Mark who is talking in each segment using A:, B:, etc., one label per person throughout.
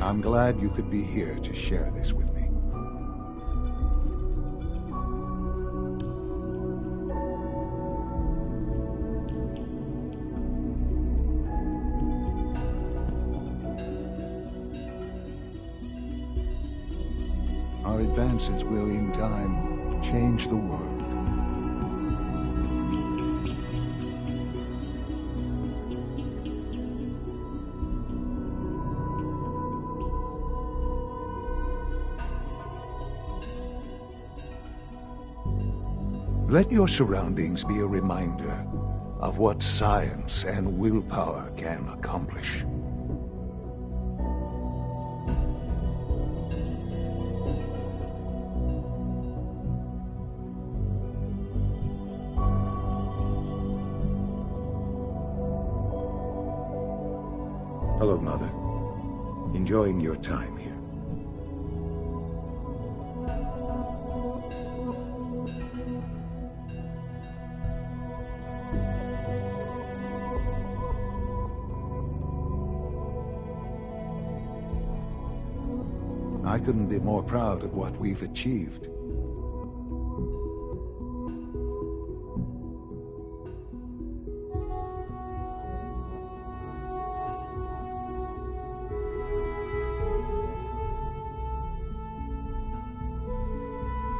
A: I'm glad you could be here to share this with me. Our advances will, in time, change the world. Let your surroundings be a reminder of what science and willpower can accomplish. Hello, Mother. Enjoying your time here. I couldn't be more proud of what we've achieved.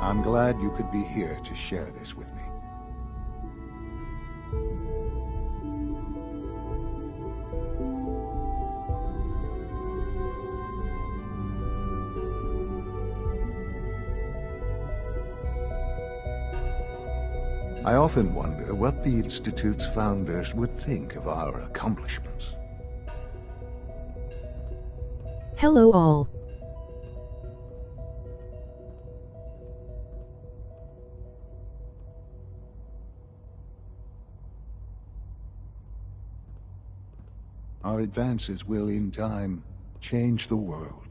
A: I'm glad you could be here to share this with me. I often wonder what the Institute's founders would think of our accomplishments.
B: Hello all.
A: Our advances will, in time, change the world.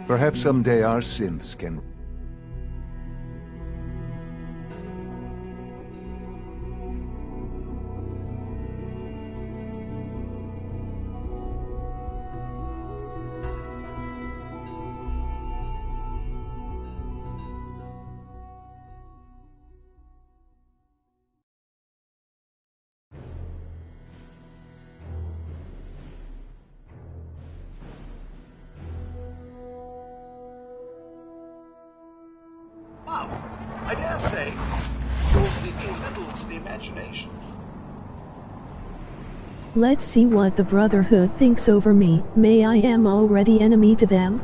A: Perhaps someday our synths can...
C: I dare say, you're leaving little to the imagination.
B: Let's see what the Brotherhood thinks over me. May I am already enemy to them?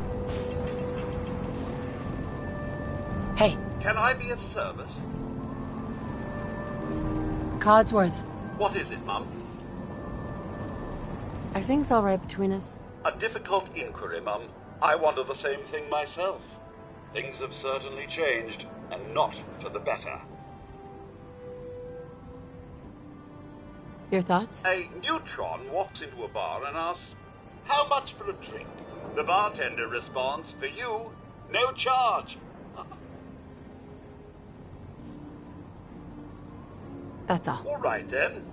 D: Hey.
C: Can I be of service?
D: Codsworth.
C: What is it, Mum?
D: Are things all right between us?
C: A difficult inquiry, Mum. I wonder the same thing myself. Things have certainly changed, and not for the better.
D: Your thoughts?
C: A neutron walks into a bar and asks, "How much for a drink?" The bartender responds, "For you, no charge."
D: That's all.
C: All right, then.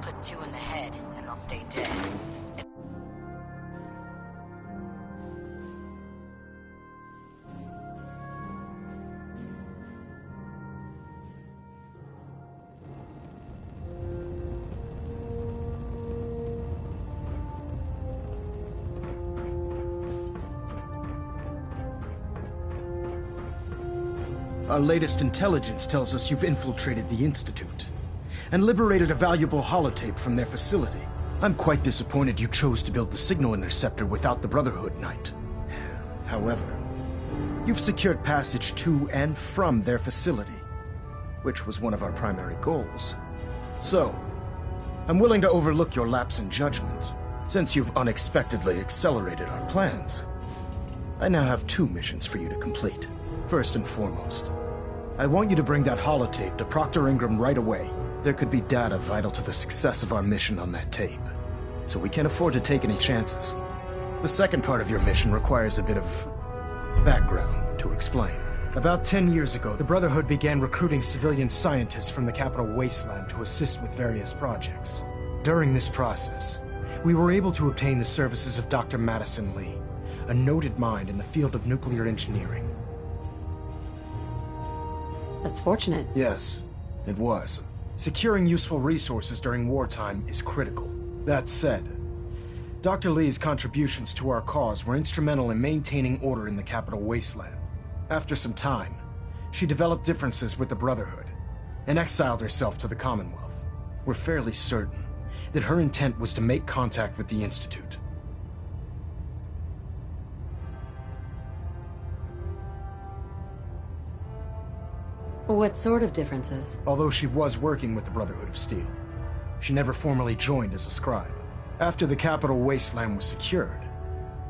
E: Put 2 in the head, and they'll stay dead.
F: Our latest intelligence tells us you've infiltrated the Institute and liberated a valuable holotape from their facility. I'm quite disappointed you chose to build the signal interceptor without the Brotherhood Knight. However, you've secured passage to and from their facility, which was one of our primary goals. So, I'm willing to overlook your lapse in judgment, since you've unexpectedly accelerated our plans. I now have 2 missions for you to complete. First and foremost, I want you to bring that holotape to Proctor Ingram right away. There could be data vital to the success of our mission on that tape, so we can't afford to take any chances. The second part of your mission requires a bit of background to explain. About 10 years ago, the Brotherhood began recruiting civilian scientists from the capital wasteland to assist with various projects. During this process, we were able to obtain the services of Dr. Madison Lee, a noted mind in the field of nuclear engineering.
D: That's fortunate.
F: Yes, it was. Securing useful resources during wartime is critical. That said, Dr. Lee's contributions to our cause were instrumental in maintaining order in the capital wasteland. After some time, she developed differences with the Brotherhood and exiled herself to the Commonwealth. We're fairly certain that her intent was to make contact with the Institute.
D: What sort of differences?
F: Although she was working with the Brotherhood of Steel, she never formally joined as a scribe. After the capital wasteland was secured,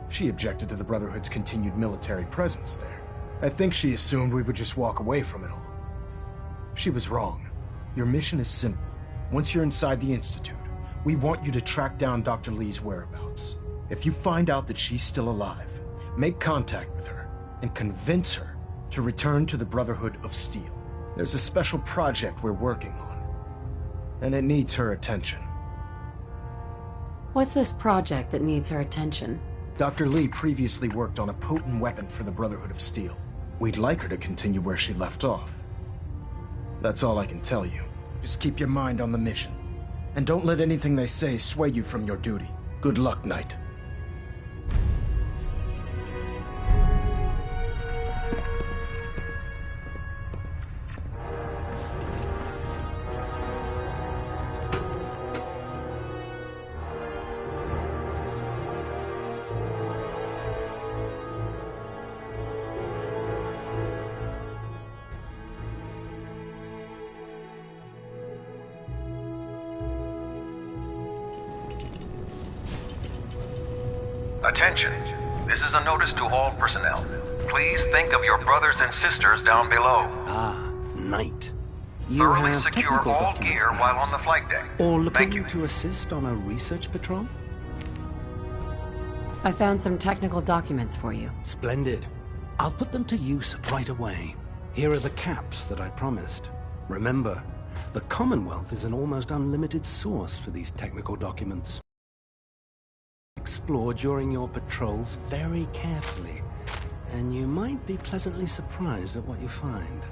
F: she objected to the Brotherhood's continued military presence there. I think she assumed we would just walk away from it all. She was wrong. Your mission is simple. Once you're inside the Institute, we want you to track down Dr. Lee's whereabouts. If you find out that she's still alive, make contact with her and convince her to return to the Brotherhood of Steel. There's a special project we're working on, and it needs her attention.
D: What's this project that needs her attention?
F: Dr. Lee previously worked on a potent weapon for the Brotherhood of Steel. We'd like her to continue where she left off. That's all I can tell you. Just keep your mind on the mission, and don't let anything they say sway you from your duty. Good luck, Knight.
G: Attention. This is a notice to all personnel. Please think of your brothers and sisters down below.
H: Ah, Knight. You
G: Thoroughly
H: have
G: secure
H: technical
G: all
H: documents,
G: gear while
H: perhaps?
G: on the flight deck.
H: Or
G: Thank
H: looking
G: you.
H: to assist on a research patrol?
D: I found some technical documents for you.
H: Splendid. I'll put them to use right away. Here are the caps that I promised. Remember, the Commonwealth is an almost unlimited source for these technical documents. Explore during your patrols very carefully, and you might be pleasantly surprised at what you find.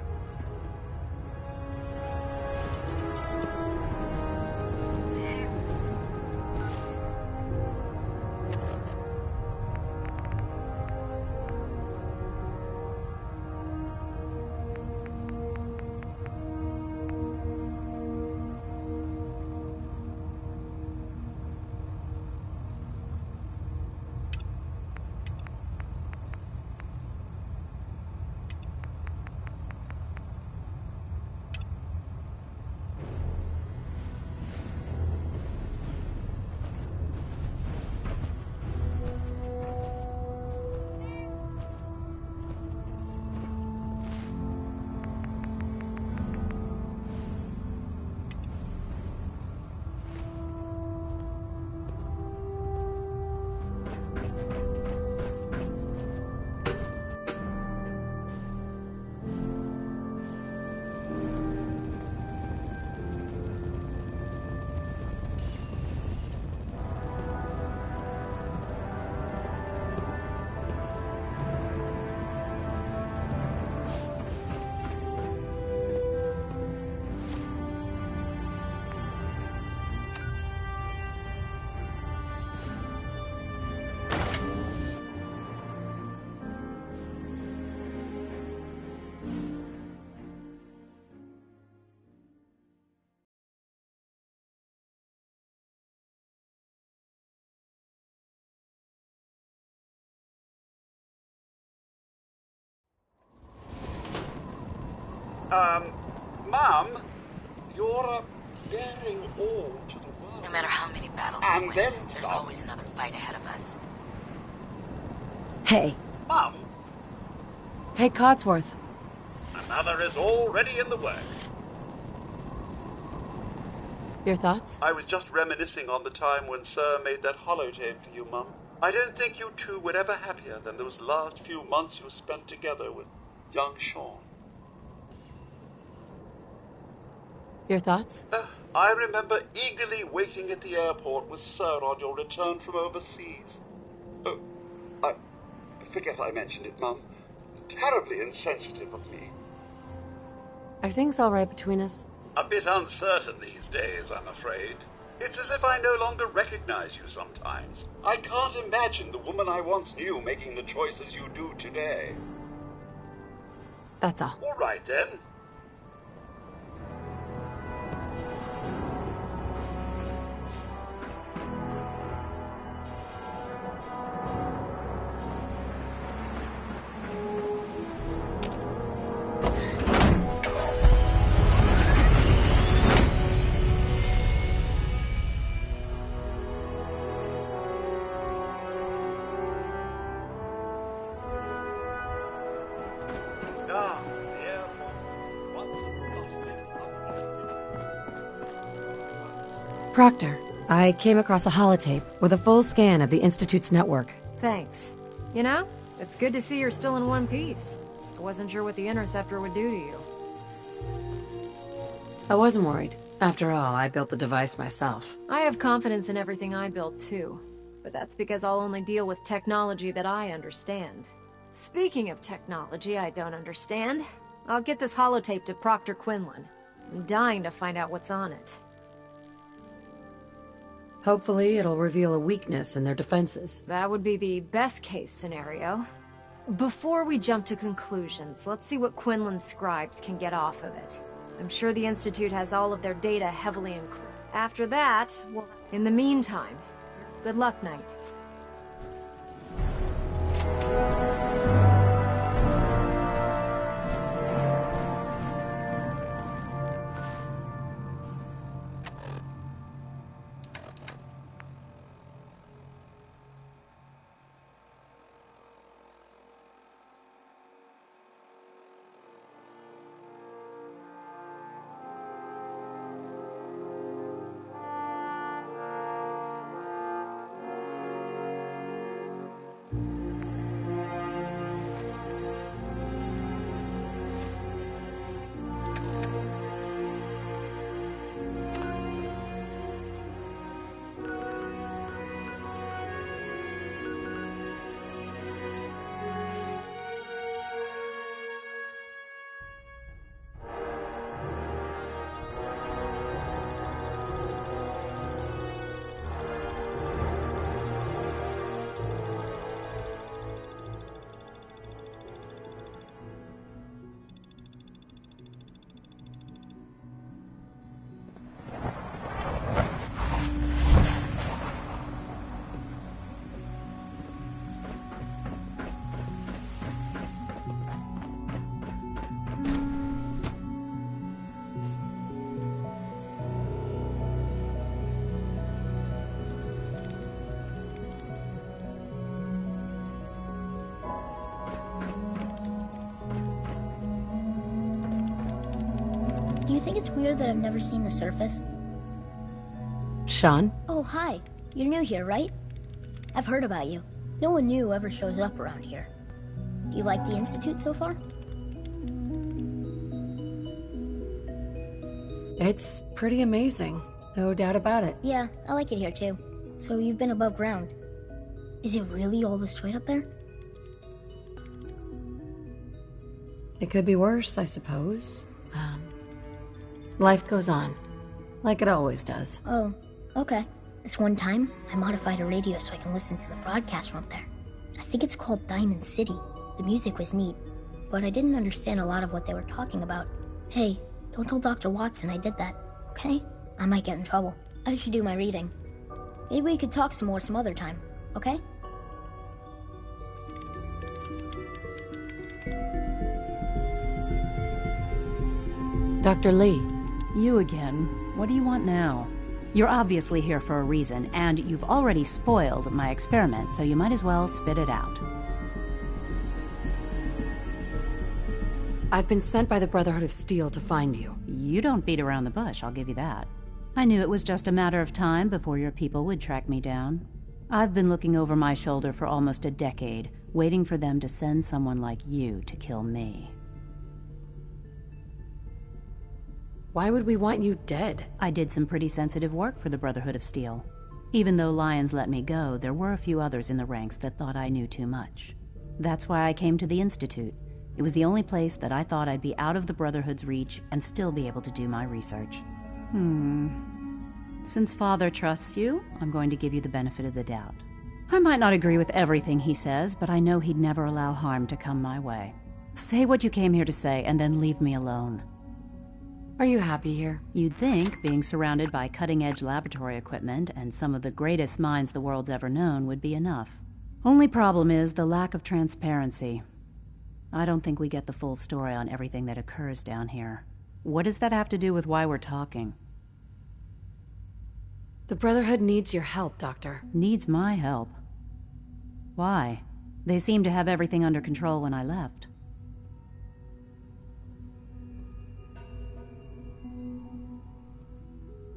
C: Mom, you're bearing all to the world.
E: No matter how many battles
C: And
E: we win,
C: then
E: there's
C: some.
E: always another fight ahead of us.
D: Hey.
C: Mom,
D: Hey, Codsworth.
C: another is already in the works.
D: Your thoughts?
C: I was just reminiscing on the time when Sir made that holotape for you, Mum. I don't think you two were ever happier than those last few months you spent together with young Sean.
D: Your thoughts?
C: I remember eagerly waiting at the airport with Sir on your return from overseas. Oh, I forget I mentioned it, Mum. Terribly insensitive of me.
D: Are things all right between us?
C: A bit uncertain these days, I'm afraid. It's as if I no longer recognize you sometimes. I can't imagine the woman I once knew making the choices you do today.
D: That's all.
C: All right, then.
D: Proctor, I came across a holotape with a full scan of the Institute's network.
I: Thanks. You know, it's good to see you're still in one piece. I wasn't sure what the interceptor would do to you.
D: I wasn't worried. After all, I built the device myself.
I: I have confidence in everything I build too, but that's because I'll only deal with technology that I understand. Speaking of technology I don't understand, I'll get this holotape to Proctor Quinlan. I'm dying to find out what's on it.
D: Hopefully, it'll reveal a weakness in their defenses.
I: That would be the best case scenario. Before we jump to conclusions, let's see what Quinlan's scribes can get off of it. I'm sure the Institute has all of their data heavily encrypted. After that, well, in the meantime, good luck, Knight.
J: think it's weird that I've never seen the surface?
D: Sean?
J: Oh, hi. You're new here, right? I've heard about you. No one new ever shows up around here. Do you like the Institute so far?
D: It's pretty amazing. No doubt about it.
J: Yeah, I like it here too. So you've been above ground. Is it really all this straight up there?
D: It could be worse, I suppose. Life goes on. Like it always does.
J: Oh, okay. This one time, I modified a radio so I can listen to the broadcast from up there. I think it's called Diamond City. The music was neat, but I didn't understand a lot of what they were talking about. Hey, don't tell Dr. Watson I did that, okay? I might get in trouble. I should do my reading. Maybe we could talk some more some other time, okay?
D: Dr. Lee.
K: You again. What do you want now? You're obviously here for a reason, and you've already spoiled my experiment, so you might as well spit it out.
D: I've been sent by the Brotherhood of Steel to find you.
K: You don't beat around the bush, I'll give you that. I knew it was just a matter of time before your people would track me down. I've been looking over my shoulder for almost a decade, waiting for them to send someone like you to kill me.
D: Why would we want you dead?
K: I did some pretty sensitive work for the Brotherhood of Steel. Even though Lyons let me go, there were a few others in the ranks that thought I knew too much. That's why I came to the Institute. It was the only place that I thought I'd be out of the Brotherhood's reach and still be able to do my research. Since Father trusts you, I'm going to give you the benefit of the doubt. I might not agree with everything he says, but I know he'd never allow harm to come my way. Say what you came here to say, and then leave me alone.
D: Are you happy here?
K: You'd think being surrounded by cutting-edge laboratory equipment and some of the greatest minds the world's ever known would be enough. Only problem is the lack of transparency. I don't think we get the full story on everything that occurs down here. What does that have to do with why we're talking?
D: The Brotherhood needs your help, Doctor.
K: Needs my help? Why? They seemed to have everything under control when I left.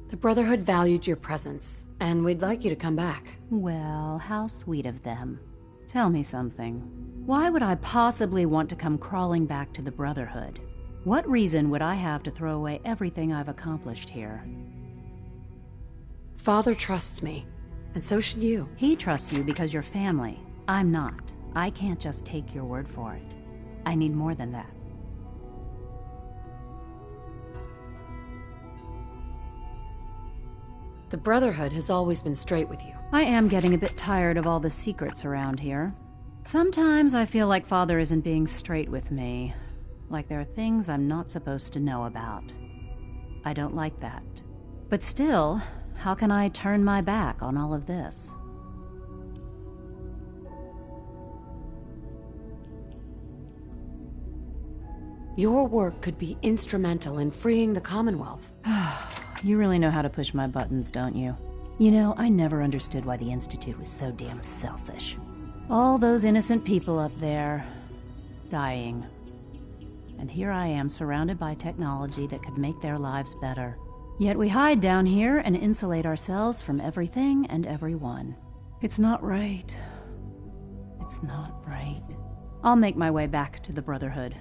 D: The Brotherhood valued your presence, and we'd like you to come back.
K: Well, how sweet of them. Tell me something. Why would I possibly want to come crawling back to the Brotherhood? What reason would I have to throw away everything I've accomplished here?
D: Father trusts me, and so should you.
K: He trusts you because you're family. I'm not. I can't just take your word for it. I need more than that.
D: The Brotherhood has always been straight with you.
K: I am getting a bit tired of all the secrets around here. Sometimes I feel like Father isn't being straight with me. Like there are things I'm not supposed to know about. I don't like that. But still, how can I turn my back on all of this?
D: Your work could be instrumental in freeing the Commonwealth.
K: You really know how to push my buttons, don't you? You know, I never understood why the Institute was so damn selfish. All those innocent people up there, dying. And here I am surrounded by technology that could make their lives better. Yet we hide down here and insulate ourselves from everything and everyone. It's not right. It's not right. I'll make my way back to the Brotherhood.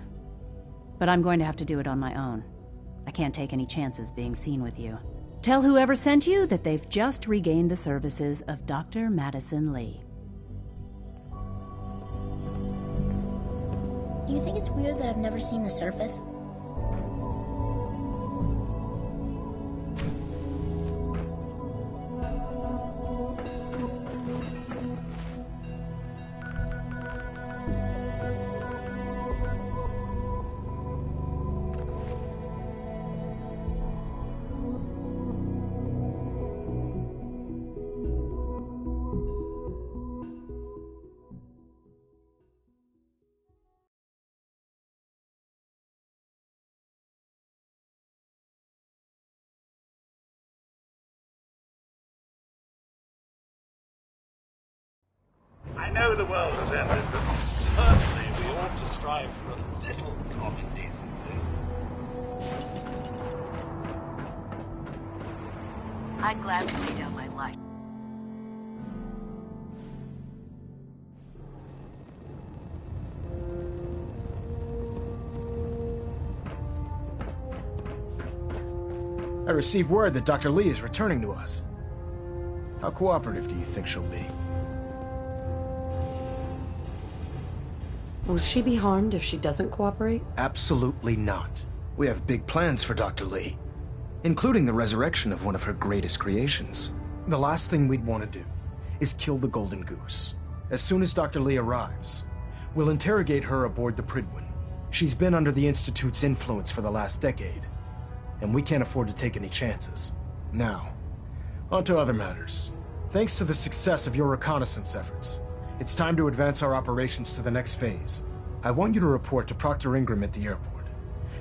K: But I'm going to have to do it on my own. I can't take any chances being seen with you. Tell whoever sent you that they've just regained the services of Dr. Madison Lee.
J: Do you think it's weird that I've never seen the surface?
C: I know the world has ended, but certainly we ought to strive for a little common decency.
E: I'd gladly lay down my life.
F: I received word that Dr. Lee is returning to us. How cooperative do you think she'll be?
D: Will she be harmed if she doesn't cooperate?
F: Absolutely not. We have big plans for Dr. Lee, including the resurrection of one of her greatest creations. The last thing we'd want to do is kill the Golden Goose. As soon as Dr. Lee arrives, we'll interrogate her aboard the Pridwin. She's been under the Institute's influence for the last decade, and we can't afford to take any chances. Now, on to other matters. Thanks to the success of your reconnaissance efforts, it's time to advance our operations to the next phase. I want you to report to Proctor Ingram at the airport.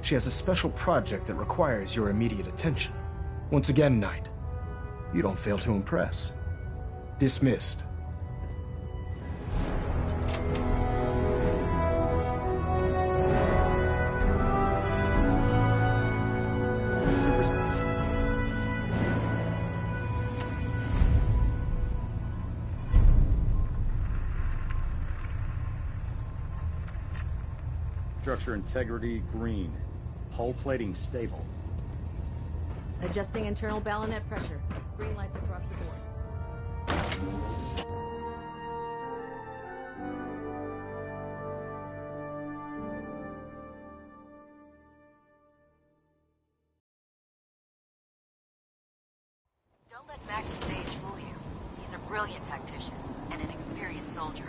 F: She has a special project that requires your immediate attention. Once again, Knight, you don't fail to impress. Dismissed.
L: Structure integrity green. Hull plating stable.
I: Adjusting internal ballonet pressure. Green lights across the board.
E: Don't let Max's age fool you. He's a brilliant tactician and an experienced soldier.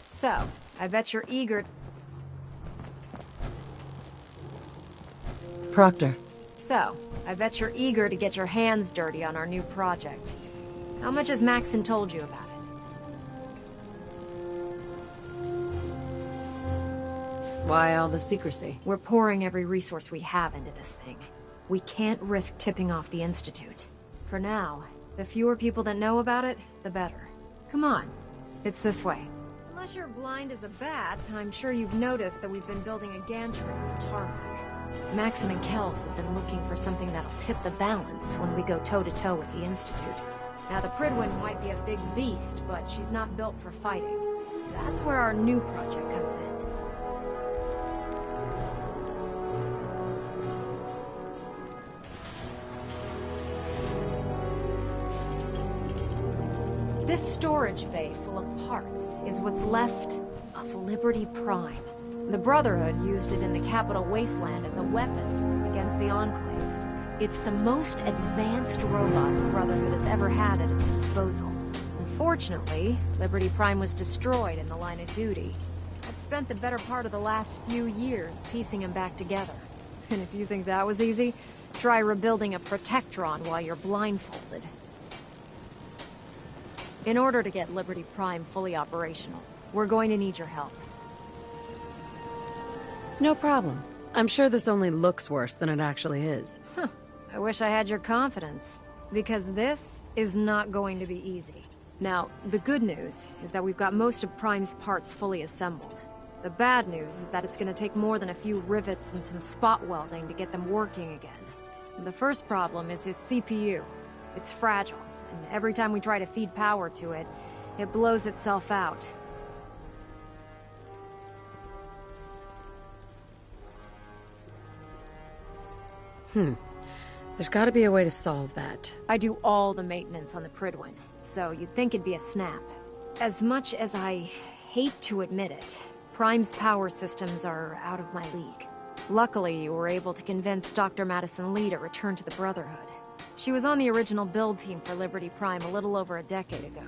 I: So, I bet you're eager...
D: Proctor.
I: So, I bet you're eager to get your hands dirty on our new project. How much has Maxon told you about it?
D: Why all the secrecy?
I: We're pouring every resource we have into this thing. We can't risk tipping off the Institute. For now, the fewer people that know about it, the better. Come on, it's this way. Unless you're blind as a bat, I'm sure you've noticed that we've been building a gantry on the tarmac. Maxon and Kells have been looking for something that'll tip the balance when we go toe-to-toe with the Institute. Now, the Pridwin might be a big beast, but she's not built for fighting. That's where our new project comes in. This storage bay full of parts is what's left of Liberty Prime. The Brotherhood used it in the Capital Wasteland as a weapon against the Enclave. It's the most advanced robot the Brotherhood has ever had at its disposal. Unfortunately, Liberty Prime was destroyed in the line of duty. I've spent the better part of the last few years piecing them back together. And if you think that was easy, try rebuilding a Protectron while you're blindfolded. In order to get Liberty Prime fully operational, we're going to need your help.
D: No problem. I'm sure this only looks worse than it actually is.
I: Huh. I wish I had your confidence. Because this is not going to be easy. Now, the good news is that we've got most of Prime's parts fully assembled. The bad news is that it's going to take more than a few rivets and some spot welding to get them working again. The first problem is his CPU. It's fragile. And every time we try to feed power to it, it blows itself out.
D: There's gotta be a way to solve that.
I: I do all the maintenance on the Pridwin, so you'd think it'd be a snap. As much as I hate to admit it, Prime's power systems are out of my league. Luckily, you were able to convince Dr. Madison Lee to return to the Brotherhood. She was on the original build team for Liberty Prime a little over a decade ago.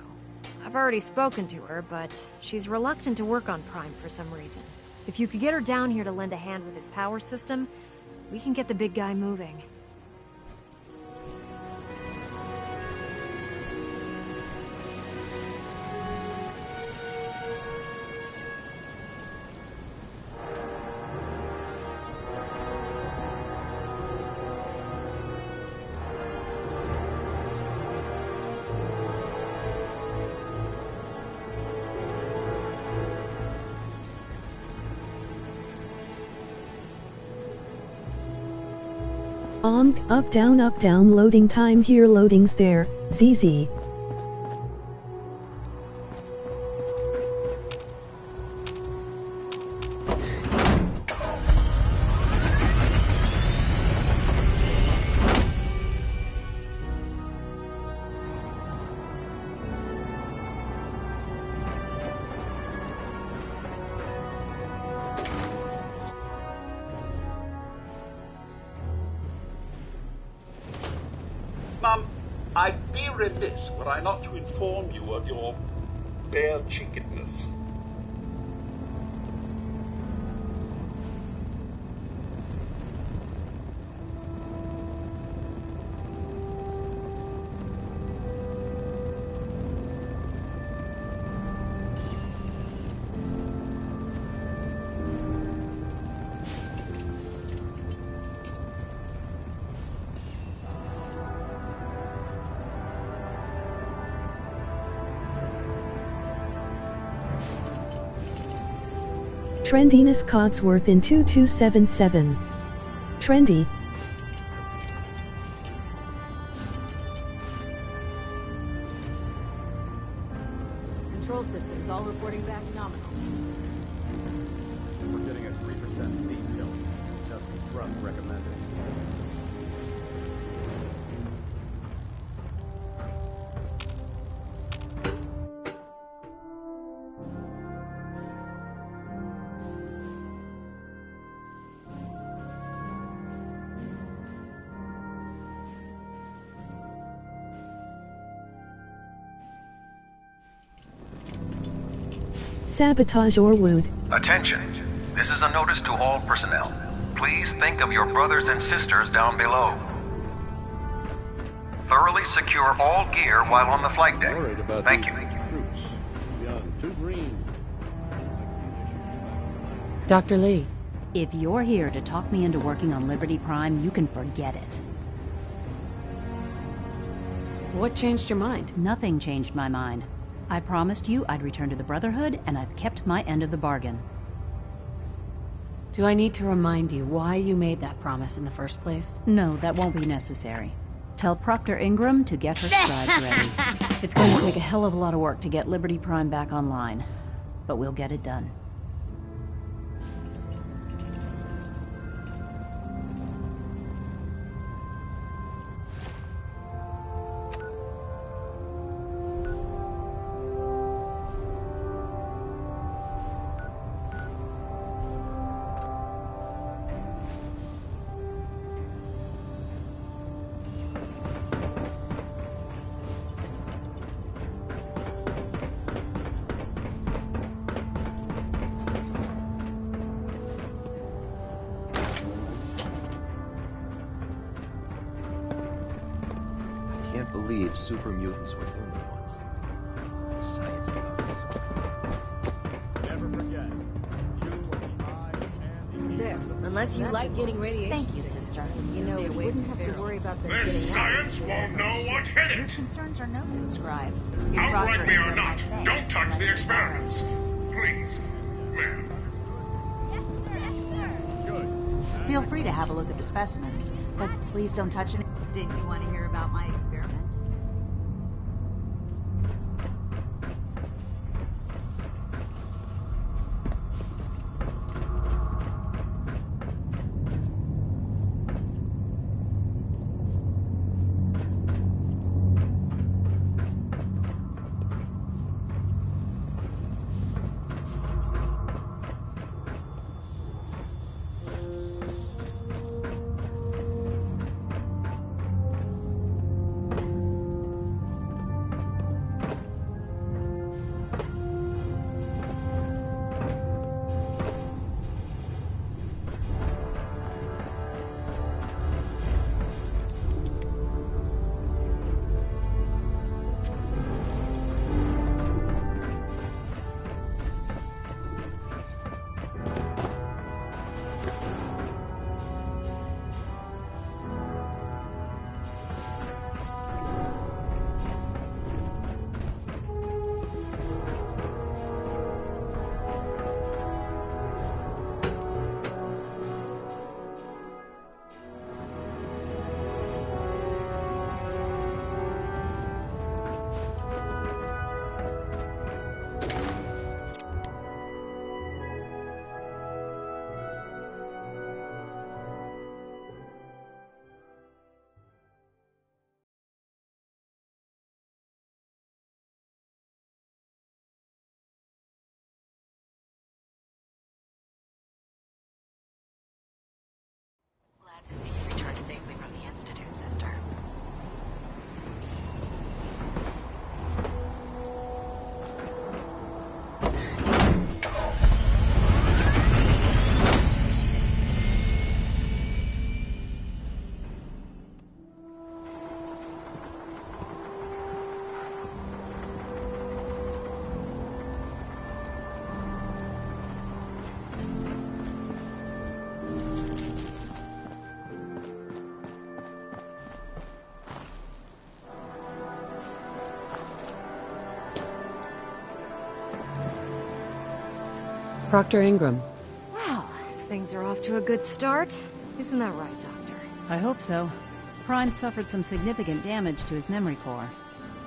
I: I've already spoken to her, but she's reluctant to work on Prime for some reason. If you could get her down here to lend a hand with his power system, we can get the big guy moving.
B: Up, down, loading time here, loadings there, ZZ.
C: Mum, I'd be remiss were I not to inform you of your bare-cheekedness.
B: Trendiness Codsworth in 2277. Trendy.
M: Control systems all reporting back nominal.
L: We're getting a 3% seat tilt. Adjusting thrust recommended.
B: Sabotage or wound.
G: Attention. This is a notice to all personnel. Please think of your brothers and sisters down below. Thoroughly secure all gear while on the flight deck. Thank you.
D: Dr. Lee.
K: If you're here to talk me into working on Liberty Prime, you can forget it.
D: What changed your mind?
K: Nothing changed my mind. I promised you I'd return to the Brotherhood, and I've kept my end of the bargain.
D: Do I need to remind you why you made that promise in the first place?
K: No, that won't be necessary. Tell Proctor Ingram to get her scribes ready. It's going to take a hell of a lot of work to get Liberty Prime back online, but we'll get it done.
N: Believe super mutants were human ones. The science about
L: Never forget.
M: There. Unless you like getting radiation.
E: Thank you, sister.
M: You know, you wouldn't have to worry about them getting
O: Science won't know what hit
E: Your
O: it.
E: concerns are noted, Scribe.
O: Outright me or not, don't touch the experiments. Please, ma'am.
E: Feel free to have a look at the specimens, but please don't touch any. Didn't you want to hear about my experiment?
M: Proctor Ingram.
I: Wow, things are off to a good start. Isn't that right, Doctor?
K: I hope so. Prime suffered some significant damage to his memory core.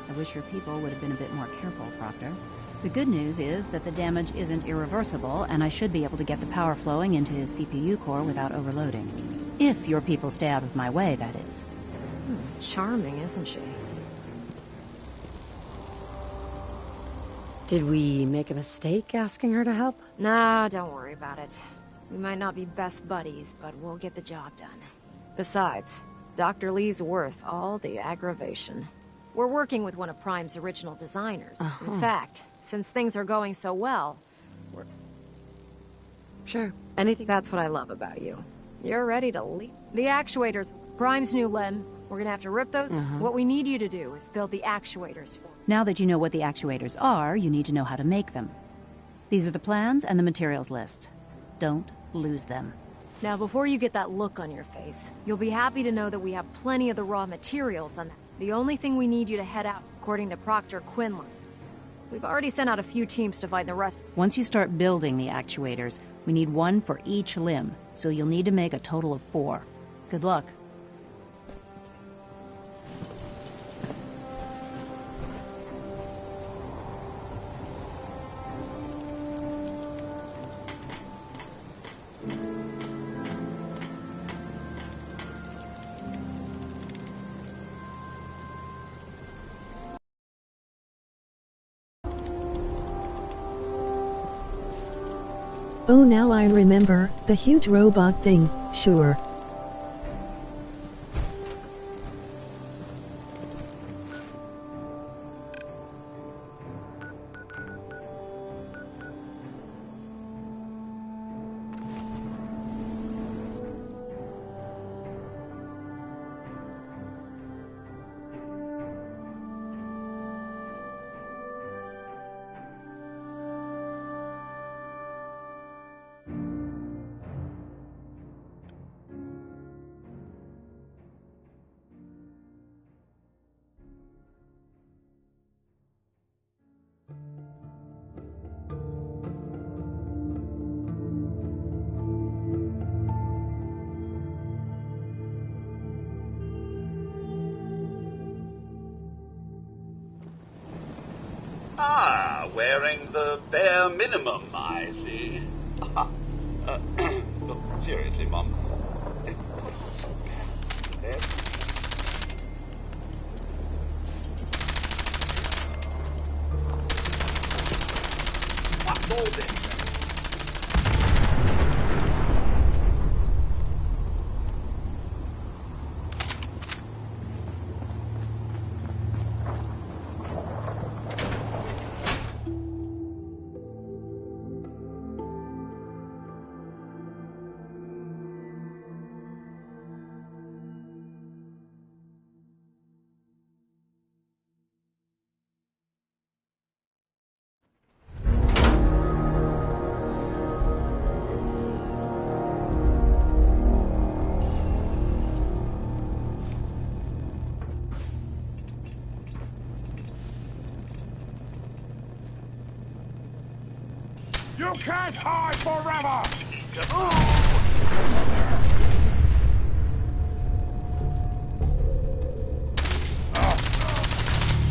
K: I wish your people would have been a bit more careful, Proctor. The good news is that the damage isn't irreversible, and I should be able to get the power flowing into his CPU core without overloading. If your people stay out of my way, that is.
I: Charming, isn't she?
M: Did we make a mistake asking her to help?
I: Nah, don't worry about it. We might not be best buddies, but we'll get the job done. Besides, Dr. Lee's worth all the aggravation. We're working with one of Prime's original designers. In fact, since things are going so well, we're...
M: Sure, anything.
I: That's what I love about you. You're ready to leave. The actuators, Prime's new limbs, we're gonna have to rip those. What we need you to do is build the actuators for.
K: Now that you know what the actuators are, you need to know how to make them. These are the plans and the materials list. Don't lose them.
I: Now, before you get that look on your face, you'll be happy to know that we have plenty of the raw materials on that. The only thing we need you to head out, according to Proctor Quinlan. We've already sent out a few teams to find the rest.
K: Once you start building the actuators, we need one for each limb, so you'll need to make a total of 4. Good luck.
B: Oh, now I remember, the huge robot thing, sure.
C: Wearing the bare minimum, I see. Look, seriously, Mum. Put on some pants to bed. What's all this?
O: You can't hide forever!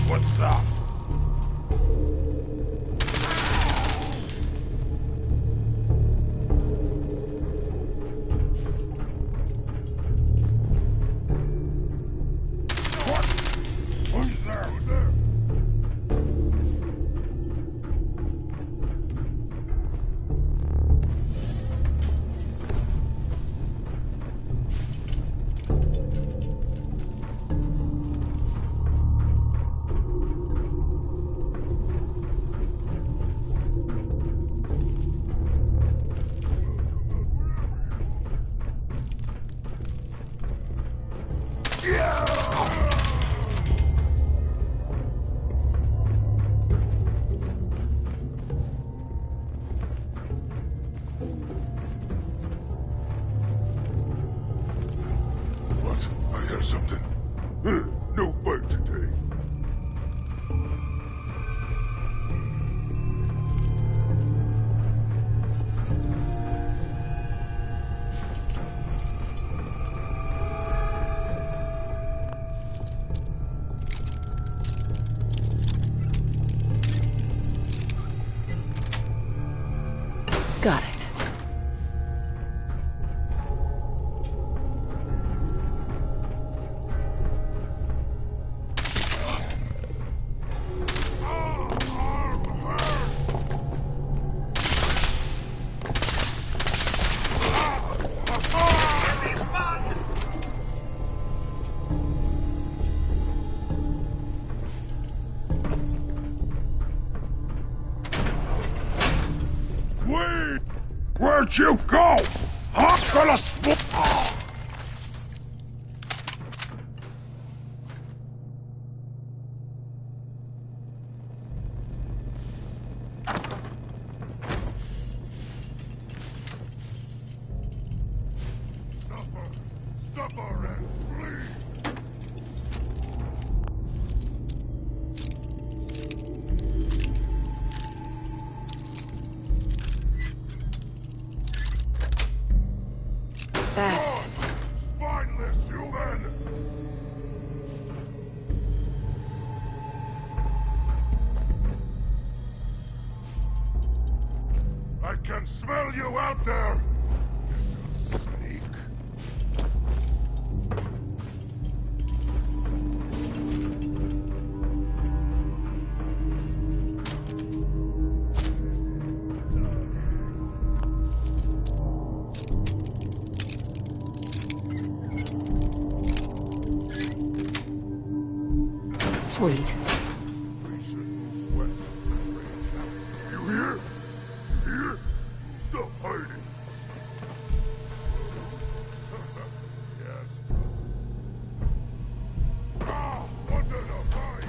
O: What's that? What? Who's there? Who's there? Something. No fight today.
D: Got it.
O: Where'd you go? I'm gonna Suffer and flee!
D: That's it.
O: Spineless human! I can smell you out there! Sneak.
D: Sweet.
O: You hear? You hear? Stop hiding. Yes. Ah, what did I find?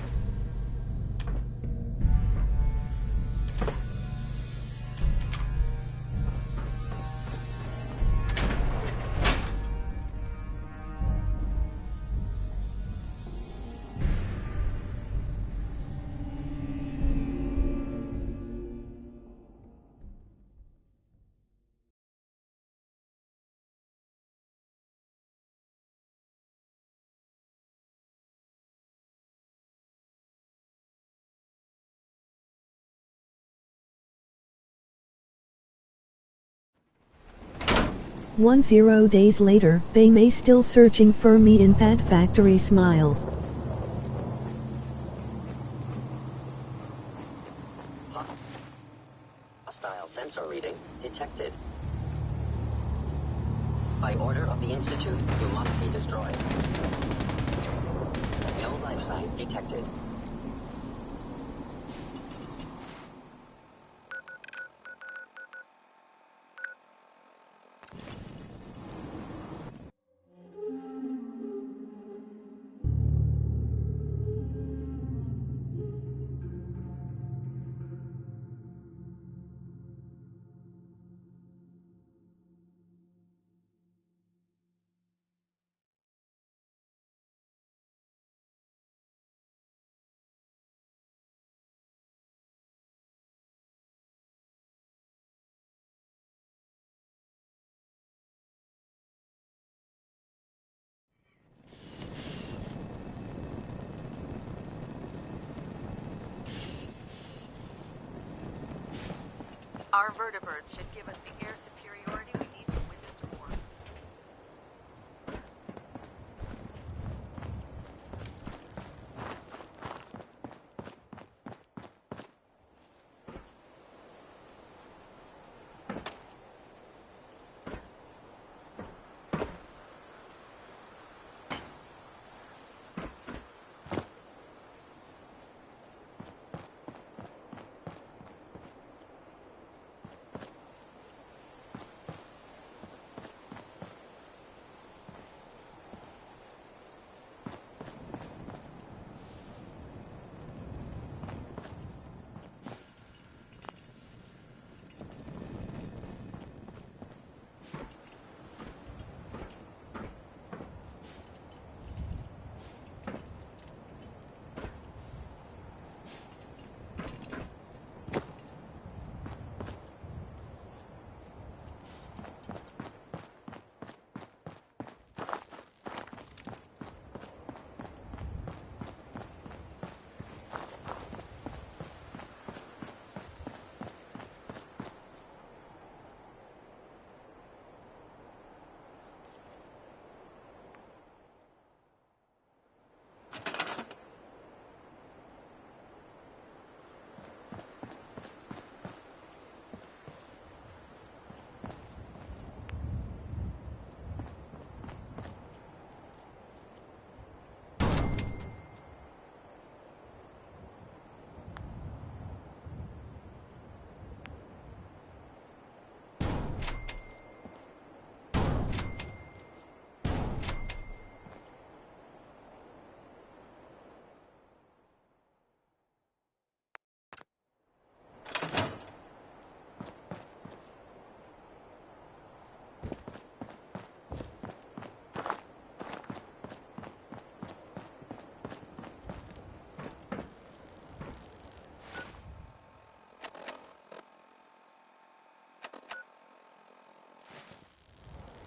B: One 0 days later, they may still searching for me in Fat Factory smile.
P: Hostile sensor reading detected. By order of the Institute, you must be destroyed. No life signs detected.
M: Our vertibirds should give us the air superiority we need to win this war.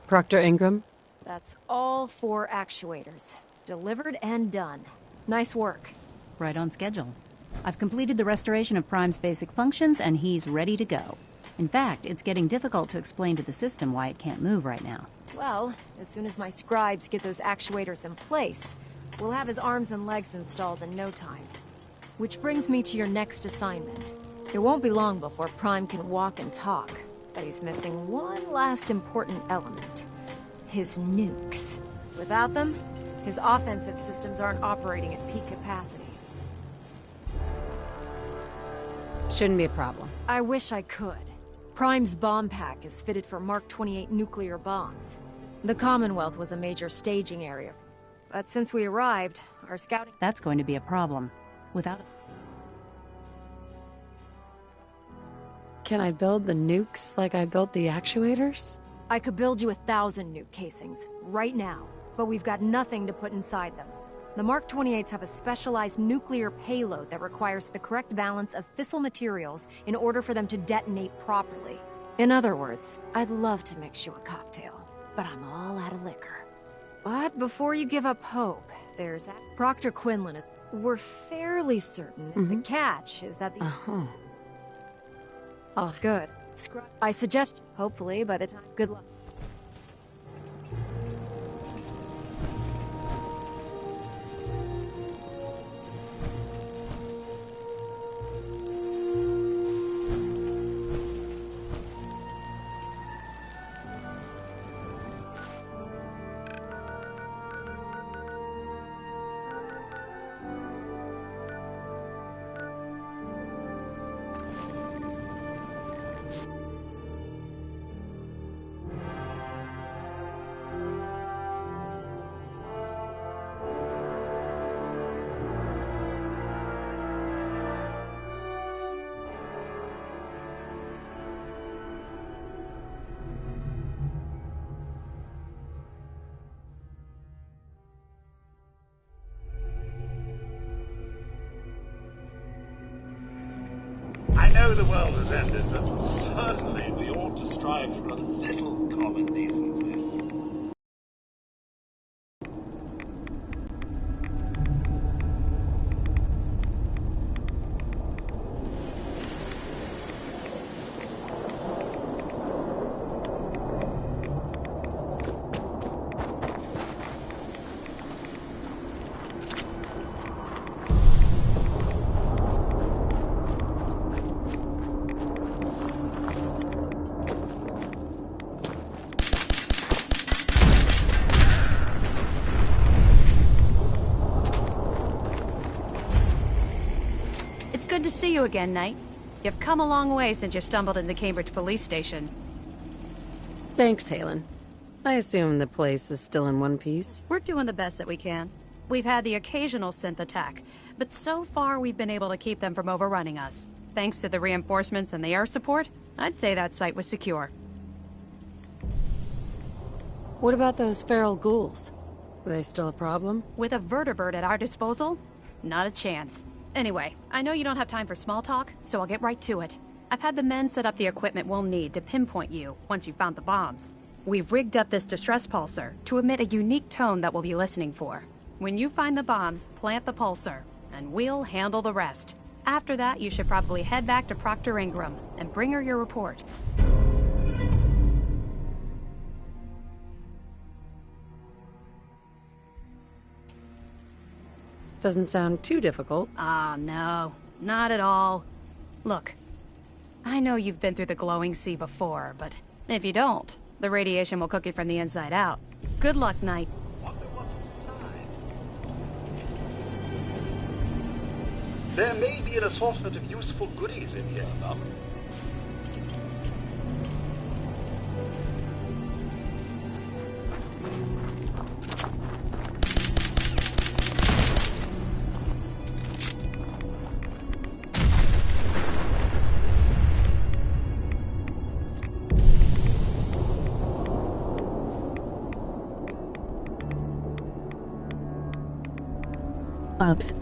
D: Proctor Ingram?
I: That's all 4 actuators. Delivered and done. Nice work.
K: Right on schedule. I've completed the restoration of Prime's basic functions, and he's ready to go. In fact, it's getting difficult to explain to the system why it can't move right now.
I: Well, as soon as my scribes get those actuators in place, we'll have his arms and legs installed in no time. Which brings me to your next assignment. It won't be long before Prime can walk and talk, but he's missing one last important element. His nukes. Without them, his offensive systems aren't operating at peak capacity.
D: Shouldn't be a problem.
I: I wish I could. Prime's bomb pack is fitted for Mark 28 nuclear bombs. The Commonwealth was a major staging area. But since we arrived, our scouting...
K: That's going to be a problem. Without...
D: Can I build the nukes like I built the actuators?
I: I could build you 1,000 nuke casings, right now. But we've got nothing to put inside them. The Mark 28s have a specialized nuclear payload that requires the correct balance of fissile materials in order for them to detonate properly. In other words, I'd love to mix you a cocktail, but I'm all out of liquor. But before you give up hope, there's Proctor Quinlan. We're fairly certain the catch is that the... Oh, good. I suggest, hopefully, by the time... Good luck.
C: I know the world has ended, but certainly we ought to strive for a little common decency.
Q: Good to see you again, Knight. You've come a long way since you stumbled into the Cambridge police station.
D: Thanks, Halen. I assume the place is still in one piece?
Q: We're doing the best that we can. We've had the occasional synth attack, but so far we've been able to keep them from overrunning us. Thanks to the reinforcements and the air support, I'd say that site was secure.
D: What about those feral ghouls? Are they still a problem?
Q: With a vertibird at our disposal? Not a chance. Anyway, I know you don't have time for small talk, so I'll get right to it. I've had the men set up the equipment we'll need to pinpoint you once you've found the bombs. We've rigged up this distress pulsar to emit a unique tone that we'll be listening for. When you find the bombs, plant the pulsar, and we'll handle the rest. After that, you should probably head back to Proctor Ingram and bring her your report.
D: Doesn't sound too difficult.
Q: Ah, no. Not at all. Look, I know you've been through the glowing sea before, but if you don't, the radiation will cook you from the inside out. Good luck, Knight.
C: Wonder what's inside. There may be an assortment of useful goodies in here, Mum.
B: Ups.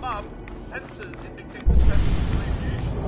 C: Mum, sensors indicate the presence of radiation.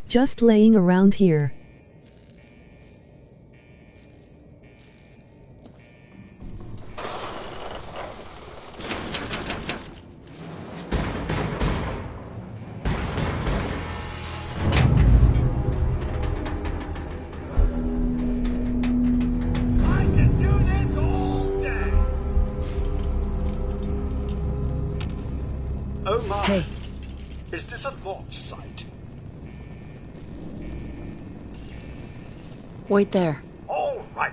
B: Just laying around here.
C: Oh my.
D: Hey.
C: Is this a launch site?
D: Wait there.
C: All right.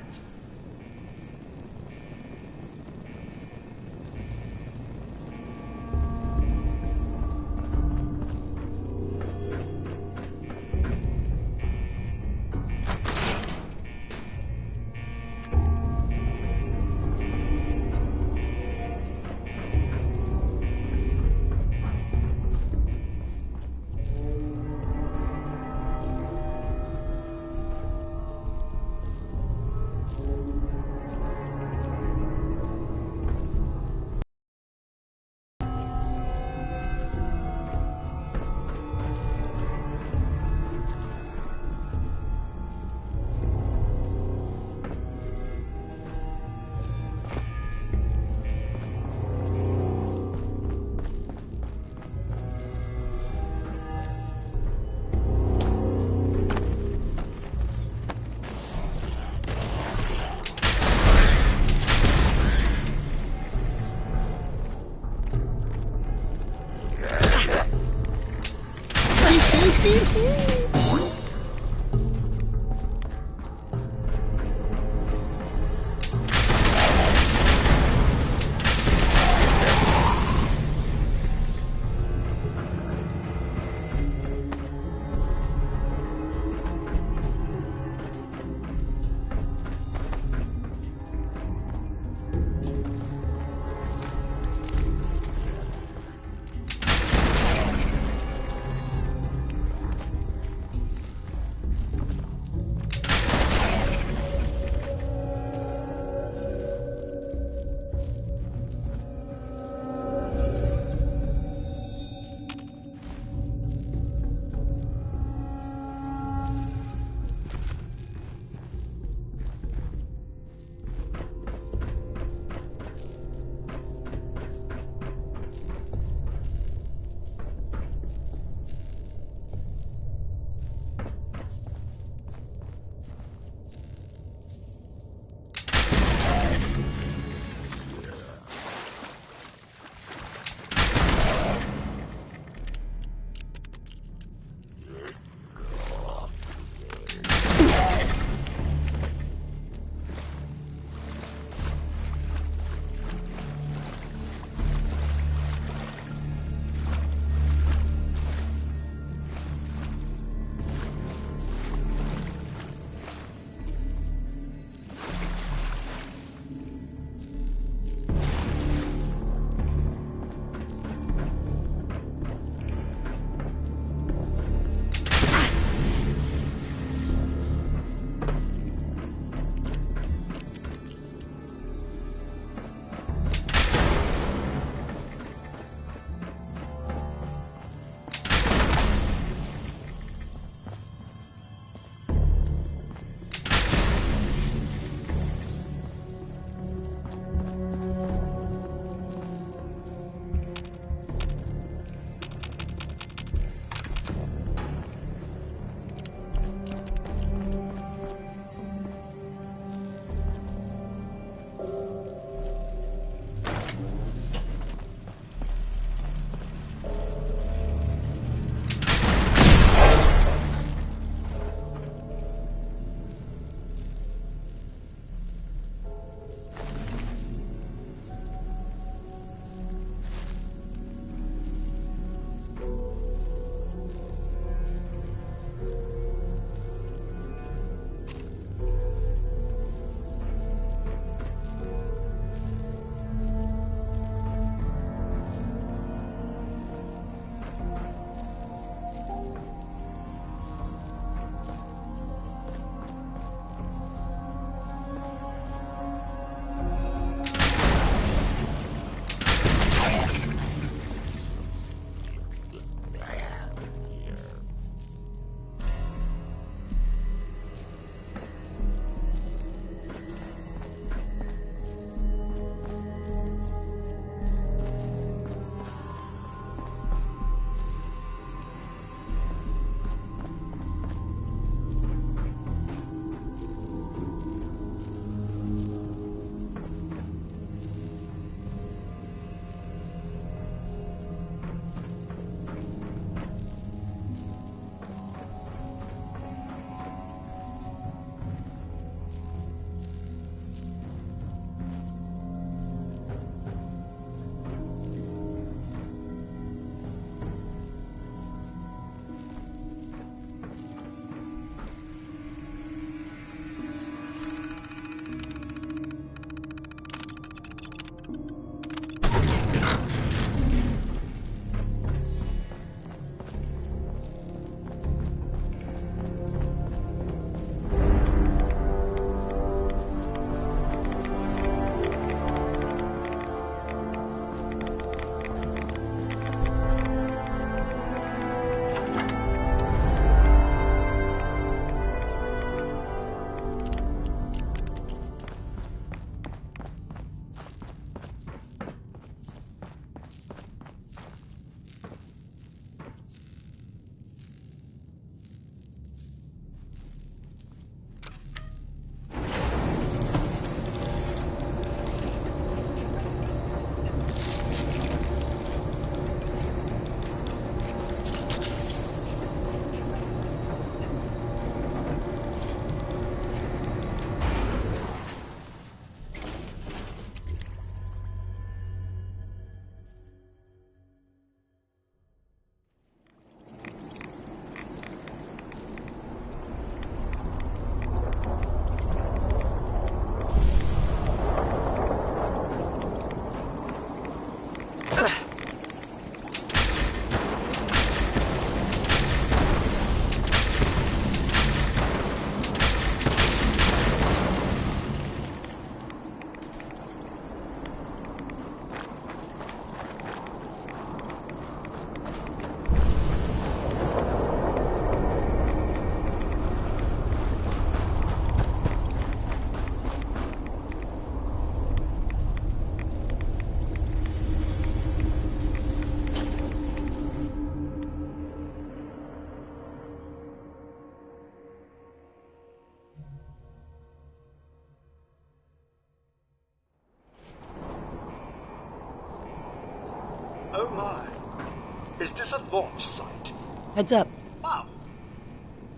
C: Is this a launch site?
D: Heads up.
C: Mom,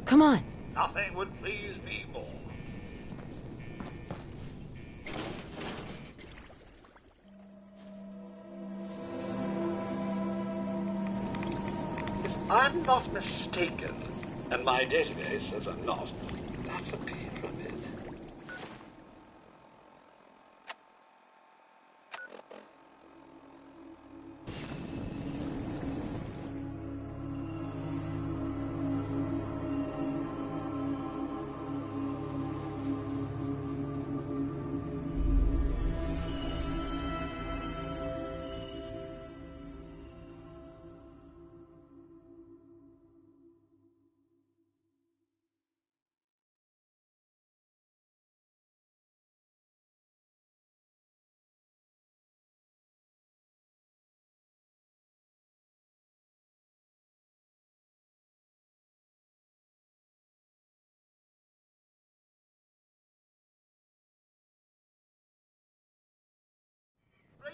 D: Come on.
C: nothing would please me more. If I'm not mistaken, and my database says I'm not, that's a pyramid.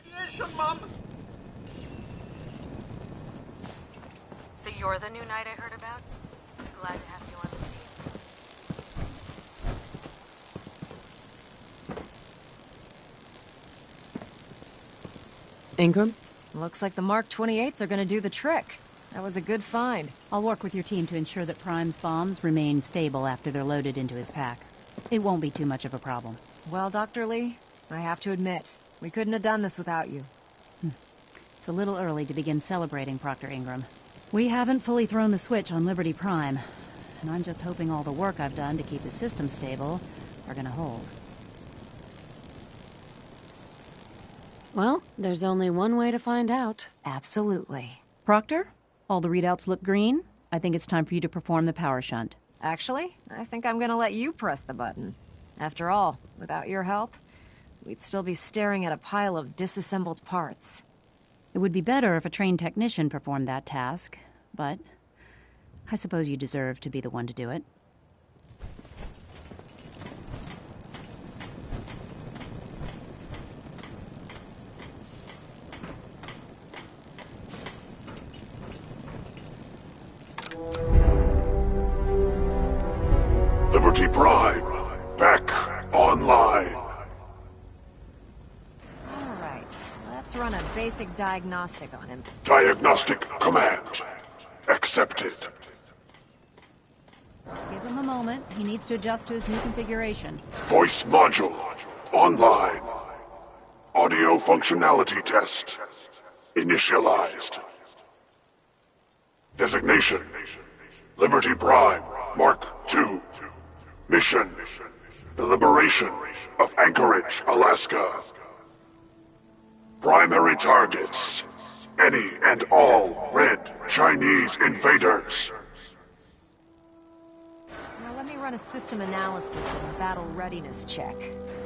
C: Radiation, Mom!
I: So you're the new knight I heard about? Glad to have you on the team.
D: Ingram?
I: Looks like the Mark 28s are gonna do the trick. That was a good find.
K: I'll work with your team to ensure that Prime's bombs remain stable after they're loaded into his pack. It won't be too much of a problem.
I: Well, Dr. Lee, I have to admit, we couldn't have done this without you.
K: It's a little early to begin celebrating, Proctor Ingram. We haven't fully thrown the switch on Liberty Prime, and I'm just hoping all the work I've done to keep his system stable are gonna hold.
D: Well, there's only one way to find out.
I: Absolutely.
K: Proctor, all the readouts look green. I think it's time for you to perform the power shunt.
I: Actually, I think I'm gonna let you press the button. After all, without your help, we'd still be staring at a pile of disassembled parts.
K: It would be better if a trained technician performed that task, but I suppose you deserve to be the one to do it.
O: Liberty Prime, back online.
I: Let's run a basic diagnostic on him.
O: Diagnostic command accepted.
K: Give him a moment. He needs to adjust to his new configuration.
O: Voice module online. Audio functionality test initialized. Designation: Liberty Prime Mark II. Mission: the liberation of Anchorage, Alaska. Primary targets: any and all red Chinese invaders.
I: Now let me run a system analysis and battle readiness check.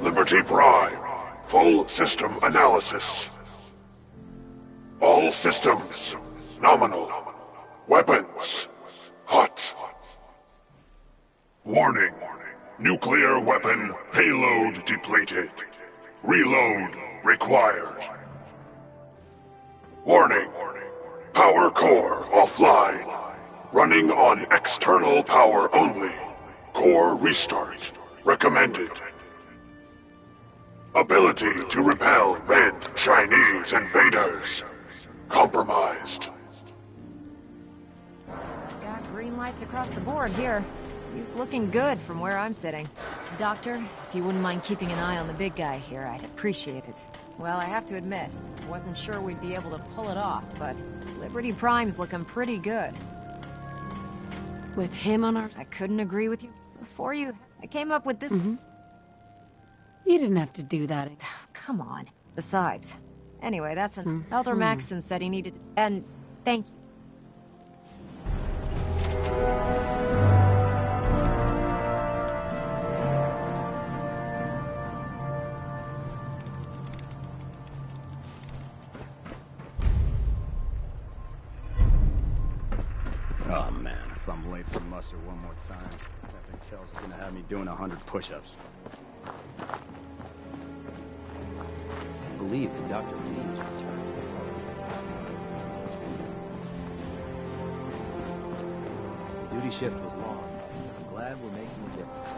O: Liberty Prime, full system analysis. All systems nominal. Weapons hot. Warning: nuclear weapon payload depleted. Reload required. Warning: power core offline. Running on external power only. Core restart recommended. Ability to repel red Chinese invaders compromised.
I: Got green lights across the board here. He's looking good from where I'm sitting. Doctor, if you wouldn't mind keeping an eye on the big guy here, I'd appreciate it. Well, I have to admit, wasn't sure we'd be able to pull it off, but Liberty Prime's looking pretty good.
D: With him on our...
I: I couldn't agree with you. Before I came up with this...
D: You didn't have to do that.
I: Come on. Besides. Anyway, that's an... Elder Maxson said he needed... And thank you.
L: Oh man, if I'm late for muster one more time, Captain Kells is gonna have me doing 100 push-ups.
N: I believe that Dr. Lee is returned. Duty shift was long. I'm glad we're making a difference.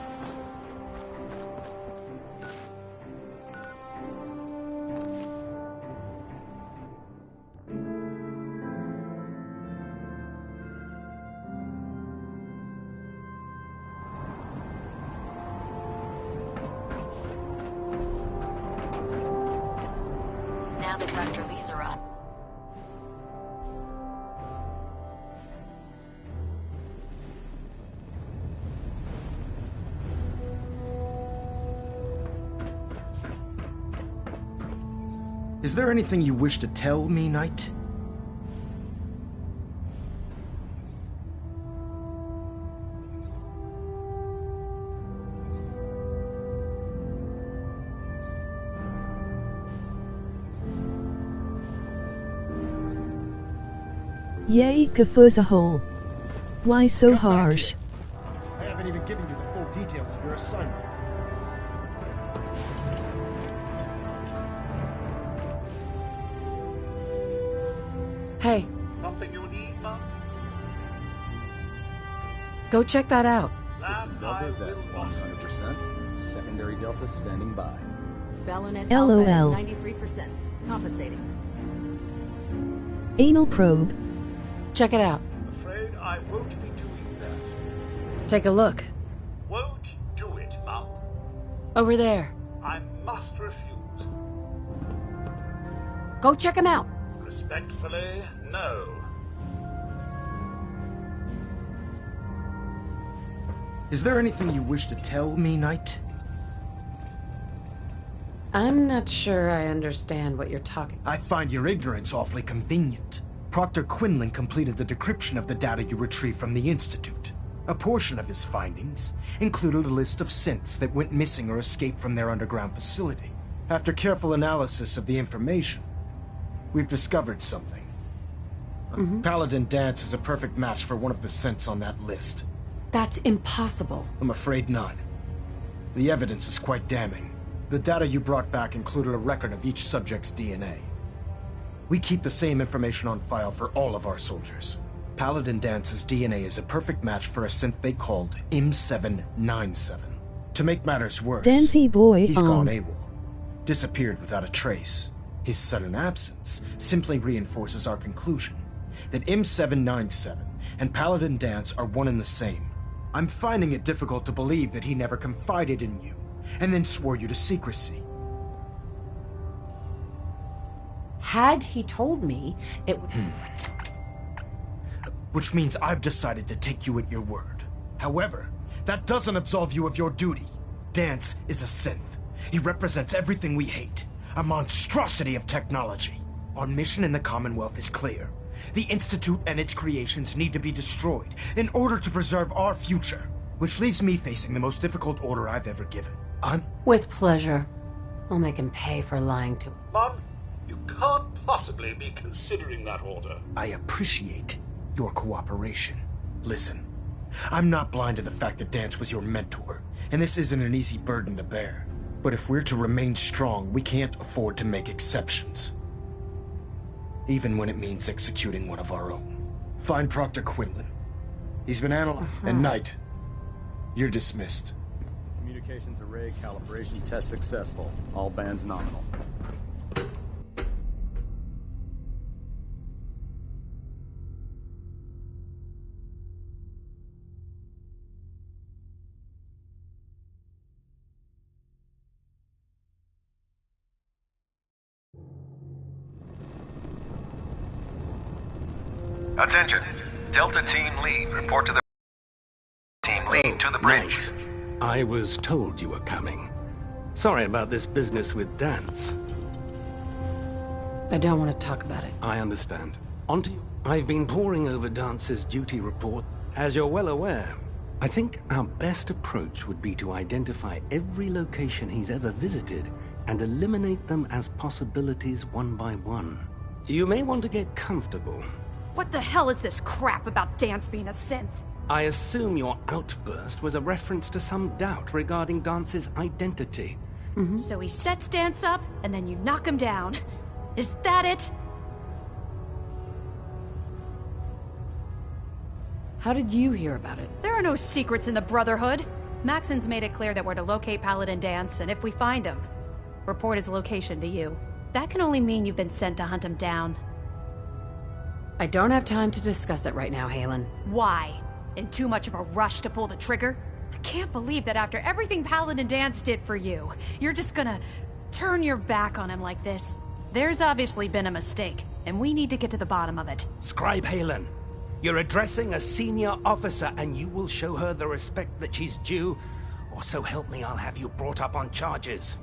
R: Now that Dr. Lee's are up.
F: Is there anything you wish to tell me, Knight?
B: Yay, Kafuz a hole. Why so harsh?
F: I haven't even given you the full details of your assignment.
D: Hey.
C: Something you need, Mom?
D: Go check that out.
L: System Delta's at 100%. Secondary Delta standing by.
M: Ballonette
B: LOL.
M: Alpha at 93%. Compensating.
B: Anal probe.
D: Check it out.
C: I'm afraid I won't be doing that.
D: Take a look.
C: Won't do it, Mum.
D: Over there.
C: I must refuse.
D: Go check him out.
C: Respectfully, no.
F: Is there anything you wish to tell me, Knight?
D: I'm not sure I understand what you're talking about.
F: I find your ignorance awfully convenient. Proctor Quinlan completed the decryption of the data you retrieved from the Institute. A portion of his findings included a list of synths that went missing or escaped from their underground facility. After careful analysis of the information, we've discovered something. Paladin Dance is a perfect match for one of the synths on that list.
D: That's impossible.
F: I'm afraid not. The evidence is quite damning. The data you brought back included a record of each subject's DNA. We keep the same information on file for all of our soldiers. Paladin Dance's DNA is a perfect match for a synth they called M797. To make matters worse,
B: Dancy boy,
F: he's gone AWOL. Disappeared without a trace. His sudden absence simply reinforces our conclusion that M797 and Paladin Dance are one and the same. I'm finding it difficult to believe that he never confided in you and then swore you to secrecy.
D: Had he told me, it would...
F: Which means I've decided to take you at your word. However, that doesn't absolve you of your duty. Dance is a synth. He represents everything we hate. A monstrosity of technology. Our mission in the Commonwealth is clear. The Institute and its creations need to be destroyed in order to preserve our future. Which leaves me facing the most difficult order I've ever given.
D: With pleasure. I'll make him pay for lying to me.
C: Mum, you can't possibly be considering that order.
F: I appreciate your cooperation. Listen, I'm not blind to the fact that Dance was your mentor, and this isn't an easy burden to bear. But if we're to remain strong, we can't afford to make exceptions. Even when it means executing one of our own. Find Proctor Quinlan. He's been analyzed. And Knight, you're dismissed.
L: Communications array calibration test successful. All bands nominal.
G: Attention. Delta Team Lead, report to the... Team Lead to the bridge.
H: Knight, I was told you were coming. Sorry about this business with Dance.
D: I don't want to talk about it.
H: I understand. On to you. I've been poring over Dance's duty report. As you're well aware, I think our best approach would be to identify every location he's ever visited and eliminate them as possibilities one by one. You may want to get comfortable.
Q: What the hell is this crap about Dance being a synth?
H: I assume your outburst was a reference to some doubt regarding Dance's identity.
Q: So he sets Dance up, and then you knock him down. Is that it?
D: How did you hear about it?
Q: There are no secrets in the Brotherhood. Maxon's made it clear that we're to locate Paladin Danse, and if we find him, report his location to you. That can only mean you've been sent to hunt him down.
D: I don't have time to discuss it right now, Halen.
Q: Why? In too much of a rush to pull the trigger? I can't believe that after everything Paladin Danse did for you, you're just gonna turn your back on him like this. There's obviously been a mistake, and we need to get to the bottom of it.
H: Scribe Halen, you're addressing a senior officer, and you will show her the respect that she's due, or so help me, I'll have you brought up on charges.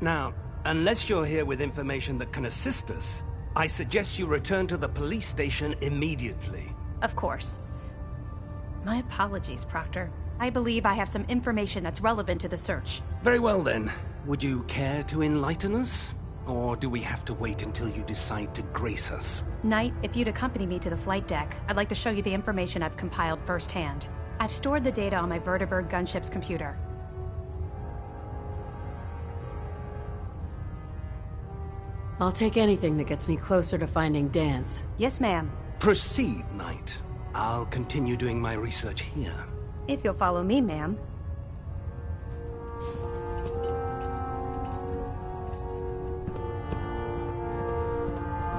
H: Now, unless you're here with information that can assist us, I suggest you return to the police station immediately.
Q: Of course. My apologies, Proctor. I believe I have some information that's relevant to the search.
H: Very well then. Would you care to enlighten us? Or do we have to wait until you decide to grace us?
Q: Knight, if you'd accompany me to the flight deck, I'd like to show you the information I've compiled firsthand. I've stored the data on my Vertibird gunship's computer.
D: I'll take anything that gets me closer to finding Danse.
Q: Yes, ma'am.
H: Proceed, Knight. I'll continue doing my research here.
Q: If you'll follow me, ma'am.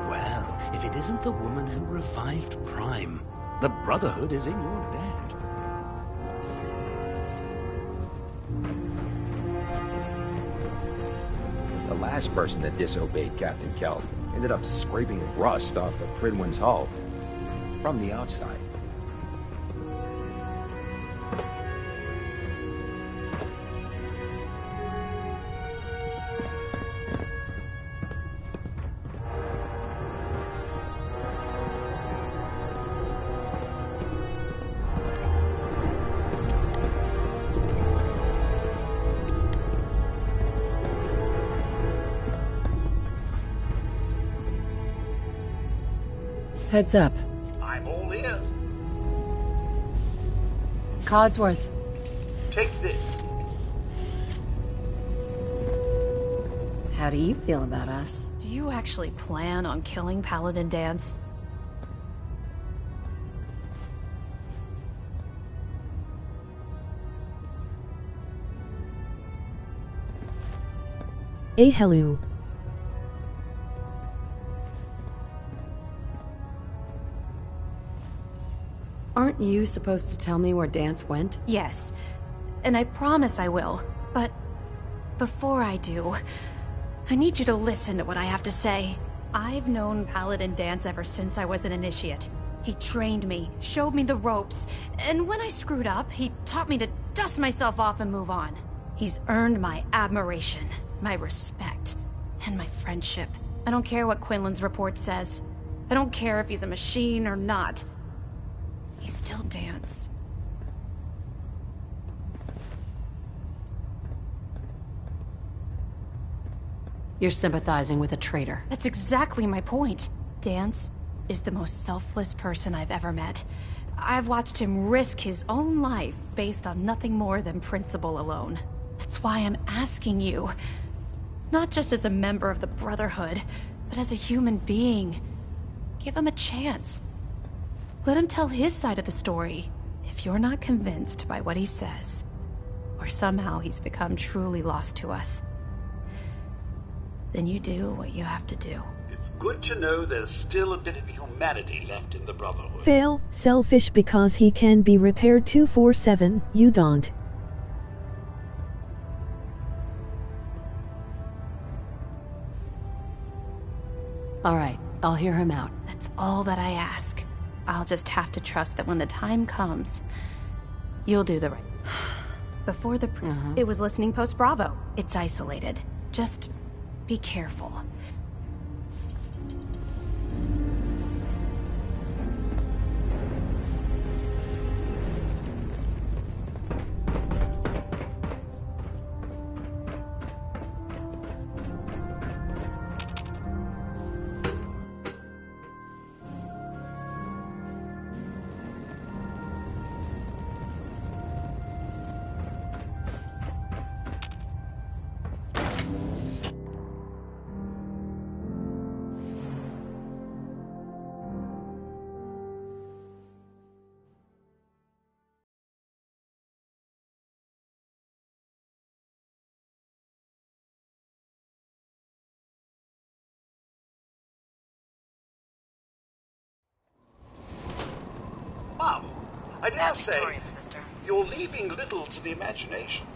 H: Well, if it isn't the woman who revived Prime, the Brotherhood is in your debt.
N: The last person that disobeyed Captain Kels ended up scraping rust off the Pridwin's hull from the outside.
D: Heads up.
C: I'm all ears.
D: Codsworth.
C: Take this.
D: How do you feel about us?
Q: Do you actually plan on killing Paladin Danse?
B: Hello.
D: Aren't you supposed to tell me where Danse went?
Q: Yes, and I promise I will. But before I do, I need you to listen to what I have to say. I've known Paladin Danse ever since I was an initiate. He trained me, showed me the ropes, and when I screwed up, he taught me to dust myself off and move on. He's earned my admiration, my respect, and my friendship. I don't care what Quinlan's report says. I don't care if he's a machine or not. He's still Danse.
D: You're sympathizing with a traitor.
Q: That's exactly my point. Danse is the most selfless person I've ever met. I've watched him risk his own life based on nothing more than principle alone. That's why I'm asking you. Not just as a member of the Brotherhood, but as a human being. Give him a chance. Let him tell his side of the story. If you're not convinced by what he says, or somehow he's become truly lost to us, then you do what you have to do.
C: It's good to know there's still a bit of humanity left in the Brotherhood.
B: Fail, selfish because he can be repaired 247, you don't.
D: Alright, I'll hear him out.
Q: That's all that I ask. I'll just have to trust that when the time comes, you'll do the right. Before the it was listening post Bravo. It's isolated. Just be careful.
C: I dare say,
R: Victorious, sister.
C: you're leaving little to the imagination.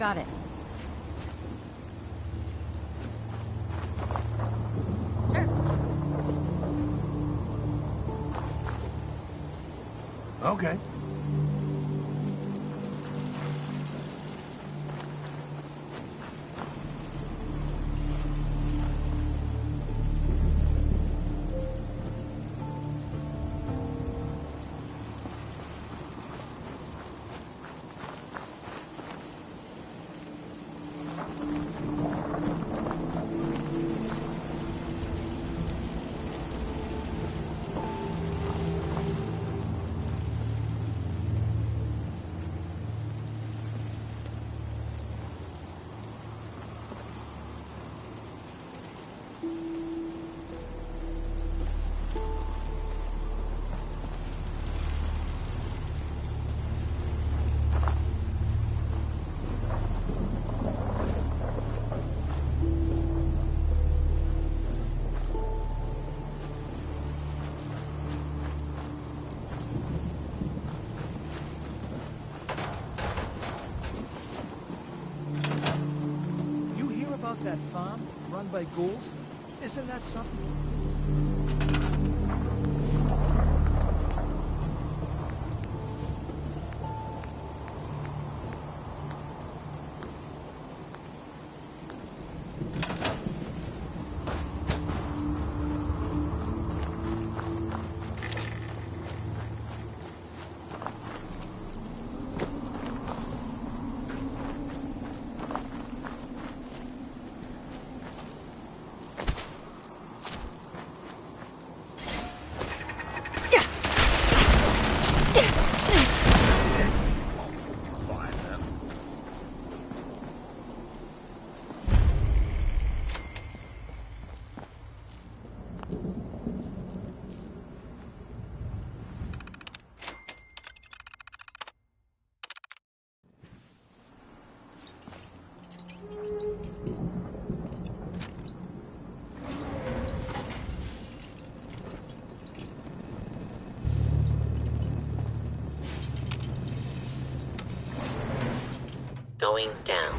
D: Got it.
A: Okay.
S: That farm run by ghouls? Isn't that something?
P: going down.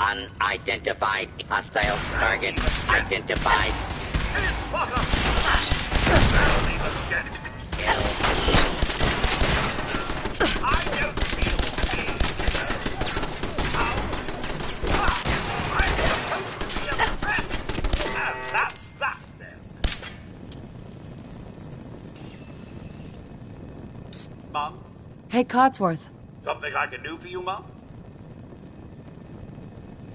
P: Unidentified hostile target identified.
C: That's that then. Psst, Mum?
D: Hey, Codsworth.
C: Something I can do for you, Mum?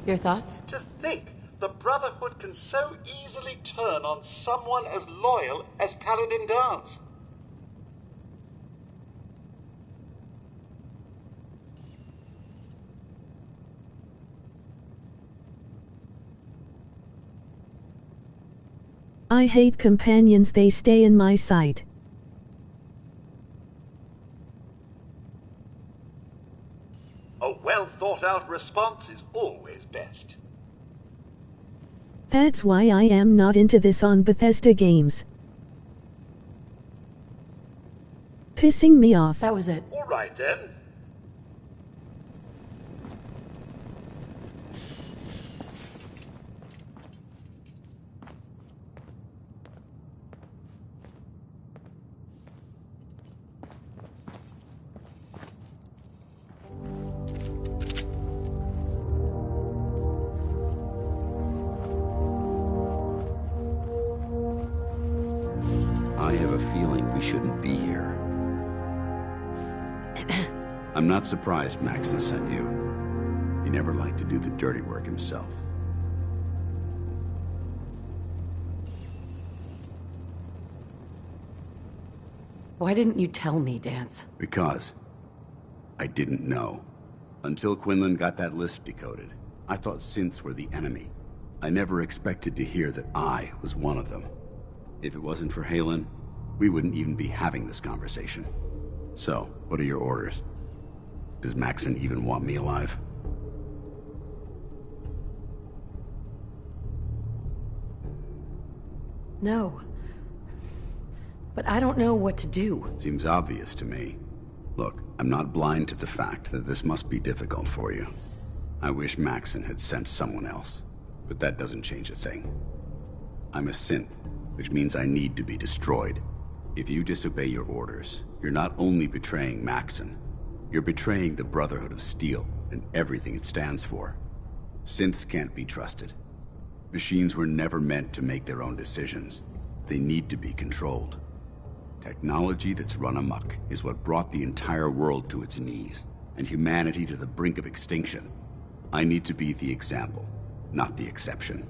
D: Your thoughts?
C: To think the Brotherhood can so easily turn on someone as loyal as Paladin does.
B: I hate companions, they stay in my sight.
C: A well-thought-out response is always best.
B: That's why I am not into this on Bethesda games. Pissing me off.
D: That was it.
C: All right, then.
T: I have a feeling we shouldn't be here. I'm not surprised Maxon sent you. He never liked to do the dirty work himself.
D: Why didn't you tell me, Dance?
T: Because I didn't know. Until Quinlan got that list decoded, I thought synths were the enemy. I never expected to hear that I was one of them. If it wasn't for Halen, we wouldn't even be having this conversation. So, what are your orders? Does Maxon even want me alive?
D: No. But I don't know what to do.
T: Seems obvious to me. Look, I'm not blind to the fact that this must be difficult for you. I wish Maxon had sent someone else, but that doesn't change a thing. I'm a synth, which means I need to be destroyed. If you disobey your orders, you're not only betraying Maxon, you're betraying the Brotherhood of Steel and everything it stands for. Synths can't be trusted. Machines were never meant to make their own decisions. They need to be controlled. Technology that's run amok is what brought the entire world to its knees, and humanity to the brink of extinction. I need to be the example, not the exception.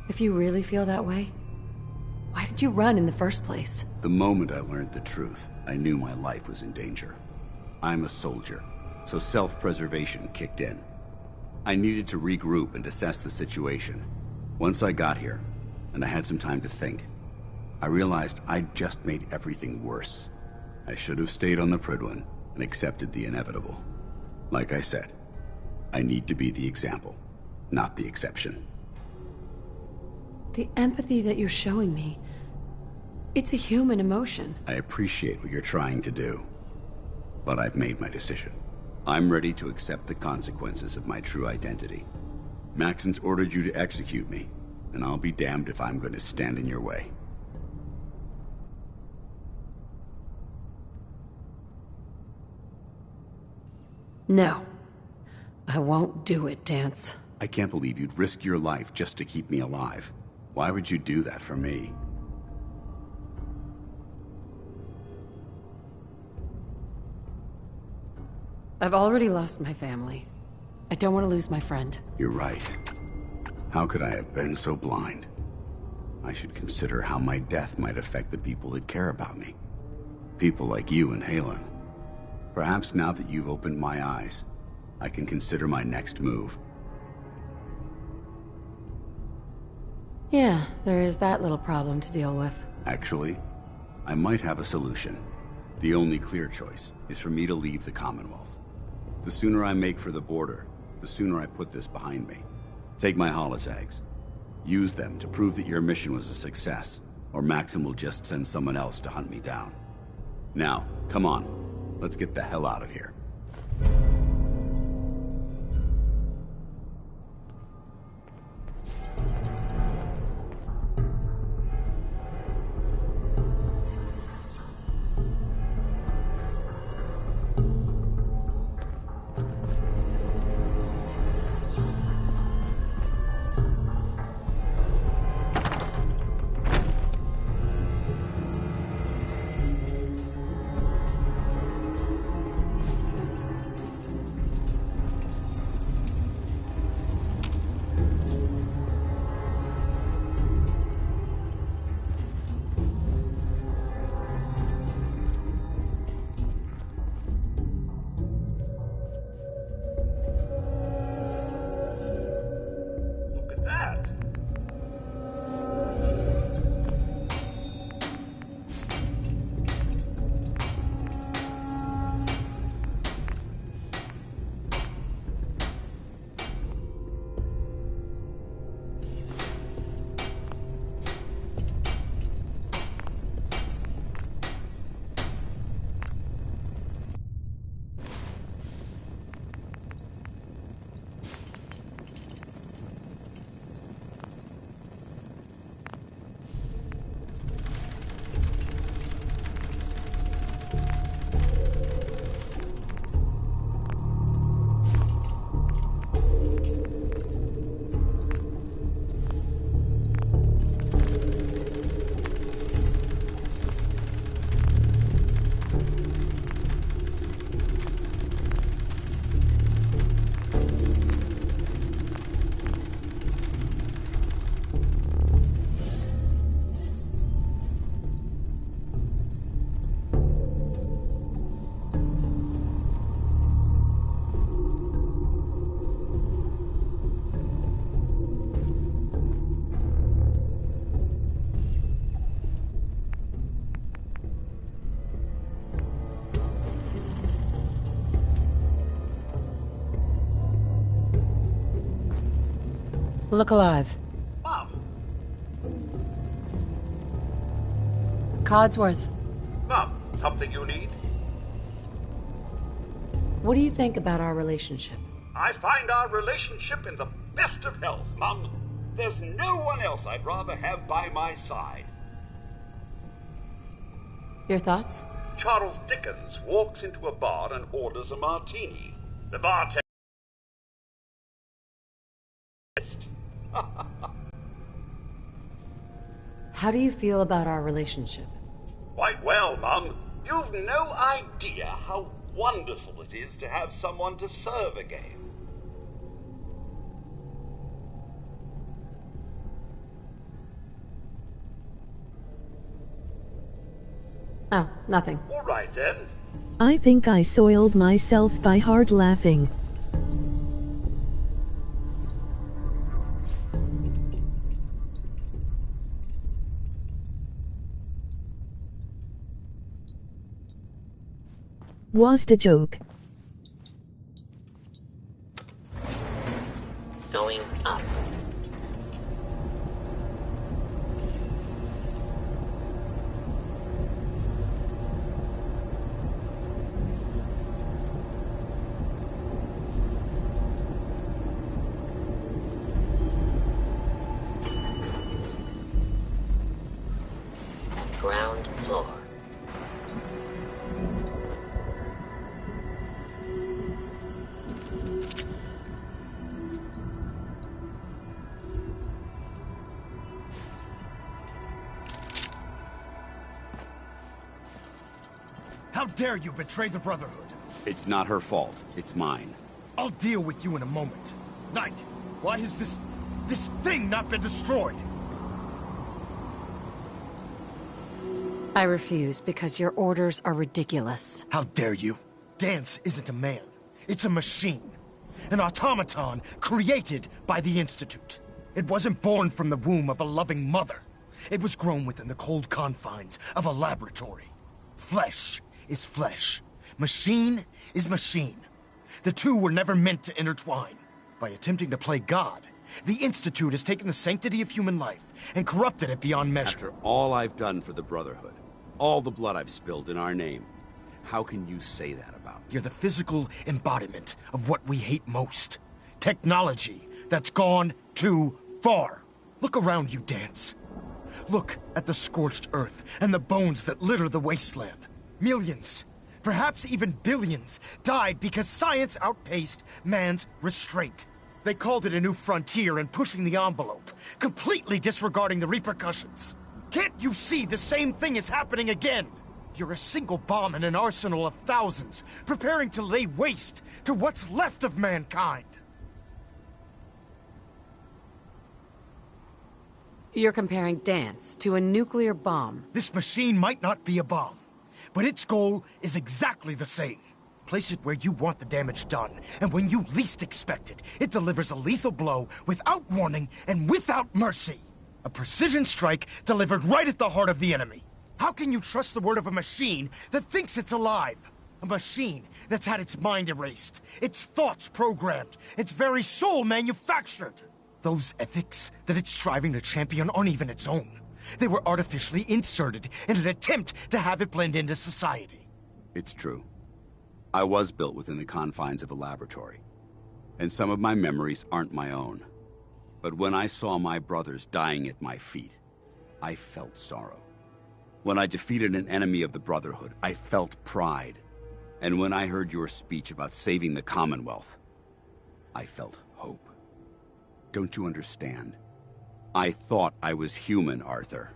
D: If you really feel that way, why did you run in the first place?
T: The moment I learned the truth, I knew my life was in danger. I'm a soldier, so self-preservation kicked in. I needed to regroup and assess the situation. Once I got here, and I had some time to think, I realized I'd just made everything worse. I should have stayed on the Pridwin and accepted the inevitable. Like I said, I need to be the example, not the exception.
D: The empathy that you're showing me, it's a human emotion.
T: I appreciate what you're trying to do, but I've made my decision. I'm ready to accept the consequences of my true identity. Maxon's ordered you to execute me, and I'll be damned if I'm going to stand in your way.
D: No. I won't do it, Dance.
T: I can't believe you'd risk your life just to keep me alive. Why would you do that for me?
D: I've already lost my family. I don't want to lose my friend.
T: You're right. How could I have been so blind? I should consider how my death might affect the people that care about me. People like you and Halen. Perhaps now that you've opened my eyes, I can consider my next move.
D: Yeah, there is that little problem to deal with.
T: Actually, I might have a solution. The only clear choice is for me to leave the Commonwealth. The sooner I make for the border, the sooner I put this behind me. Take my holotags. Use them to prove that your mission was a success, or Maxim will just send someone else to hunt me down. Now, come on. Let's get the hell out of here.
D: Look alive.
C: Mom!
D: Codsworth,
C: Mom, something you need?
D: what do you think about our relationship?
C: I find our relationship in the best of health, Mum. There's no one else I'd rather have by my side.
D: Your thoughts?
C: Charles Dickens walks into a bar and orders a martini. The bartender...
D: How do you feel about our relationship?
C: Quite well, Mum. You've no idea how wonderful it is to have someone to serve again.
D: Oh, nothing.
C: All right, then.
B: I think I soiled myself by hard laughing. Was the joke.
P: Going up. Ground floor.
F: How dare you betray the Brotherhood?
T: It's not her fault. It's mine.
F: I'll deal with you in a moment. Knight, why has this thing not been destroyed?
D: I refuse because your orders are ridiculous.
F: How dare you? Dance isn't a man. It's a machine. An automaton created by the Institute. It wasn't born from the womb of a loving mother. It was grown within the cold confines of a laboratory. Flesh is flesh. Machine is machine. The two were never meant to intertwine. By attempting to play God, the Institute has taken the sanctity of human life and corrupted it beyond measure.
U: After all I've done for the Brotherhood, all the blood I've spilled in our name, how can you say that about me?
F: You're the physical embodiment of what we hate most. Technology that's gone too far. Look around you, Dance. Look at the scorched earth and the bones that litter the wasteland. Millions, perhaps even billions, died because science outpaced man's restraint. They called it a new frontier and pushing the envelope, completely disregarding the repercussions. Can't you see the same thing is happening again? You're a single bomb in an arsenal of thousands, preparing to lay waste to what's left of mankind.
D: You're comparing Dance to a nuclear bomb.
F: This machine might not be a bomb, but its goal is exactly the same. Place it where you want the damage done, and when you least expect it, it delivers a lethal blow without warning and without mercy. A precision strike delivered right at the heart of the enemy. How can you trust the word of a machine that thinks it's alive? A machine that's had its mind erased, its thoughts programmed, its very soul manufactured. Those ethics that it's striving to champion aren't even its own. They were artificially inserted in an attempt to have it blend into society.
T: It's true. I was built within the confines of a laboratory, and some of my memories aren't my own. But when I saw my brothers dying at my feet, I felt sorrow. When I defeated an enemy of the Brotherhood, I felt pride. And when I heard your speech about saving the Commonwealth, I felt hope. Don't you understand? I thought I was human, Arthur.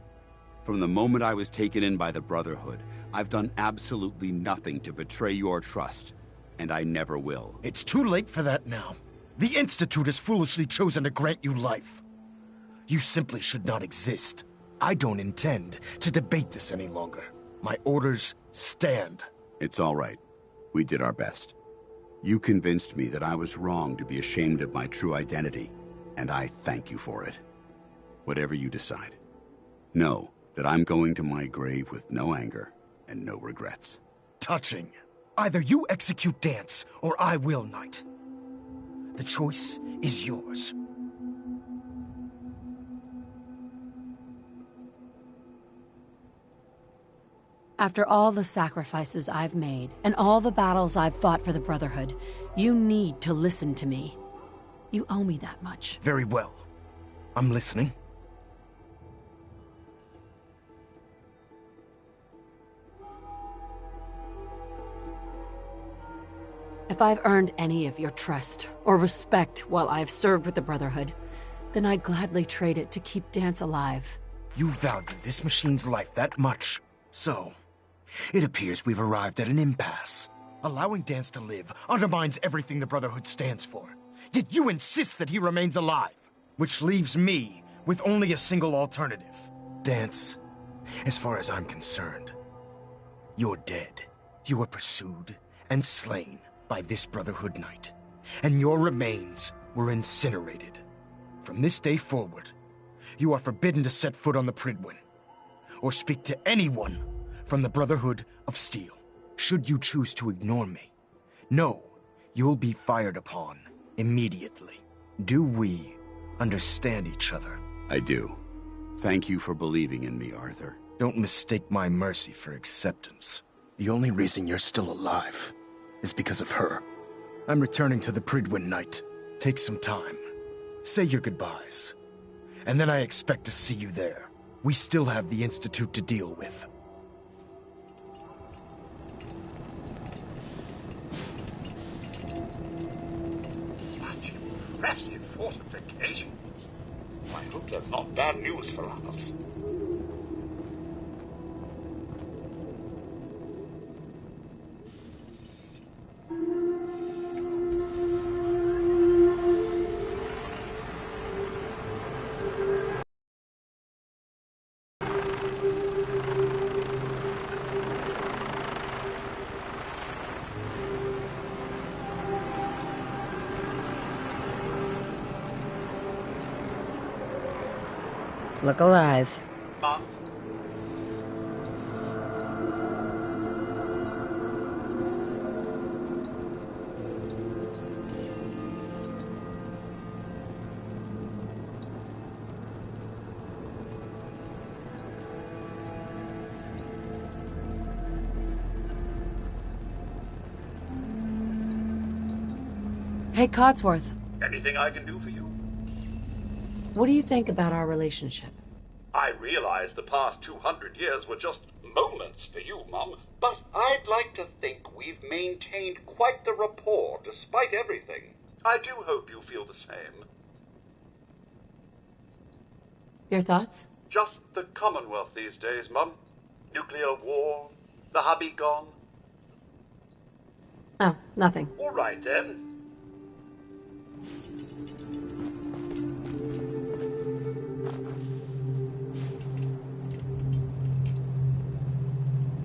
T: From the moment I was taken in by the Brotherhood, I've done absolutely nothing to betray your trust, and I never will.
F: It's too late for that now. The Institute has foolishly chosen to grant you life. You simply should not exist. I don't intend to debate this any longer. My orders stand.
T: It's all right. We did our best. You convinced me that I was wrong to be ashamed of my true identity, and I thank you for it. Whatever you decide, know that I'm going to my grave with no anger and no regrets.
F: Touching. Either you execute Dance, or I will, Knight. The choice is yours.
D: After all the sacrifices I've made, and all the battles I've fought for the Brotherhood, you need to listen to me. You owe me that much.
F: Very well. I'm listening.
D: If I've earned any of your trust or respect while I've served with the Brotherhood, then I'd gladly trade it to keep Dance alive.
F: You value this machine's life that much, so it appears we've arrived at an impasse. Allowing Dance to live undermines everything the Brotherhood stands for. Yet you insist that he remains alive, which leaves me with only a single alternative. Dance, as far as I'm concerned, you're dead. You were pursued and slain by this Brotherhood Knight, and your remains were incinerated. From this day forward, you are forbidden to set foot on the Pridwin, or speak to anyone from the Brotherhood of Steel. Should you choose to ignore me, know you'll be fired upon immediately. Do we understand each other?
T: I do. Thank you for believing in me, Arthur.
F: Don't mistake my mercy for acceptance. The only reason you're still alive is because of her. I'm returning to the Pridwin Knight. Take some time. Say your goodbyes. And then I expect to see you there. We still have the Institute to deal with.
C: Such impressive fortifications. I hope that's not bad news for us.
J: Look alive.
C: Mom?
D: Hey, Codsworth.
C: Anything I can do for you?
D: What do you think about our relationship?
C: I realize the past 200 years were just moments for you, Mum, but I'd like to think we've maintained quite the rapport despite everything. I do hope you feel the same.
D: Your thoughts?
C: Just the Commonwealth these days, Mum. Nuclear war, the hubby gone.
D: Oh, nothing.
C: All right, then.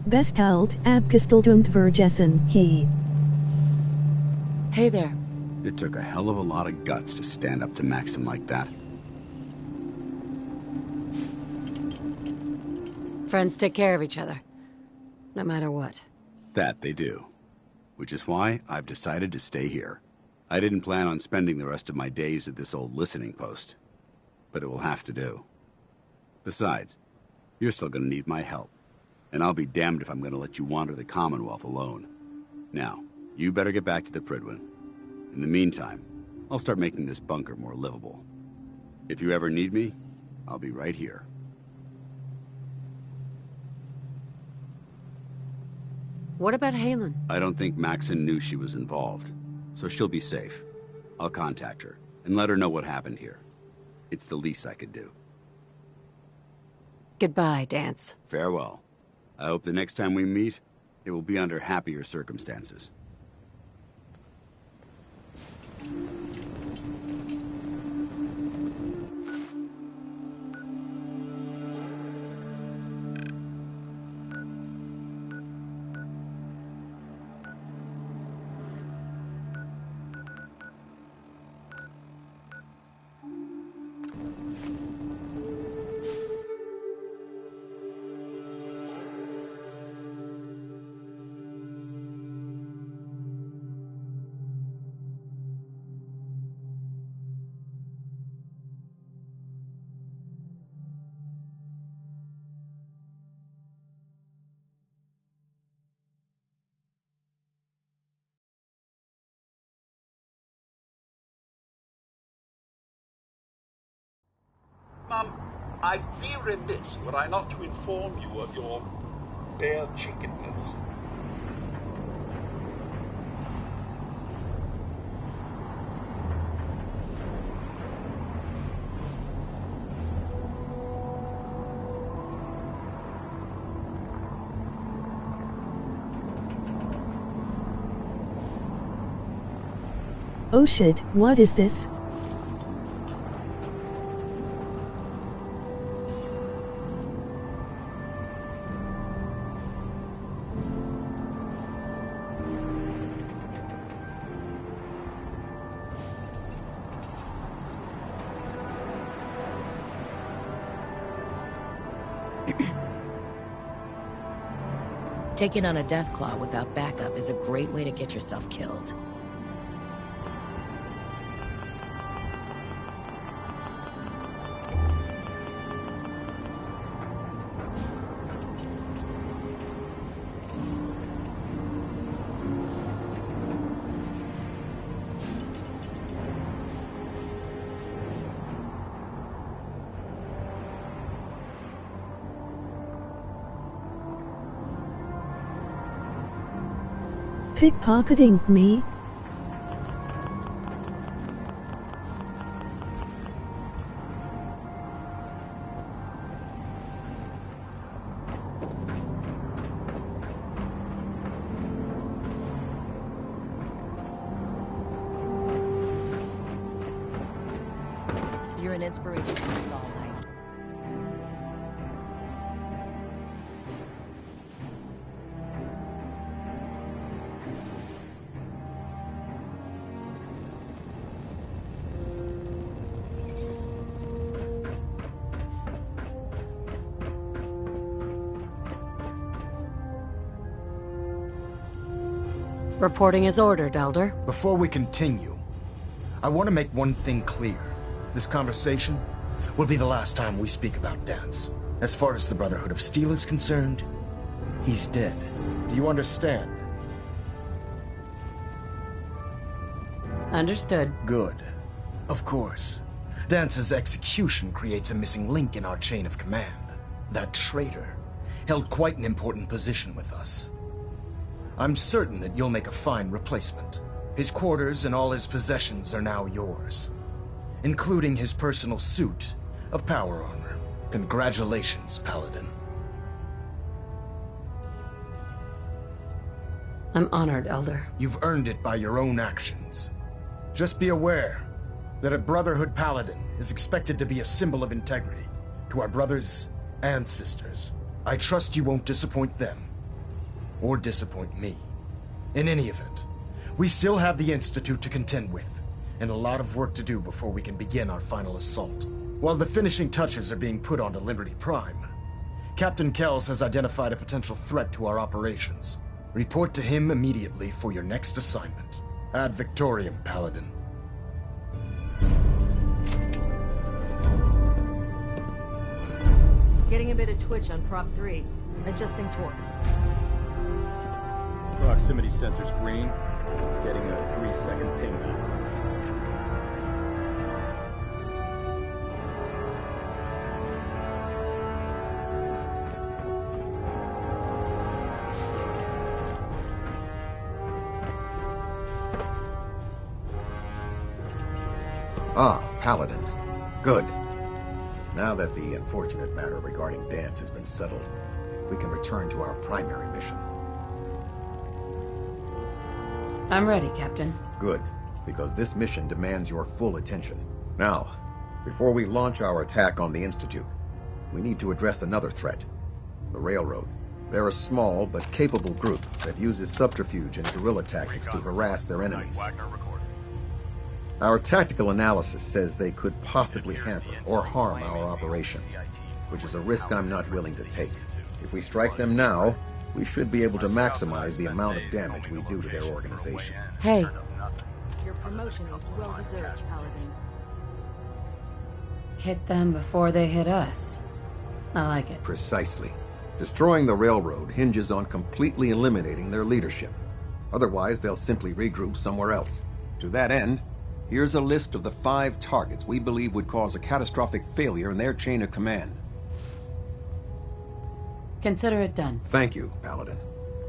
B: Besteld, abgestaltung vergessen, he.
D: Hey there.
T: It took a hell of a lot of guts to stand up to Maxim like that.
D: Friends take care of each other. No matter what.
T: That they do. Which is why I've decided to stay here. I didn't plan on spending the rest of my days at this old listening post. But it will have to do. Besides, you're still gonna need my help. And I'll be damned if I'm gonna let you wander the Commonwealth alone. Now, you better get back to the Pridwin. In the meantime, I'll start making this bunker more livable. If you ever need me, I'll be right here.
D: What about Halen?
T: I don't think Maxon knew she was involved, so she'll be safe. I'll contact her and let her know what happened here. It's the least I could do.
D: Goodbye, Dance.
T: Farewell. I hope the next time we meet, it will be under happier circumstances.
C: Mum, I'd be remiss were I not to inform you of your bare chickenness.
B: Oh shit, what is this?
J: Taking on a Deathclaw without backup is a great way to get yourself killed.
B: Pickpocketing me?
J: You're an inspiration to us all, Knight.
D: Reporting as ordered, Elder.
F: Before we continue, I want to make one thing clear. This conversation will be the last time we speak about Dance. As far as the Brotherhood of Steel is concerned, he's dead. Do you understand?
D: Understood.
F: Good. Of course. Dance's execution creates a missing link in our chain of command. That traitor held quite an important position with us. I'm certain that you'll make a fine replacement. His quarters and all his possessions are now yours, including his personal suit of power armor. Congratulations, Paladin.
D: I'm honored, Elder.
F: You've earned it by your own actions. Just be aware that a Brotherhood Paladin is expected to be a symbol of integrity to our brothers and sisters. I trust you won't disappoint them, or disappoint me. In any event, we still have the Institute to contend with, and a lot of work to do before we can begin our final assault. While the finishing touches are being put onto Liberty Prime, Captain Kells has identified a potential threat to our operations. Report to him immediately for your next assignment. Ad Victoriam, Paladin.
M: Getting a bit of twitch on Prop 3. Adjusting torque.
L: Proximity sensors green. Getting a 3-second ping now.
N: Ah, Paladin. Good. Now that the unfortunate matter regarding Dance has been settled, we can return to our primary mission.
D: I'm ready, Captain.
N: Good, because this mission demands your full attention. Now, before we launch our attack on the Institute, we need to address another threat. The Railroad. They're a small but capable group that uses subterfuge and guerrilla tactics to harass their enemies. Our tactical analysis says they could possibly hamper or harm our operations, which is a risk I'm not willing to take. If we strike them now, we should be able to maximize the amount of damage we do to their organization.
D: Hey.
M: Your promotion was well deserved, Paladin.
D: Hit them before they hit us. I like it.
N: Precisely. Destroying the Railroad hinges on completely eliminating their leadership. Otherwise, they'll simply regroup somewhere else. To that end, here's a list of the 5 targets we believe would cause a catastrophic failure in their chain of command.
D: Consider it done.
N: Thank you, Paladin.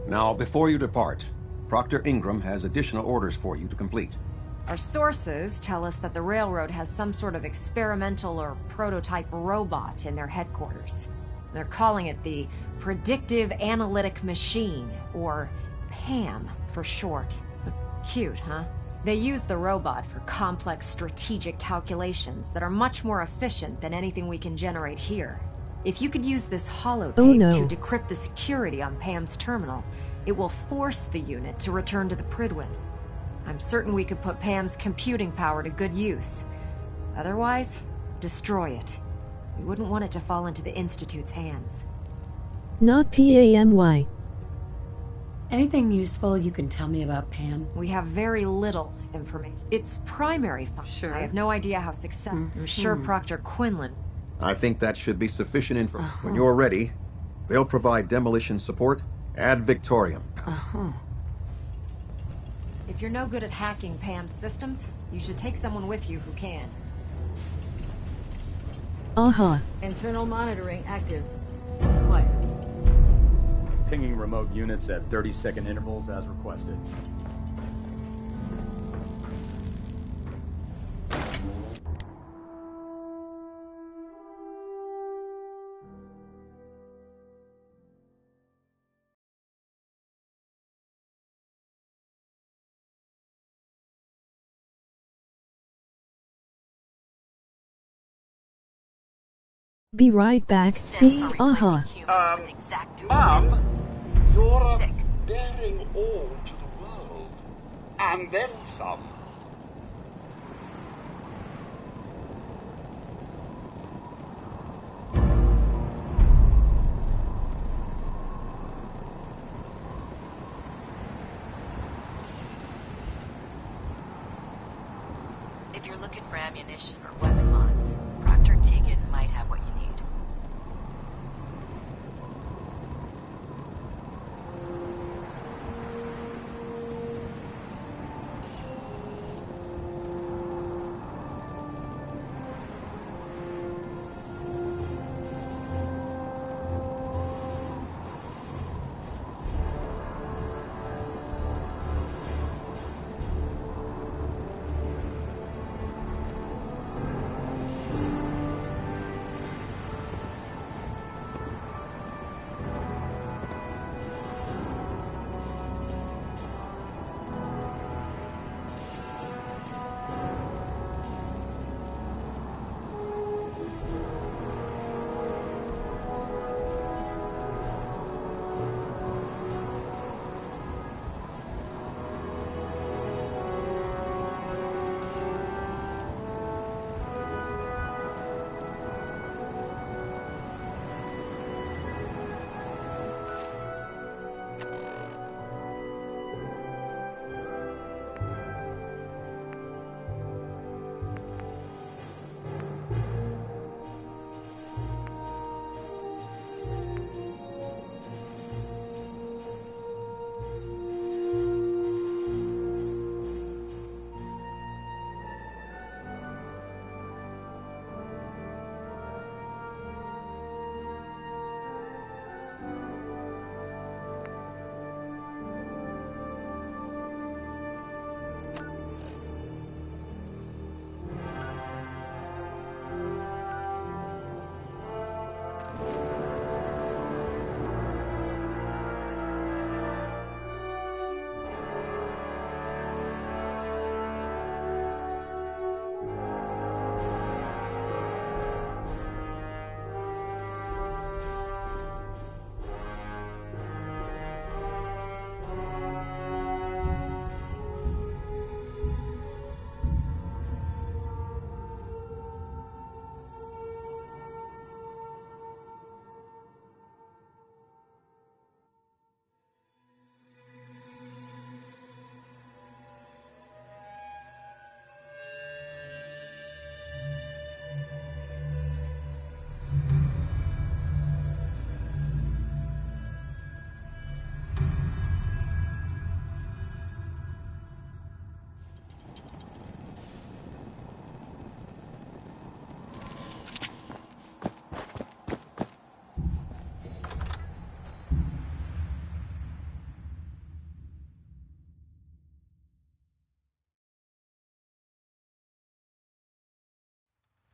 N: Now, before you depart, Proctor Ingram has additional orders for you to complete.
I: Our sources tell us that the Railroad has some sort of experimental or prototype robot in their headquarters. They're calling it the Predictive Analytic Machine, or PAM for short. Cute, huh? They use the robot for complex strategic calculations that are much more efficient than anything we can generate here. If you could use this holotape to decrypt the security on Pam's terminal, it will force the unit to return to the Pridwin. I'm certain we could put Pam's computing power to good use. Otherwise, destroy it. We wouldn't want it to fall into the Institute's hands.
B: Not PAMY.
D: Anything useful you can tell me about Pam?
I: We have very little information. Its primary function.
D: Sure.
I: I have no idea how successful. I'm sure Proctor Quinlan.
N: I think that should be sufficient info. When you're ready, they'll provide demolition support ad Victoriam.
I: If you're no good at hacking Pam's systems, you should take someone with you who can.
M: Internal monitoring active. Looks quiet.
L: Pinging remote units at 30-second intervals as requested.
B: Be right back. See,
C: Mom, you're bearing all to the world. And then some.
J: looking for ammunition or weapon mods. Proctor Tegan might have what you need.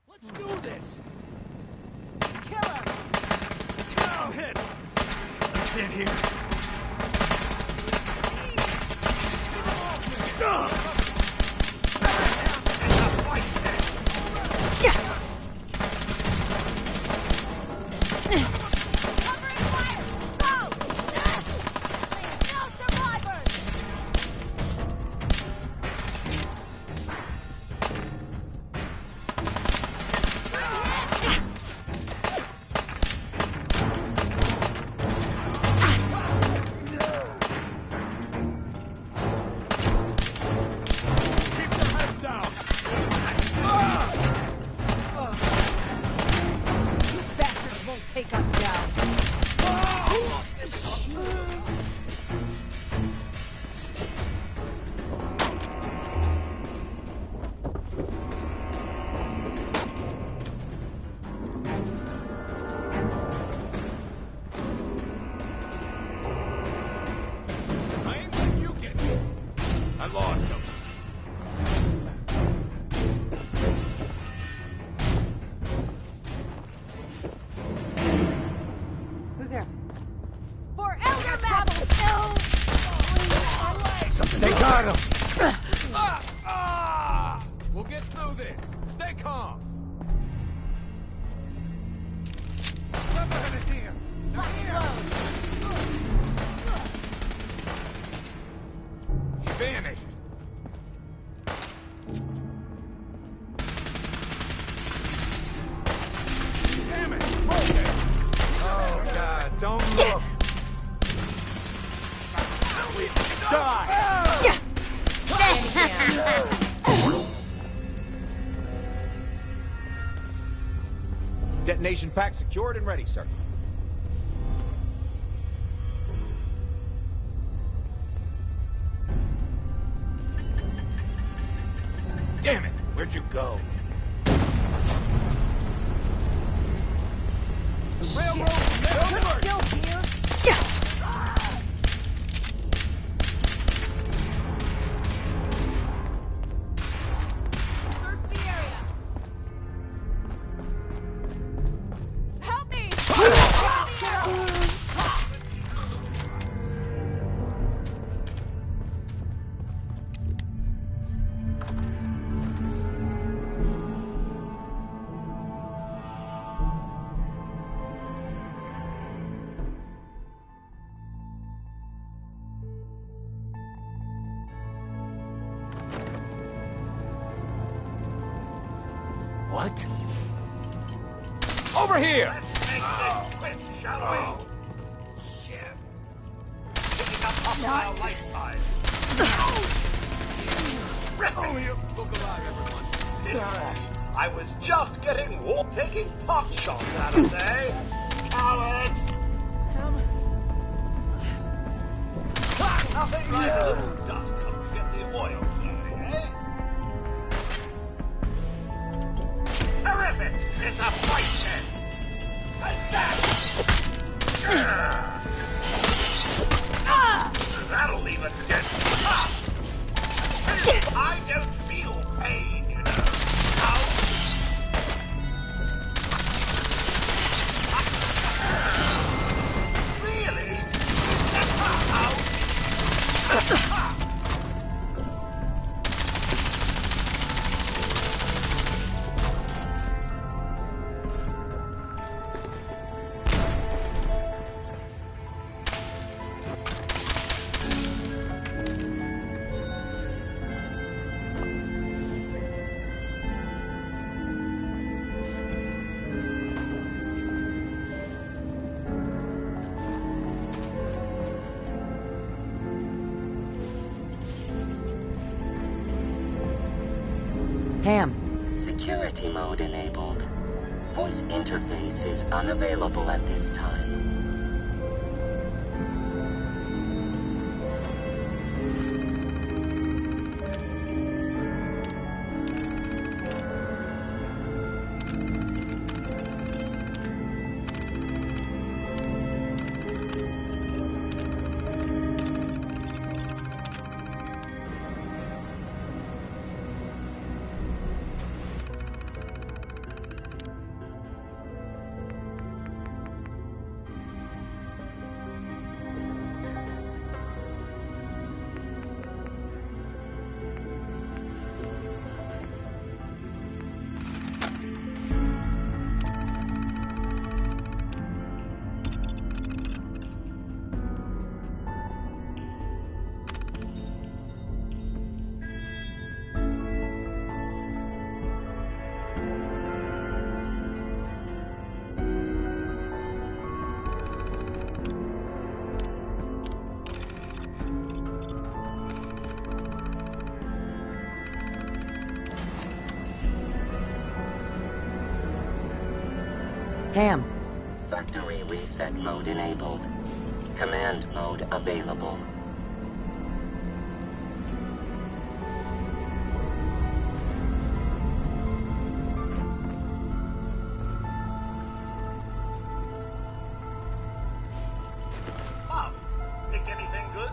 S: Let's do this! Kill him! I'm hit! I can't hear.
E: We'll get through this. Stay calm. Brotherhood is here. She vanished. Damn it! Okay. Oh God! Don't look. Die.
K: Detonation pack secured and ready, sir. Damn it! Where'd you go?
E: Railroad! Still here! Search the area! Help me!
K: What? Over here!
E: Let's make this quick, shall we? Shit. Picking up hostile light side.
K: Look alive, everyone.
E: It's alright. I was just getting taking pot shots at us, eh? Cowards! Nothing like a little dust to get the oil flowing, eh? Terrific! It's a fight then! Like that! That'll leave a dent. I don't feel pain, you know. How? Really? How?
D: Ham.
P: Security mode enabled. Voice interface is unavailable at this time.
D: Ham.
P: Factory reset mode enabled. Command mode available.
E: Oh, think anything good?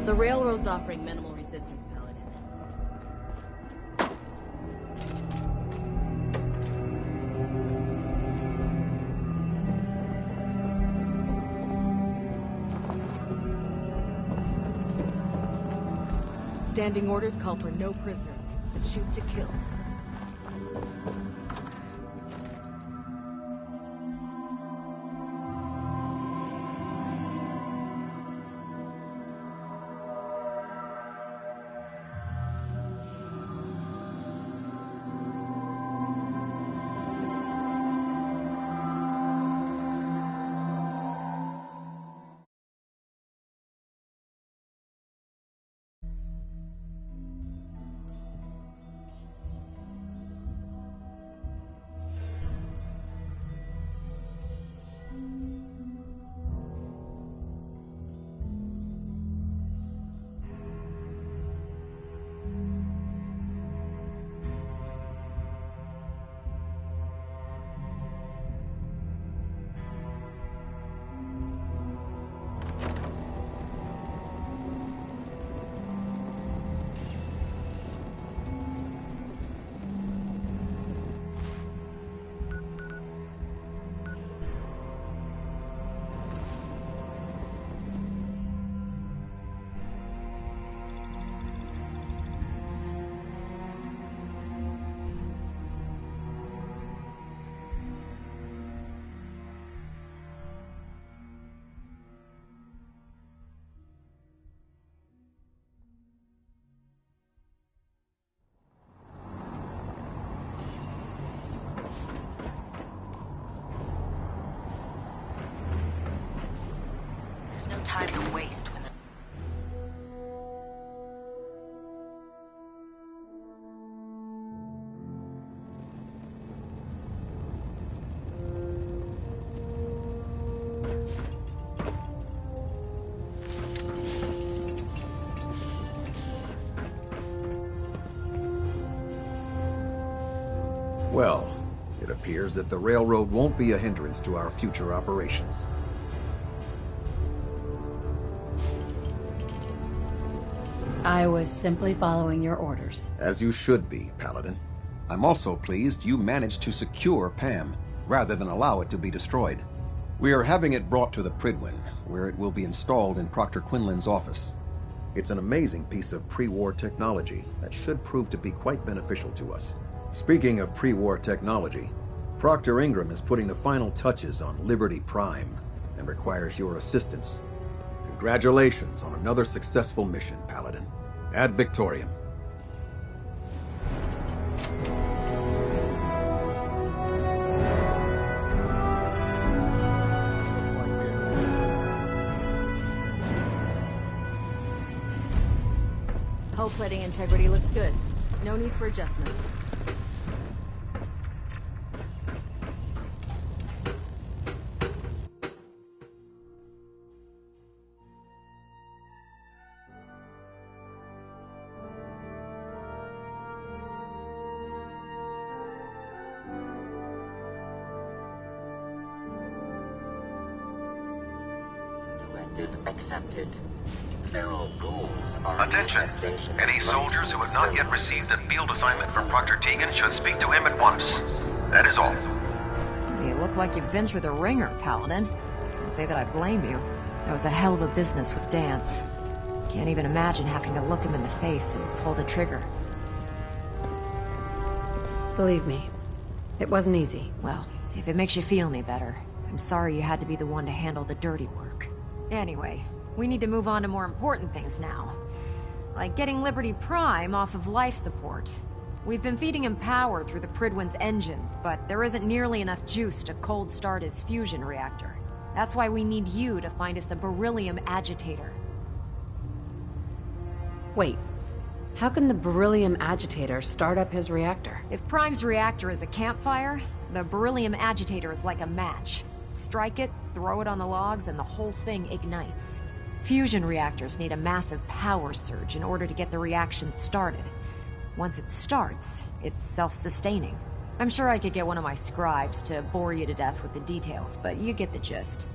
M: The railroad's offering minimal resistance, Paladin. Standing orders call for no prisoners. Shoot to kill.
R: There's no time to waste when
N: Well, it appears that the railroad won't be a hindrance to our future operations.
D: I was simply following your orders.
N: As you should be, Paladin. I'm also pleased you managed to secure Pam, rather than allow it to be destroyed. We are having it brought to the Pridwin, where it will be installed in Proctor Quinlan's office. It's an amazing piece of pre-war technology that should prove to be quite beneficial to us. Speaking of pre-war technology, Proctor Ingram is putting the final touches on Liberty Prime and requires your assistance. Congratulations on another successful mission, Paladin. Ad Victoriam.
M: Hull plating integrity looks good. No need for adjustments.
P: Accepted. Feral ghouls are
G: Attention! Any soldiers who have not yet received a field assignment from Proctor Tegan should speak to him at once. That is all.
I: You look like you've been through the ringer, Paladin. Can't say that I blame you. That was a hell of a business with Dance. Can't even imagine having to look him in the face and pull the trigger.
D: Believe me, it wasn't easy.
I: Well, if it makes you feel any better, I'm sorry you had to be the one to handle the dirty work. Anyway, we need to move on to more important things now. Like getting Liberty Prime off of life support. We've been feeding him power through the Pridwin's engines, but there isn't nearly enough juice to cold start his fusion reactor. That's why we need you to find us a beryllium agitator.
D: Wait, how can the beryllium agitator start up his reactor?
I: If Prime's reactor is a campfire, the beryllium agitator is like a match. Strike it, throw it on the logs, and the whole thing ignites. Fusion reactors need a massive power surge in order to get the reaction started. Once it starts, it's self-sustaining. I'm sure I could get one of my scribes to bore you to death with the details, but you get the gist.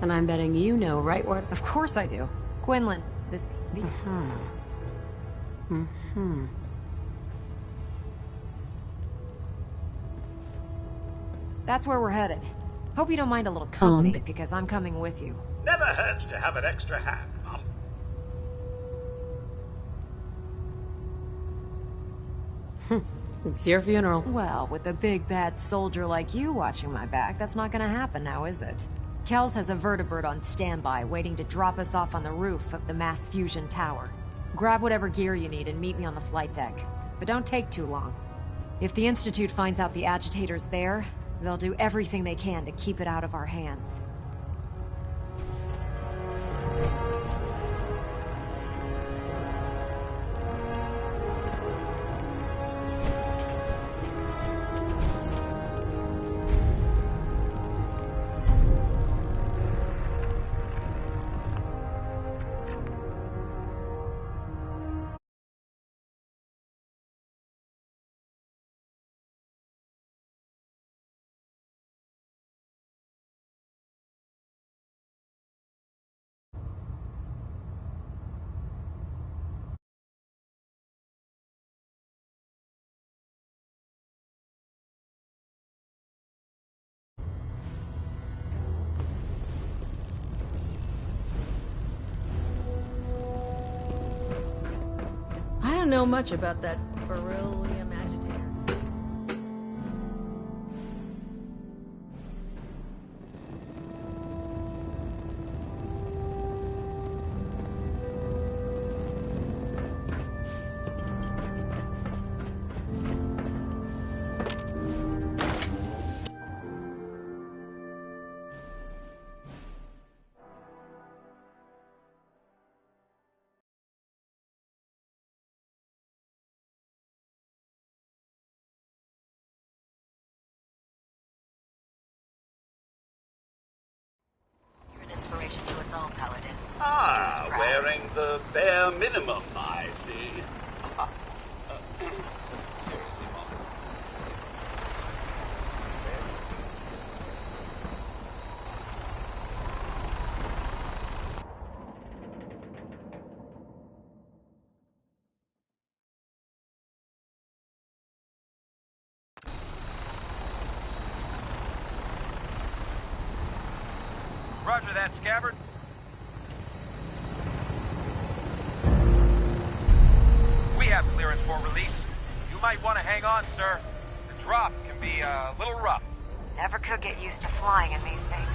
D: And I'm betting you know right where...
I: Of course I do. Quinlan, That's where we're headed. Hope you don't mind a little company, because I'm coming with you.
E: Never hurts to have an extra hand, Mum.
D: It's your funeral.
I: Well, with a big bad soldier like you watching my back, that's not gonna happen now, is it? Kells has a vertibird on standby, waiting to drop us off on the roof of the mass fusion tower. Grab whatever gear you need and meet me on the flight deck. But don't take too long. If the Institute finds out the agitator's there, they'll do everything they can to keep it out of our hands.
M: I don't know much about that beryllium agitator.
R: Inspiration to us all, Paladin.
C: Ah, wearing the bare minimum, I see. Seriously, Mom.
K: Roger that, Scabbard. We have clearance for release. You might want to hang on, sir. The drop can be a little rough.
I: Never could get used to flying in these things.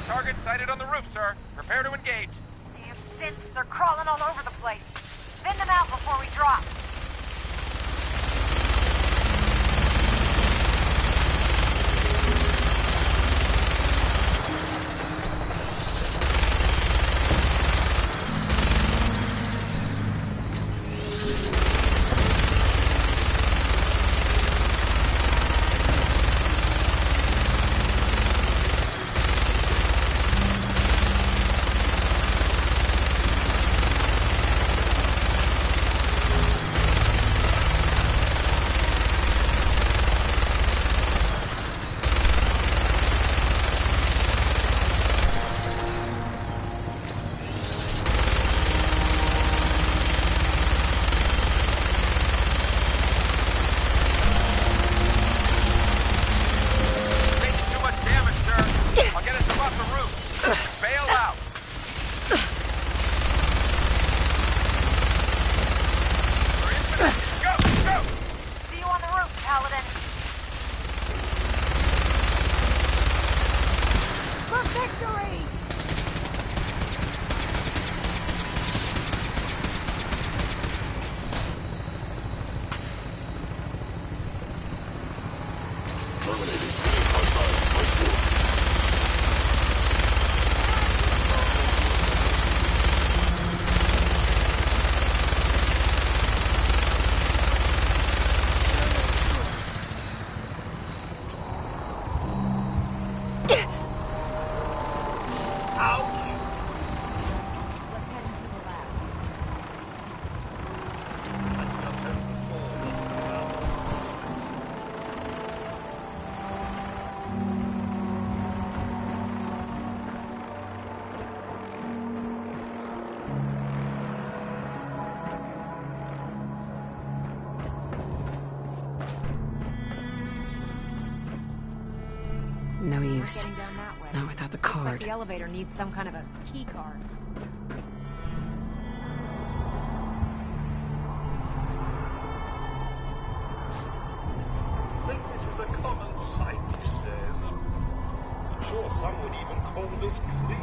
K: Target sighted on the roof, sir. Prepare to engage.
I: Damn synths are crawling all over the place. Spin them out before we drop.
D: No use. Not without the card.
I: Looks like the elevator needs some kind of a key card.
E: I think this is a common sight these days. I'm sure some would even call this clean.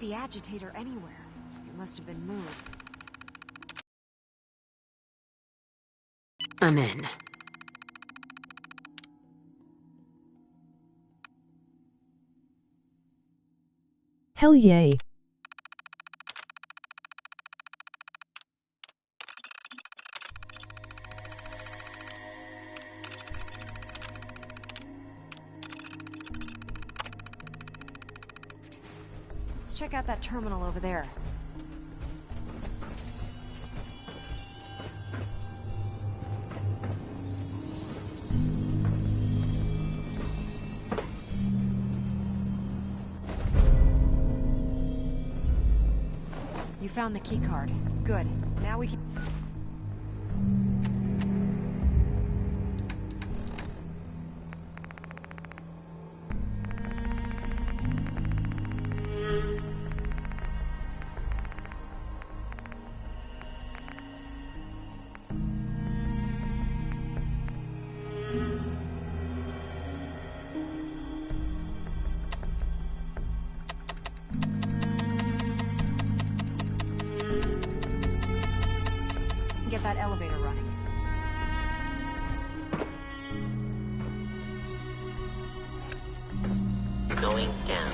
I: The agitator anywhere. It must have been moved.
D: I'm in.
B: Hell yay.
I: Check out that terminal over there. You found the key card. Good. Now we can... get that elevator running.
P: Going down.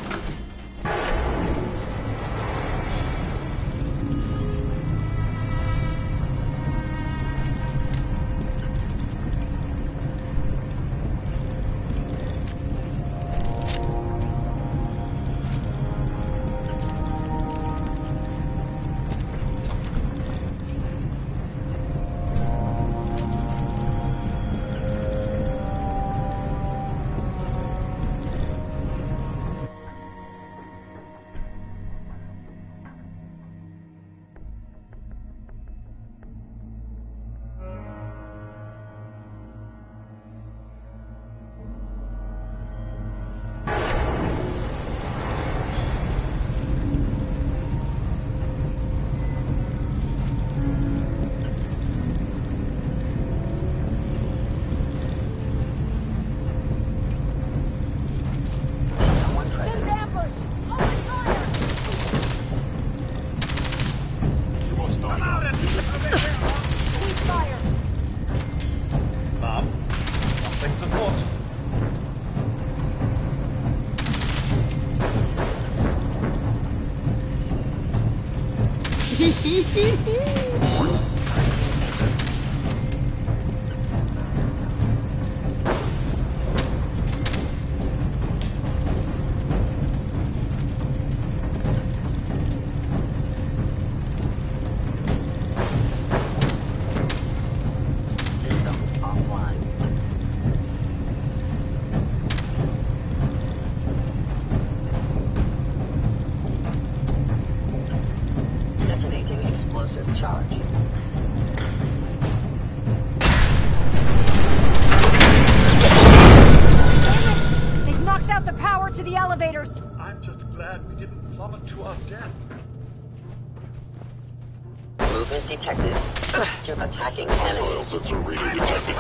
P: Detonating explosive charge.
O: They've knocked out the power to the elevators.
C: I'm just glad we didn't plummet to our death.
P: Movement detected. You're attacking enemy.
V: Sensor reading detected.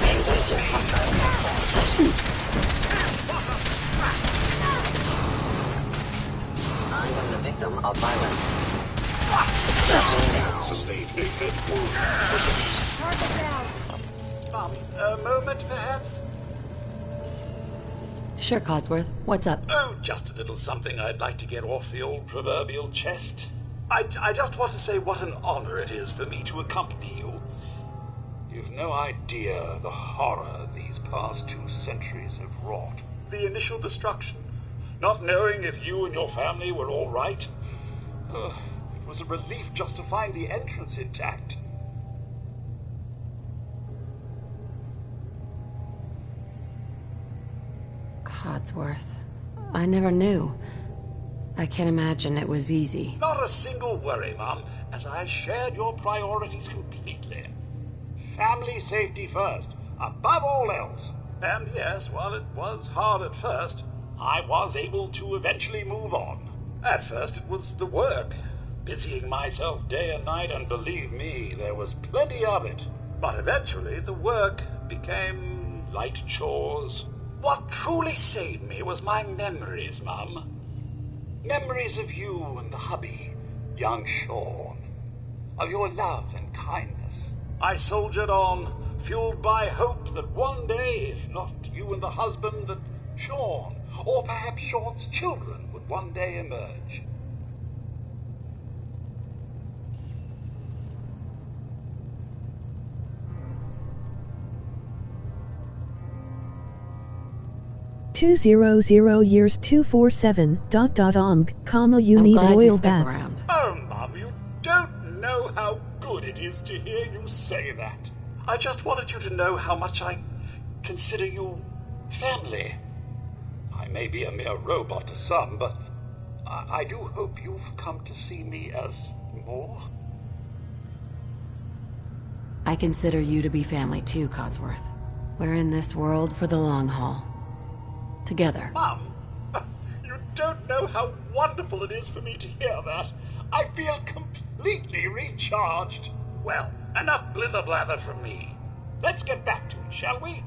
P: Engaging hostile contact. I am the victim of violence.
V: Sustained a head wound.
C: Target down. A moment, perhaps?
D: Sure, Codsworth. What's up?
C: Oh, just a little something I'd like to get off the old proverbial chest. I just want to say what an honor it is for me to accompany you. You've no idea the horror these past 2 centuries have wrought. The initial destruction, not knowing if you and your family were all right. It was a relief just to find the entrance intact.
D: Codsworth. I never knew. I can't imagine it was easy.
C: Not a single worry, Mum, as I shared your priorities completely. Family safety first, above all else. And yes, while it was hard at first, I was able to eventually move on. At first it was the work, busying myself day and night, and believe me, there was plenty of it. But eventually the work became light chores. What truly saved me was my memories, Mum. Memories of you and the hubby, young Sean. Of your love and kindness. I soldiered on, fueled by hope that one day, if not you and the husband, that Sean, or perhaps Sean's children, would one day emerge.
B: years 247 ... you need oil bath.
D: Around.
C: Oh, Mum, you don't know how good it is to hear you say that. I just wanted you to know how much I consider you family. I may be a mere robot to some, but I do hope you've come to see me as more.
D: I consider you to be family too, Codsworth. We're in this world for the long haul. Together.
C: Mum, you don't know how wonderful it is for me to hear that. I feel completely recharged. Well, enough blither-blather from me. Let's get back to it, shall we?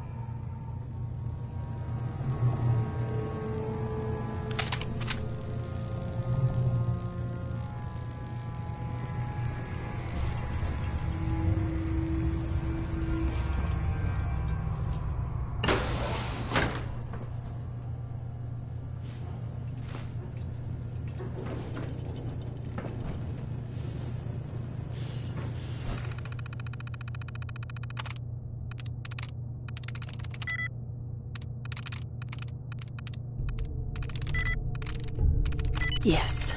D: Yes.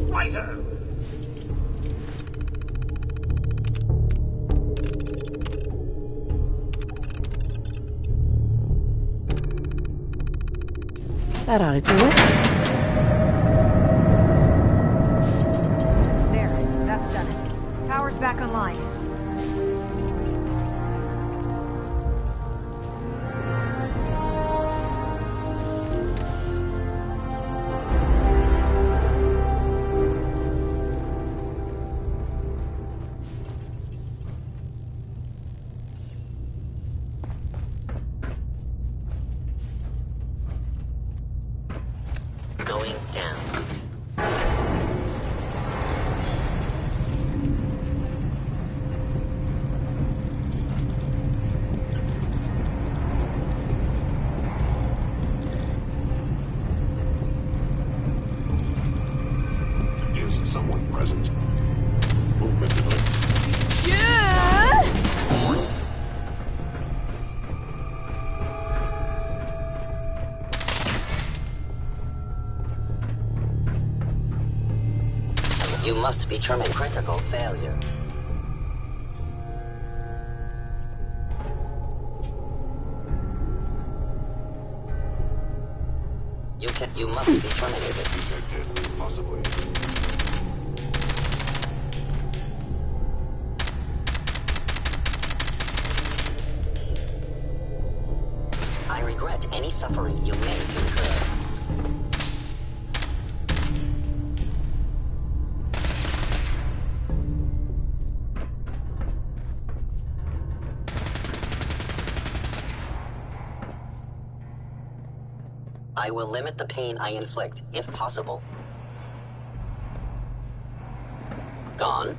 C: Righto.
D: That ought to do it.
O: There, that's done it. Power's back online.
P: Going down.
V: Is someone present? Movement detected.
O: Yeah!
P: You must determine critical failure. You must be terminated.
V: Detected, possibly.
P: I regret any suffering you may incur. I will limit the pain I inflict, if possible. Gone?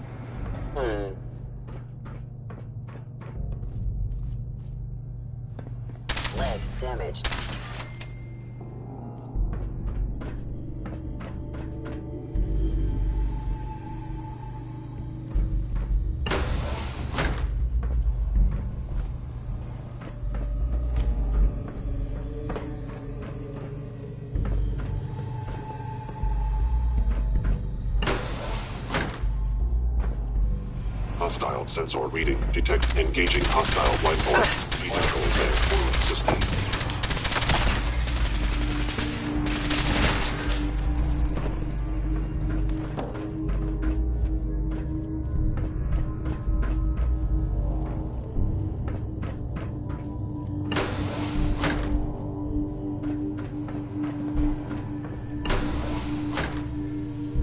P: Leg damaged.
V: Hostile sensor reading. Detect engaging hostile life force. Vehicle wound sustained.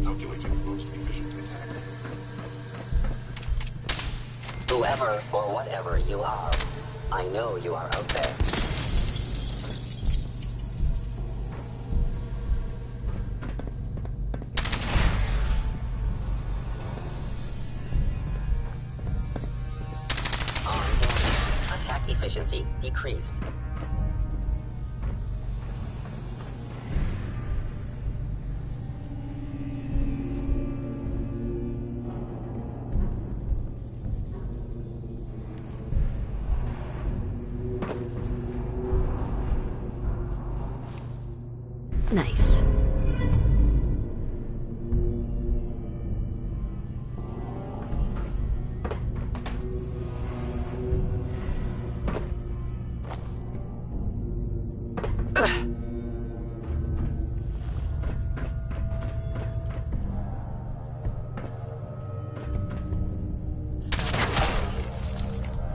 V: Calculating most efficient attack.
P: Whoever or whatever you are, I know you are out there. Arm damage. Attack efficiency decreased.
D: Nice.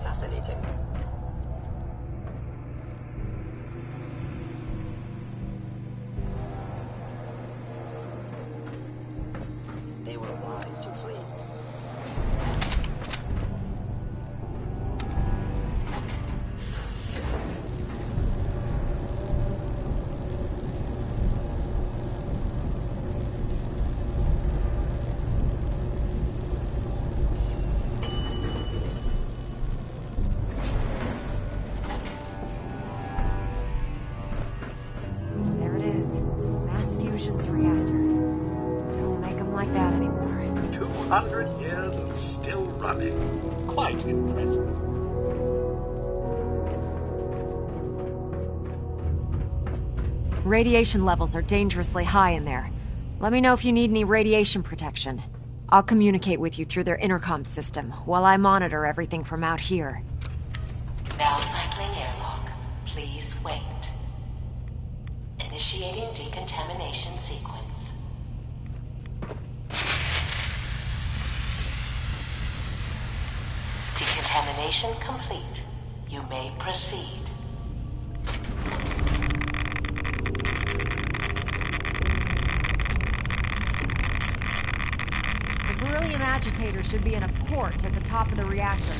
P: Fascinating. They were wise to flee.
I: There it is. Mass fusion's reactor. Don't make them like that anymore.
C: 200 years and still running. Quite impressive.
I: Radiation levels are dangerously high in there. Let me know if you need any radiation protection. I'll communicate with you through their intercom system while I monitor everything from out here.
R: Now cycling airlock. Please wait. Initiating decontamination sequence. Decontamination complete. You may proceed.
I: The beryllium agitator should be in a port at the top of the reactor.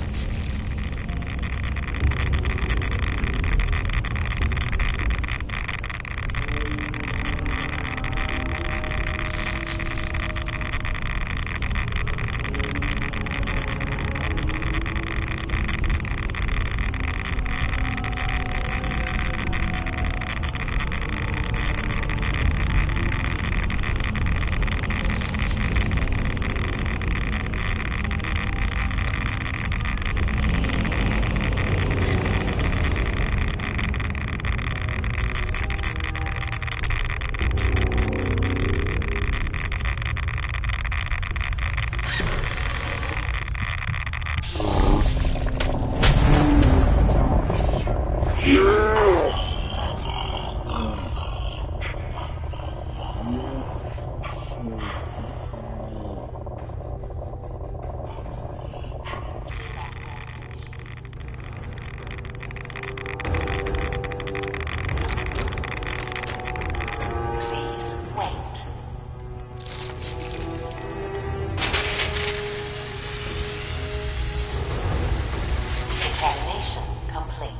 R: complete.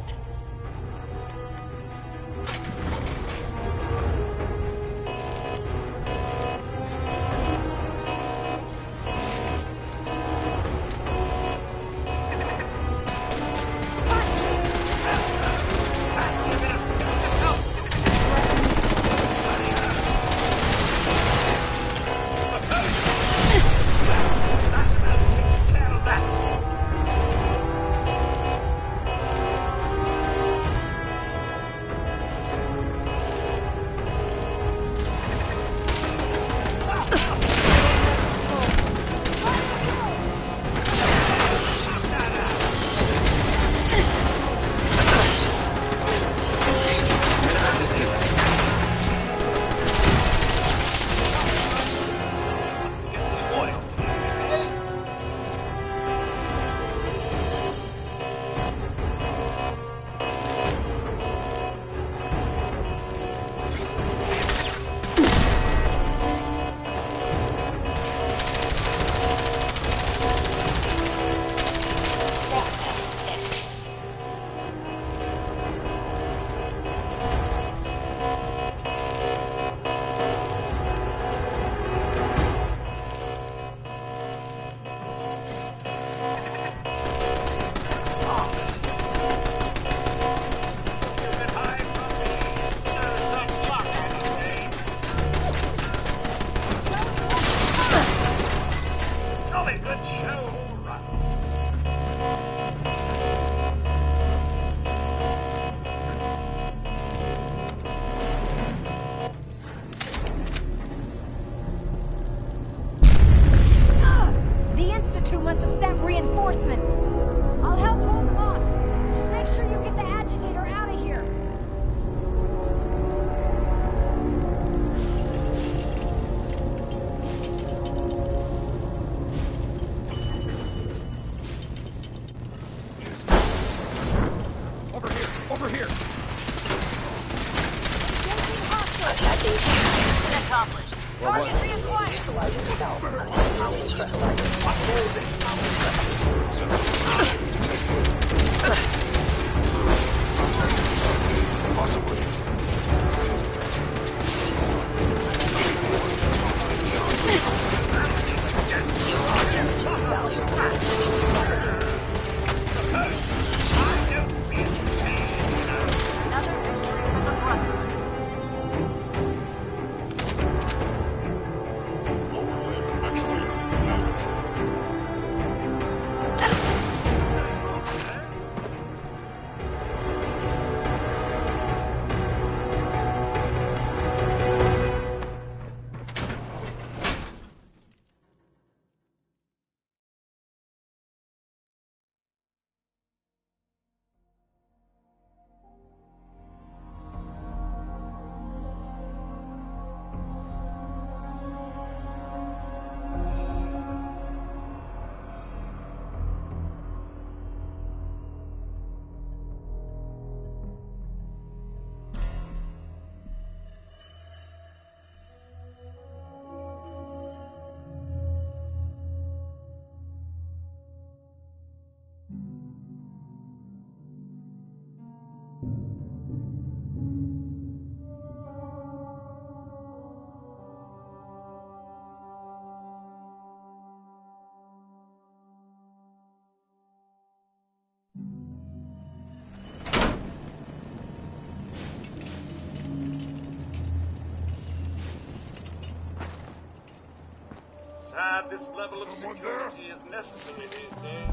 E: This level of security is necessary these days.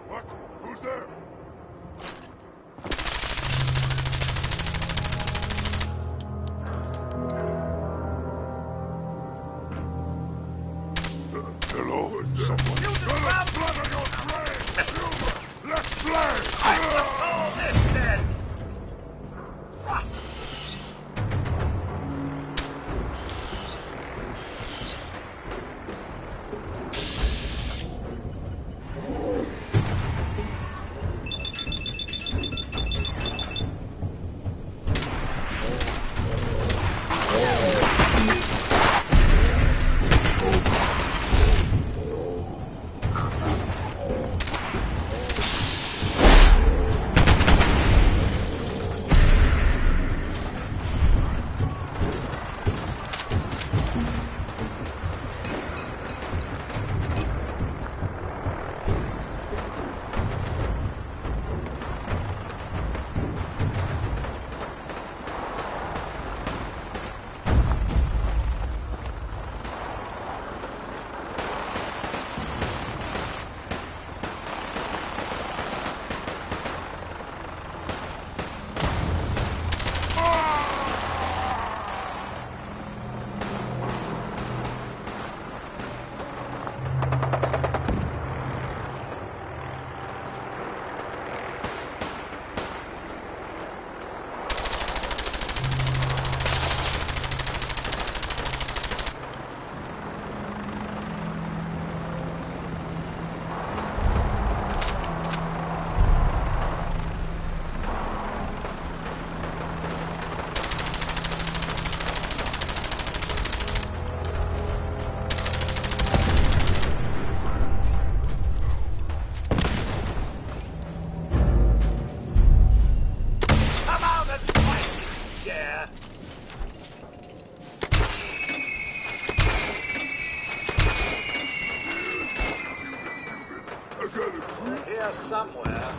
V: What? Who's there? Hello? Someone. You let blood on your brain! Let's play!
E: I call this then! Rust! here somewhere.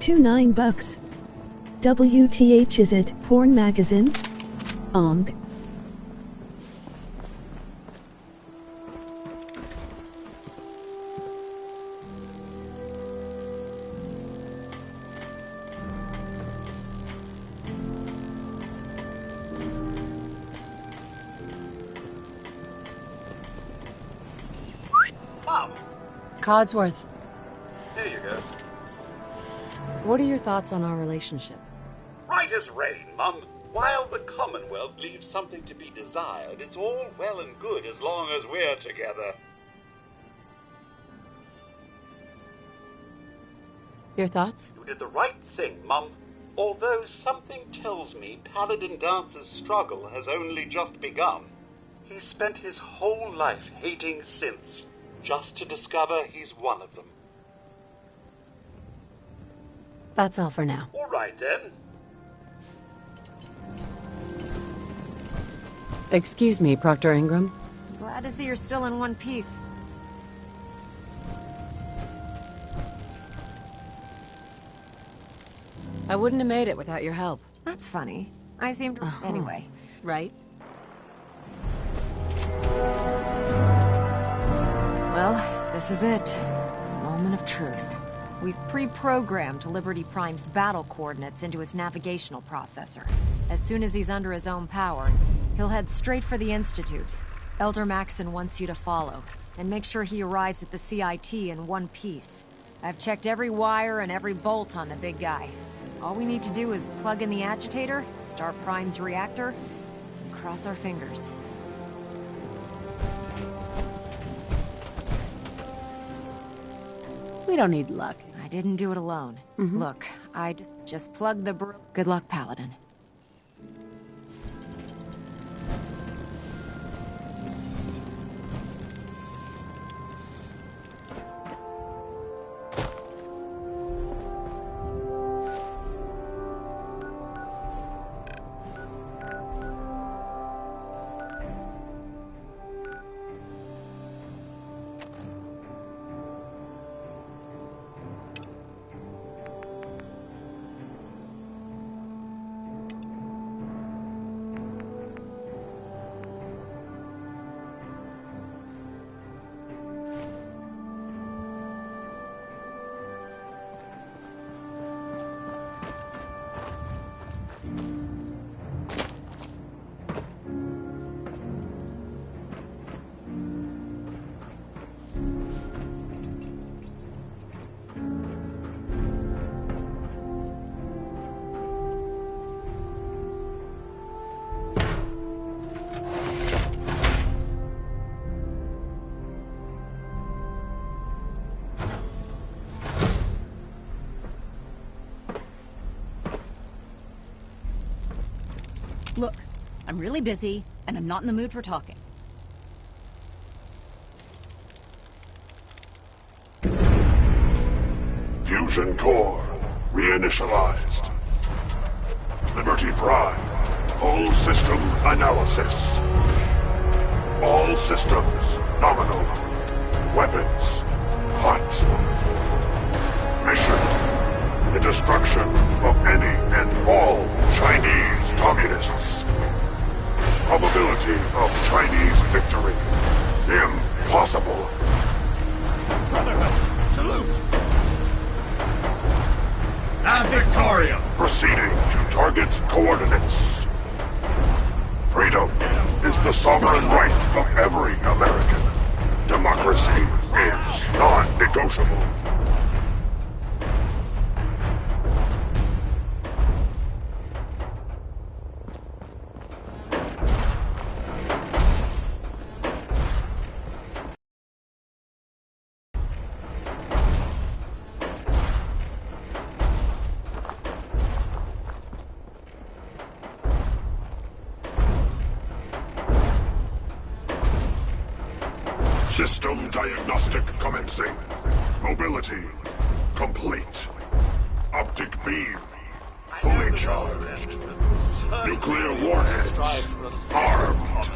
B: $29. WTH is it, porn magazine? Ong.
C: Mom!
D: Codsworth,
C: Here you go.
D: what are your thoughts on our relationship?
C: Right as rain, Mum. While the Commonwealth leaves something to be desired, it's all well and good as long as we're together.
D: Your thoughts?
C: You did the right thing, Mum. Although something tells me Paladin Dance's struggle has only just begun. He spent his whole life hating synths, just to discover he's one of them.
D: That's all for now.
C: All right, then.
D: Excuse me, Proctor Ingram.
I: Glad to see you're still in one piece.
D: I wouldn't have made it without your help.
I: That's funny. I seemed... Anyway.
D: Right?
I: Well, this is it. Moment of truth. We've pre-programmed Liberty Prime's battle coordinates into his navigational processor. As soon as he's under his own power, he'll head straight for the Institute. Elder Maxon wants you to follow, and make sure he arrives at the CIT in one piece. I've checked every wire and every bolt on the big guy. All we need to do is plug in the agitator, start Prime's reactor, and cross our fingers.
D: We don't need luck.
I: I didn't do it alone. Look, I just plugged the Good luck, Paladin.
O: Look, I'm really busy, and I'm not in the mood for talking.
V: Fusion core reinitialized. Liberty Prime, full system analysis. All systems Nominal. Weapons. Hot. Mission. The destruction of any and all Chinese communists. Probability of Chinese victory. Impossible.
E: Brotherhood, salute! Ad Victoriam!
V: Proceeding to target coordinates. Freedom is the sovereign right of every American. Democracy is non-negotiable. System diagnostic commencing. Mobility complete. Optic beam fully charged. Nuclear warheads armed.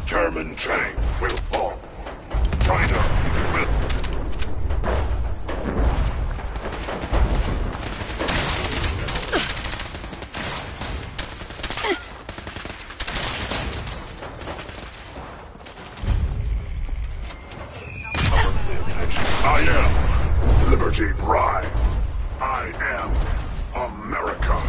V: Chairman Chang will fall. China will. I am Liberty Pride. I am America.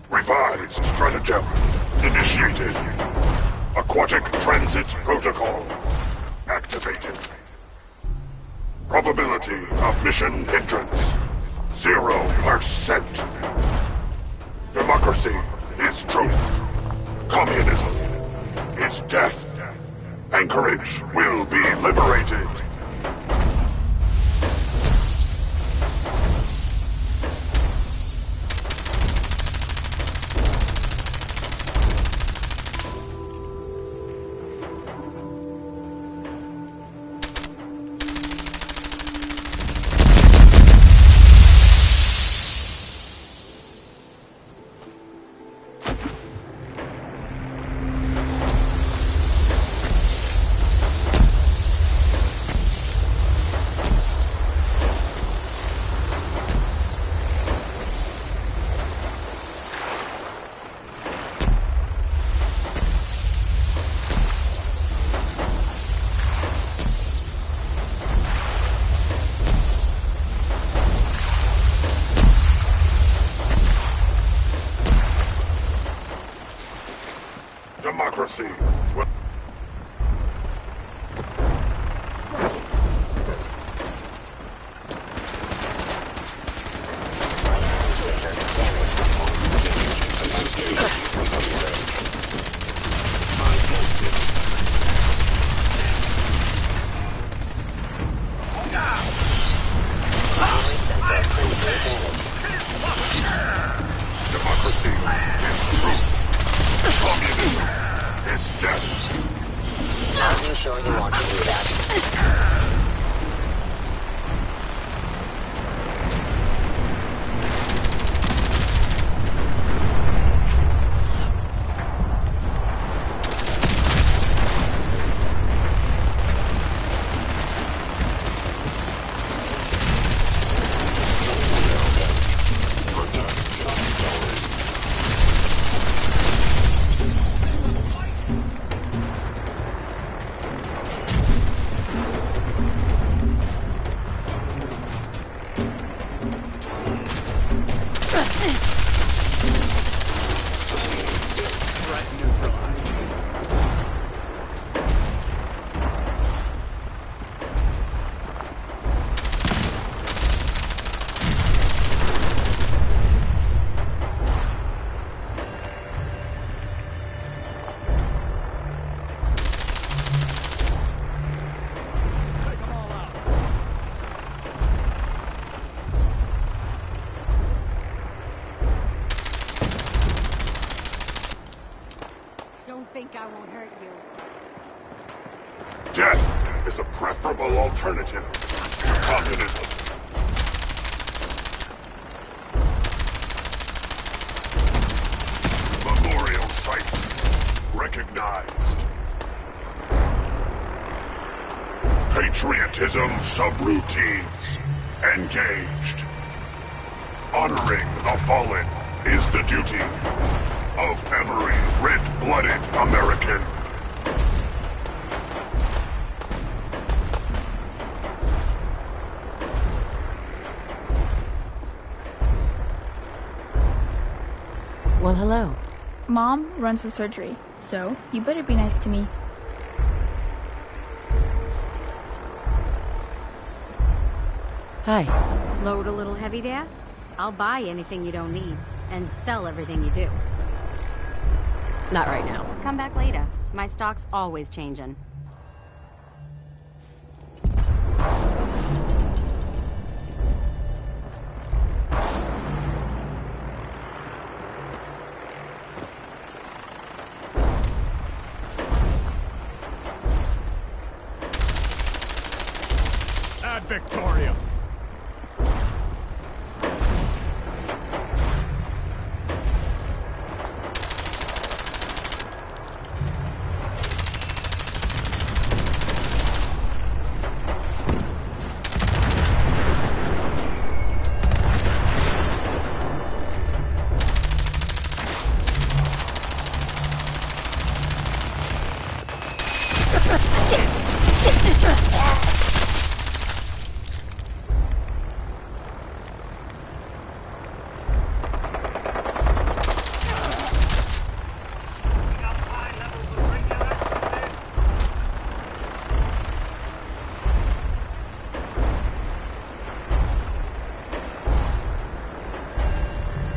V: Revised stratagem initiated. Aquatic transit protocol activated. Probability of mission hindrance 0%. Democracy is truth. Communism is death. Anchorage will be liberated.
P: sure you want to do that.
V: Death is a preferable alternative to communism. Memorial site recognized. Patriotism subroutines engaged. Honoring the fallen is the duty of every red-blooded American.
D: Well, hello.
H: Mom runs the surgery, so you better be nice to me.
D: Hi.
Q: Load a little heavy there? I'll buy anything you don't need, and sell everything you do.
D: Not right now.
Q: Come back later. My stock's always changing.
E: Victoria.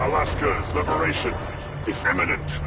V: Alaska's liberation is imminent.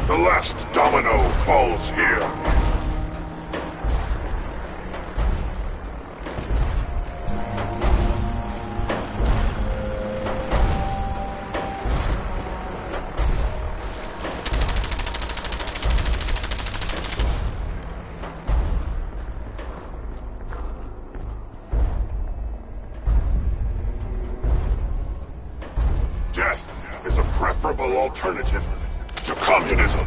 V: The last domino falls here. Death is a preferable alternative to communism.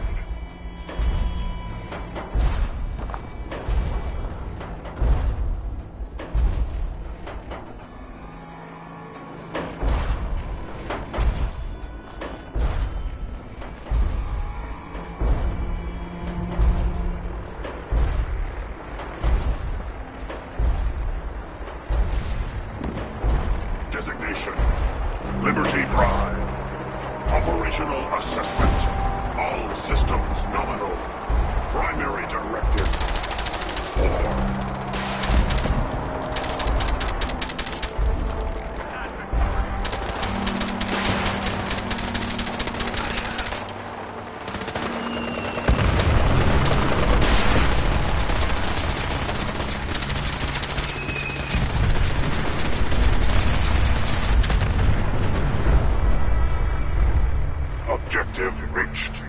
V: Designation: Liberty Prime. Operational assessment. All systems nominal. Primary directive: 4. Objective reached.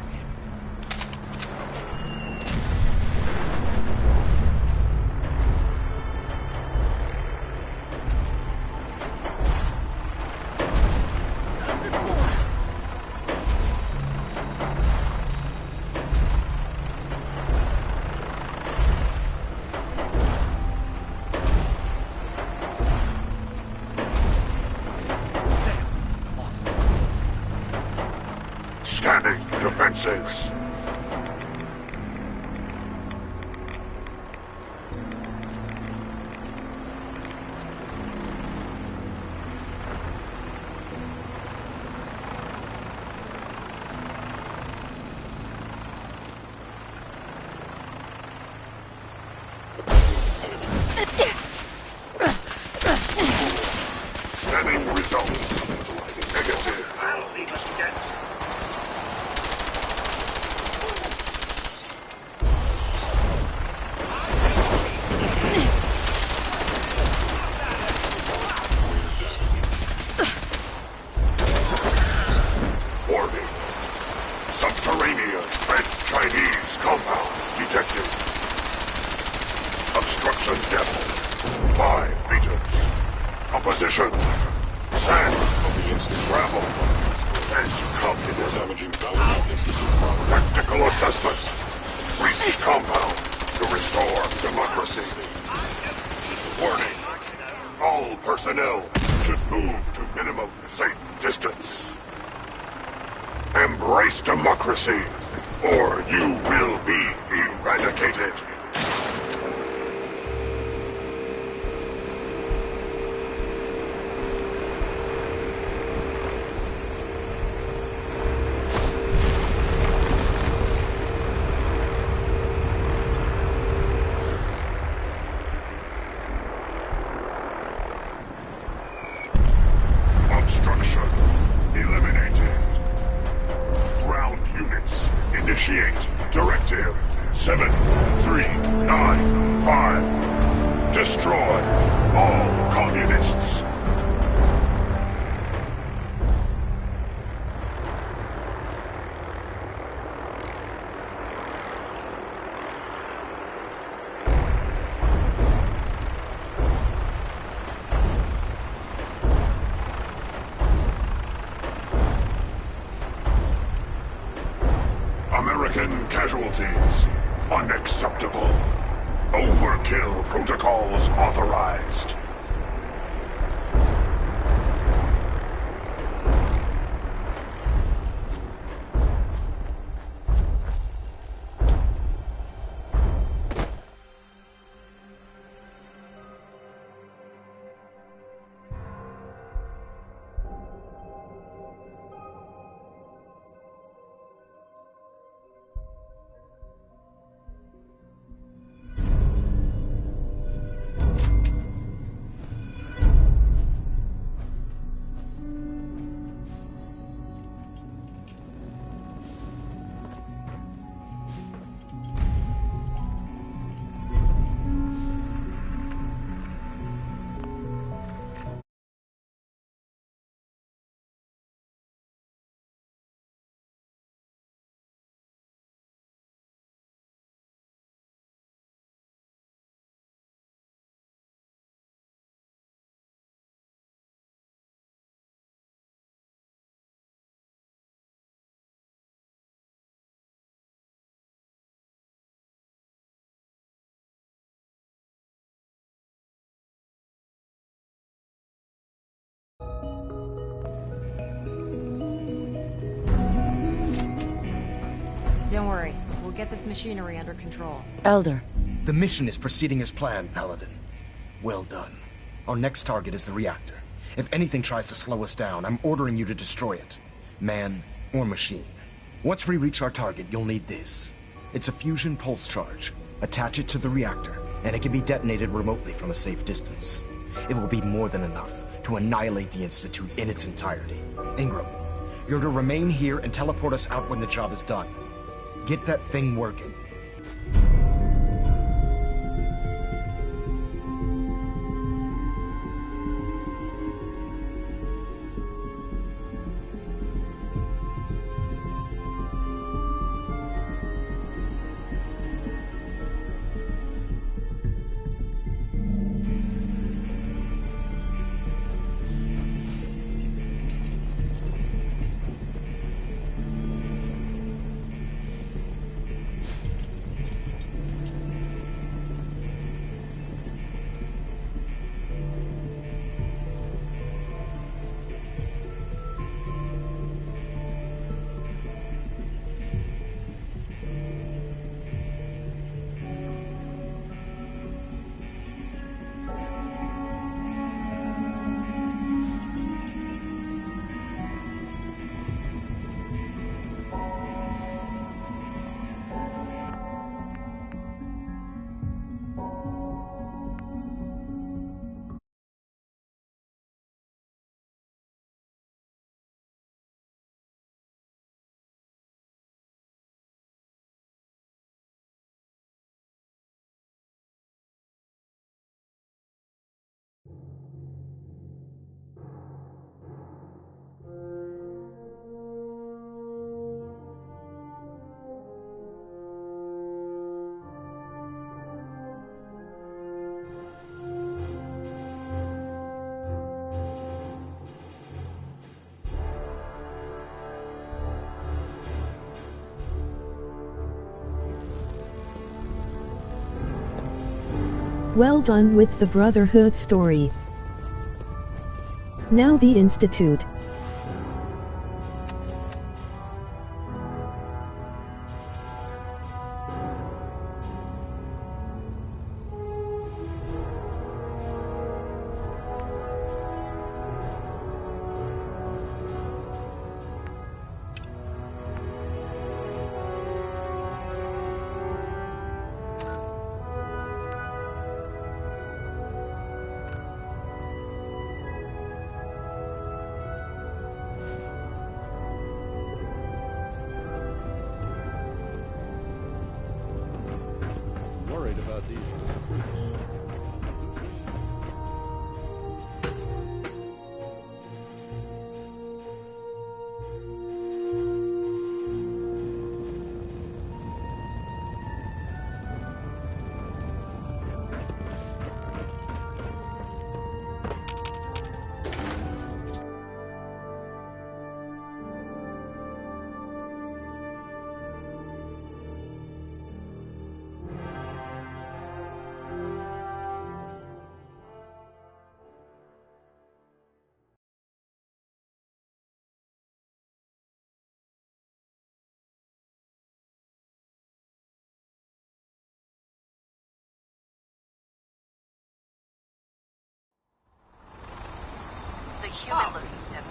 V: Scanning defenses. Scanning results. Negative.
E: I'll need us again.
V: Warning. Subterranean Red Chinese compound detected. Obstruction depth 5 meters. Composition: sand, gravel, and communism. Tactical assessment. Reach compound to restore democracy. Warning. All personnel should move to minimum safe distance. Embrace democracy, or you will be eradicated. Obstruction eliminated. Ground units initiate directive 7395. Destroy all communists. American casualties. Unacceptable. Overkill protocols authorized.
Q: Don't worry. We'll get this machinery under control.
D: Elder.
F: The mission is proceeding as planned, Paladin. Well done. Our next target is the reactor. If anything tries to slow us down, I'm ordering you to destroy it. Man or machine. Once we reach our target, you'll need this. It's a fusion pulse charge. Attach it to the reactor, and it can be detonated remotely from a safe distance. It will be more than enough to annihilate the Institute in its entirety. Ingram, you're to remain here and teleport us out when the job is done. Get that thing working.
B: Well done with the Brotherhood story. Now the Institute.
S: Worried about these.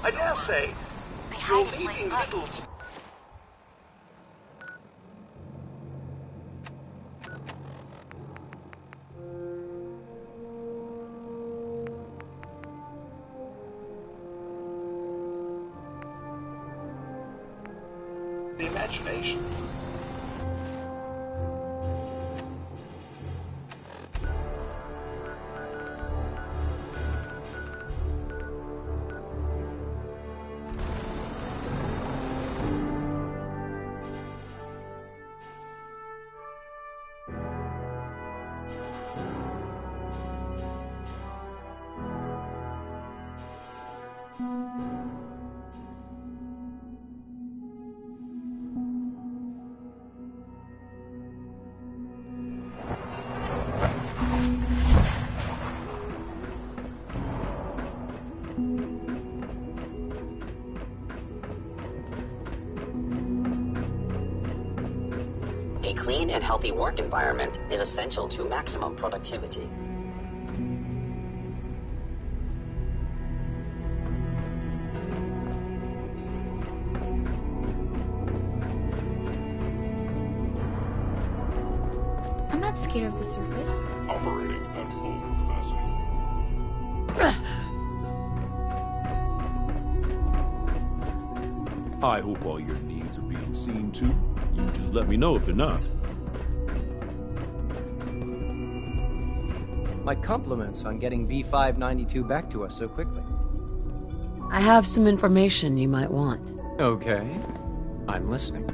C: I dare say, you're leaving little to... the imagination.
P: A clean and healthy work environment is essential to maximum productivity.
H: I'm not scared of the surface.
V: Operating at full capacity.
A: I hope all your needs are being seen to. You just let me know if they're not.
U: My compliments on getting V592 back to us so quickly.
D: I have some information you might want.
U: Okay. I'm listening.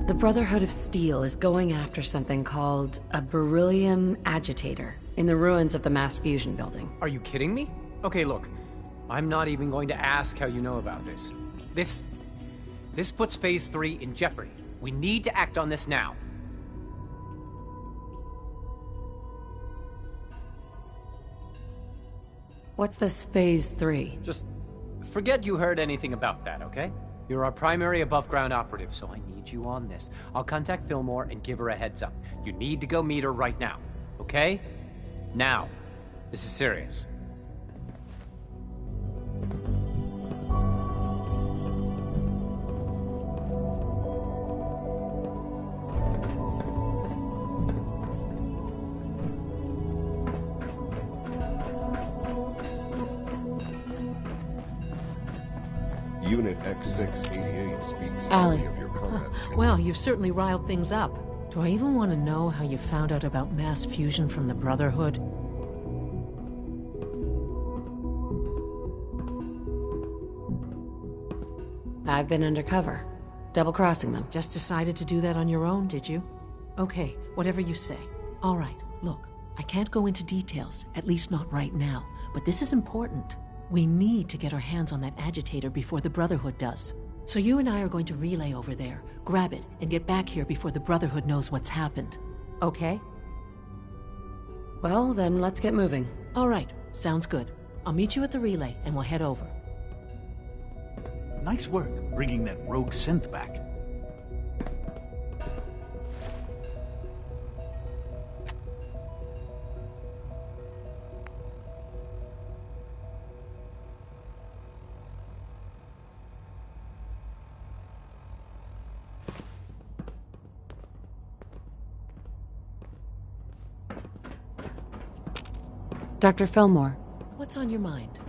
D: The Brotherhood of Steel is going after something called a beryllium agitator in the ruins of the mass fusion building.
U: Are you kidding me? Okay, look. I'm not even going to ask how you know about this. This puts Phase 3 in jeopardy. We need to act on this now.
D: What's this Phase 3?
U: Just forget you heard anything about that, okay? You're our primary above-ground operative, so I need you on this. I'll contact Fillmore and give her a heads up. You need to go meet her right now, okay? Now. This is serious.
V: Unit X688 speaks
W: Allie.
V: highly of your combat skills.
W: Well, you've certainly riled things up. Do I even want to know how you found out about mass fusion from the Brotherhood?
D: I've been undercover, double-crossing them.
W: Just decided to do that on your own, did you? Okay, whatever you say. All right, look, I can't go into details, at least not right now, but this is important. We need to get our hands on that agitator before the Brotherhood does. So you and I are going to relay over there, grab it, and get back here before the Brotherhood knows what's happened. Okay?
D: Well, then let's get moving.
W: All right, sounds good. I'll meet you at the relay, and we'll head over.
E: Nice work bringing that rogue synth back.
D: Dr. Fillmore.
W: What's on your mind?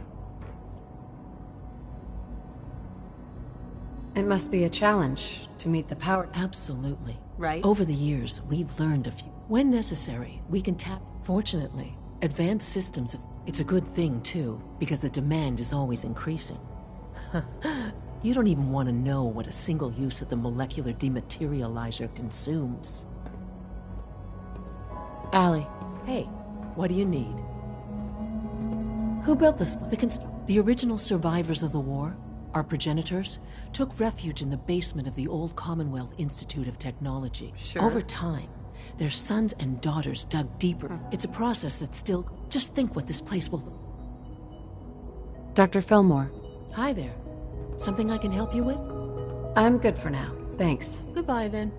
D: It must be a challenge to meet the power.
W: Absolutely.
D: Right?
W: Over the years, we've learned a few. When necessary, we can tap. Fortunately, advanced systems, it's a good thing too, because the demand is always increasing. You don't even want to know what a single use of the molecular dematerializer consumes.
D: Allie.
W: Hey, what do you need?
D: Who built this place?
W: The original survivors of the war, our progenitors, took refuge in the basement of the old Commonwealth Institute of Technology.
D: Sure.
W: Over time, their sons and daughters dug deeper. It's a process that's still... Just think what this place will...
D: Dr. Fillmore.
W: Hi there. Something I can help you with?
D: I'm good for now. Thanks.
W: Goodbye, then.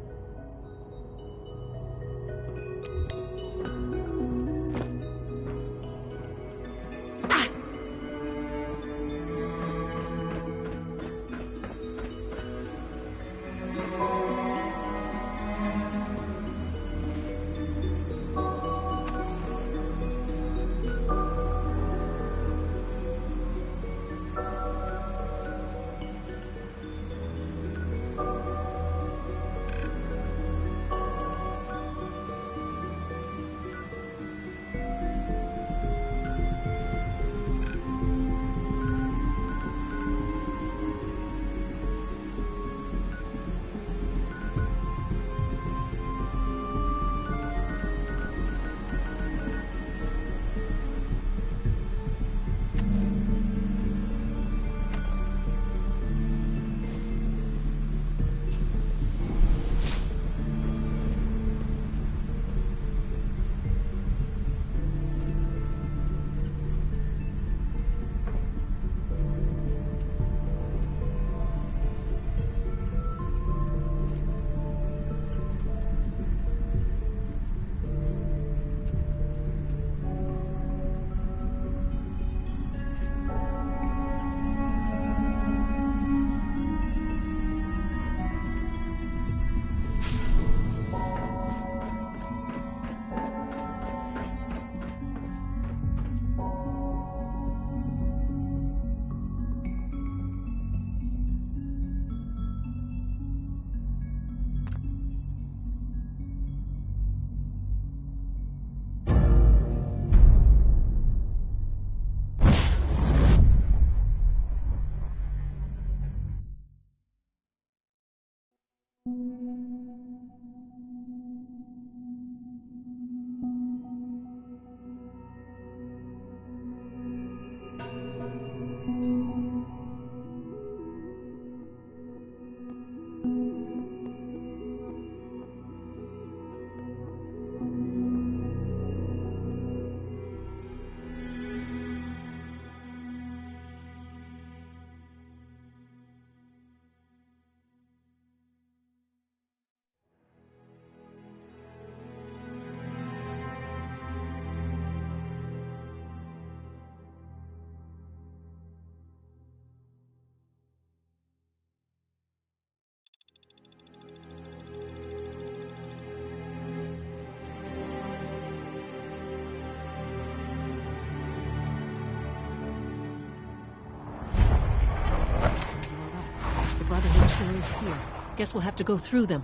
W: Brotherhood sure is here. Guess we'll have to go through them.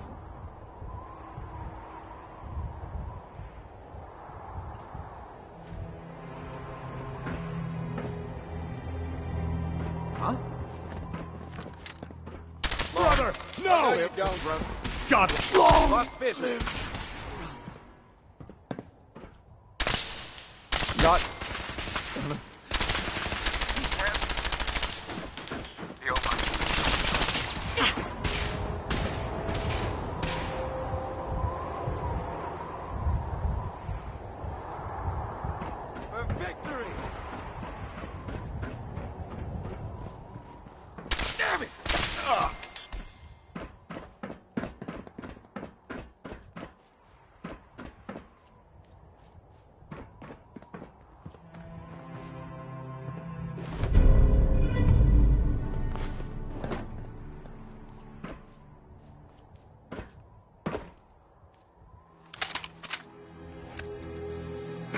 E: Huh? Brother! No! Lay it down, brother. Got it! Lost vision. Not...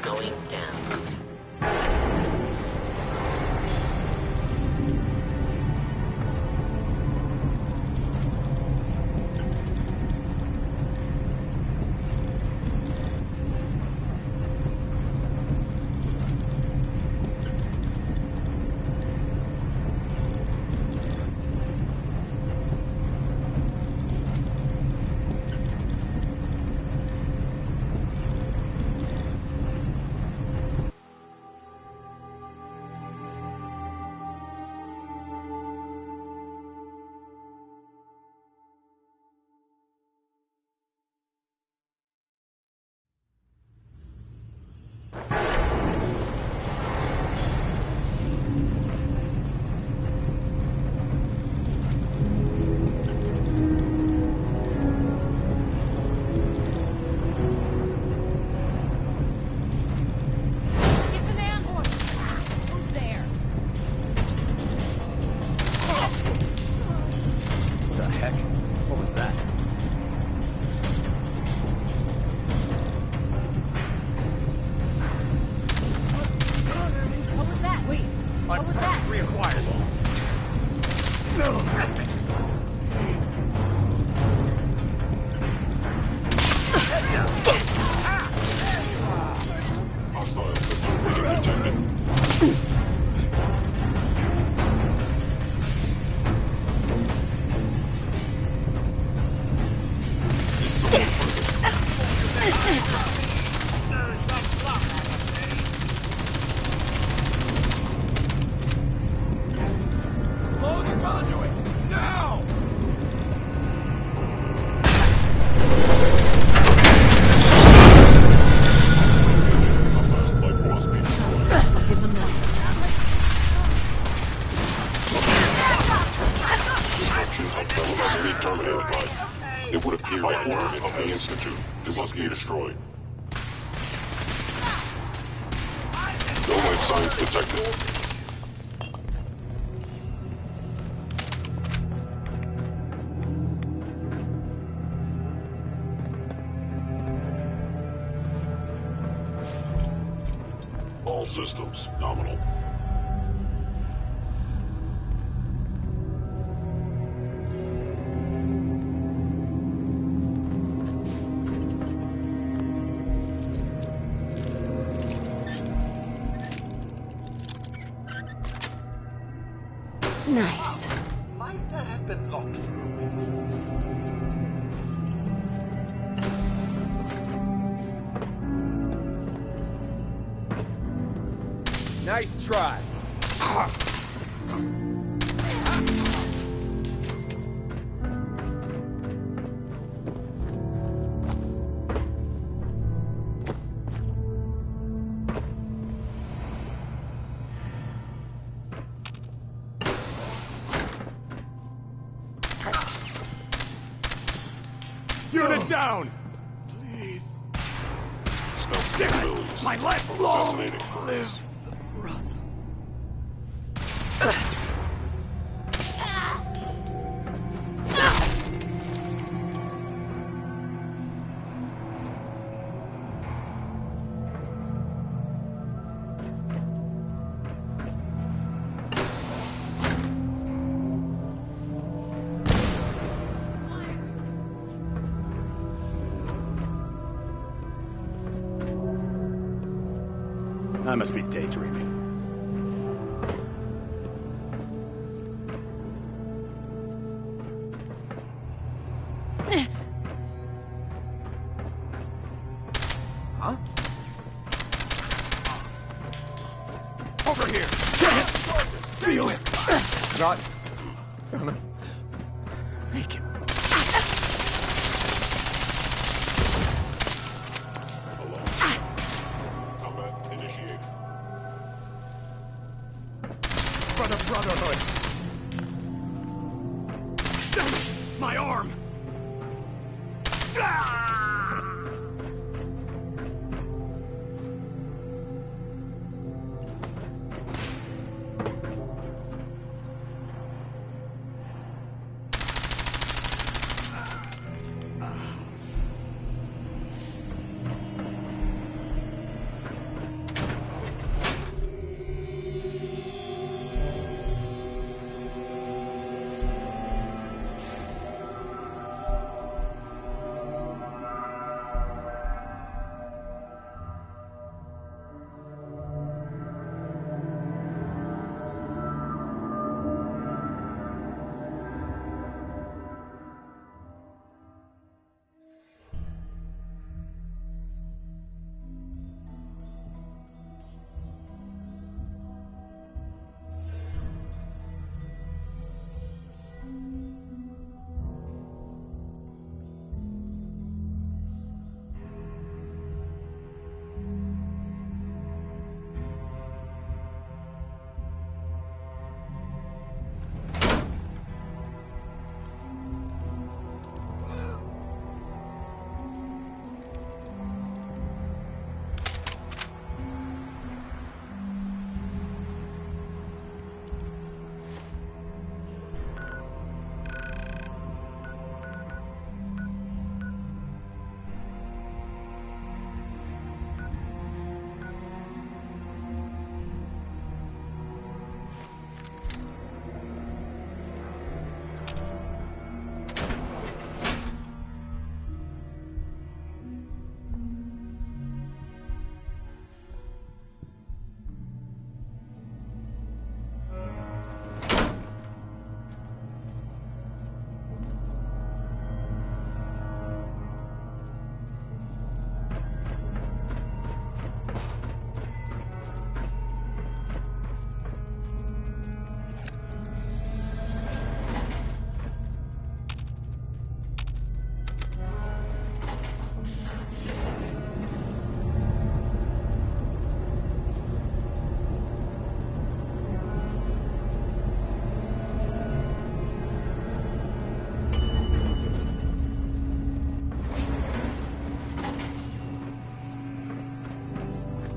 P: Going down.
V: All systems nominal.
D: Nice.
C: Might that have been locked for a reason?
K: Nice try.
E: Unit down! Please. Damn it! My life long live the brother.
J: I must be daydreaming.
K: Huh?
E: Over here! Feel it!
K: Not.
E: Gonna make it.
V: Combat initiated.
E: For the Brotherhood! My arm!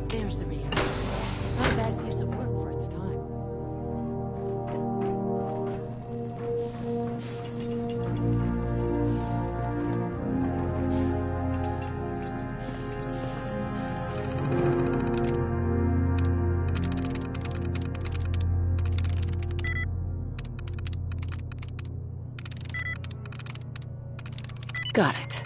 W: There's the reactor. Not a bad piece of work for its time. Got it.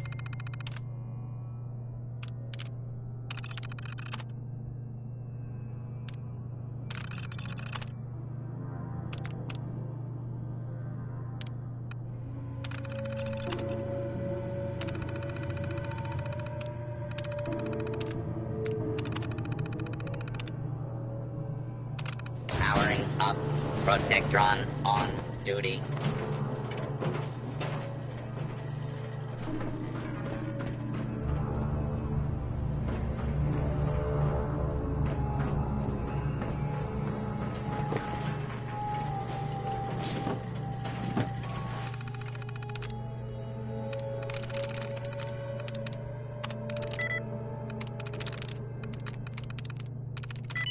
P: Protectron on duty.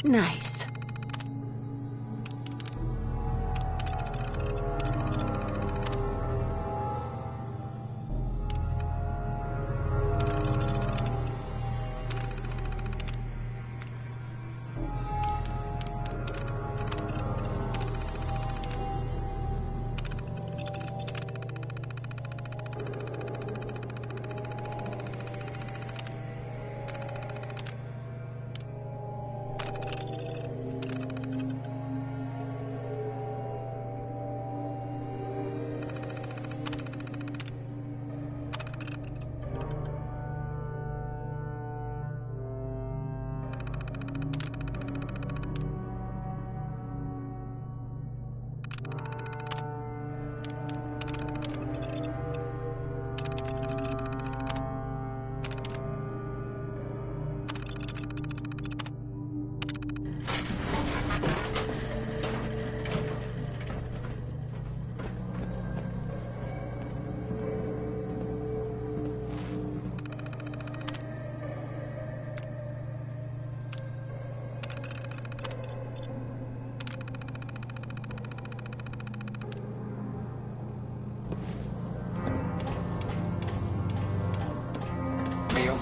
D: Nice.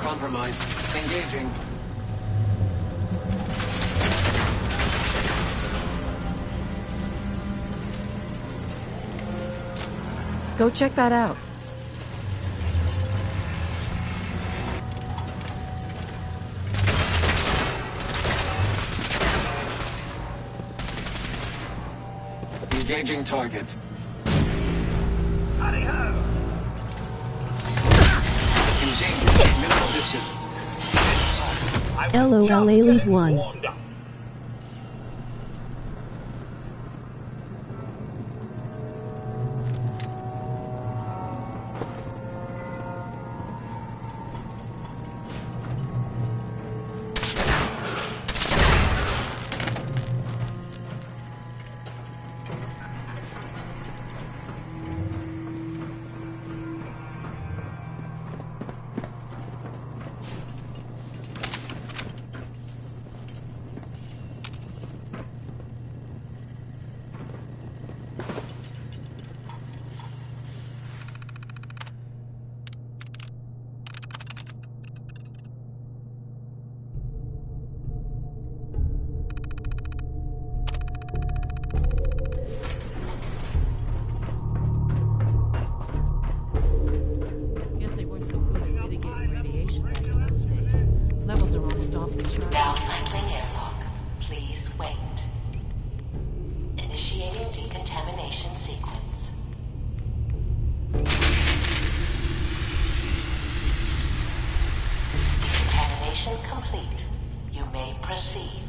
L: Compromised. Engaging.
N: Go check that out.
L: Engaging target.
E: Howdy-ho!
L: Engaging minimal distance.
B: LOL Elite 1.
R: Downcycling airlock. Please wait. Initiating decontamination sequence. Decontamination complete. You may proceed.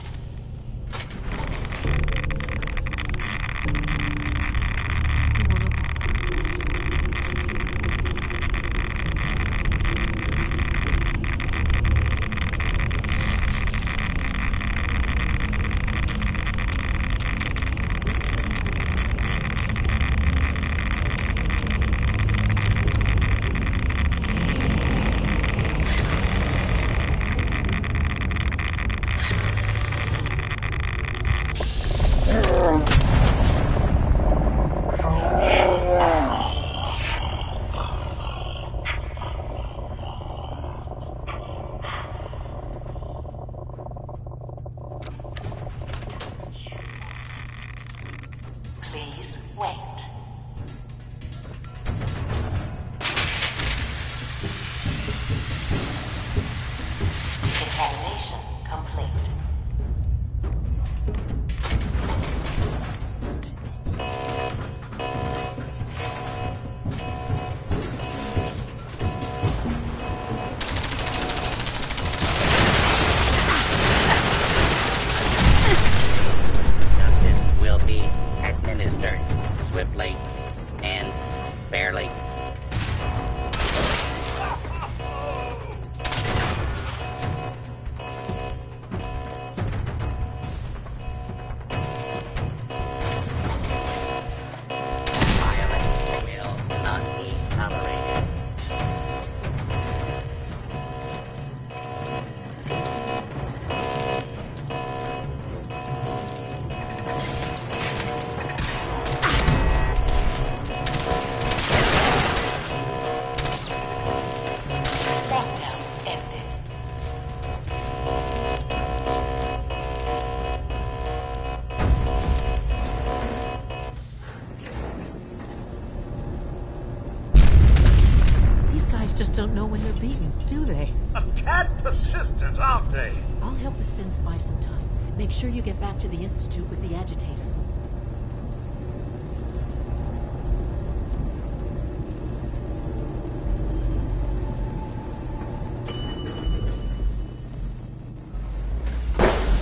W: guys just don't know when they're beaten, do they?
E: A tad persistent, aren't they?
W: I'll help the synths buy some time. Make sure you get back to the Institute with the agitator.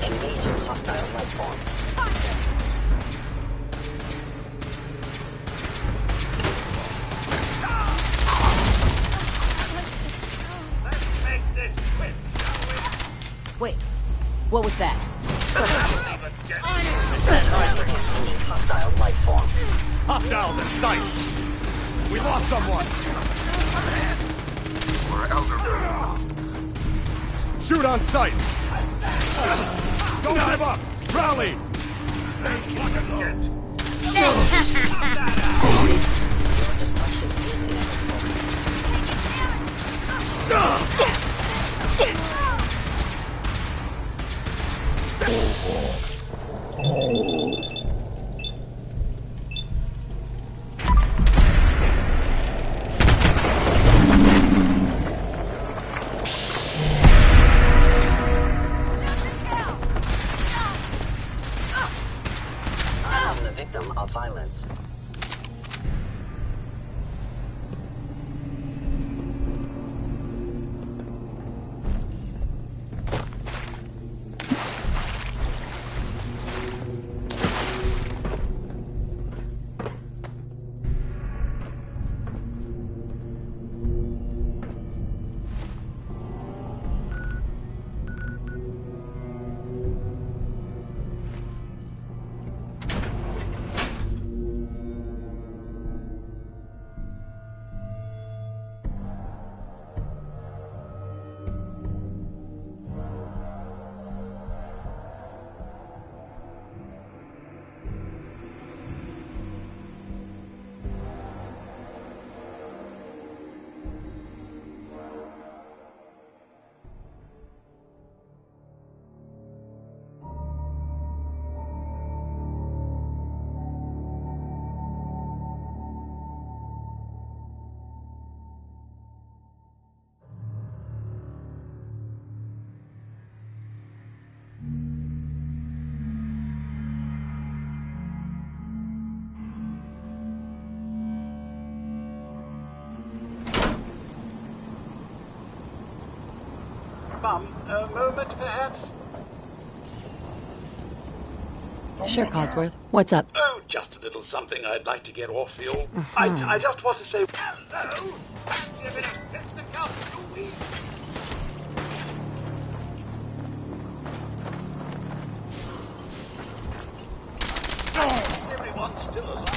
P: Engaging hostile life form.
D: Wait, what was that?
P: Hostile life form.
J: Hostiles in sight! We lost someone! Shoot on sight! Don't give up! Rally!
P: Your destruction is inevitable. I'm the victim of violence.
C: Mum, a moment, perhaps?
D: Sure, Codsworth. What's up?
E: Oh, just a little something I'd like to get off you. I just want to say hello. Fancy a bit of fisticuffs, do we? Everyone's still alive.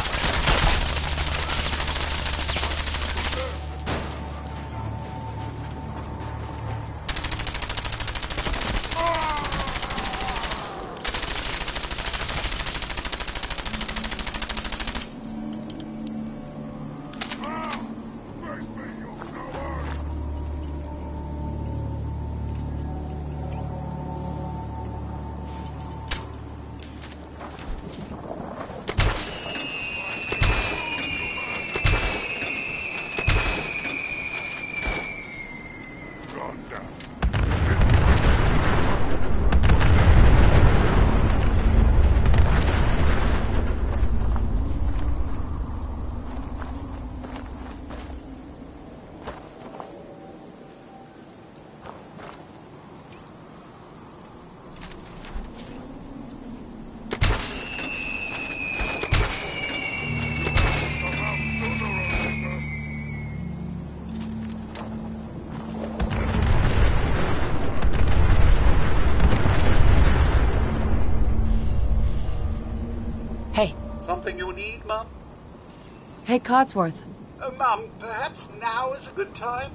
D: Hey.
C: Something you need, Mum?
D: Hey, Codsworth.
C: Mum, perhaps now is a good time?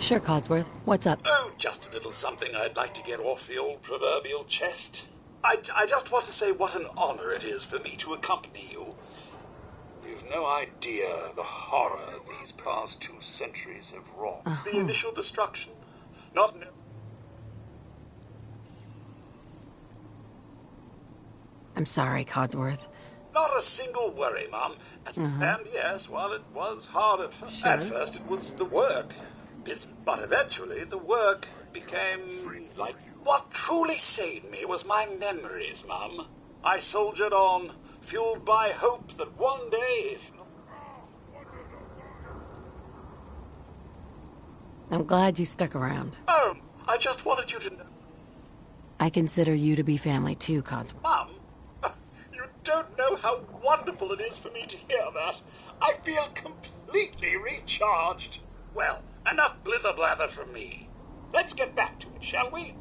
D: Sure, Codsworth. What's up?
E: Oh, just a little something I'd like to get off the old proverbial chest. I just want to say what an honor it is for me to accompany you. You've no idea the horror these past 2 centuries have wrought. The initial destruction.
D: I'm sorry, Codsworth.
E: Not a single worry, Mum. And yes, while it was hard at first, it was the work. But eventually, the work became like... What truly saved me was my memories, Mum. I soldiered on, fueled by hope that one day...
D: I'm glad you stuck around.
E: Oh, I just wanted you to know...
D: I consider you to be family too, Codsworth.
E: Mum, you don't know how wonderful it is for me to hear that. I feel completely recharged. Well, enough blither-blather from me. Let's get back to it, shall we?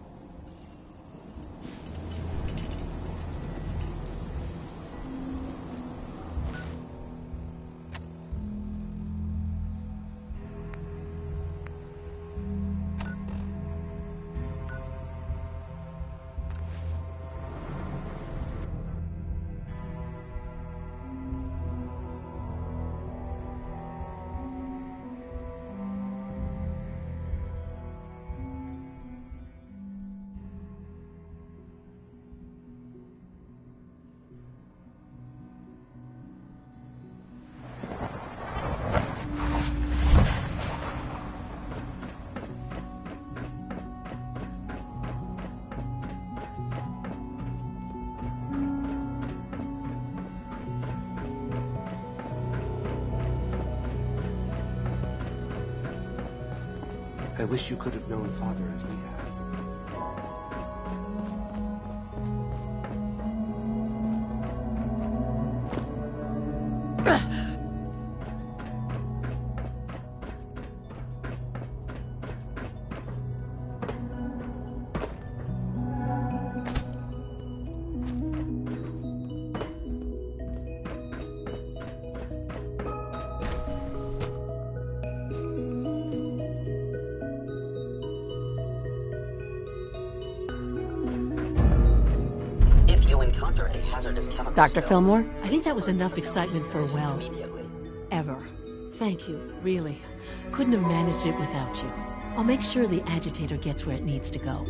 G: I wish you could have known Father as we have.
D: Dr. Fillmore?
W: I think that was enough excitement for, well, ever. Thank you, really. Couldn't have managed it without you. I'll make sure the agitator gets where it needs to go.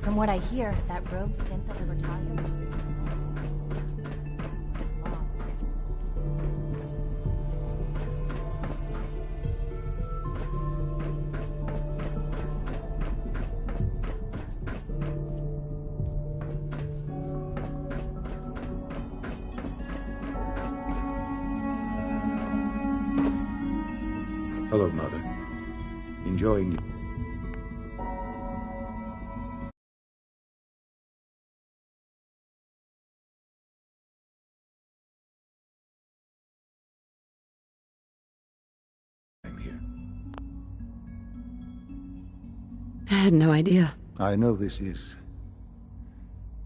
M: From what I hear, that rogue synth at Libertalia was really
A: Hello, Mother. Enjoying...
D: I had no idea.
A: I know this is...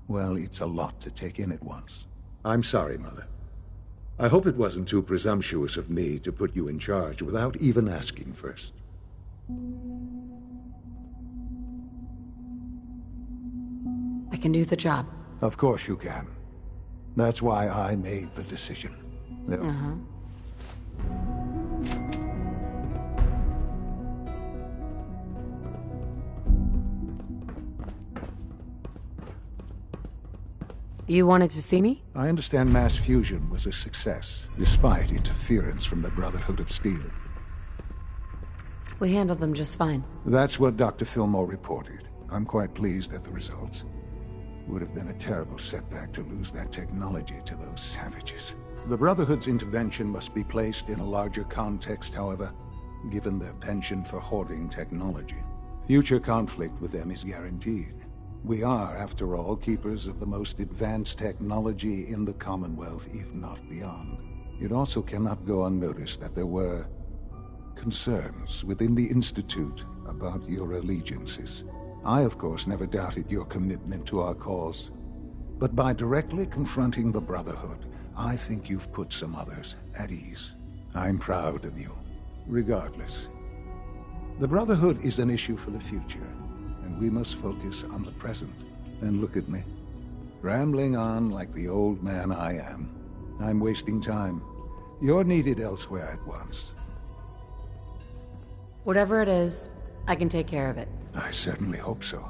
A: well, it's a lot to take in at once. I'm sorry, Mother. I hope it wasn't too presumptuous of me to put you in charge without even asking first.
D: I can do the job.
A: Of course you can. That's why I made the decision.
D: You wanted to see me?
A: I understand mass fusion was a success, despite interference from the Brotherhood of Steel.
D: We handled them just fine.
A: That's what Dr. Fillmore reported. I'm quite pleased at the results. Would have been a terrible setback to lose that technology to those savages. The Brotherhood's intervention must be placed in a larger context, however, given their penchant for hoarding technology. Future conflict with them is guaranteed. We are, after all, keepers of the most advanced technology in the Commonwealth, if not beyond. It also cannot go unnoticed that there were concerns within the Institute about your allegiances. I, of course, never doubted your commitment to our cause. But by directly confronting the Brotherhood, I think you've put some others at ease. I'm proud of you, regardless. The Brotherhood is an issue for the future, and we must focus on the present. And look at me, rambling on like the old man I am. I'm wasting time. You're needed elsewhere at once.
D: Whatever it is, I can take care of it.
A: I certainly hope so.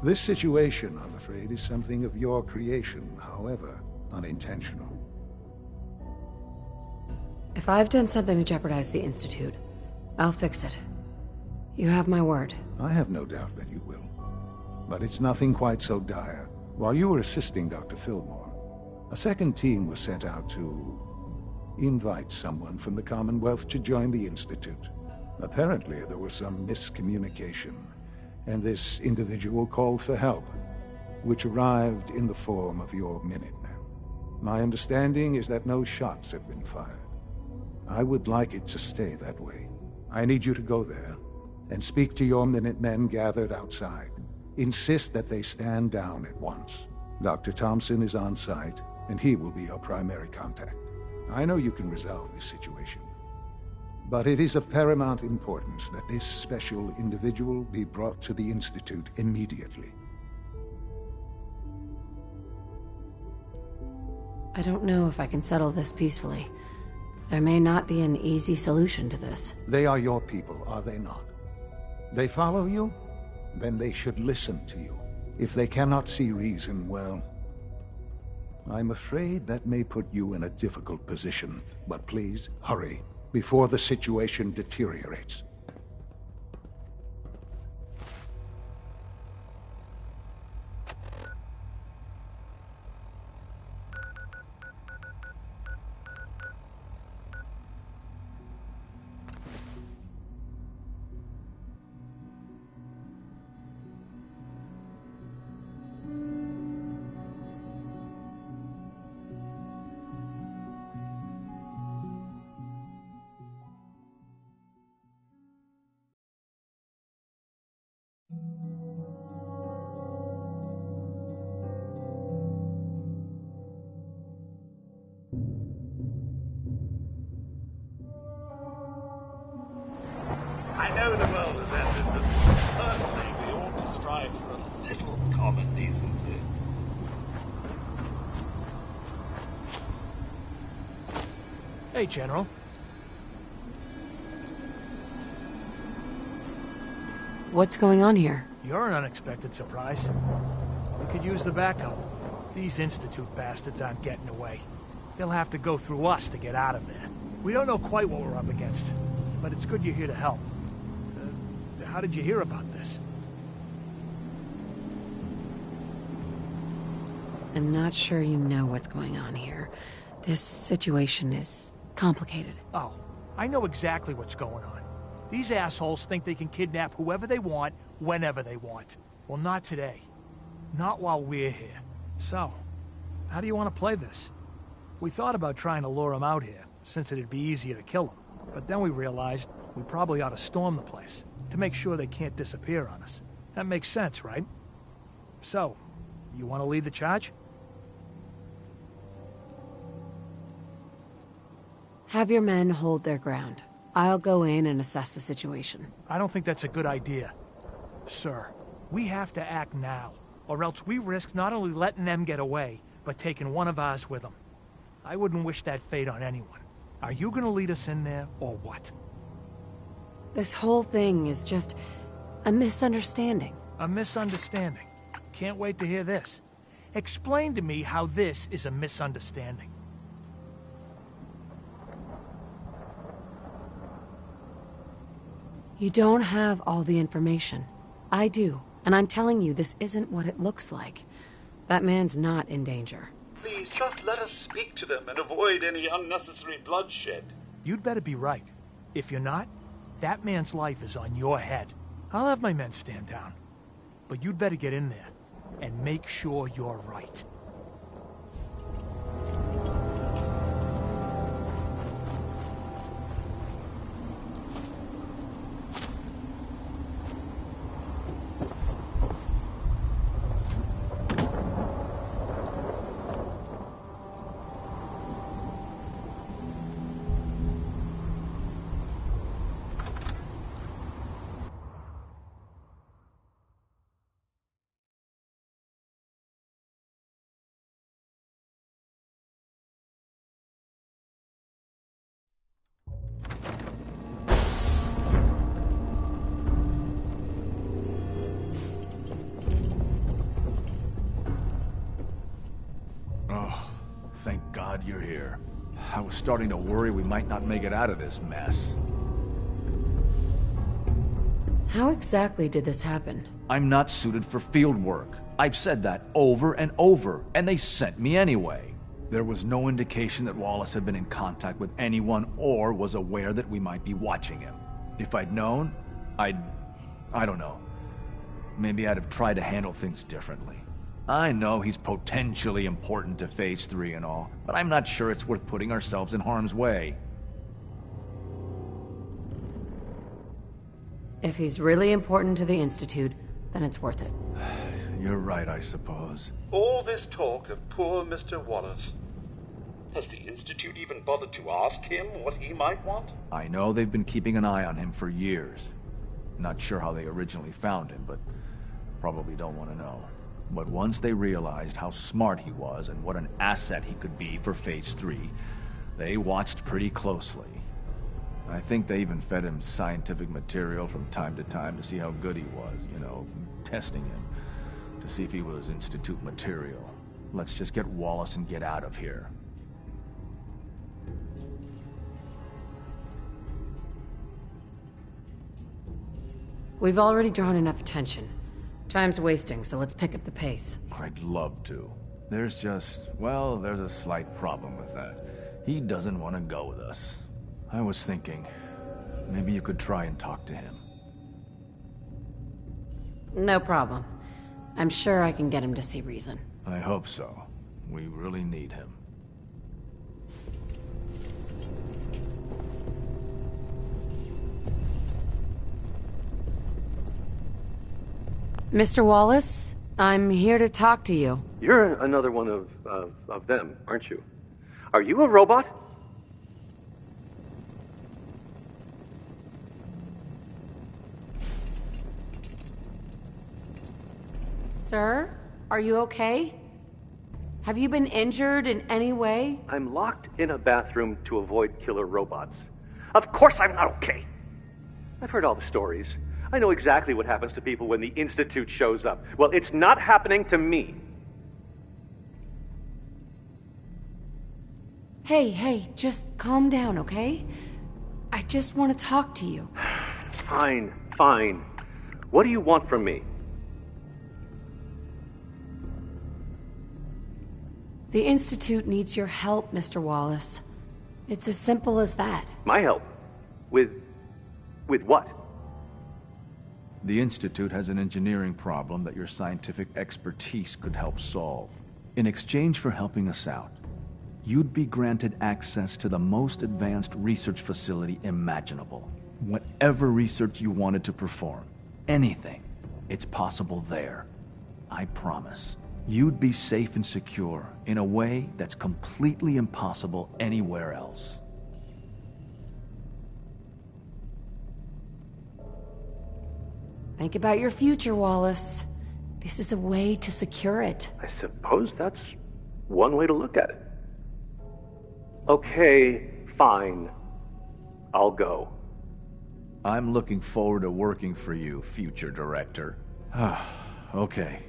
A: This situation, I'm afraid, is something of your creation, however unintentional.
D: If I've done something to jeopardize the Institute, I'll fix it. You have my word.
A: I have no doubt that you will. But it's nothing quite so dire. While you were assisting Dr. Fillmore, a second team was sent out to invite someone from the Commonwealth to join the Institute. Apparently, there was some miscommunication, and this individual called for help, which arrived in the form of your Minutemen. My understanding is that no shots have been fired. I would like it to stay that way. I need you to go there and speak to your Minutemen gathered outside. Insist that they stand down at once. Dr. Thompson is on site, and he will be your primary contact. I know you can resolve this situation, but it is of paramount importance that this special individual be brought to the Institute immediately.
D: I don't know if I can settle this peacefully. There may not be an easy solution to this.
A: They are your people, are they not? They follow you? Then they should listen to you. If they cannot see reason, well, I'm afraid that may put you in a difficult position. But please, hurry, before the situation deteriorates.
E: I know the world has ended, but certainly we ought to strive for a little common decency.
S: Hey, General.
D: What's going on here?
S: You're an unexpected surprise. We could use the backup. These Institute bastards aren't getting away. They'll have to go through us to get out of there. We don't know quite what we're up against, but it's good you're here to help. How did you hear about this?
D: I'm not sure you know what's going on here. This situation is complicated.
S: Oh, I know exactly what's going on. These assholes think they can kidnap whoever they want, whenever they want. Well, not today. Not while we're here. So, how do you want to play this? We thought about trying to lure them out here, since it'd be easier to kill them. But then we realized we probably ought to storm the place, to make sure they can't disappear on us. That makes sense, right? So, you want to lead the charge?
D: Have your men hold their ground. I'll go in and assess the situation.
S: I don't think that's a good idea. Sir, we have to act now, or else we risk not only letting them get away, but taking one of ours with them. I wouldn't wish that fate on anyone. Are you gonna lead us in there, or what?
D: This whole thing is just a misunderstanding.
S: A misunderstanding? Can't wait to hear this. Explain to me how this is a misunderstanding.
D: You don't have all the information. I do, and I'm telling you this isn't what it looks like. That man's not in danger.
E: Please, just let us speak to them and avoid any unnecessary bloodshed.
S: You'd better be right. If you're not, that man's life is on your head. I'll have my men stand down. But you'd better get in there. and make sure you're right.
J: Thank God you're here. I was starting to worry we might not make it out of this mess.
D: How exactly did this happen?
J: I'm not suited for field work. I've said that over and over, and they sent me anyway. There was no indication that Wallace had been in contact with anyone or was aware that we might be watching him. If I'd known, I don't know. Maybe I'd have tried to handle things differently. I know he's potentially important to Phase 3 and all, but I'm not sure it's worth putting ourselves in harm's way.
D: If he's really important to the Institute, then it's worth it.
J: You're right, I suppose.
C: All this talk of poor Mr. Wallace. Has the Institute even bothered to ask him what he might want?
J: I know they've been keeping an eye on him for years. Not sure how they originally found him, but probably don't want to know. But once they realized how smart he was and what an asset he could be for Phase 3, they watched pretty closely. I think they even fed him scientific material from time to time to see how good he was, you know, testing him, to see if he was Institute material. Let's just get Wallace and get out of here.
D: We've already drawn enough attention. Time's wasting, so let's pick up the pace.
J: I'd love to. There's just, well, there's a slight problem with that. He doesn't want to go with us. I was thinking, maybe you could try and talk to him.
D: No problem. I'm sure I can get him to see reason.
J: I hope so. We really need him.
D: Mr. Wallace, I'm here to talk to you.
I: You're another one of them, aren't you? Are you a robot?
D: Sir, are you okay? Have you been injured in any way?
I: I'm locked in a bathroom to avoid killer robots. Of course I'm not okay. I've heard all the stories. I know exactly what happens to people when the Institute shows up. Well, it's not happening to me.
D: Hey, just calm down, okay? I just want to talk to you.
I: Fine. What do you want from me?
D: The Institute needs your help, Mr. Wallace. It's as simple as that.
I: My help? With what?
J: The Institute has an engineering problem that your scientific expertise could help solve. In exchange for helping us out, you'd be granted access to the most advanced research facility imaginable. Whatever research you wanted to perform, anything, it's possible there. I promise. You'd be safe and secure in a way that's completely impossible anywhere else.
D: Think about your future, Wallace. This is a way to secure it.
I: I suppose that's one way to look at it. Okay, fine. I'll go.
J: I'm looking forward to working for you, future director. Okay.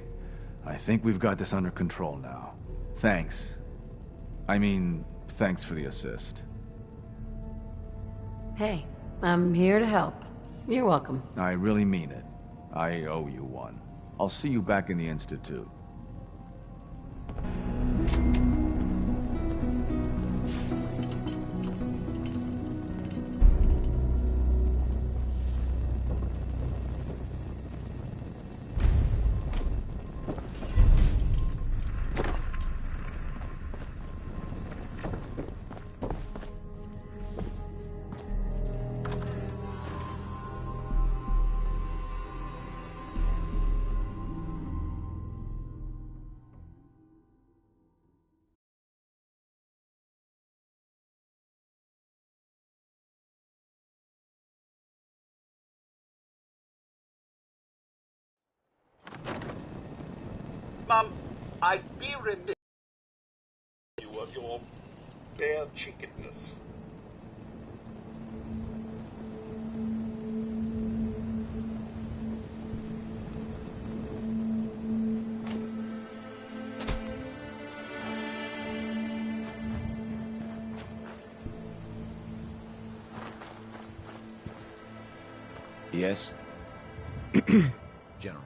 J: I think we've got this under control now. Thanks. Thanks for the assist.
D: Hey, I'm here to help. You're welcome.
J: I really mean it. I owe you one. I'll see you back in the Institute.
C: Mum, I'd be remiss you of your bare chickedness.
O: Yes?
J: General.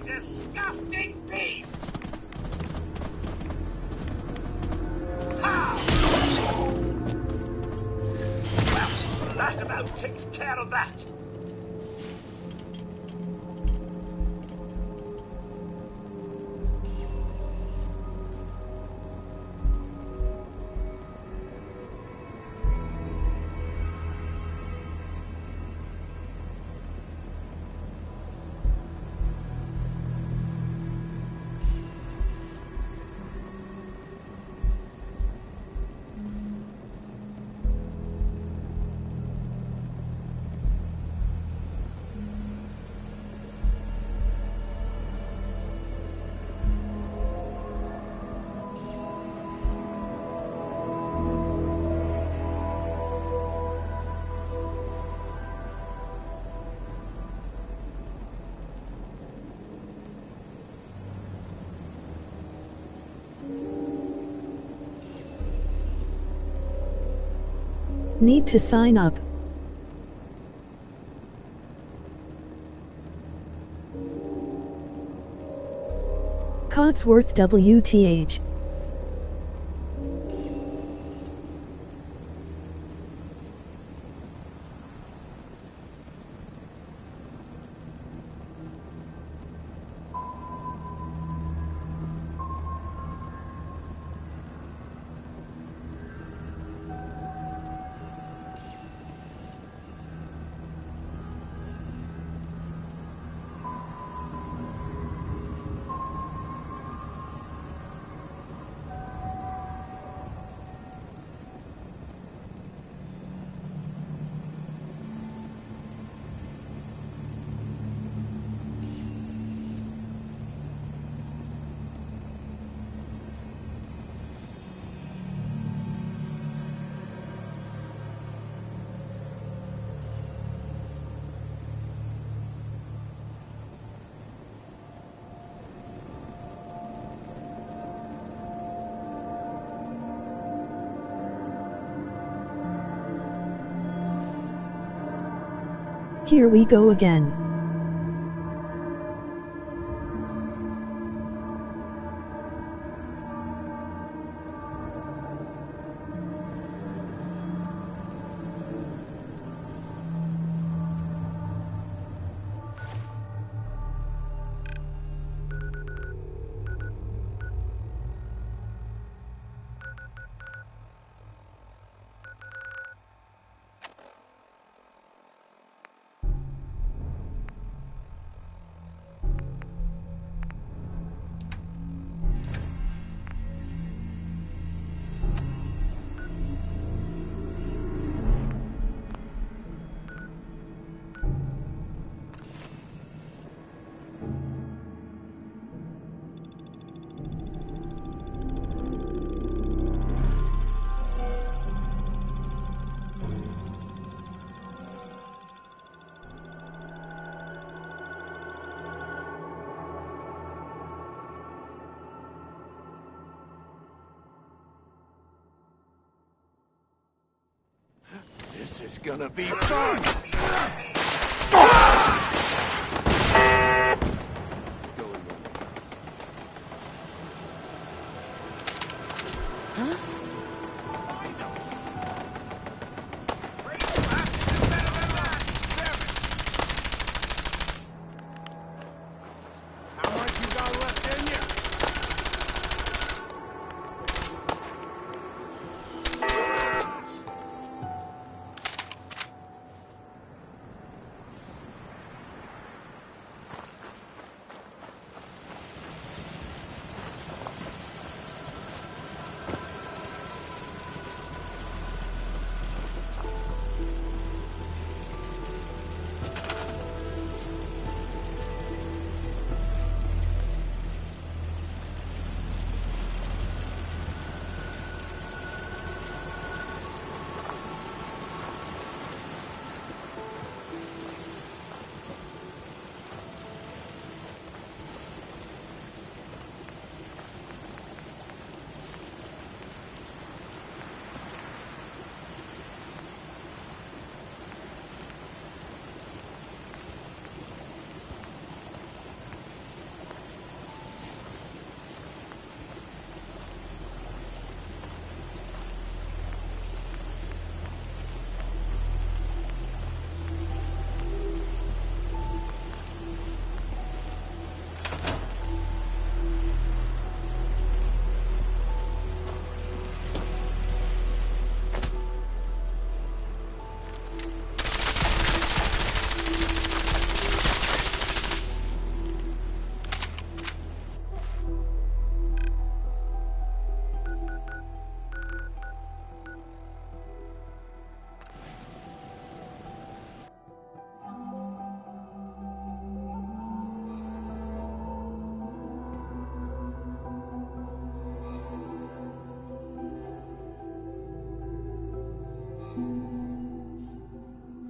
E: Disgusting beast! How? Well, that about takes care of that.
B: Need to sign up. Cotsworth WTH. Here we go again.
F: This is gonna be fun!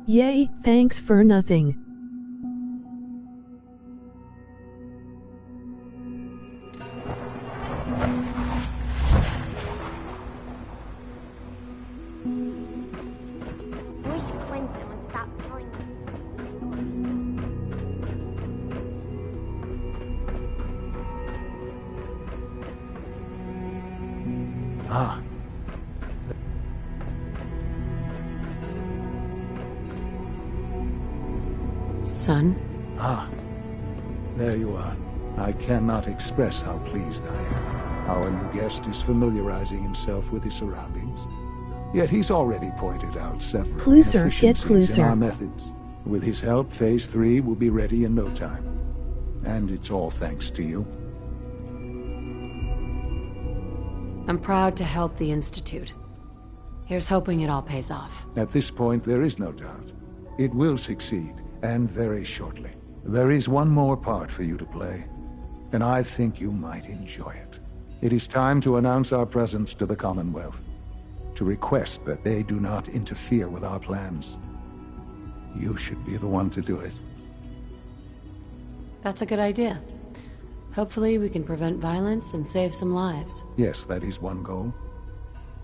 B: Yay, thanks for nothing.
Q: I wish Quentin would stop telling us.
A: Ah.
D: Son?
A: Ah. There you are. I cannot express how pleased I am. Our new guest is familiarizing himself with his surroundings. Yet he's already pointed out several
B: Closer, get
A: inefficiencies in our
B: closer.
A: methods. With his help, Phase 3 will be ready in no time. And it's all thanks to you.
D: I'm proud to help the Institute. Here's hoping it all pays off.
A: At this point, there is no doubt. It will succeed, and very shortly. There is one more part for you to play, and I think you might enjoy it. It is time to announce our presence to the Commonwealth, to request that they do not interfere with our plans. You should be the one to do it.
D: That's a good idea. Hopefully we can prevent violence and save some lives.
A: Yes, that is one goal.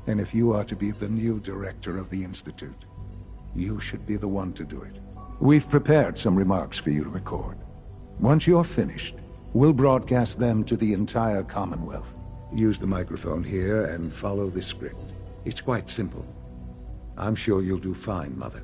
A: And if you are to be the new director of the Institute, you should be the one to do it. We've prepared some remarks for you to record. Once you're finished, we'll broadcast them to the entire Commonwealth. Use the microphone here and follow this script. It's quite simple. I'm sure you'll do fine, Mother.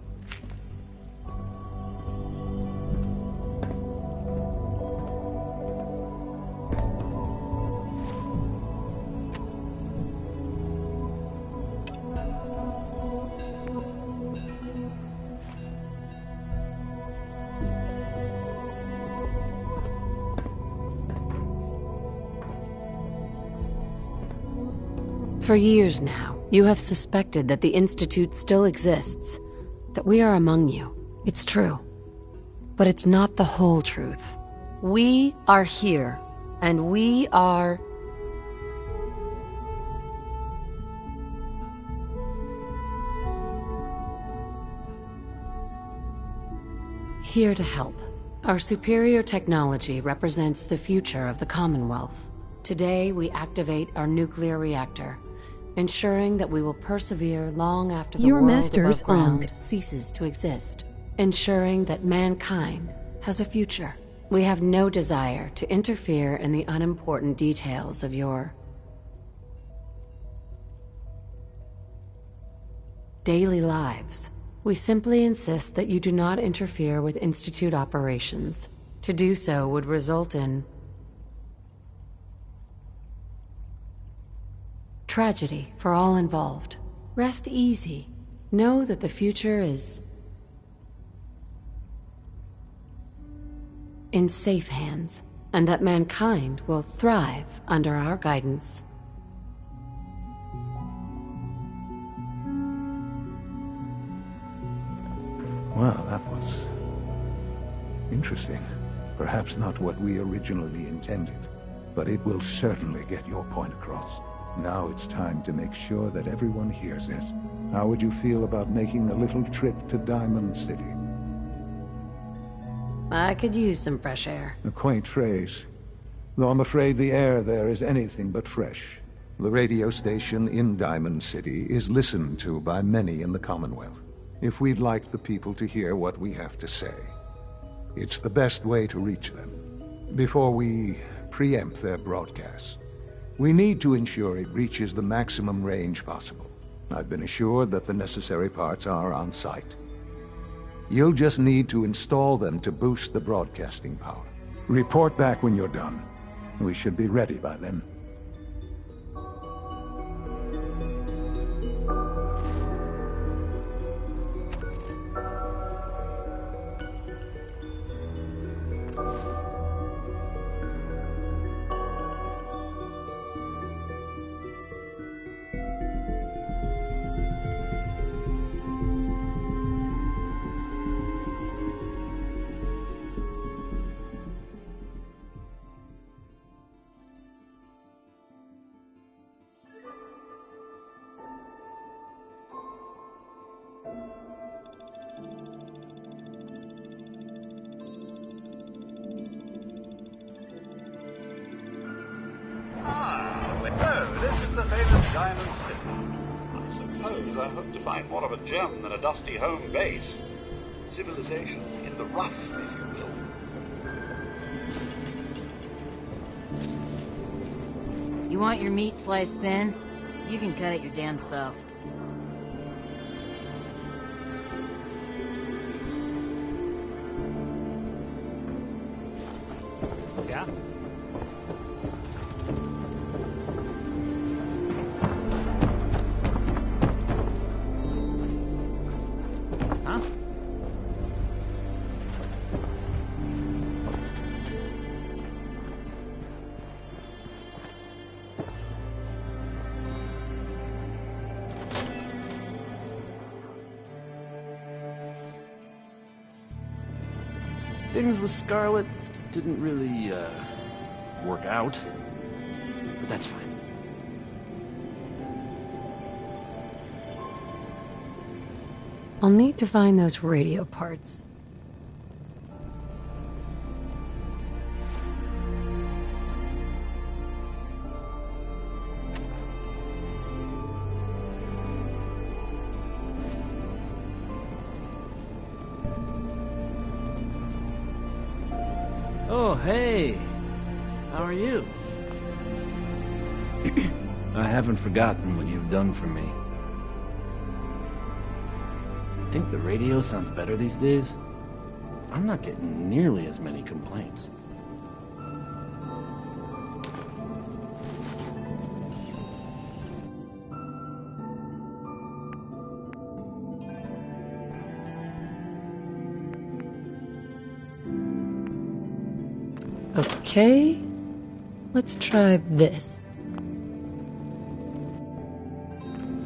D: For years now, you have suspected that the Institute still exists, that we are among you. It's true. But it's not the whole truth. We are here, and we are... here to help. Our superior technology represents the future of the Commonwealth. Today, we activate our nuclear reactor, ensuring that we will persevere long after the
B: Your
D: world
B: master's
D: above ground
B: owned.
D: ceases to exist, ensuring that mankind has a future. We have no desire to interfere in the unimportant details of your daily lives. We simply insist that you do not interfere with Institute operations. To do so would result in tragedy for all involved. Rest easy. Know that the future is in safe hands, and that mankind will thrive under our guidance.
A: Well, that was interesting. Perhaps not what we originally intended, but it will certainly get your point across. Now it's time to make sure that everyone hears it. How would you feel about making a little trip to Diamond City?
D: I could use some fresh air.
A: A quaint phrase, though I'm afraid the air there is anything but fresh. The radio station in Diamond City is listened to by many in the Commonwealth. If we'd like the people to hear what we have to say, it's the best way to reach them. Before we preempt their broadcast, we need to ensure it reaches the maximum range possible. I've been assured that the necessary parts are on site. You'll just need to install them to boost the broadcasting power. Report back when you're done. We should be ready by then.
E: Diamond City. I suppose I hope to find more of a gem than a dusty home base. Civilization in the rough, if you will.
F: You want your meat sliced thin? You can cut it your damn self.
S: Yeah? Huh?
J: Things with Scarlet didn't really, work out. But that's fine.
D: I'll need to find those radio parts.
J: Oh, hey! How are you? I haven't forgotten what you've done for me. Think the radio sounds better these days? I'm not getting nearly as many complaints.
D: Okay, let's try this.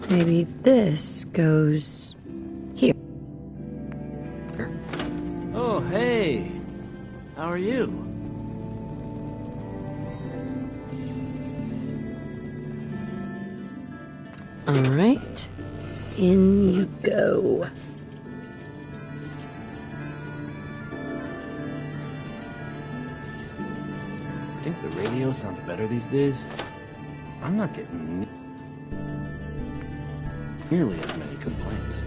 D: Maybe this goes here.
J: Oh, hey! How are you?
D: All right, in you go.
J: Think the radio sounds better these days? I'm not getting...
H: nearly as many complaints.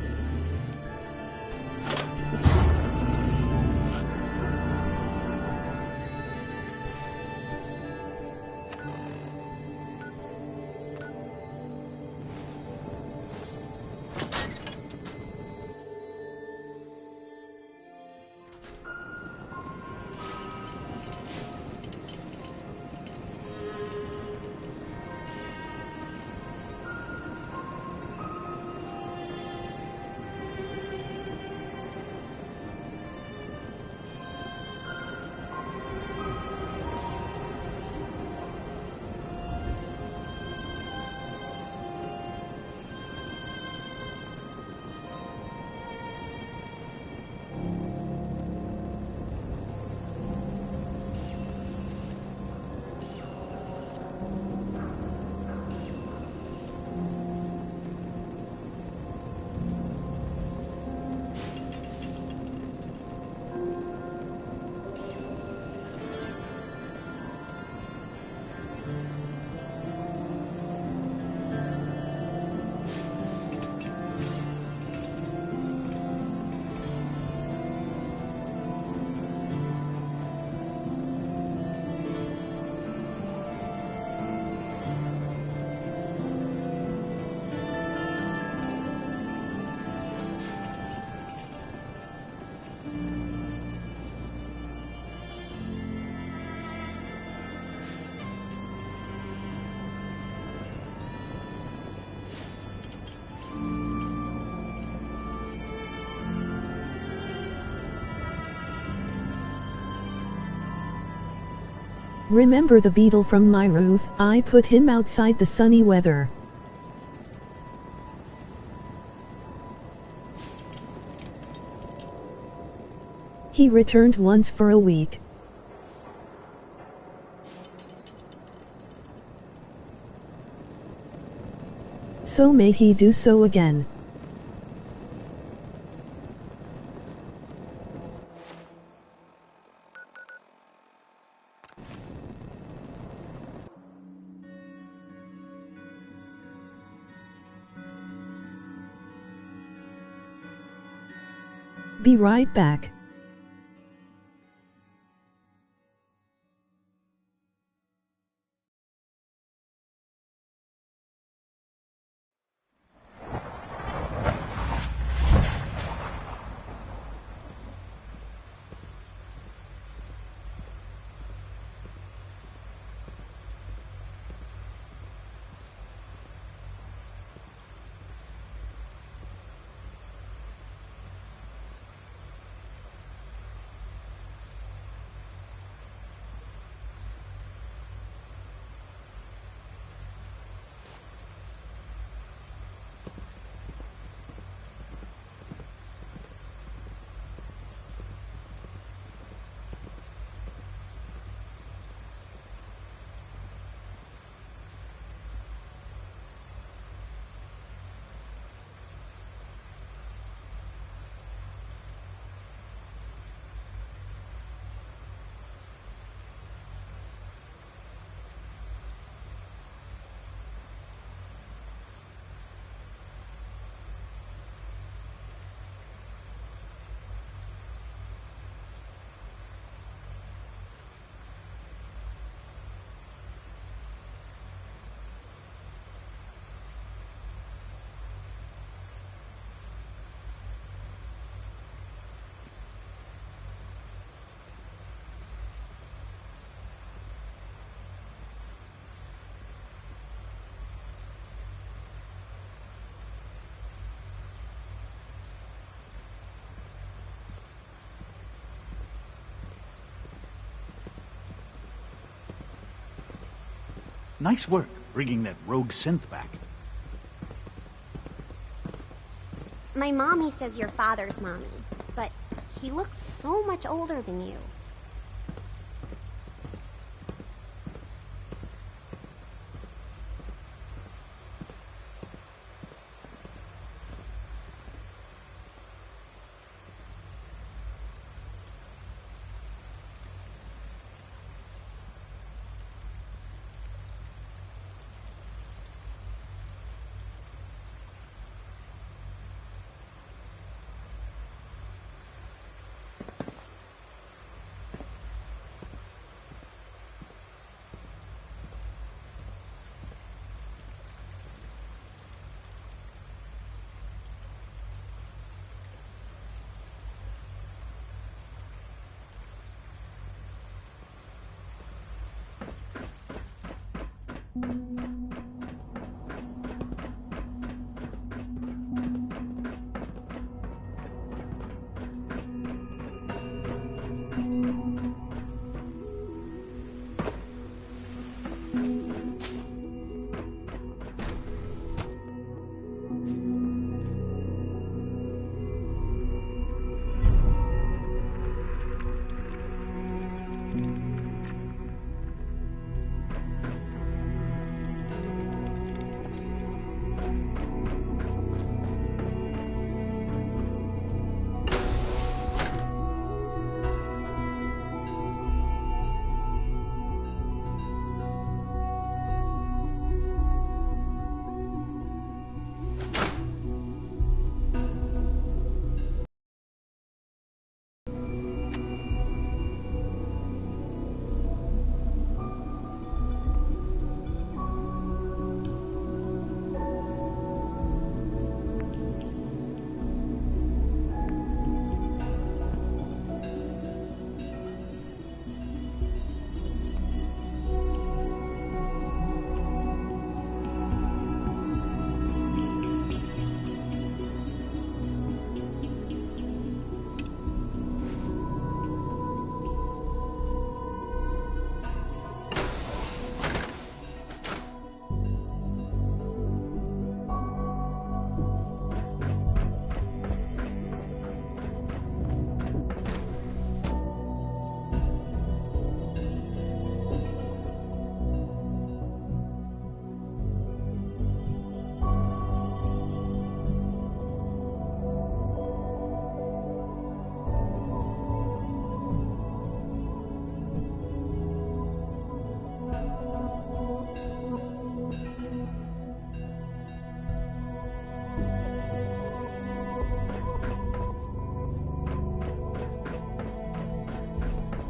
B: Remember the beetle from my roof? I put him outside the sunny weather. He returned once for a week. So may he do so again. Be right back.
T: Nice work, bringing that rogue synth back.
Q: My mommy says your father's mommy, but he looks so much older than you.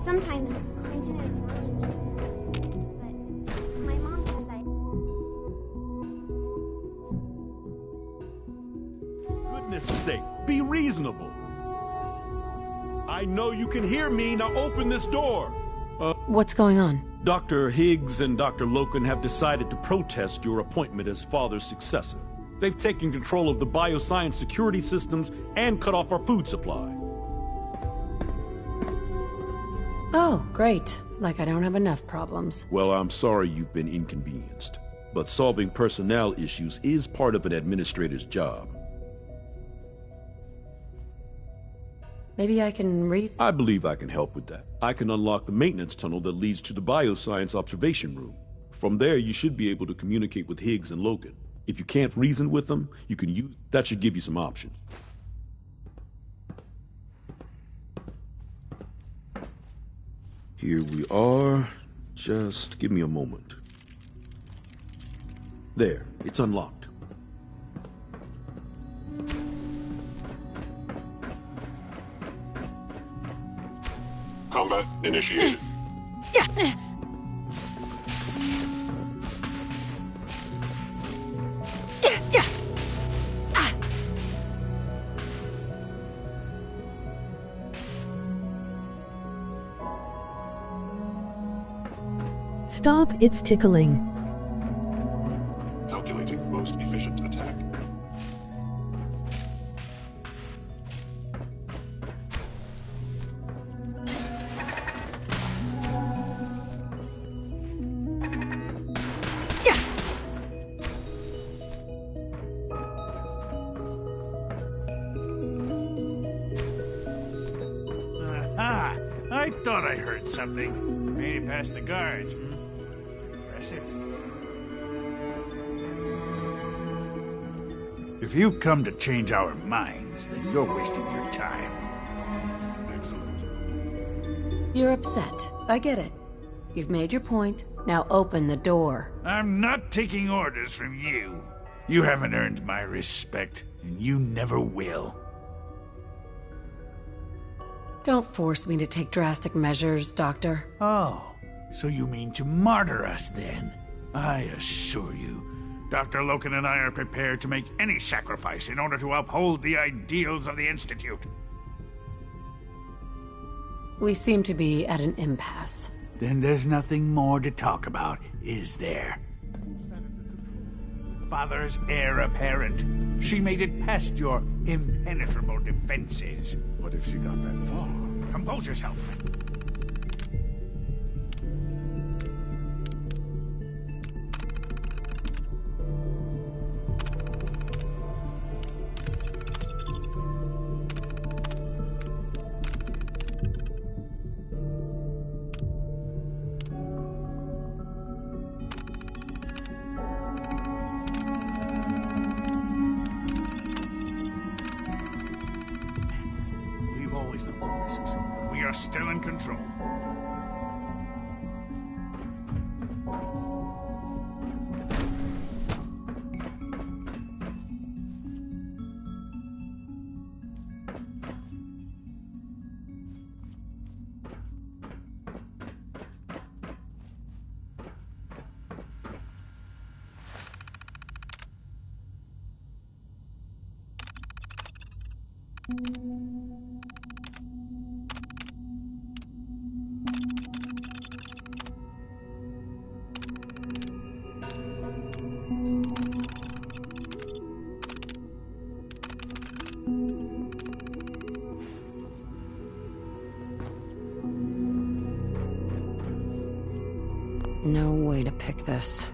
Q: Sometimes Clinton is really mean to me, but my mom says
H: Goodness sake, be reasonable. I know you can hear me, now open this door.
D: What's going on?
H: Dr. Higgs and Dr. Loken have decided to protest your appointment as father's successor. They've taken control of the bioscience security systems and cut off our food supply.
D: Oh, great. Like I don't have enough problems.
H: Well, I'm sorry you've been inconvenienced, but solving personnel issues is part of an administrator's job.
D: Maybe I can
H: I believe I can help with that. I can unlock the maintenance tunnel that leads to the bioscience observation room. From there, you should be able to communicate with Higgs and Logan. If you can't reason with them, you can use... That should give you some options. Here we are. Just give me a moment. There, it's unlocked.
V: Combat initiated.
B: Stop, it's tickling.
V: Calculating most efficient attack.
T: Aha! I thought I heard something. Made it past the guards. Impressive. If you've come to change our minds, then you're wasting your time.
V: Excellent.
D: You're upset. I get it. You've made your point. Now open the door.
T: I'm not taking orders from you. You haven't earned my respect, and you never will.
D: Don't force me to take drastic measures, Doctor.
T: Oh, so you mean to martyr us then? I assure you, Dr. Loken and I are prepared to make any sacrifice in order to uphold the ideals of the Institute.
D: We seem to be at an impasse.
T: Then there's nothing more to talk about, is there? father's heir apparent. She made it past your impenetrable defenses.
A: What if she got that far?
T: Compose yourself. We are still in control.
D: No way to pick this.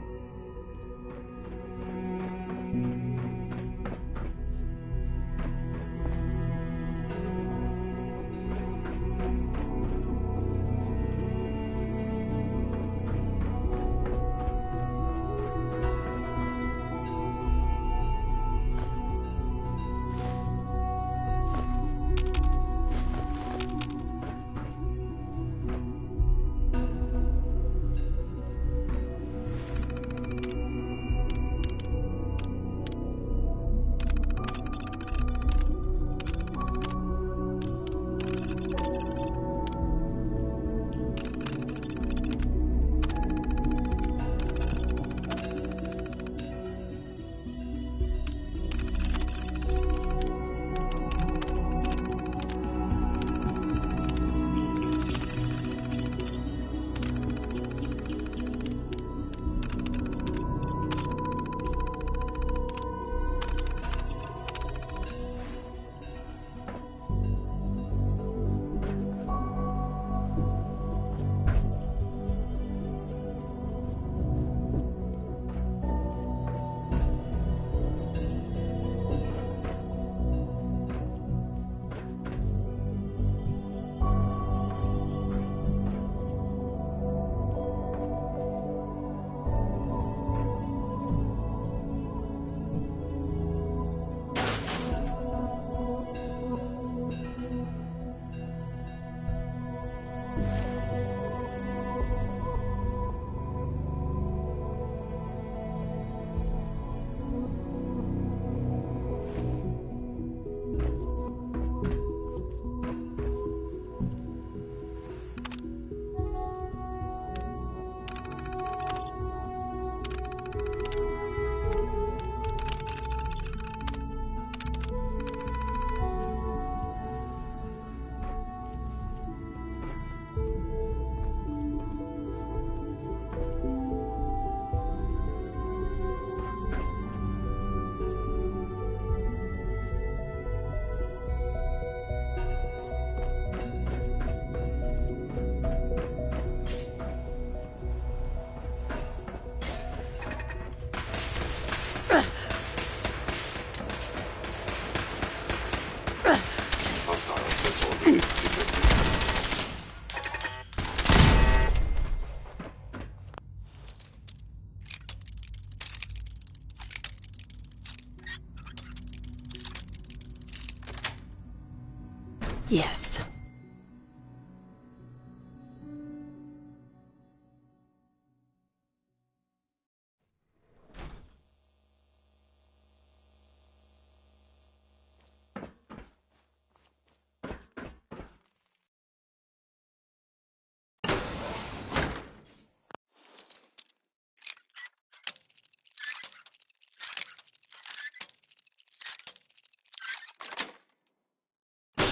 D: Yes.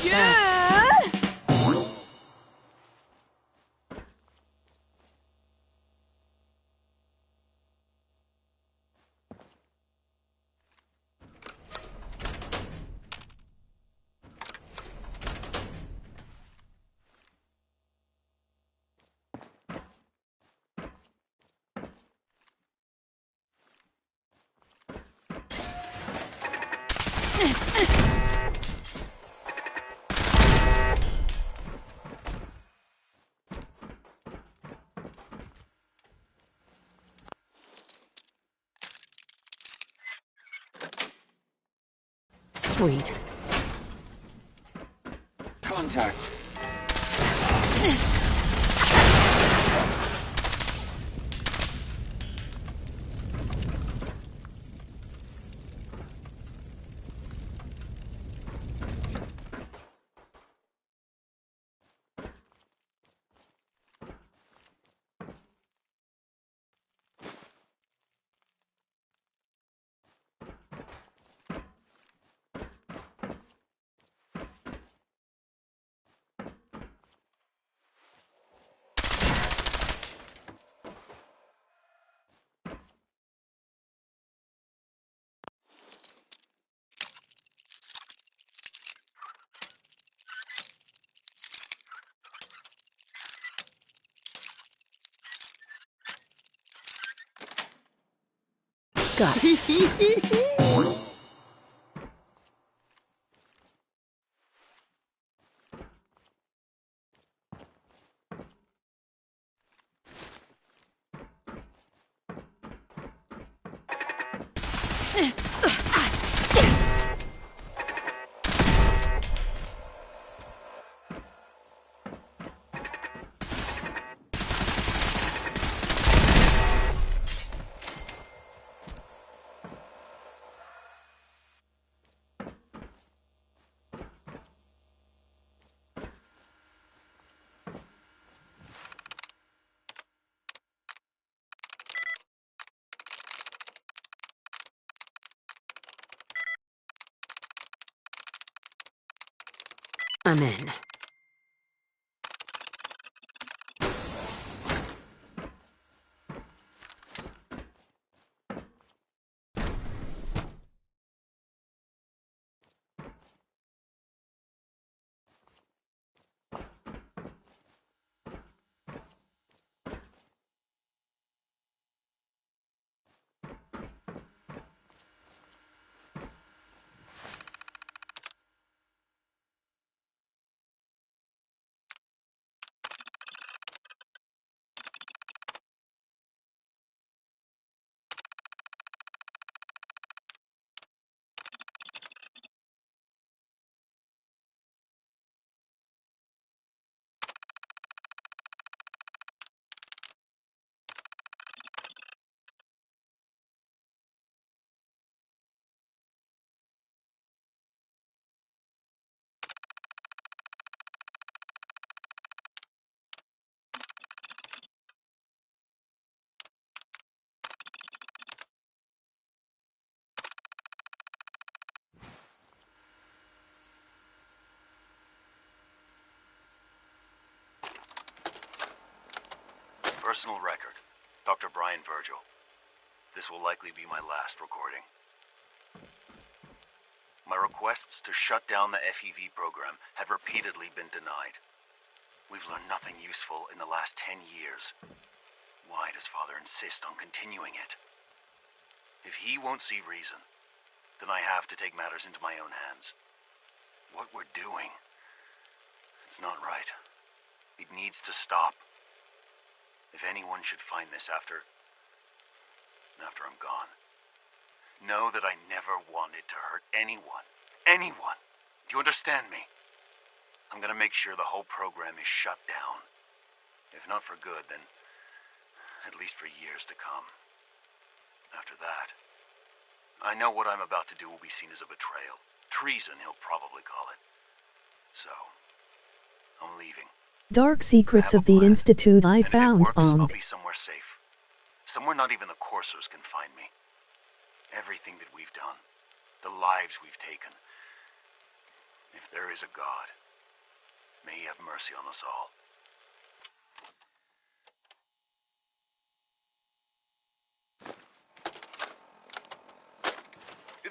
K: Yeah!
D: Sweet.
L: Contact.
D: Got it. I'm in.
K: Personal record, Dr. Brian Virgil. This will likely be my last recording. My requests to shut down the FEV program have repeatedly been denied. We've learned nothing useful in the last 10 years. Why does Father insist on continuing it? If he won't see reason, then I have to take matters into my own hands. What we're doing, it's not right. It needs to stop. If anyone should find this after I'm gone, know that I never wanted to hurt anyone. Anyone! Do you understand me? I'm gonna make sure the whole program is shut down. If not for good, then at least for years to come. After that, I know what I'm about to do will be seen as a betrayal. Treason, he'll probably call it. So, I'm leaving.
B: Dark secrets of the Institute I found on.
K: I'll be somewhere safe. Somewhere not even the coursers can find me. Everything that we've done, the lives we've taken. If there is a God, may he have mercy on us all.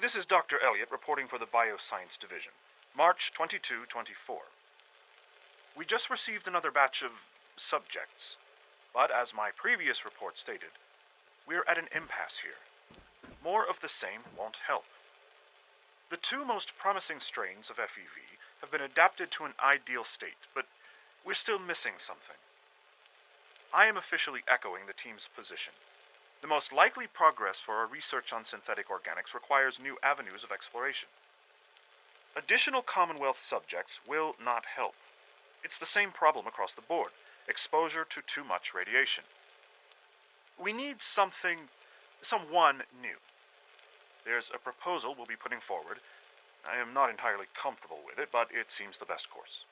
N: This is Dr. Elliot reporting for the Bioscience Division. March 22-24. We just received another batch of subjects, but as my previous report stated, we're at an impasse here. More of the same won't help. The two most promising strains of FEV have been adapted to an ideal state, but we're still missing something. I am officially echoing the team's position. The most likely progress for our research on synthetic organics requires new avenues of exploration. Additional Commonwealth subjects will not help. It's the same problem across the board. Exposure to too much radiation. We need someone new. There's a proposal we'll be putting forward. I am not entirely comfortable with it, but it seems the best course.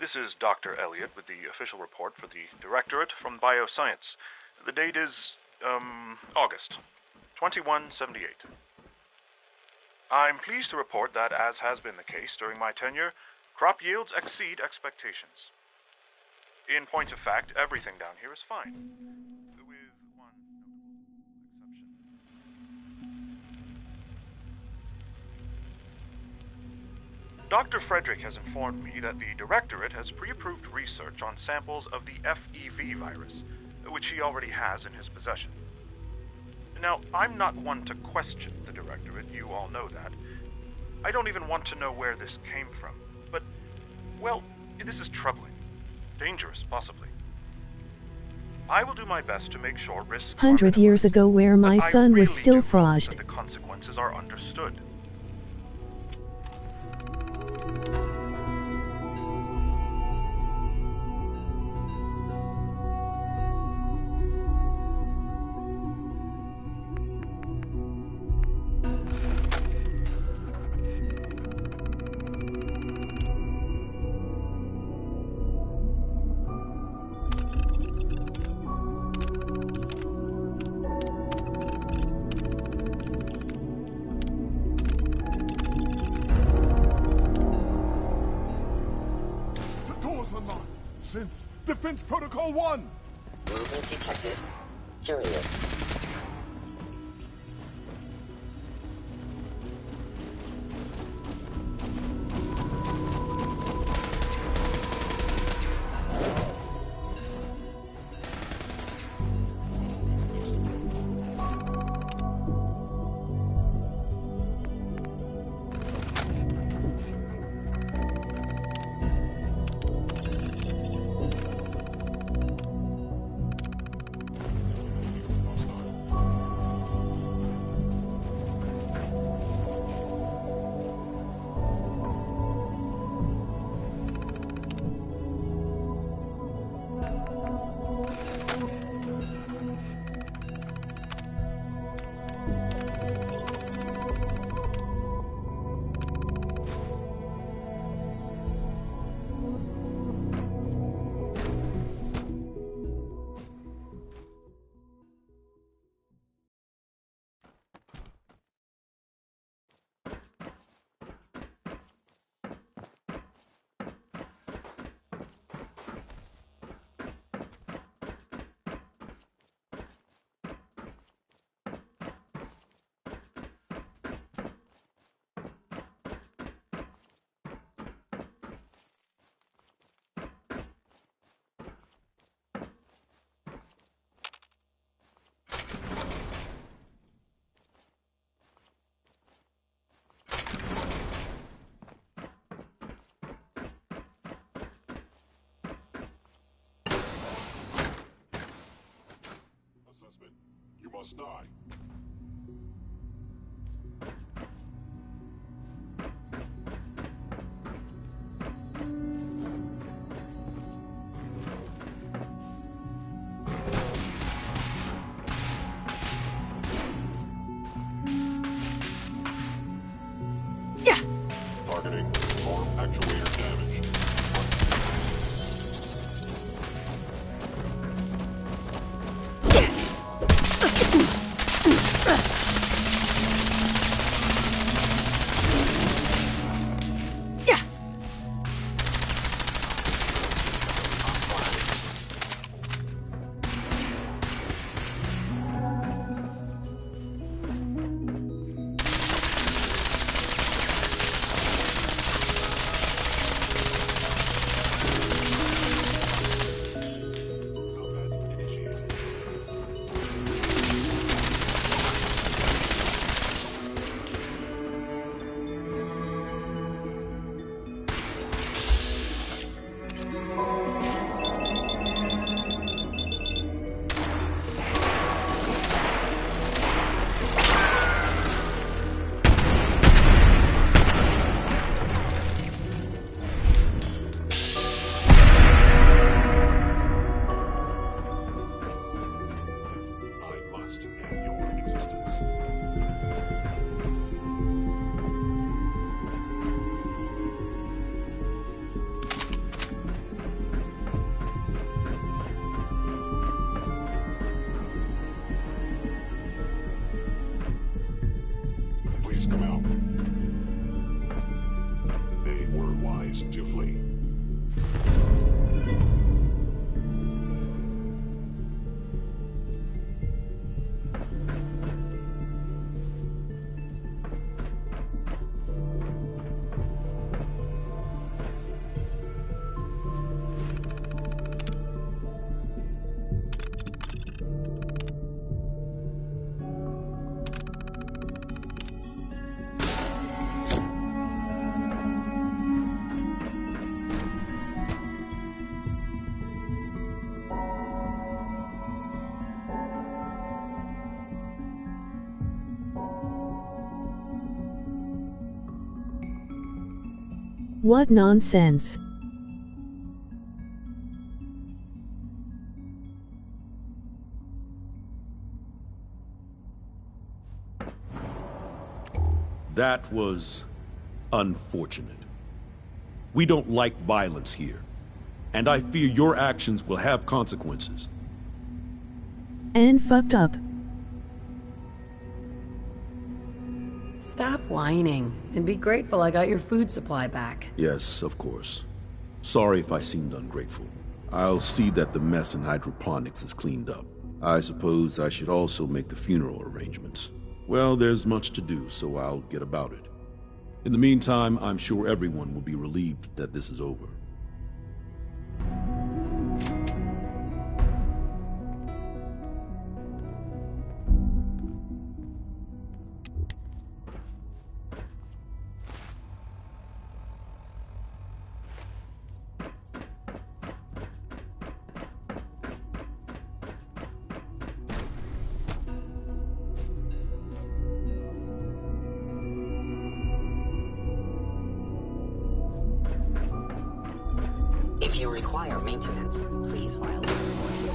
N: This is Dr. Elliot with the official report for the Directorate from Bioscience. The date is, August 2178. I'm pleased to report that, as has been the case during my tenure, crop yields exceed expectations. In point of fact, everything down here is fine. With one exception. Dr. Frederick has informed me that the Directorate has pre-approved research on samples of the FEV virus, which he already has in his possession. Now, I'm not one to question the Directorate, you all know that. I don't even want to know where this came from, but, well, this is troubling. Dangerous, possibly. I will do my best to make sure risks
B: 100 years ago where my son was still frosted.
N: The consequences are understood.
P: Since Defense Protocol 1!
R: Movement detected. Curious.
V: You must die. Targeting arm actuator damage.
B: What nonsense.
H: That was unfortunate. We don't like violence here, and I fear your actions will have consequences.
B: And fucked up.
D: Stop whining, and be grateful I got your food supply back.
H: Yes, of course. Sorry if I seemed ungrateful. I'll see that the mess in hydroponics is cleaned up. I suppose I should also make the funeral arrangements. Well, there's much to do, so I'll get about it. In the meantime, I'm sure everyone will be relieved that this is over.
R: If you require maintenance, please file a report.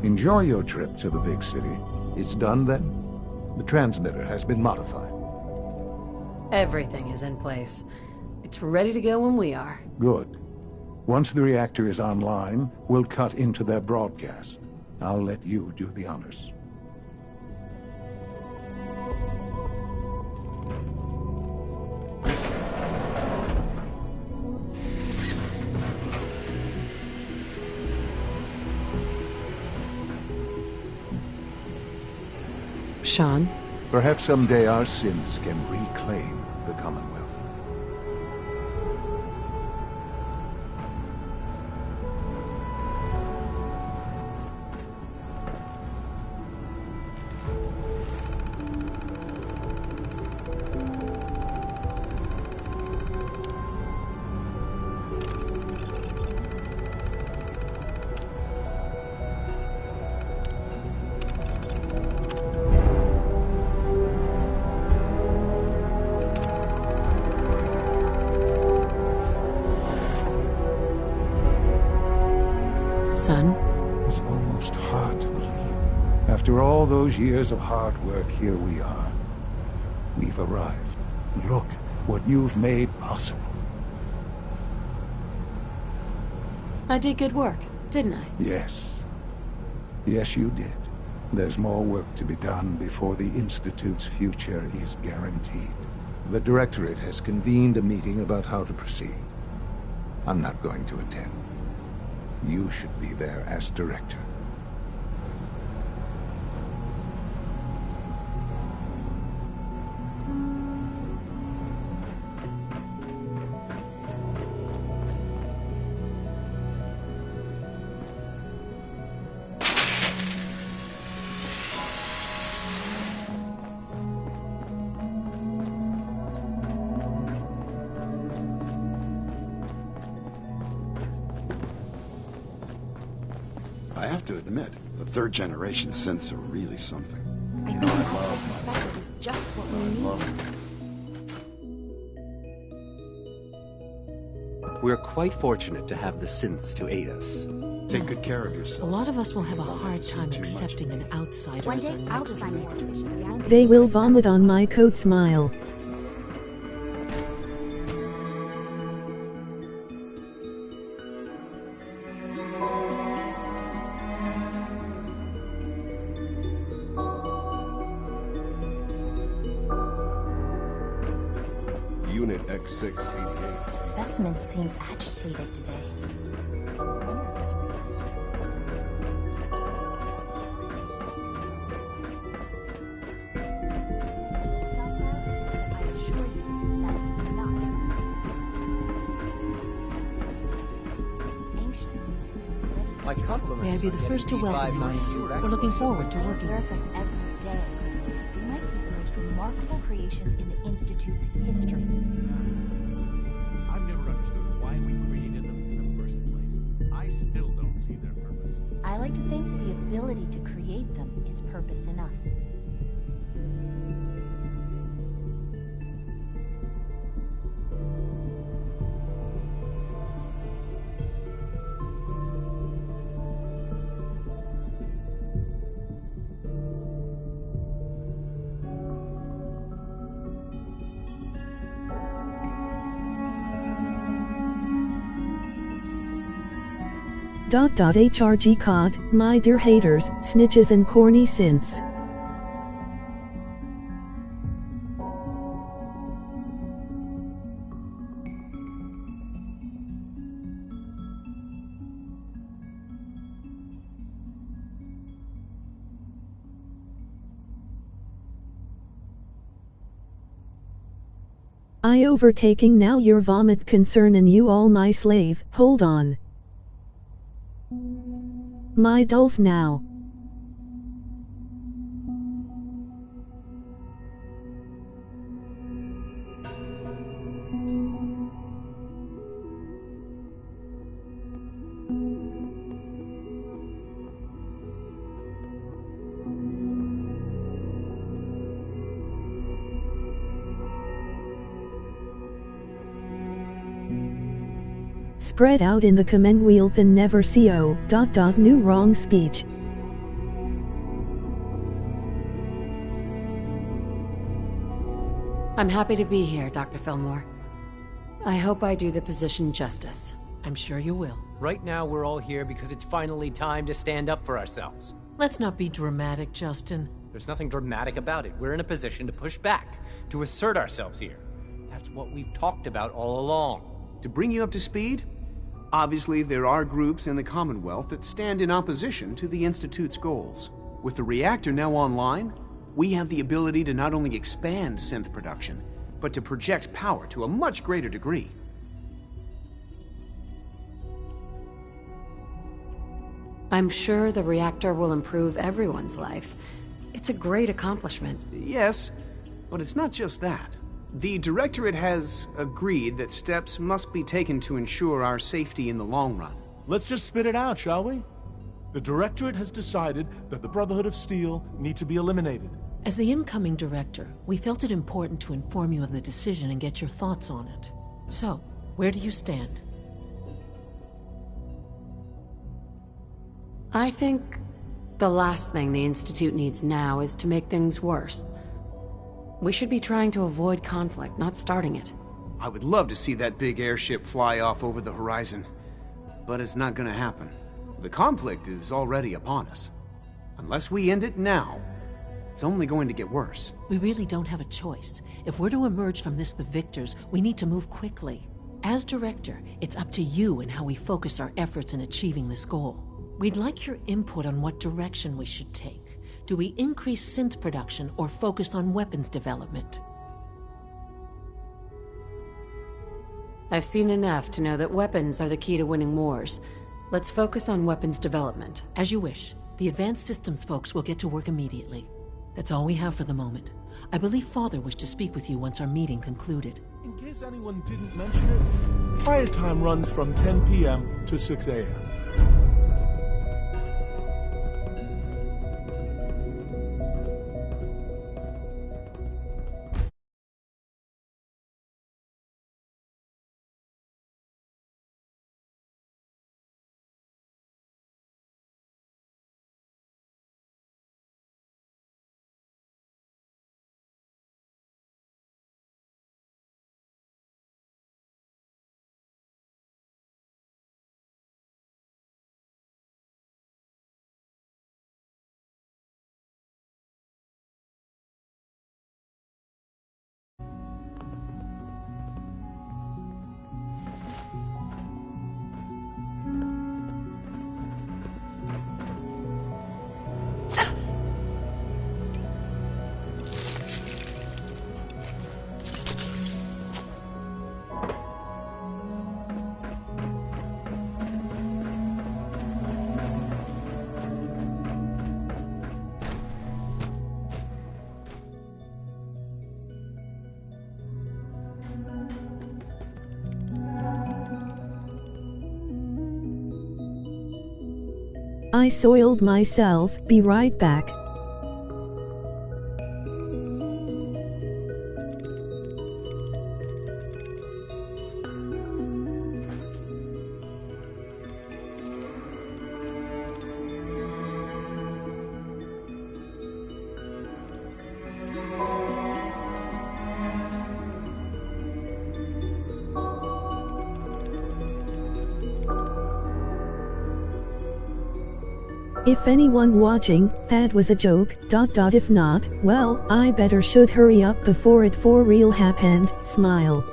A: Enjoy your trip to the big city. It's done then? The transmitter has been modified.
D: Everything is in place. It's ready to go when we are.
A: Good. Once the reactor is online, we'll cut into their broadcast. I'll let you do the honors.
D: Sean?
A: Perhaps someday our sins can reclaim the Commonwealth.
D: Son?
A: It's almost hard to believe. After all those years of hard work, here we are. We've arrived. Look what you've made possible.
D: I did good work, didn't I?
A: Yes. Yes, you did. There's more work to be done before the Institute's future is guaranteed. The Directorate has convened a meeting about how to proceed. I'm not going to attend. You should be there as director.
G: I have to admit, the third-generation synths are really something.
M: I think an outside perspective is just what we need.
U: We're quite fortunate to have the synths to aid us.
G: Take good care of yourself.
W: A lot of us will have a hard time accepting an outsider as our next director.
B: They will vomit on my coat smile.
P: Unit X688.
M: Specimens seem agitated today.
W: May I be the first to welcome you? We're looking forward to working with you.
M: Every day. They might be the most remarkable creations in the Institute's history.
T: I've never understood why we created them in the first place. I still don't see their purpose.
M: I like to think the ability to create them is purpose enough.
B: HRG caught, my dear haters, snitches and corny synths. I overtaking now your vomit concern and you all my slave, hold on. My dolls now. Spread out in the Commonwealth and never co. New wrong speech.
D: I'm happy to be here, Dr. Fillmore. I hope I do the position justice.
W: I'm sure you will.
X: Right now, we're all here because it's finally time to stand up for ourselves.
W: Let's not be dramatic, Justin.
X: There's nothing dramatic about it. We're in a position to push back, to assert ourselves here. That's what we've talked about all along.
Y: To bring you up to speed, obviously there are groups in the Commonwealth that stand in opposition to the Institute's goals. With the reactor now online, we have the ability to not only expand synth production, but to project power to a much greater degree.
D: I'm sure the reactor will improve everyone's life. It's a great accomplishment.
Y: Yes, but it's not just that. The Directorate has agreed that steps must be taken to ensure our safety in the long run.
Z: Let's just spit it out, shall we? The Directorate has decided that the Brotherhood of Steel need to be eliminated.
W: As the incoming director, we felt it important to inform you of the decision and get your thoughts on it. So, where do you stand?
D: I think the last thing the Institute needs now is to make things worse. We should be trying to avoid conflict, not starting it.
Y: I would love to see that big airship fly off over the horizon, but it's not gonna happen. The conflict is already upon us. Unless we end it now, it's only going to get worse.
W: We really don't have a choice. If we're to emerge from this the victors, we need to move quickly. As director, it's up to you and how we focus our efforts in achieving this goal. We'd like your input on what direction we should take. Do we increase synth production or focus on weapons development?
D: I've seen enough to know that weapons are the key to winning wars. Let's focus on weapons development.
W: As you wish. The advanced systems folks will get to work immediately. That's all we have for the moment. I believe Father wished to speak with you once our meeting concluded.
Z: In case anyone didn't mention it, fire time runs from 10 p.m. to 6 a.m.
B: I soiled myself. Be right back. If anyone watching, that was a joke, ... If not, well, I better should hurry up before it for real happened, smile.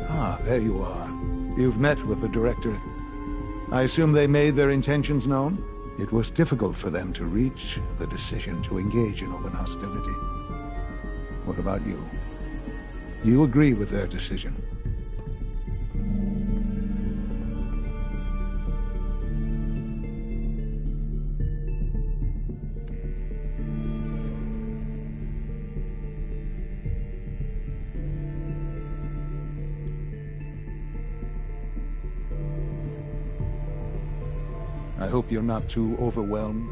A: Ah, there you are. You've met with the director. I assume they made their intentions known? It was difficult for them to reach the decision to engage in open hostility. What about you? You agree with their decision? I hope you're not too overwhelmed.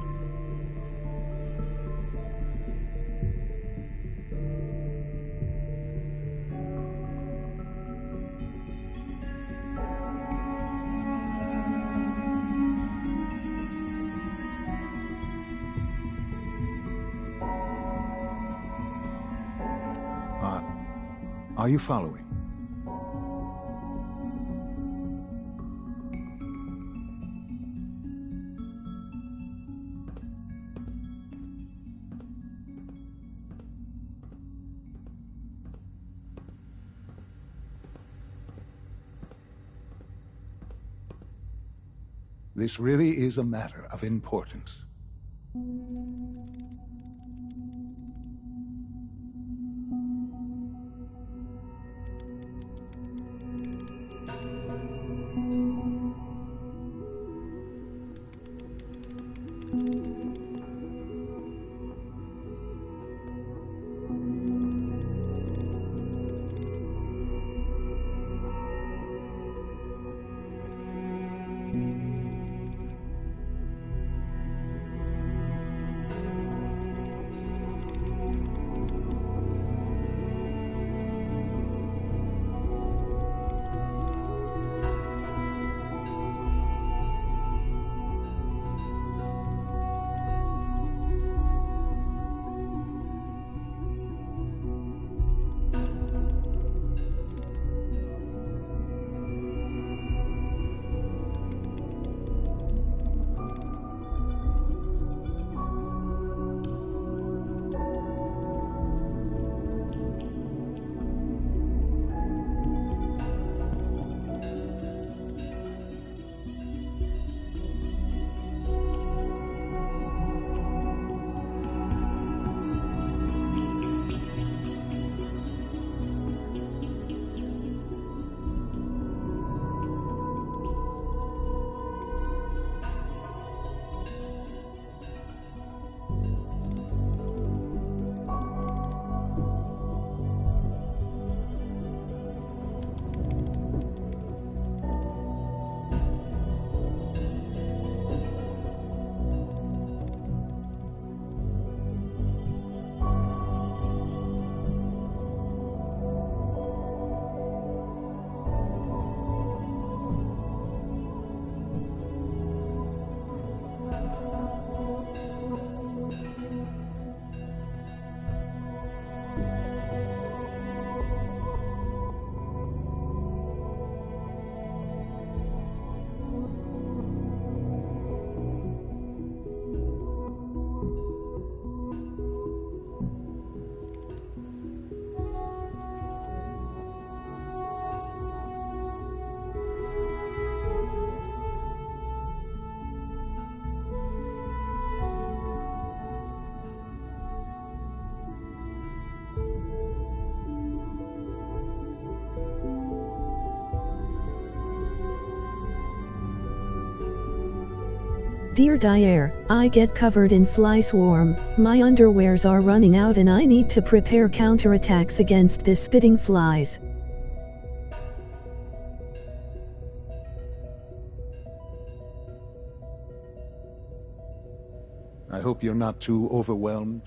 A: Are you following? This really is a matter of importance.
B: Dear Dyer, I get covered in fly swarm, my underwears are running out and I need to prepare counterattacks against this spitting flies.
A: I hope you're not too overwhelmed.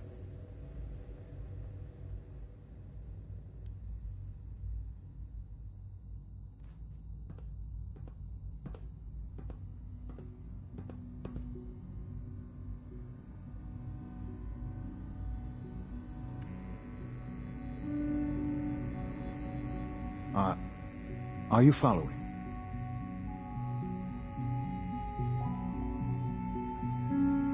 A: Are you following?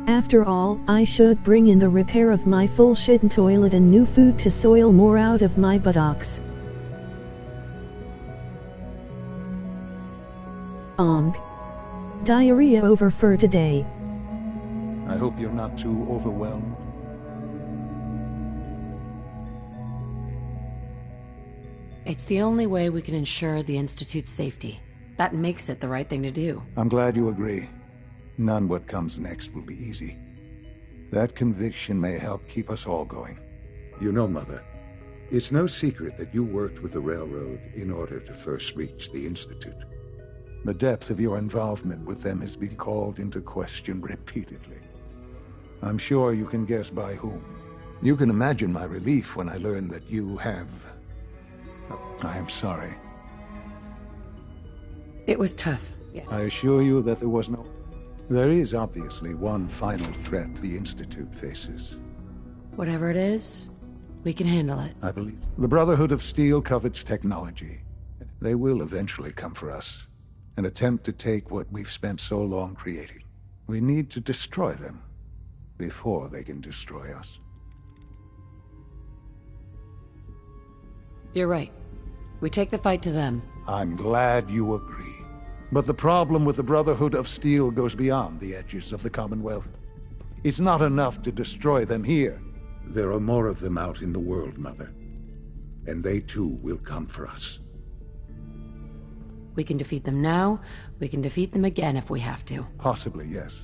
B: After all, I should bring in the repair of my full shit toilet and new food to soil more out of my buttocks. Diarrhea over for today.
A: I hope you're not too overwhelmed.
D: It's the only way we can ensure the Institute's safety. That makes it the right thing to do.
A: I'm glad you agree. None what comes next will be easy. That conviction may help keep us all going.
C: You know, Mother, it's no secret that you worked with the Railroad in order to first reach the Institute.
A: The depth of your involvement with them has been called into question repeatedly. I'm sure you can guess by whom. You can imagine my relief when I learned that you have... I am sorry.
D: It was tough, yeah.
A: I assure you that there was no... There is obviously one final threat the Institute faces.
D: Whatever it is, we can handle it.
A: I believe the Brotherhood of Steel covets technology. They will eventually come for us and attempt to take what we've spent so long creating. We need to destroy them before they can destroy us.
D: You're right. We take the fight to them.
A: I'm glad you agree. But the problem with the Brotherhood of Steel goes beyond the edges of the Commonwealth. It's not enough to destroy them here.
C: There are more of them out in the world, Mother. And they too will come for us.
D: We can defeat them now, we can defeat them again if we have to.
A: Possibly, yes.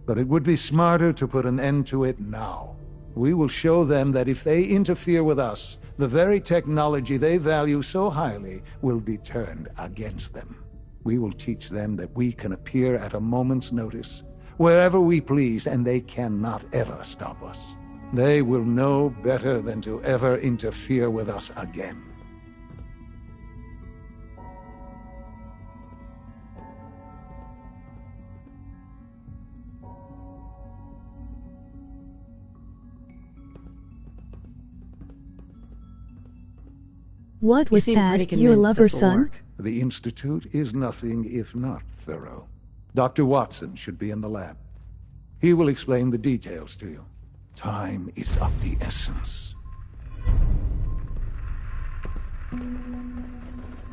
A: But it would be smarter to put an end to it now. We will show them that if they interfere with us, the very technology they value so highly will be turned against them. We will teach them that we can appear at a moment's notice, wherever we please, and they cannot ever stop us. They will know better than to ever interfere with us again.
B: What was that, your lover's son?
A: The Institute is nothing if not thorough. Dr. Watson should be in the lab. He will explain the details to you. Time is of the essence.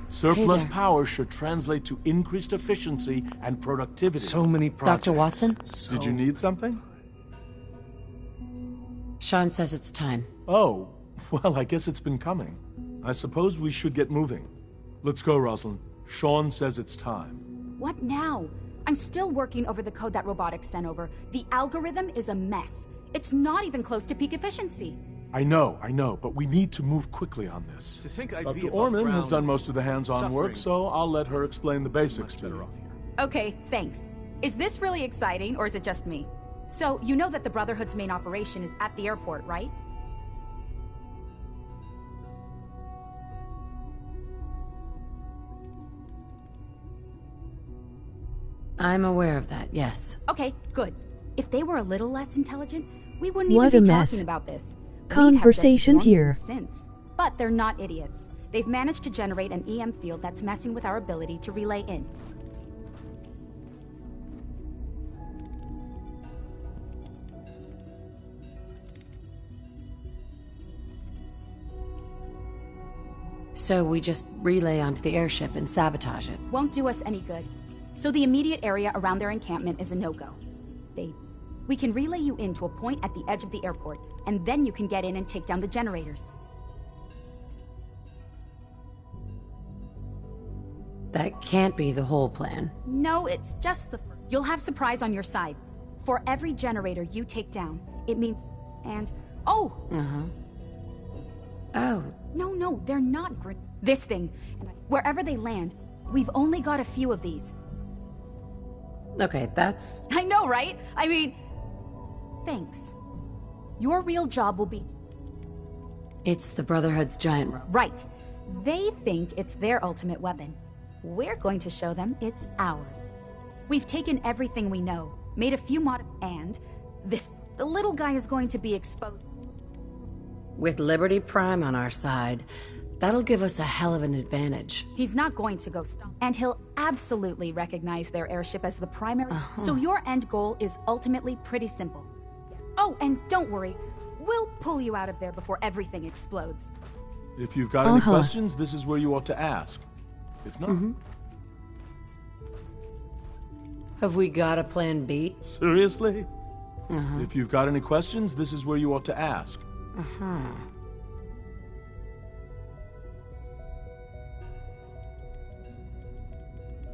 Z: Surplus power should translate to increased efficiency and productivity.
X: So many projects.
D: Dr. Watson?
Z: Did you need something?
D: Sean says it's time.
Z: Oh, well, I guess it's been coming. I suppose we should get moving. Let's go, Rosalind. Sean says it's time.
M: What now? I'm still working over the code that robotics sent over. The algorithm is a mess. It's not even close to peak efficiency.
Z: I know, but we need to move quickly on this.
L: To think I'd
Z: Dr. Orman has done most of the hands-on work, so I'll let her explain the basics to you.
M: Okay, thanks. Is this really exciting, or is it just me? So, you know that the Brotherhood's main operation is at the airport, right?
D: I'm aware of that, yes.
M: Okay, good. If they were a little less intelligent, we wouldn't
B: What
M: even be
B: a mess.
M: talking about this.
B: Conversation here.
M: Since. But they're not idiots. They've managed to generate an EM field that's messing with our ability to relay in.
D: So we just relay onto the airship and sabotage it.
M: Won't do us any good. So the immediate area around their encampment is a no-go. We can relay you in to a point at the edge of the airport, and then you can get in and take down the generators.
D: That can't be the whole plan.
M: No, it's just the... You'll have surprise on your side. For every generator you take down, it means... And... Oh!
D: Uh-huh. Oh.
M: No, they're not this thing. Wherever they land, we've only got a few of these.
D: Okay, that's...
M: I know, right? I mean... thanks. Your real job will be...
D: It's the Brotherhood's giant robot.
M: Right. They think it's their ultimate weapon. We're going to show them it's ours. We've taken everything we know, made a few and the little guy is going to be exposed.
D: With Liberty Prime on our side, that'll give us a hell of an advantage.
M: He's not going to go stomp. And he'll absolutely recognize their airship as the primary. So your end goal is ultimately pretty simple. Oh, and don't worry. We'll pull you out of there before everything explodes.
Z: If you've got any questions, this is where you ought to ask. If not...
D: Have we got a plan B?
Z: Seriously? If you've got any questions, this is where you ought to ask.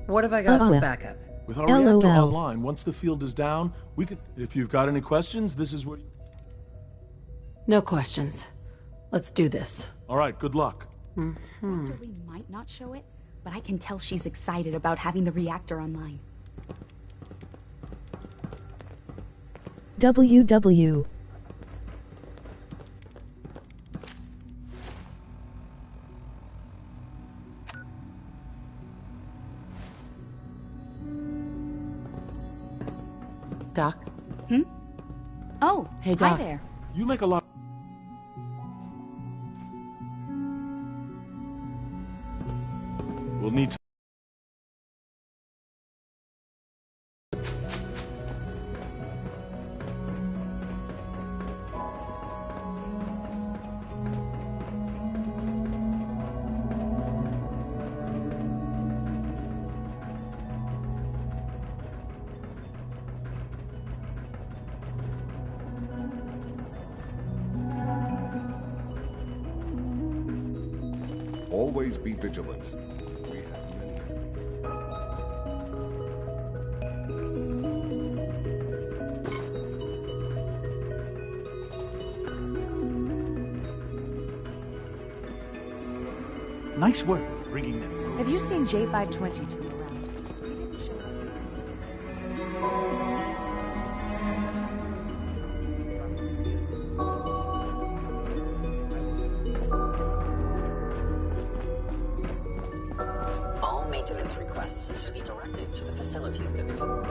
D: What have I got for backup?
Z: With our reactor online, once the field is down, we can... If you've got any questions, this is where...
D: No questions. Let's do this.
Z: All right, good luck.
M: Dr. Lee might not show it, but I can tell she's excited about having the reactor online.
B: WW.
D: Doc?
M: Oh,
D: hey, Doc.
M: Hi there.
Z: You make a lot... We'll need to...
P: Always be vigilant.
T: Nice work bringing them.
E: Have you seen J522 around? He didn't show
R: up. All maintenance requests should be directed to the Facilities Division.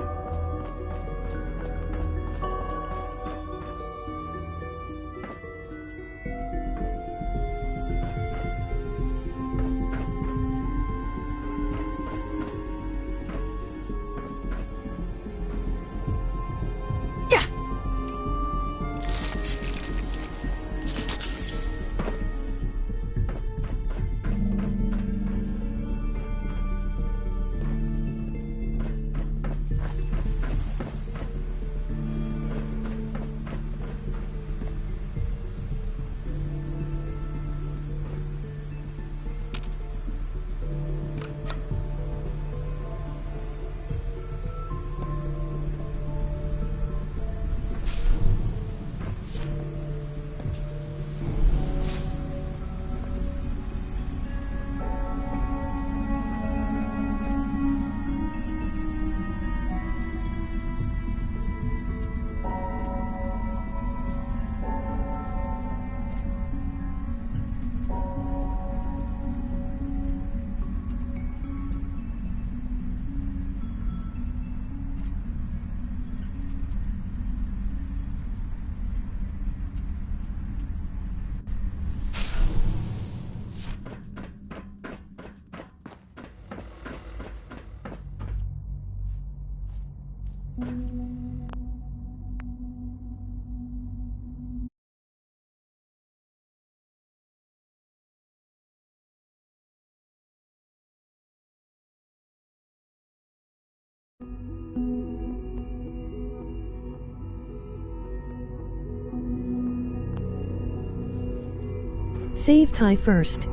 B: Save Ty first.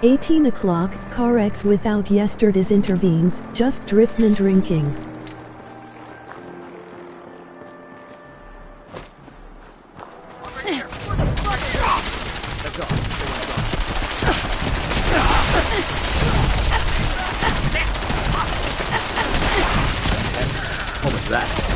B: 18 o'clock, car X without yesterday's intervenes, just driftman drinking.
F: What was that?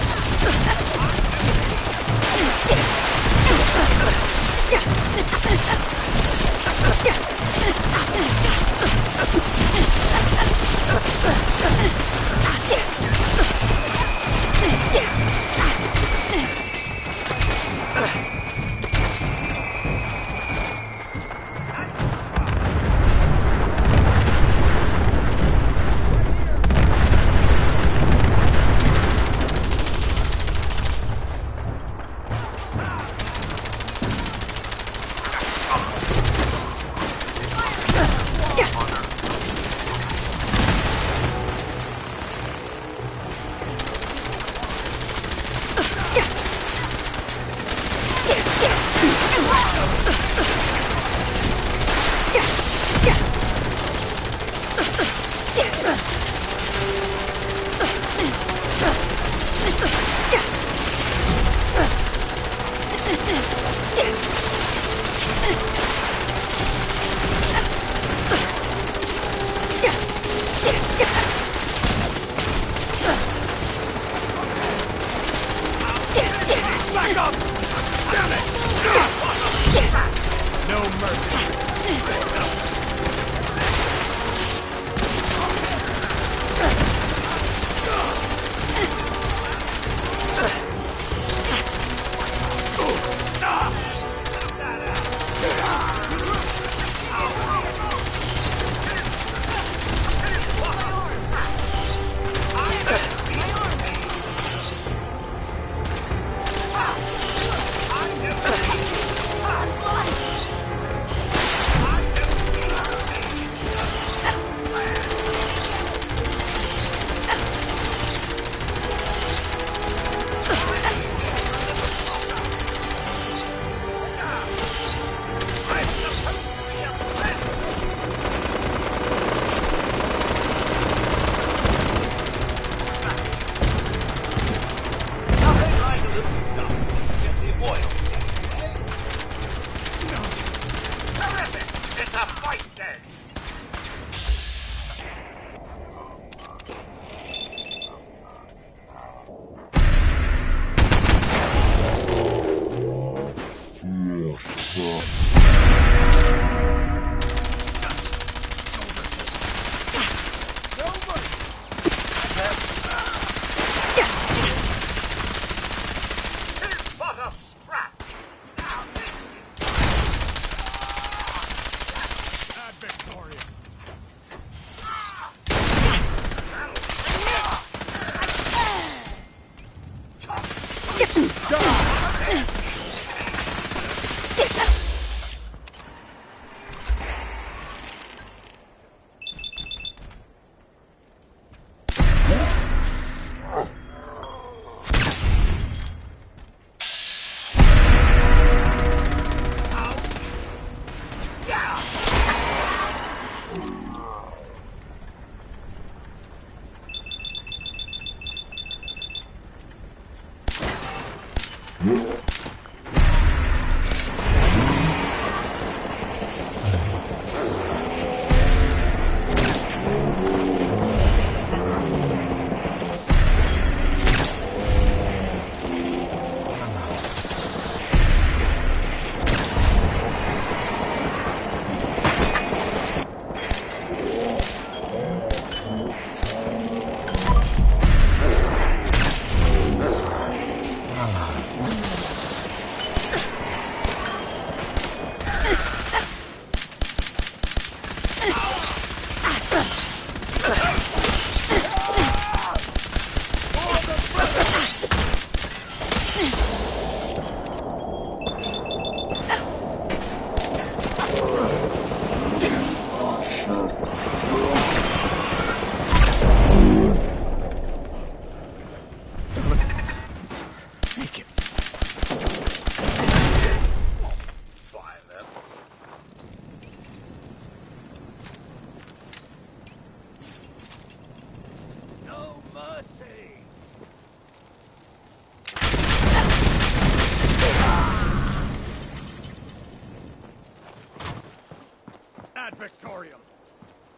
F: Ad Victorium.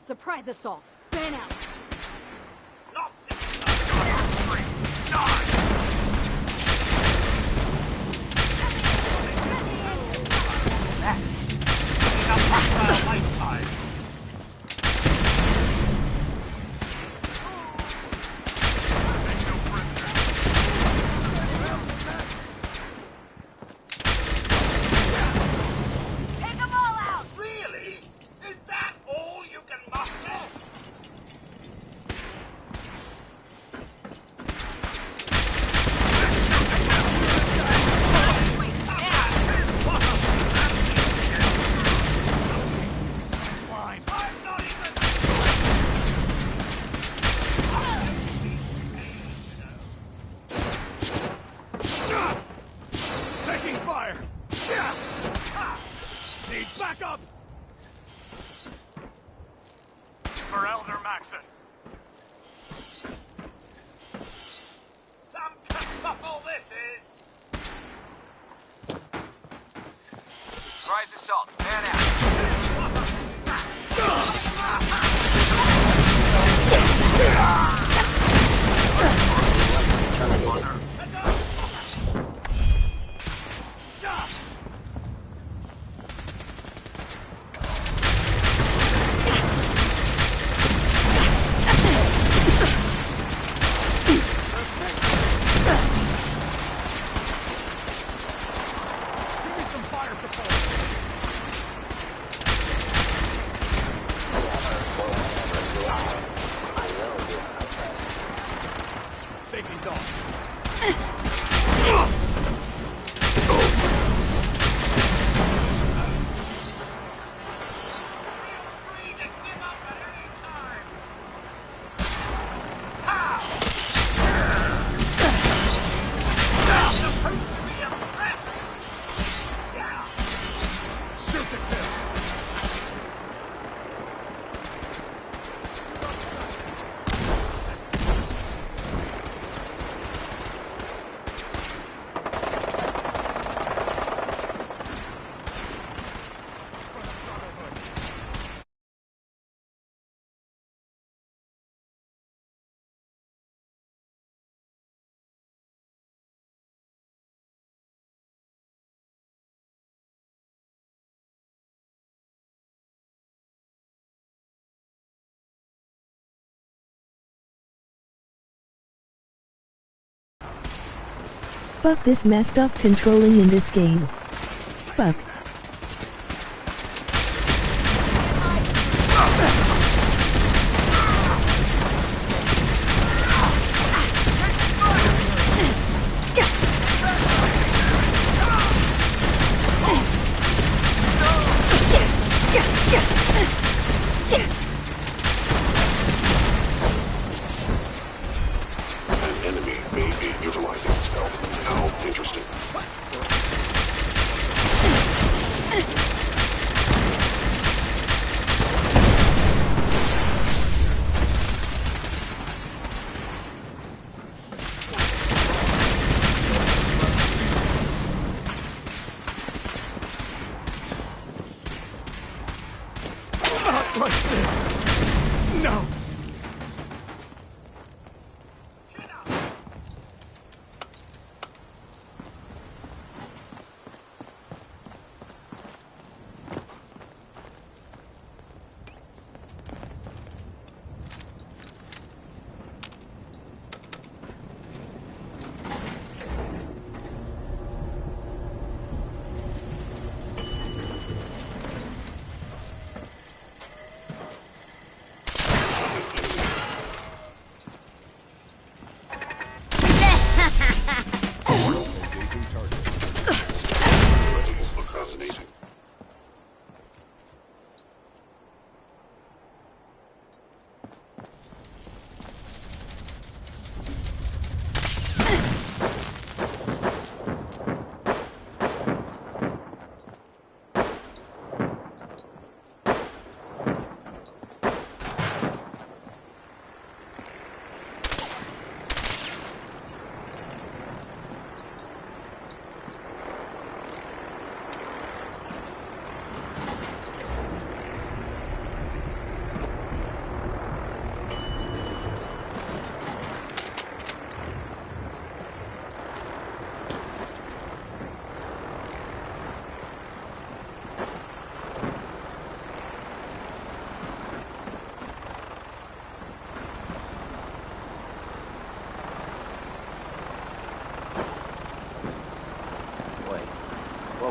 I: Surprise assault. Fan out.
F: Take them all out! Really? Is that all you can muster? Taking fire! Need backup! For Elder Maxon. Some kerfuffle this is!
L: Surprise assault. Fan out.
F: Give me some fire support! Safety's off. Shoot to kill!
B: Fuck this messed up controlling in this game. Fuck.
V: An enemy may be utilizing stealth. How interesting.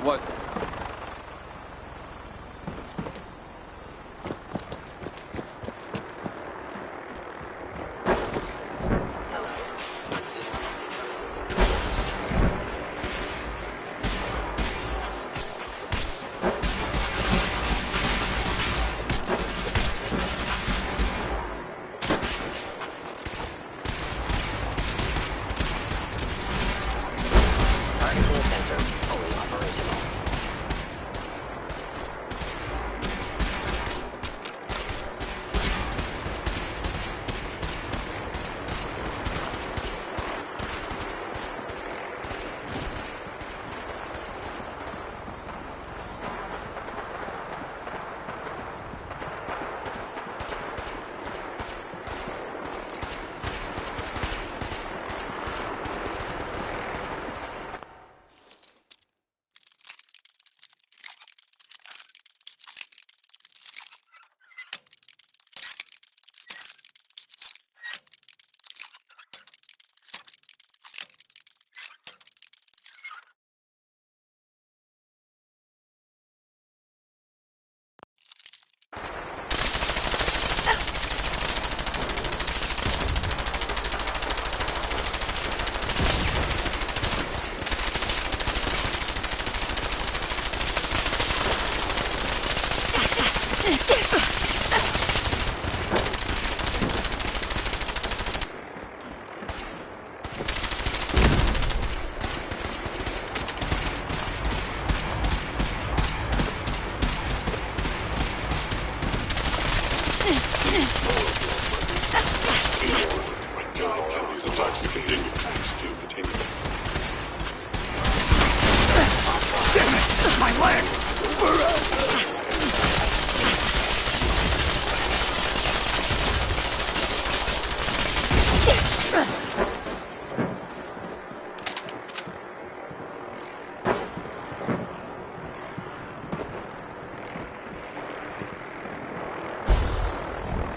L: What was it?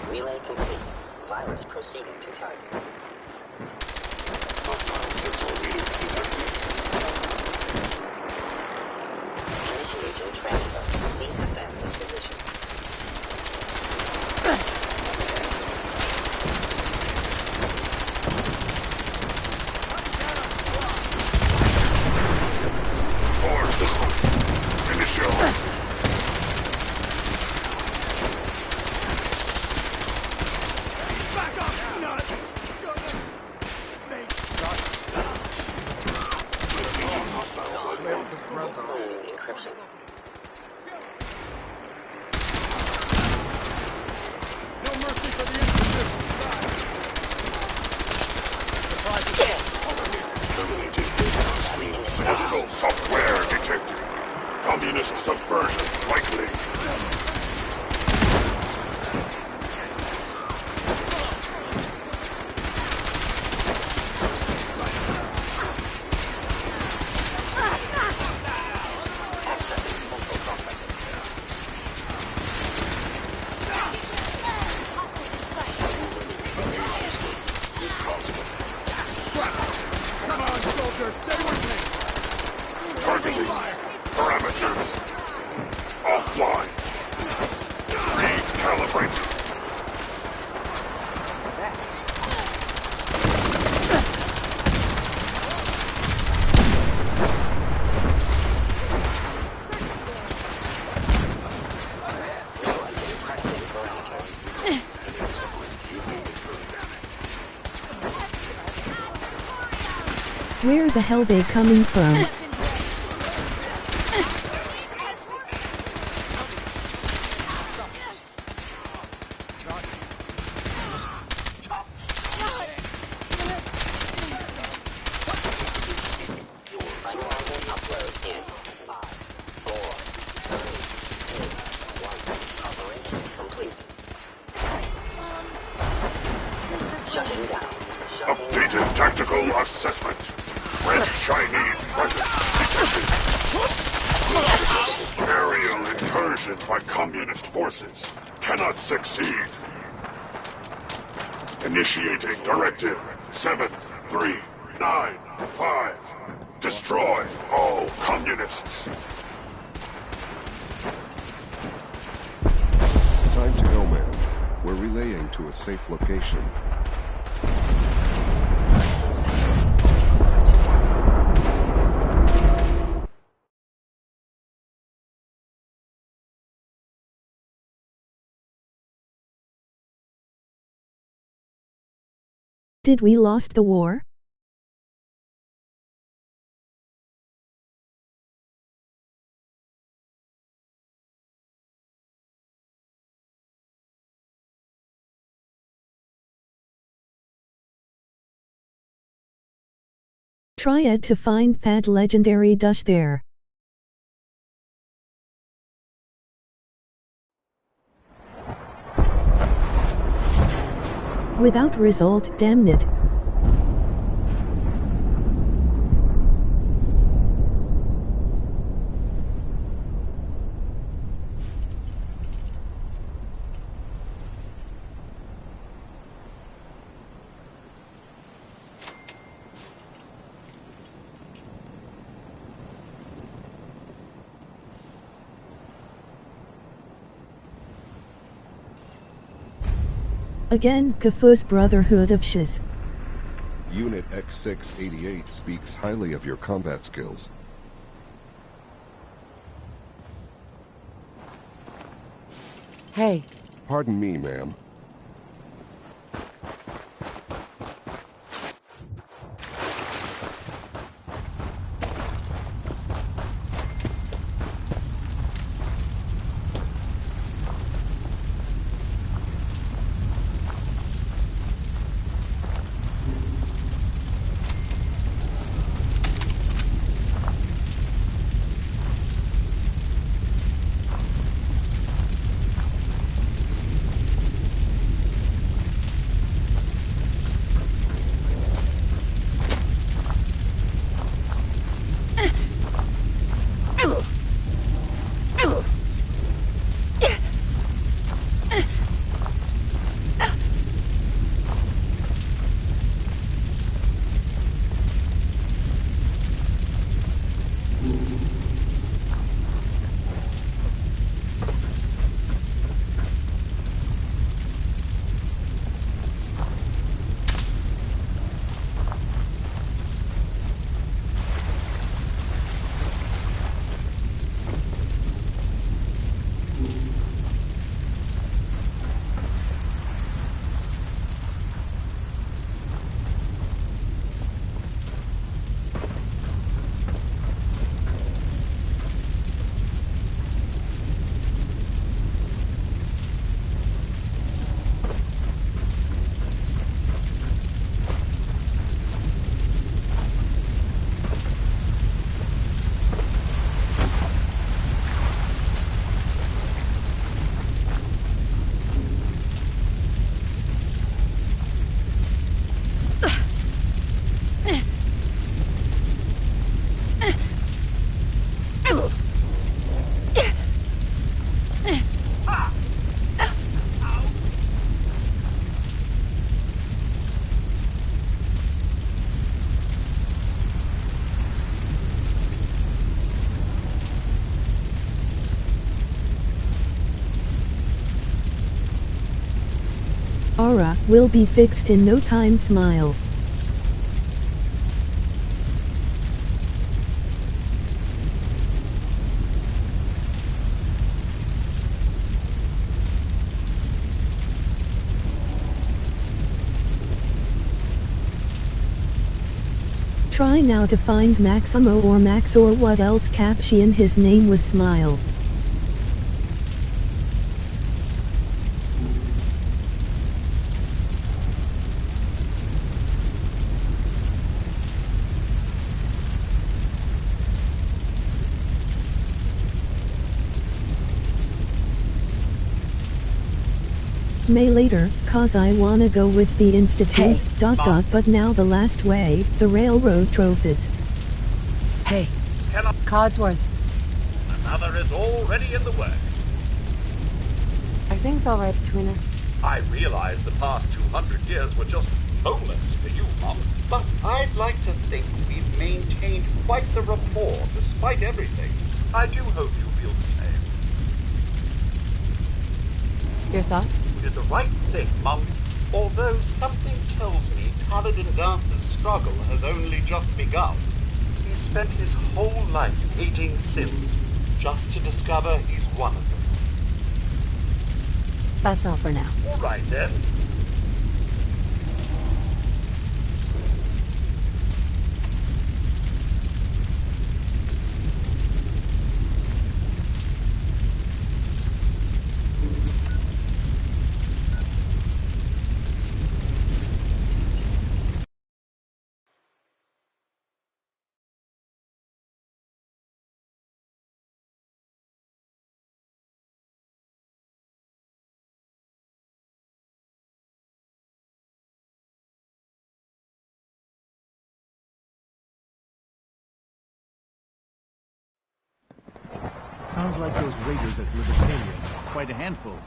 R: Relay complete. Virus proceeding to target. Initiating transfer. Please defend this position.
V: Core system. Initialize.
R: Encryption.
F: No mercy for the Institute.
V: Hostile software detected. Communist subversion likely.
R: Accessing central processor.
F: Come on, soldier, stay with me.
V: Targeting. Parameters. Offline. Recalibrating.
B: Where the hell they coming from?
R: Finalizing upload in 5, 4, 3, 2, 1. Operation complete. Shutting down.
V: Updated tactical assessment. Red Chinese presence. Aerial incursion by communist forces cannot succeed. Initiating directive 73995. Destroy all communists.
P: We're relaying to a safe location.
B: Did we lost the war? Try it to find that legendary dush there. Without result, damn it. Again, Kafus Brotherhood of Shiz.
P: Unit X688 speaks highly of your combat skills.
D: Hey.
P: Pardon me, ma'am.
B: Aura will be fixed in no time, smile. Try now to find Maximo or Max or what else caption his name was smile. May later, cause I wanna go with the institute,
F: Hey,
B: but now the last way, the railroad trophies.
D: Hey, Codsworth.
F: Another is already in the works.
D: Are things alright between us?
F: I realize the past 200 years were just moments for you, Mom, but I'd like to think we've maintained quite the rapport despite everything. I do hope you feel the same.
D: Your thoughts?
F: You did the right thing, Mum. Although something tells me Paladin Dance's struggle has only just begun. He spent his whole life hating synths, just to discover he's one of them.
D: That's all for now.
F: All right, then.
J: Sounds like those raiders at Libertalia are quite a handful.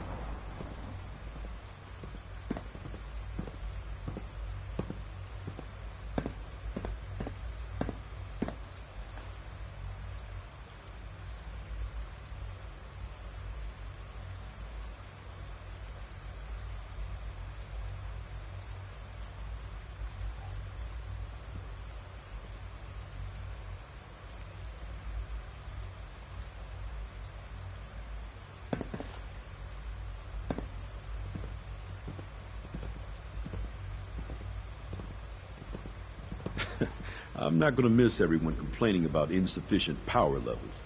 H: I'm not gonna miss everyone complaining about insufficient power levels.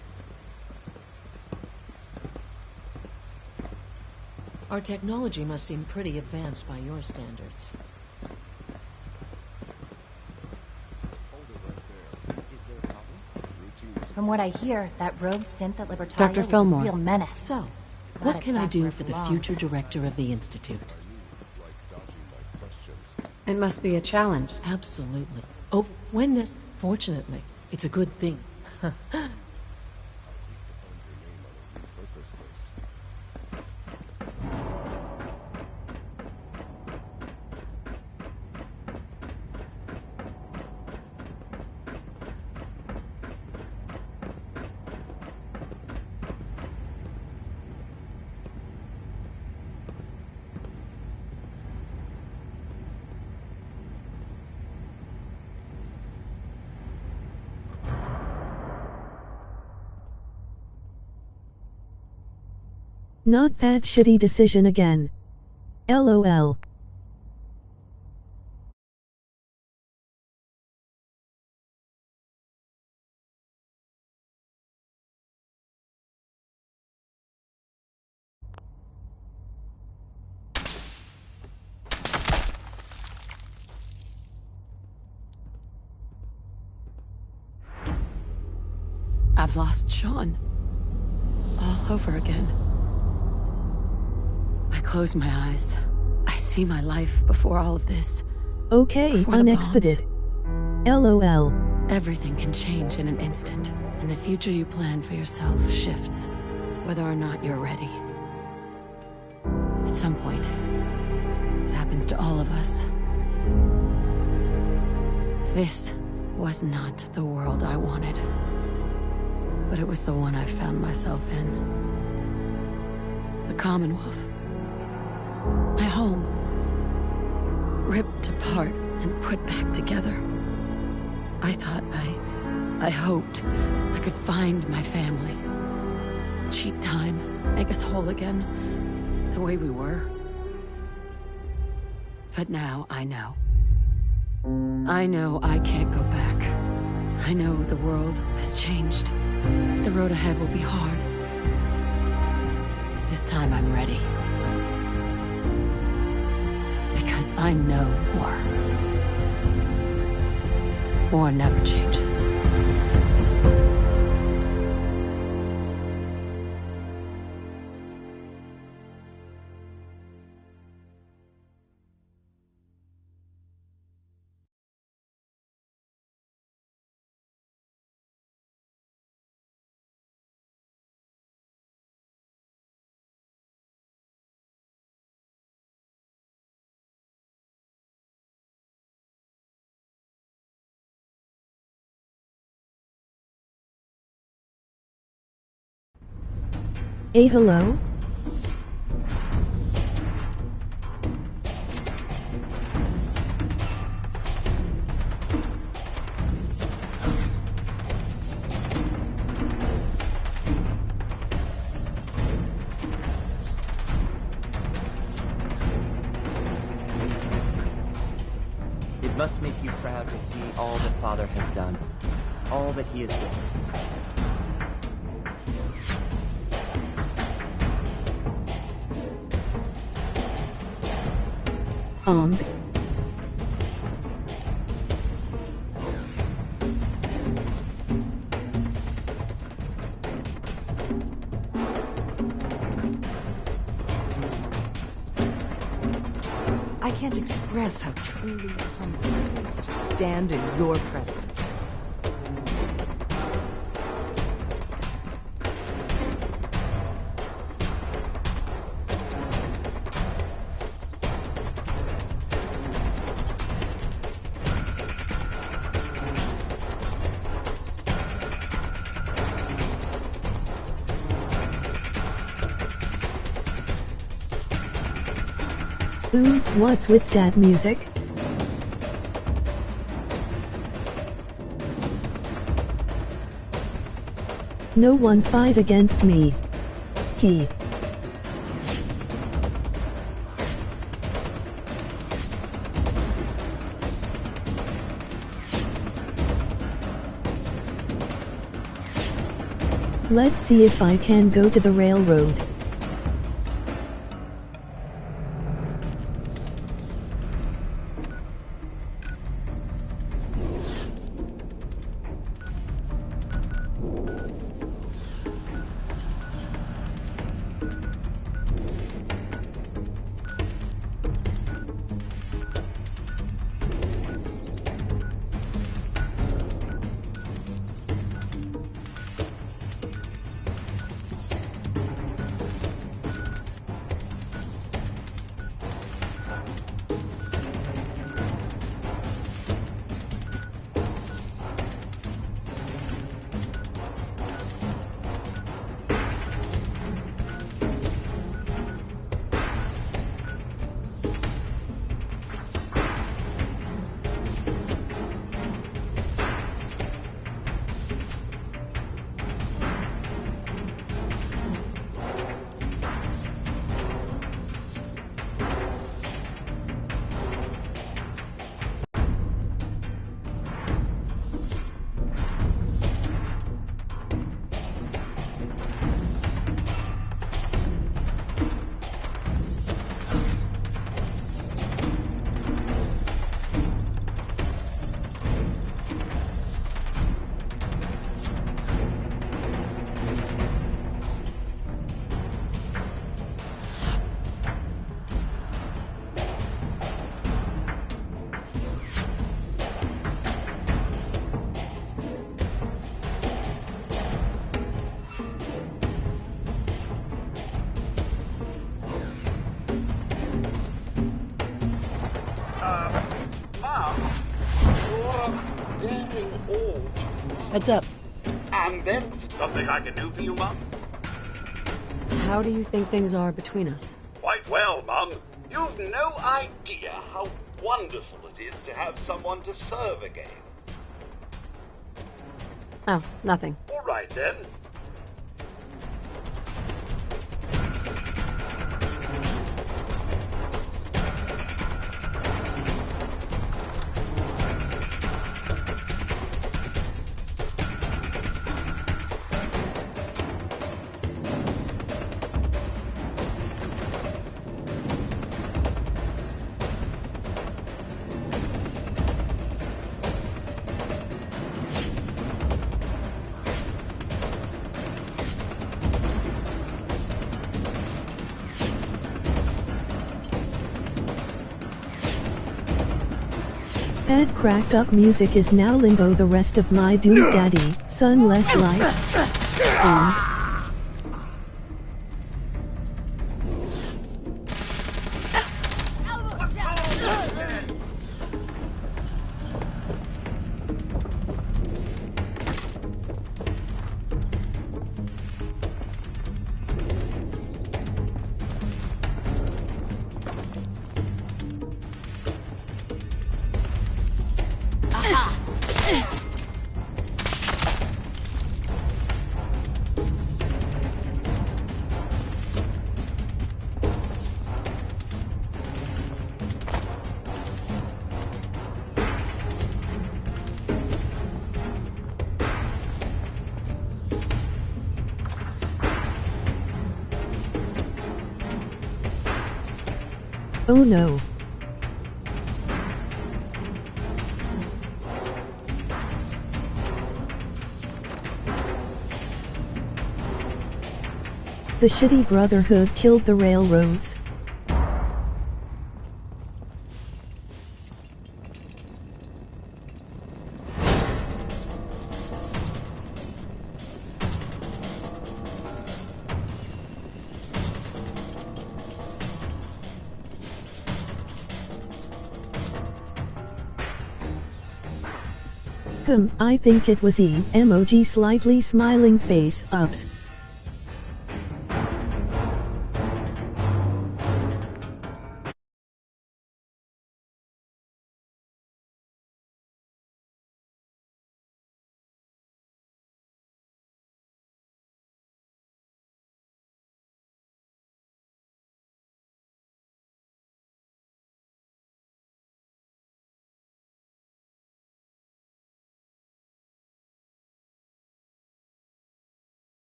W: Our technology must seem pretty advanced by your standards.
E: From what I hear, that rogue synth at Libertalia
D: Dr.
E: was
D: Fillmore.
E: a real menace.
W: So,
E: Glad
W: what
E: it's
W: can I
E: back
W: do
E: where it
W: for the
E: belongs.
W: future director of the Institute?
D: It must be a challenge.
W: Absolutely. Oh, fortunately, it's a good thing.
B: Not that shitty decision again. LOL.
D: I've lost Sean. All over again. I close my eyes. I see my life before all of this.
B: Okay,
D: Before the
B: unexpected. LOL.
D: Everything can change in an instant, and the future you plan for yourself shifts, whether or not you're ready. At some point, it happens to all of us. This was not the world I wanted, but it was the one I found myself in. The Commonwealth. My home. Ripped apart and put back together. I thought I hoped I could find my family. Cheat time, make us whole again, the way we were. But now I know. I know I can't go back. I know the world has changed. The road ahead will be hard. This time I'm ready. Because I know war. War never changes.
B: Hello?
K: It must make you proud to see all the Father has done. All that he has built.
D: I can't express how truly humbling it is to stand in your presence.
B: Ooh, what's with that music? No one fight against me. He. Let's see if I can go to the railroad.
D: Heads up.
F: And then something I can do for you, Mum?
D: How do you think things are between us?
F: Quite well, Mum. You've no idea how wonderful it is to have someone to serve again.
D: Oh, nothing.
F: All right, then.
B: Ed cracked up music is now limbo the rest of my doom daddy, son less life. Oh no. The shitty Brotherhood killed the railroads. I think it was E. Emoji slightly smiling face ups.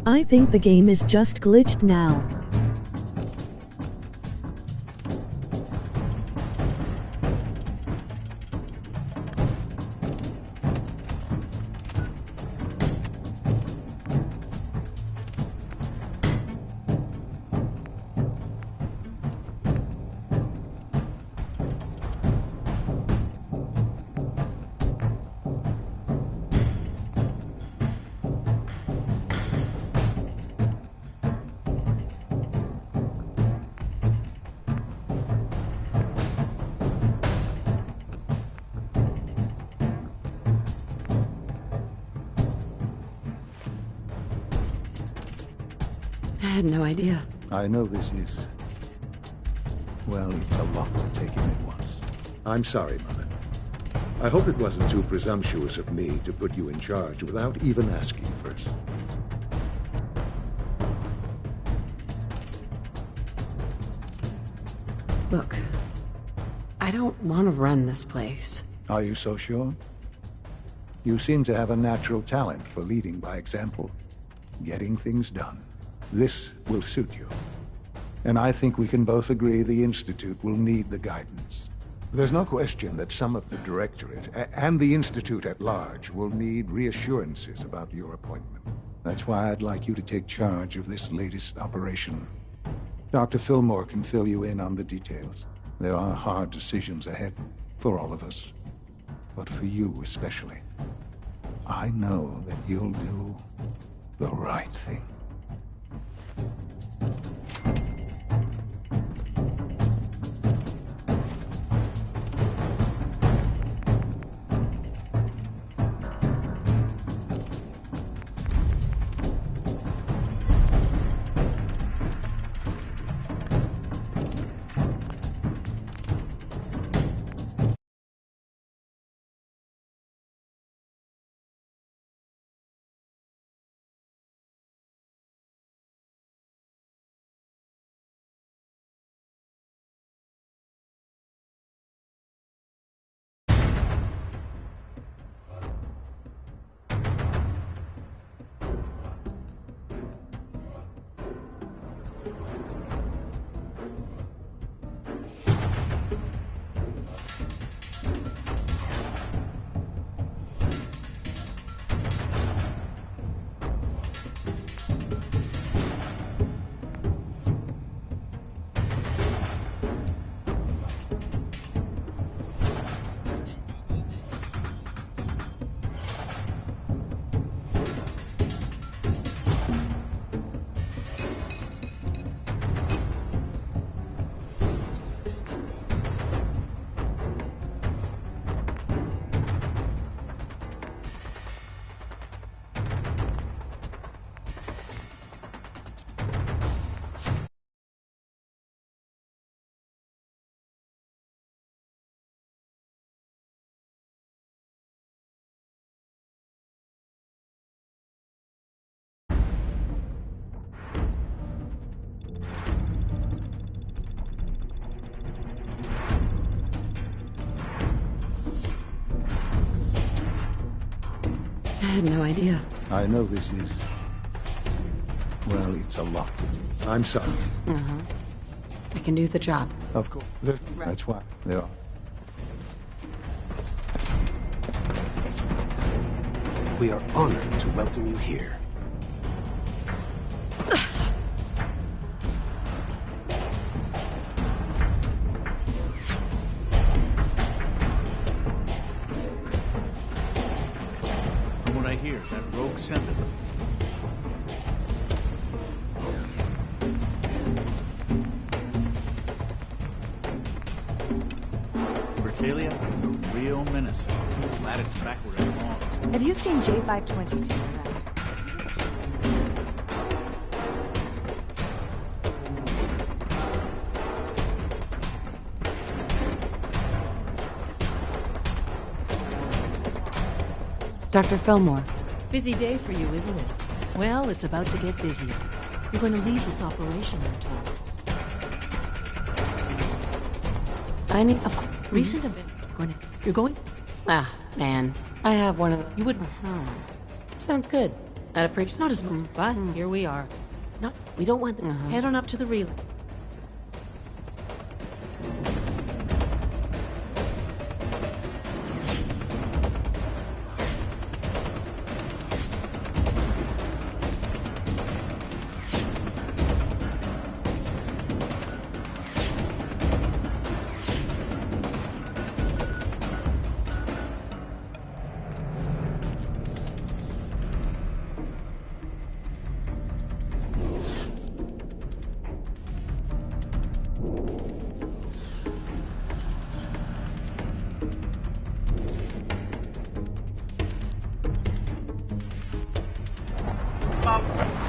B: I think the game is just glitched now.
D: I had no idea.
A: I know this is... well, it's a lot to take in at once.
C: I'm sorry, Mother. I hope it wasn't too presumptuous of me to put you in charge without even asking first.
D: Look, I don't want to run this place.
A: Are you so sure? You seem to have a natural talent for leading by example, getting things done. This will suit you. And I think we can both agree the Institute will need the guidance. There's no question that some of the Directorate and the Institute at large will need reassurances about your appointment. That's why I'd like you to take charge of this latest operation. Dr. Fillmore can fill you in on the details. There are hard decisions ahead for all of us, but for you especially. I know that you'll do the right thing.
D: had no idea.
A: I know this is... well, it's a lot. I'm sorry.
D: Uh-huh. I can do the job.
A: Of course. That's why they are.
G: We are honored to welcome you here.
J: From what I hear, that rogue sent it. Bertalia is a real menace. Glad it's back where it belongs.
E: Have you seen J522 around?
D: Dr. Fillmore.
W: Busy day for you, isn't it? Well, it's about to get busier. You're going to lead this operation, I'm told.
D: I need...
W: Of course. Recent event. You're going?
D: Ah, man. I have one of them.
W: You would...
D: Sounds good. I'd appreciate...
W: Not as much, but here we are. No, we don't want them. Head on up to the relay.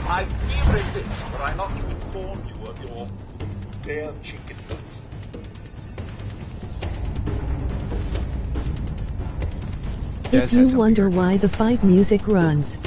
F: I feel remiss were I not to inform you of your bare chickenness.
B: If you wonder why the fight music runs,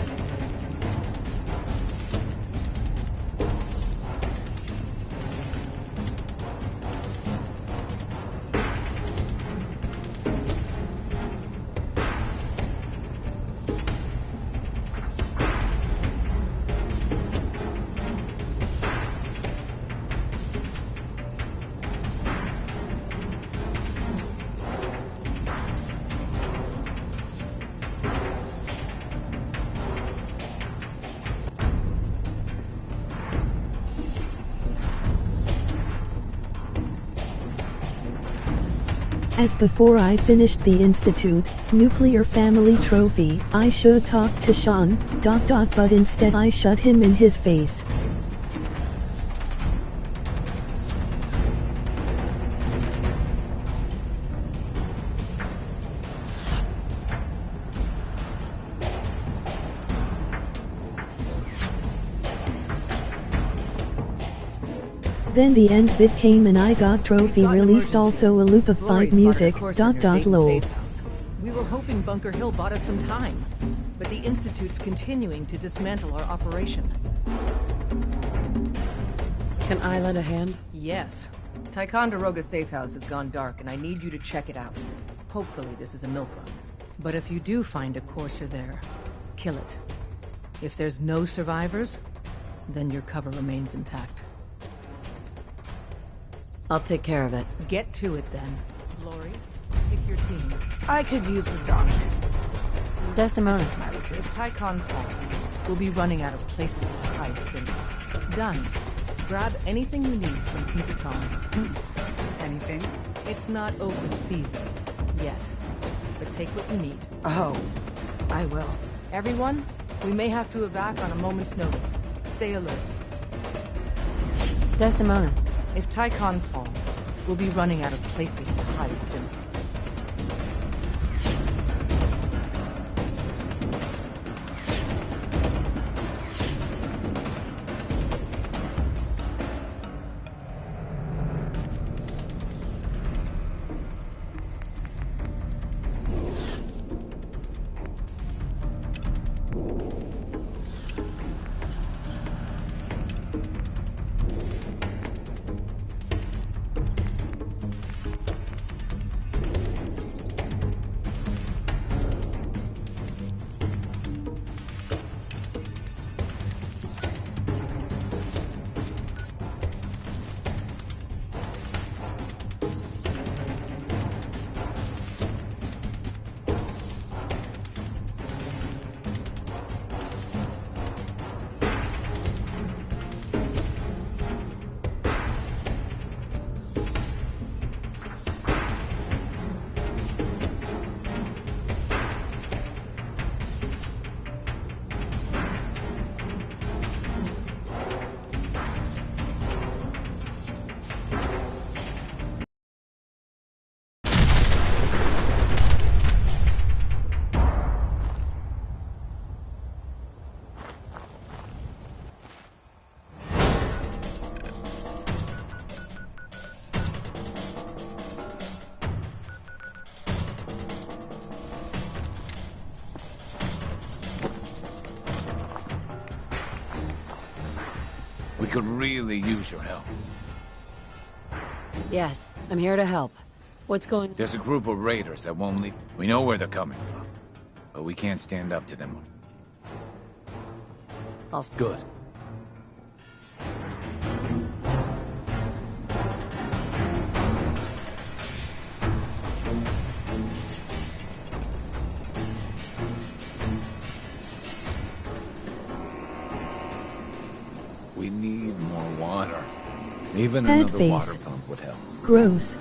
B: as before I finished the Institute, Nuclear Family Trophy, I should talk to Sean, but instead I shut him in his face. Then the end bit came and I got trophy released, also a loop of fight music, lol.
N: We were hoping Bunker Hill bought us some time, but the Institute's continuing to dismantle our operation.
D: Can I lend a hand?
N: Yes. Ticonderoga safe house has gone dark and I need you to check it out. Hopefully this is a milk run. But if you do find a courser there, kill it. If there's no survivors, then your cover remains intact.
D: I'll take care of it.
N: Get to it then. Lori, pick your team.
O: I could use the dock.
D: Desdemona.
N: If Tycon falls, we'll be running out of places to hide since. Done. Grab anything you need from Tinker Tom.
O: Anything?
N: It's not open season. Yet. But take what you need.
O: Oh, I will.
N: Everyone, we may have to evac on a moment's notice. Stay alert.
D: Desdemona.
N: If Tycon falls, we'll be running out of places to hide since.
J: could really use your help.
D: Yes, I'm here to help. What's going on?
J: There's a group of raiders that won't leave. We know where they're coming from, but we can't stand up to them.
D: Good.
J: We need more water. Even
B: Bad
J: another
B: face.
J: water pump would help.
B: Gross.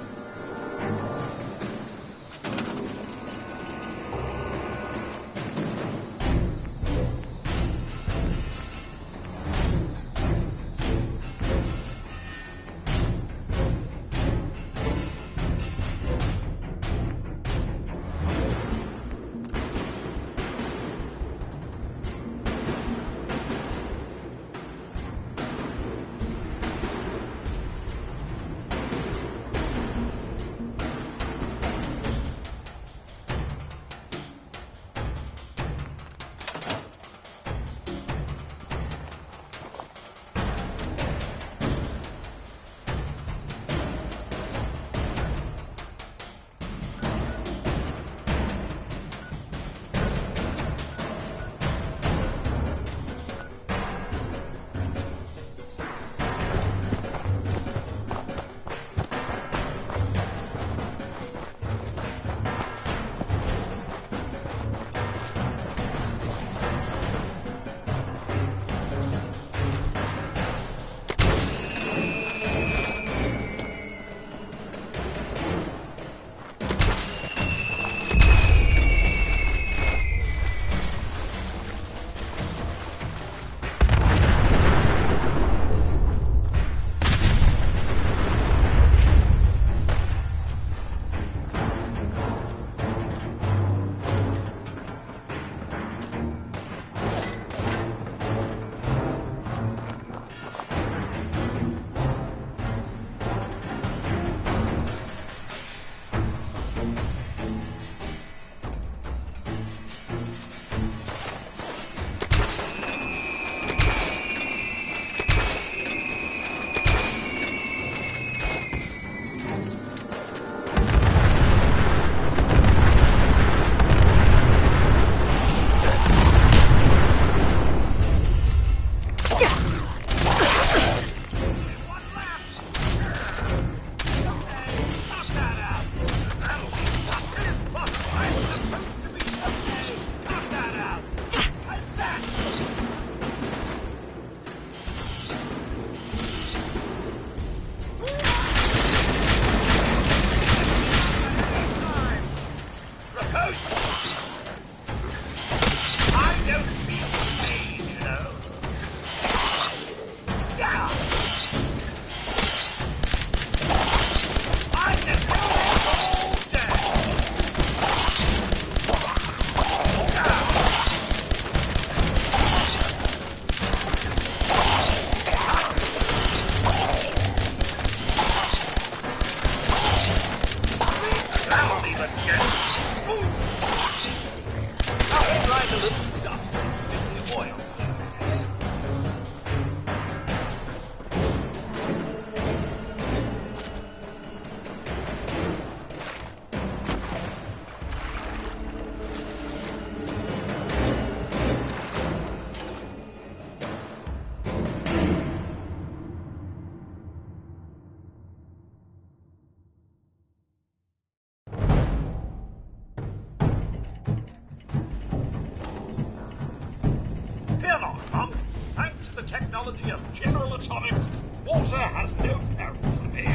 F: technology of General Atomics, water has no peril for me.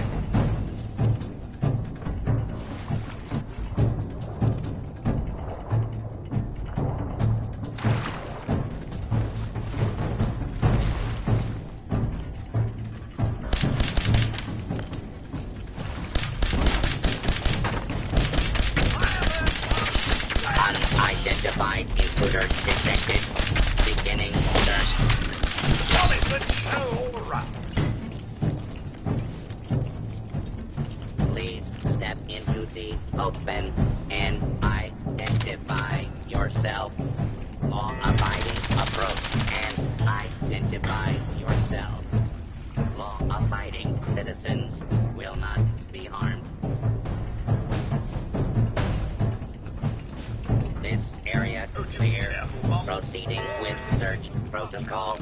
R: Unidentified intruder detected. Beginning search.
F: Solid show all around.
R: Please step into the open and identify yourself. Law-abiding approach and identify yourself. Proceeding with search protocol.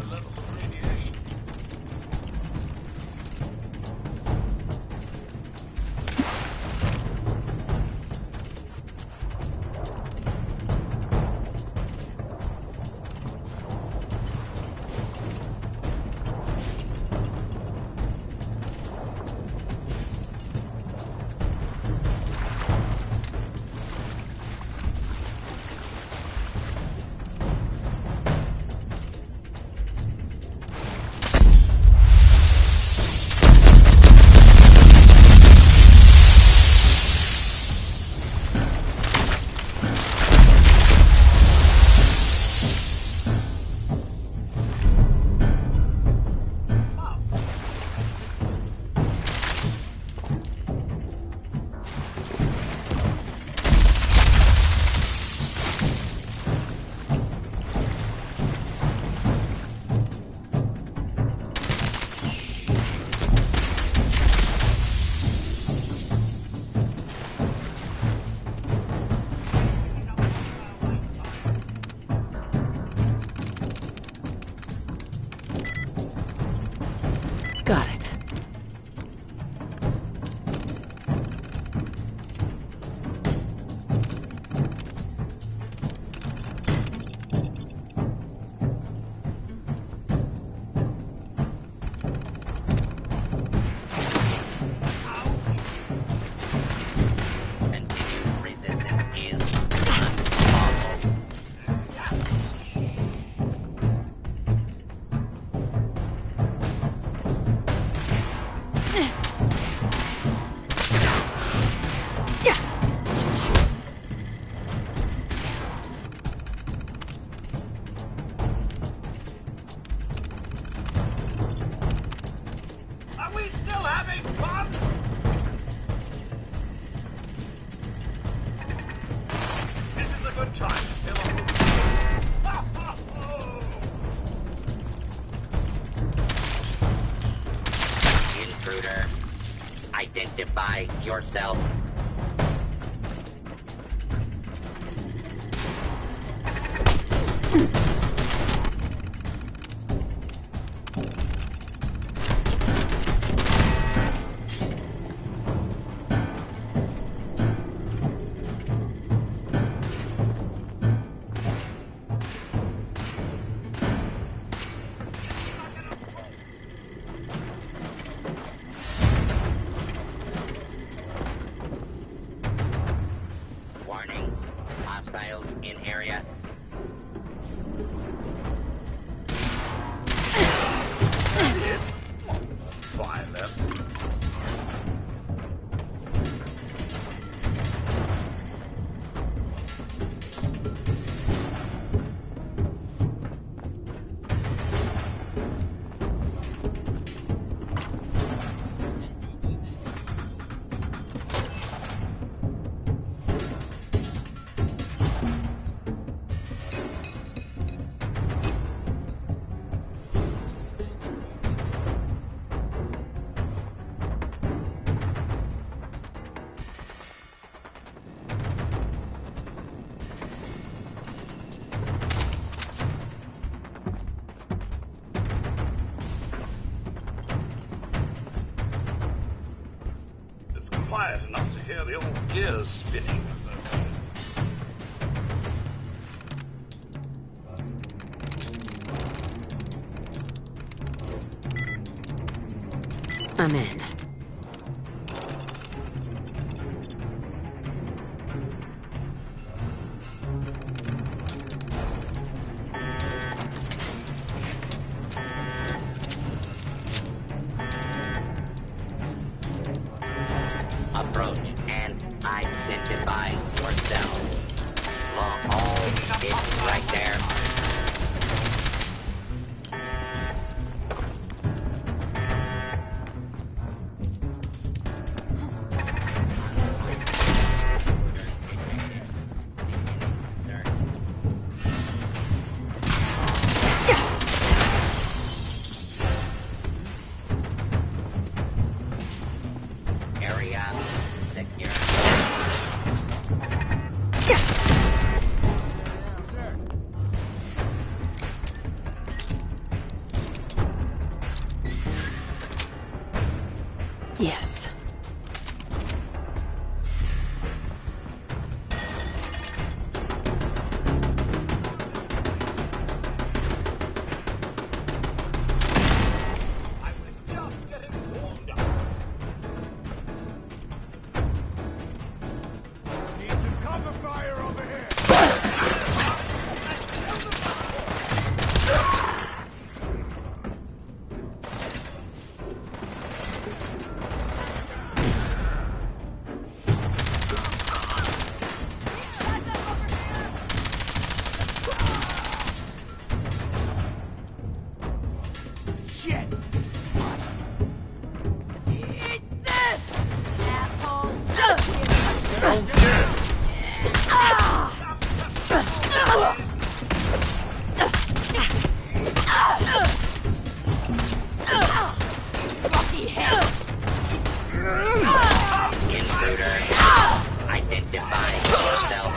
D: Got it.
R: Resistance is unlawful.
L: Are we still having fun? This is a good time.
R: Intruder, identify yourself. Warning, hostiles in area.
L: Fire them. It's quiet enough to hear the old gears spinning.
D: I'm in.
R: Approach and identify yourself. Long haul is right there. Area secure.
I: Lucky hell!
R: Intruder, identify yourself.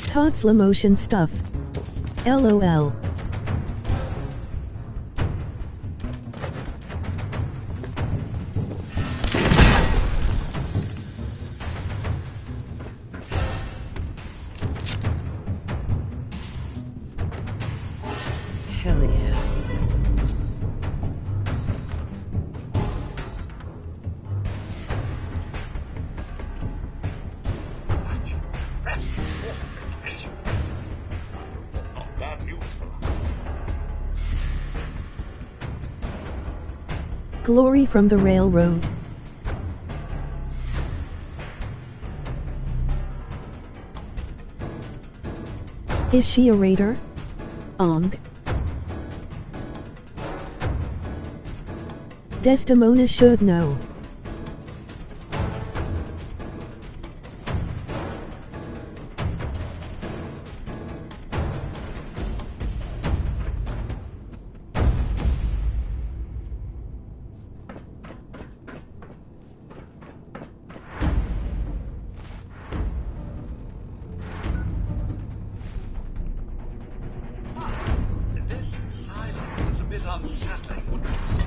B: Todd slow motion stuff. LOL.
N: Hell yeah.
B: Glory from the railroad. Is she a raider? Desdemona should know.
F: This silence is a bit unsettling, wouldn't you say?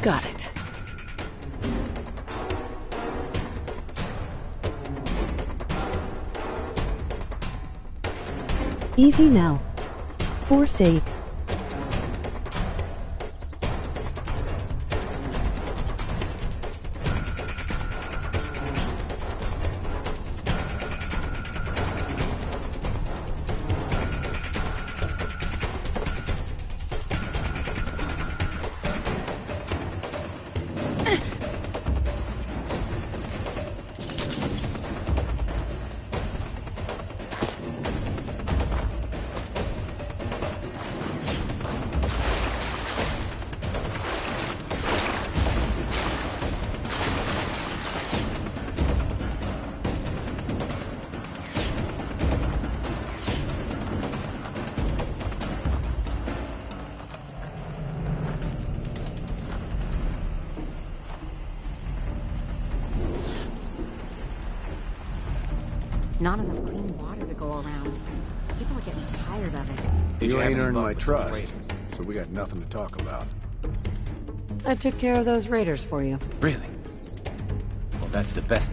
D: Got it.
B: Easy now. Forsake.
E: Not enough clean water to go around. People are getting tired of it.
G: You ain't earned my trust, so we got nothing to talk about.
D: I took care of those raiders for you.
K: Really? Well, that's the best.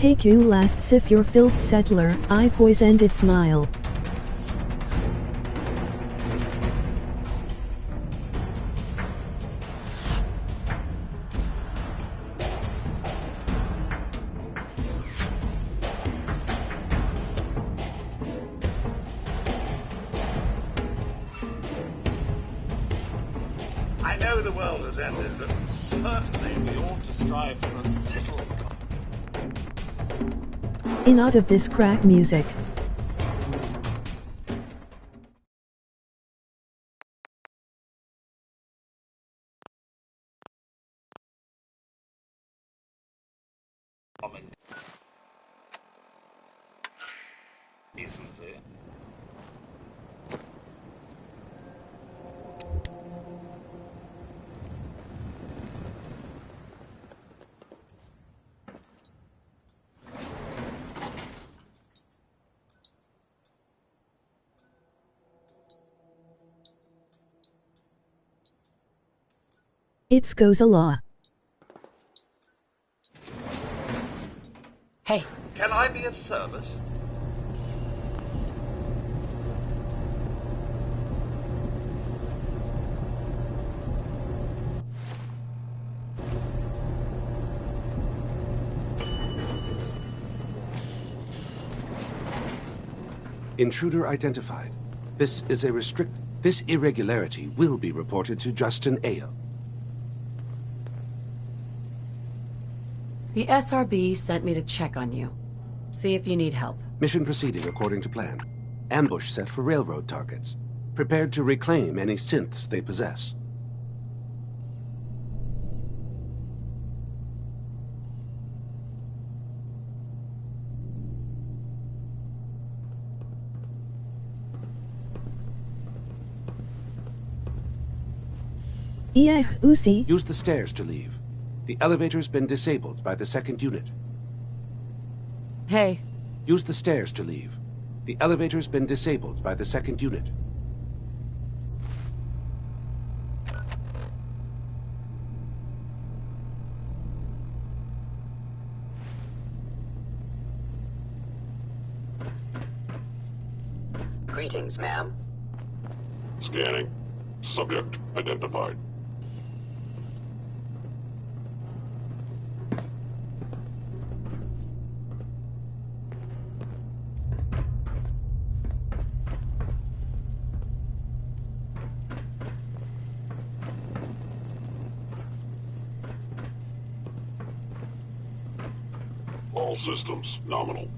B: Take you last sif your filth settler, I poisoned its smile.
L: I know the world has ended, but certainly we ought to strive for a little...
B: In out of this crack music.
L: Isn't it?
B: It goes a law.
D: Hey.
L: Can I be of service?
M: Intruder identified. This irregularity will be reported to Justin Ayo.
D: The SRB sent me to check on you. See if you need help.
M: Mission proceeding according to plan. Ambush set for railroad targets. Prepared to reclaim any synths they possess.
B: Uzi.
M: Use the stairs to leave. The elevator's been disabled by the second unit.
D: Hey.
M: Use the stairs to leave. The elevator's been disabled by the second unit.
R: Greetings, ma'am.
V: Scanning. Subject identified. All systems nominal.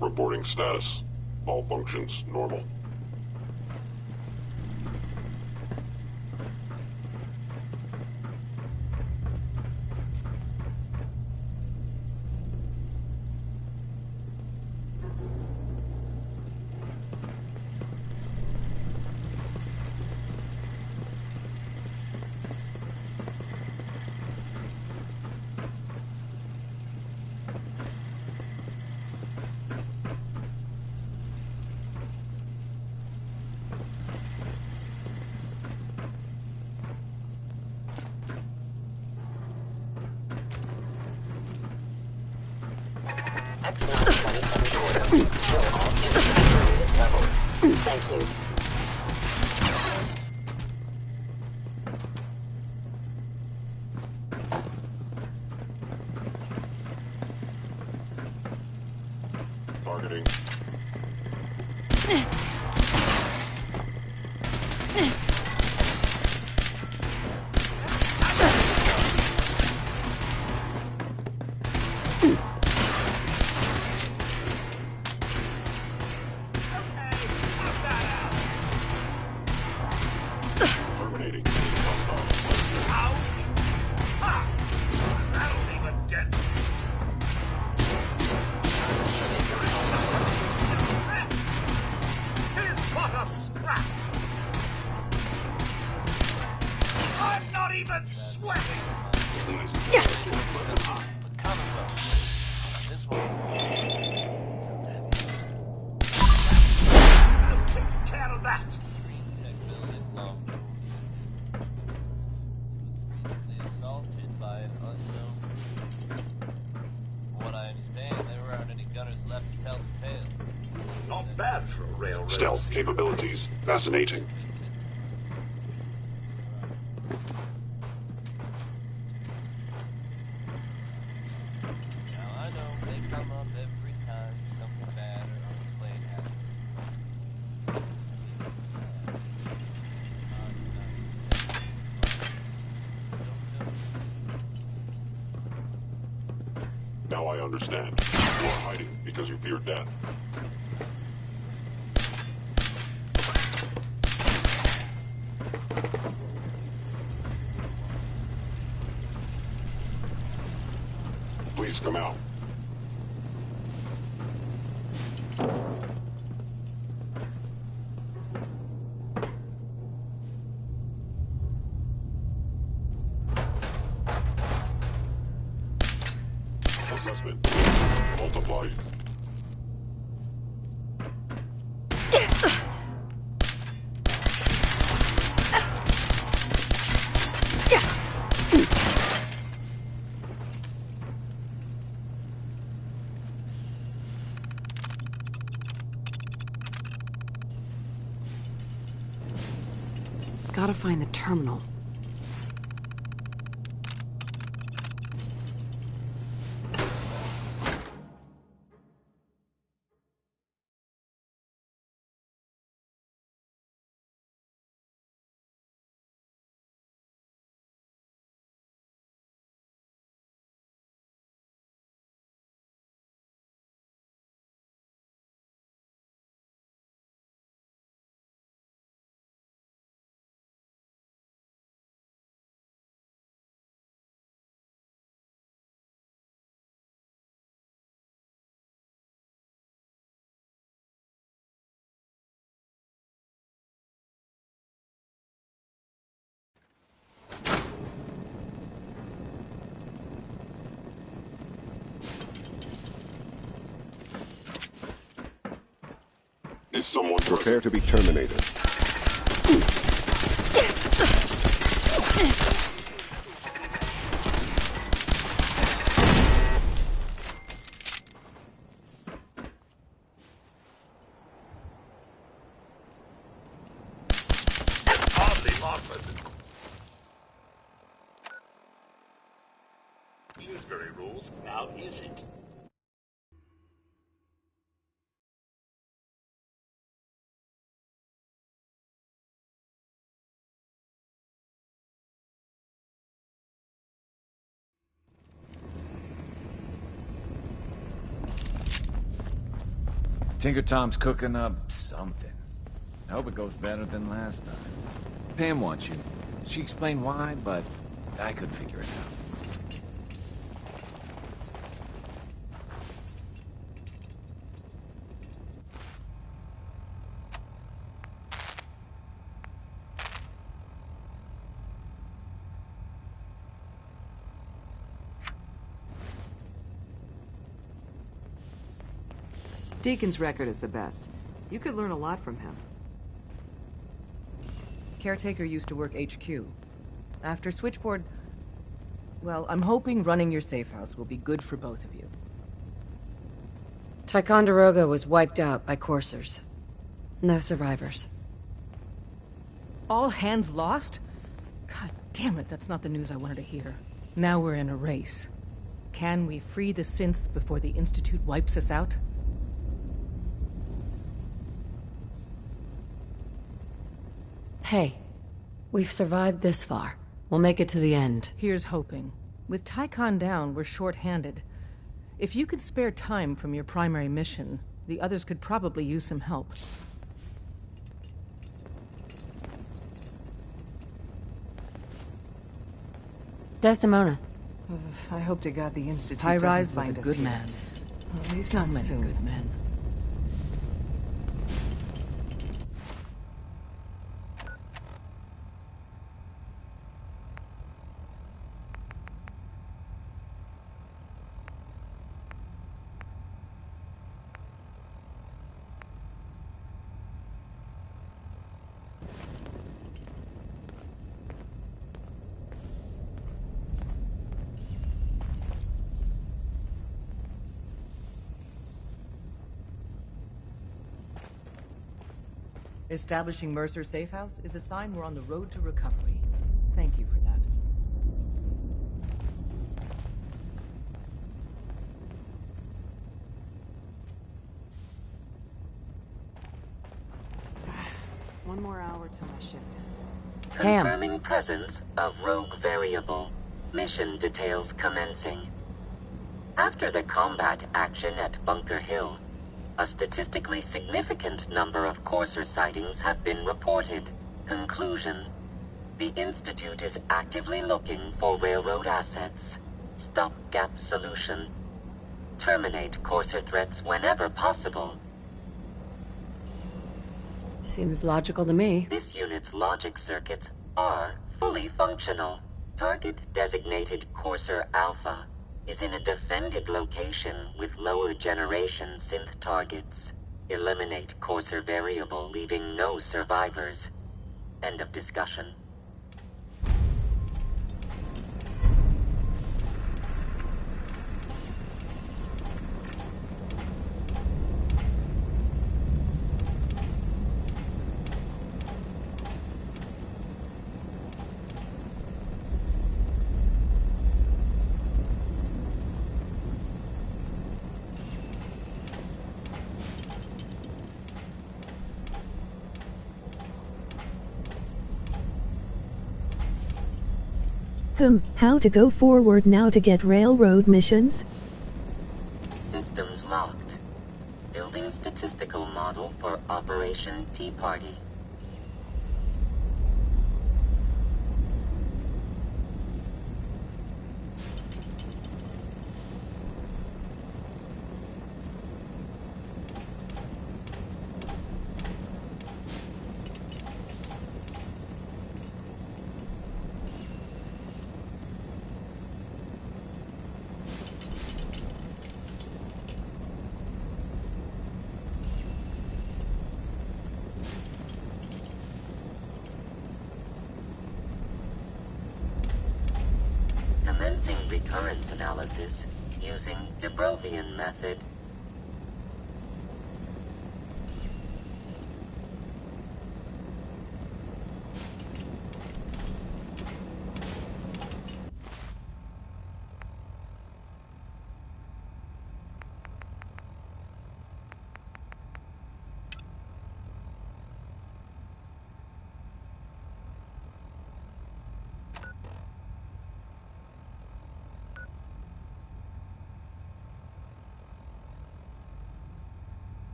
V: Reporting status. All functions normal.
R: Thank you.
V: Targeting.
L: bad for a railroad.
V: Stealth capabilities. Fascinating.
Q: Now I know they come up every time something bad or unexplained happens.
V: Now I understand. You are hiding because you fear death. Please come out. Assessment. Multiplied.
D: Gotta find the terminal.
V: Is someone
P: prepare to be terminated?
L: Hardly more pleasant. Bloomsbury rules, now is it?
S: Tinker Tom's cooking up something. I hope it goes better than last time. Pam wants you. She explained why, but I couldn't figure it out.
U: Deacon's record is the best. You could learn a lot from him.
N: Caretaker used to work HQ. After Switchboard... Well, I'm hoping running your safe house will be good for both of you.
D: Ticonderoga was wiped out by coursers. No survivors.
N: All hands lost? God damn it, that's not the news I wanted to hear. Now we're in a race. Can we free the synths before the Institute wipes us out?
D: Hey, we've survived this far. We'll make it to the end.
N: Here's hoping. With Tycon down, we're short-handed. If you could spare time from your primary mission, the others could probably use some help.
D: Desdemona.
U: I hope to God the Institute
N: High-Rise
U: doesn't
N: was a
U: find us
N: good
U: here.
N: man.
U: At least
N: So
U: not
N: many
U: soon.
N: good men. Establishing Mercer's safe house is a sign we're on the road to recovery. Thank you for that.
U: One more hour till my shift ends.
C: Confirming presence of rogue variable. Mission details commencing. After the combat action at Bunker Hill, a statistically significant number of Courser sightings have been reported. Conclusion: the Institute is actively looking for railroad assets. Stopgap solution: terminate Courser threats whenever possible.
D: Seems logical to me.
C: This unit's logic circuits are fully functional. Target designated Courser Alpha is in a defended location with lower generation synth targets. Eliminate Courser variable, leaving no survivors. End of discussion.
B: How to go forward now to get railroad missions?
C: Systems locked. Building statistical model for Operation Tea Party. Commencing recurrence analysis using DjVolgin method.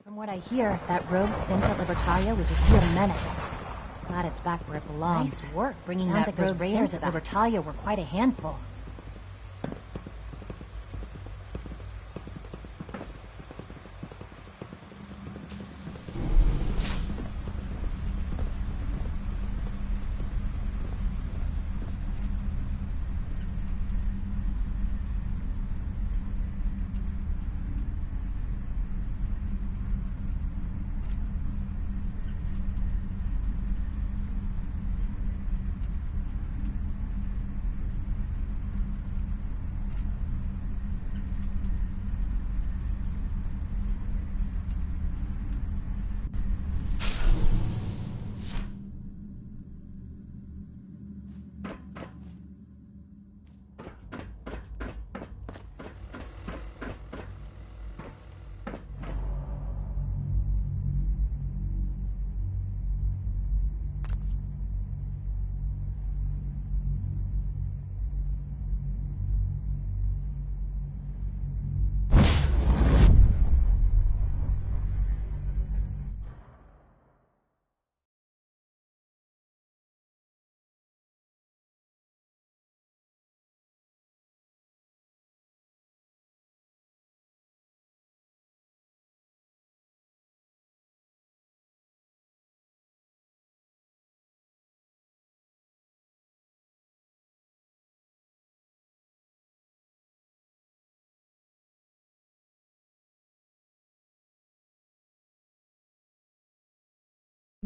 H: From what I hear, that rogue synth at Libertalia was a real menace. Glad it's back where it belongs.
U: Nice work bringing
H: Sounds
U: that
H: like those
U: rogue
H: raiders
U: synth
H: at
U: back.
H: Libertalia were quite a handful.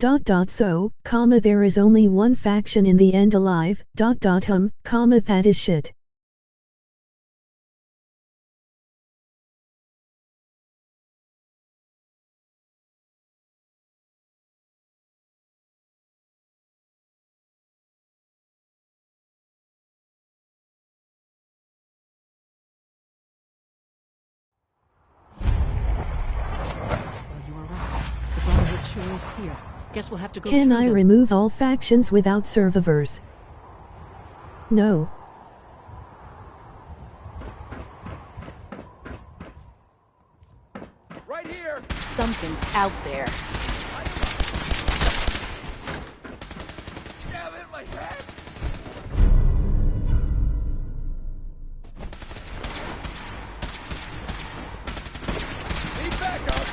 B: So, there is only one faction in the end alive, that is shit.
N: Sure is here. Guess we'll have to go.
B: Can I remove all factions without survivors? No.
A: Right here.
U: Something's out there.
A: Damn it, my head! Need backup.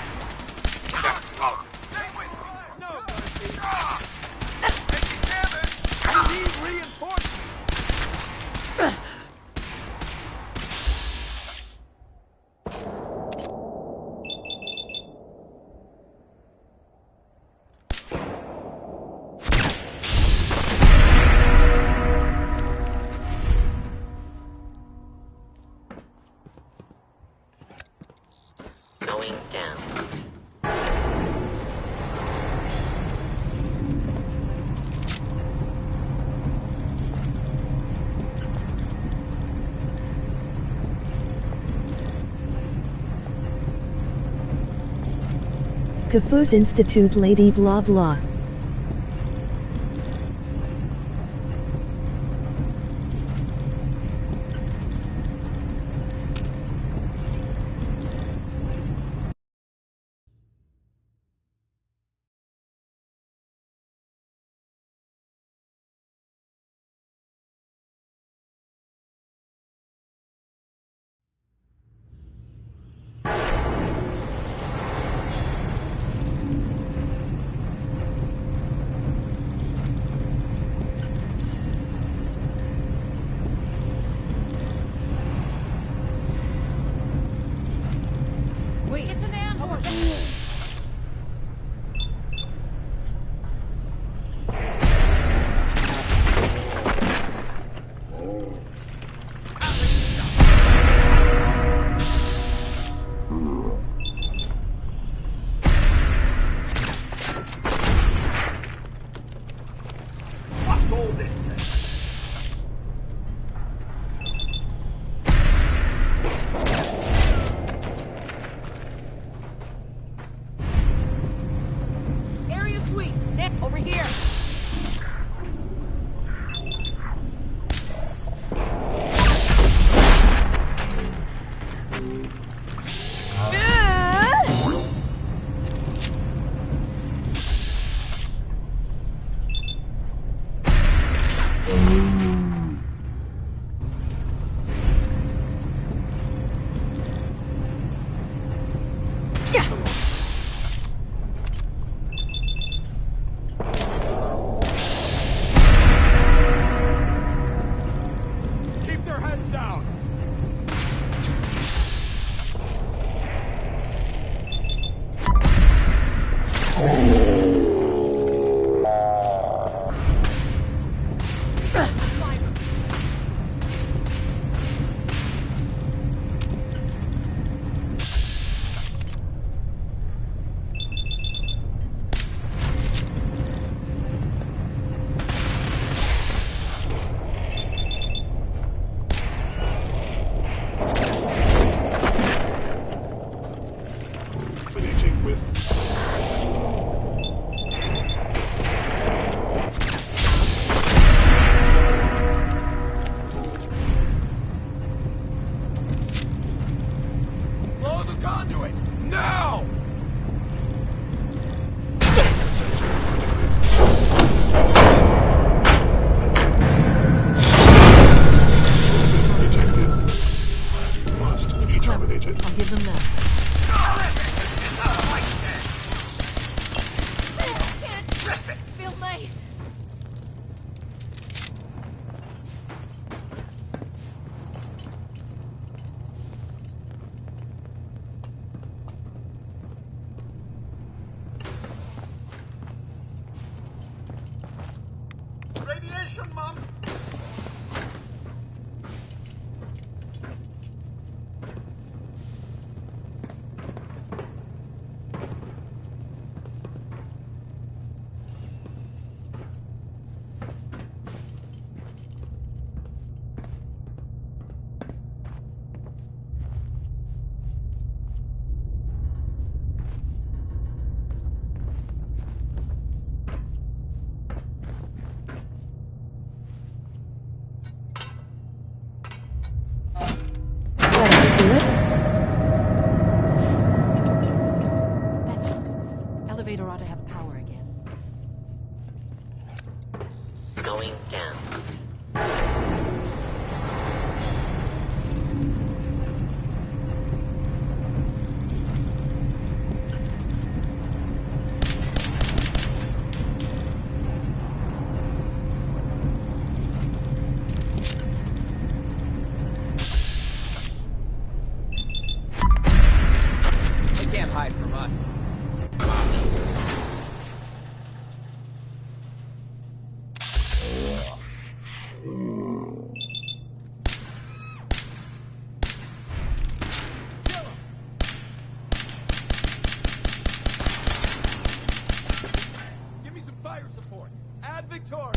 C: Going down.
B: Kafuz Institute Lady blah blah.
C: going down.
O: They can't hide from us.
A: Give me some fire support. Add Victoria.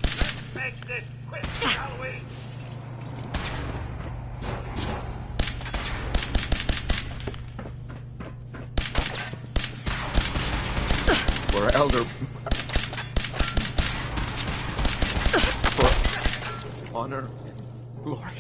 L: Let's make this quick, shall we?
S: For Elder... For honor and glory.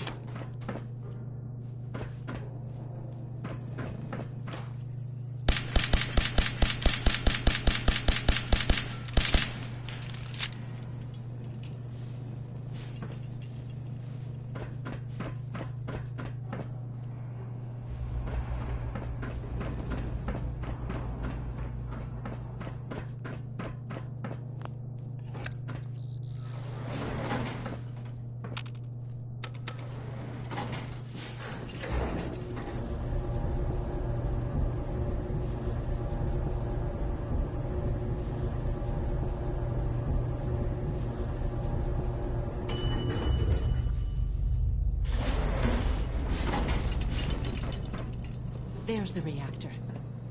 T: There's the reactor.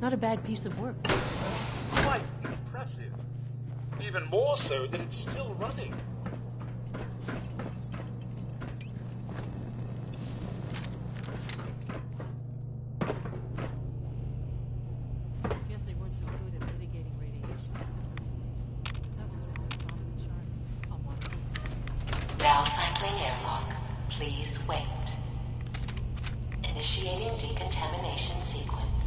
T: Not a bad piece of work.
L: Quite impressive. Even more so that it's still running.
T: Guess they weren't so good at mitigating radiation. Levels are almost off the charts. I'll monitor.
W: Now cycling airlock. Please wait. Initiating decontamination sequence.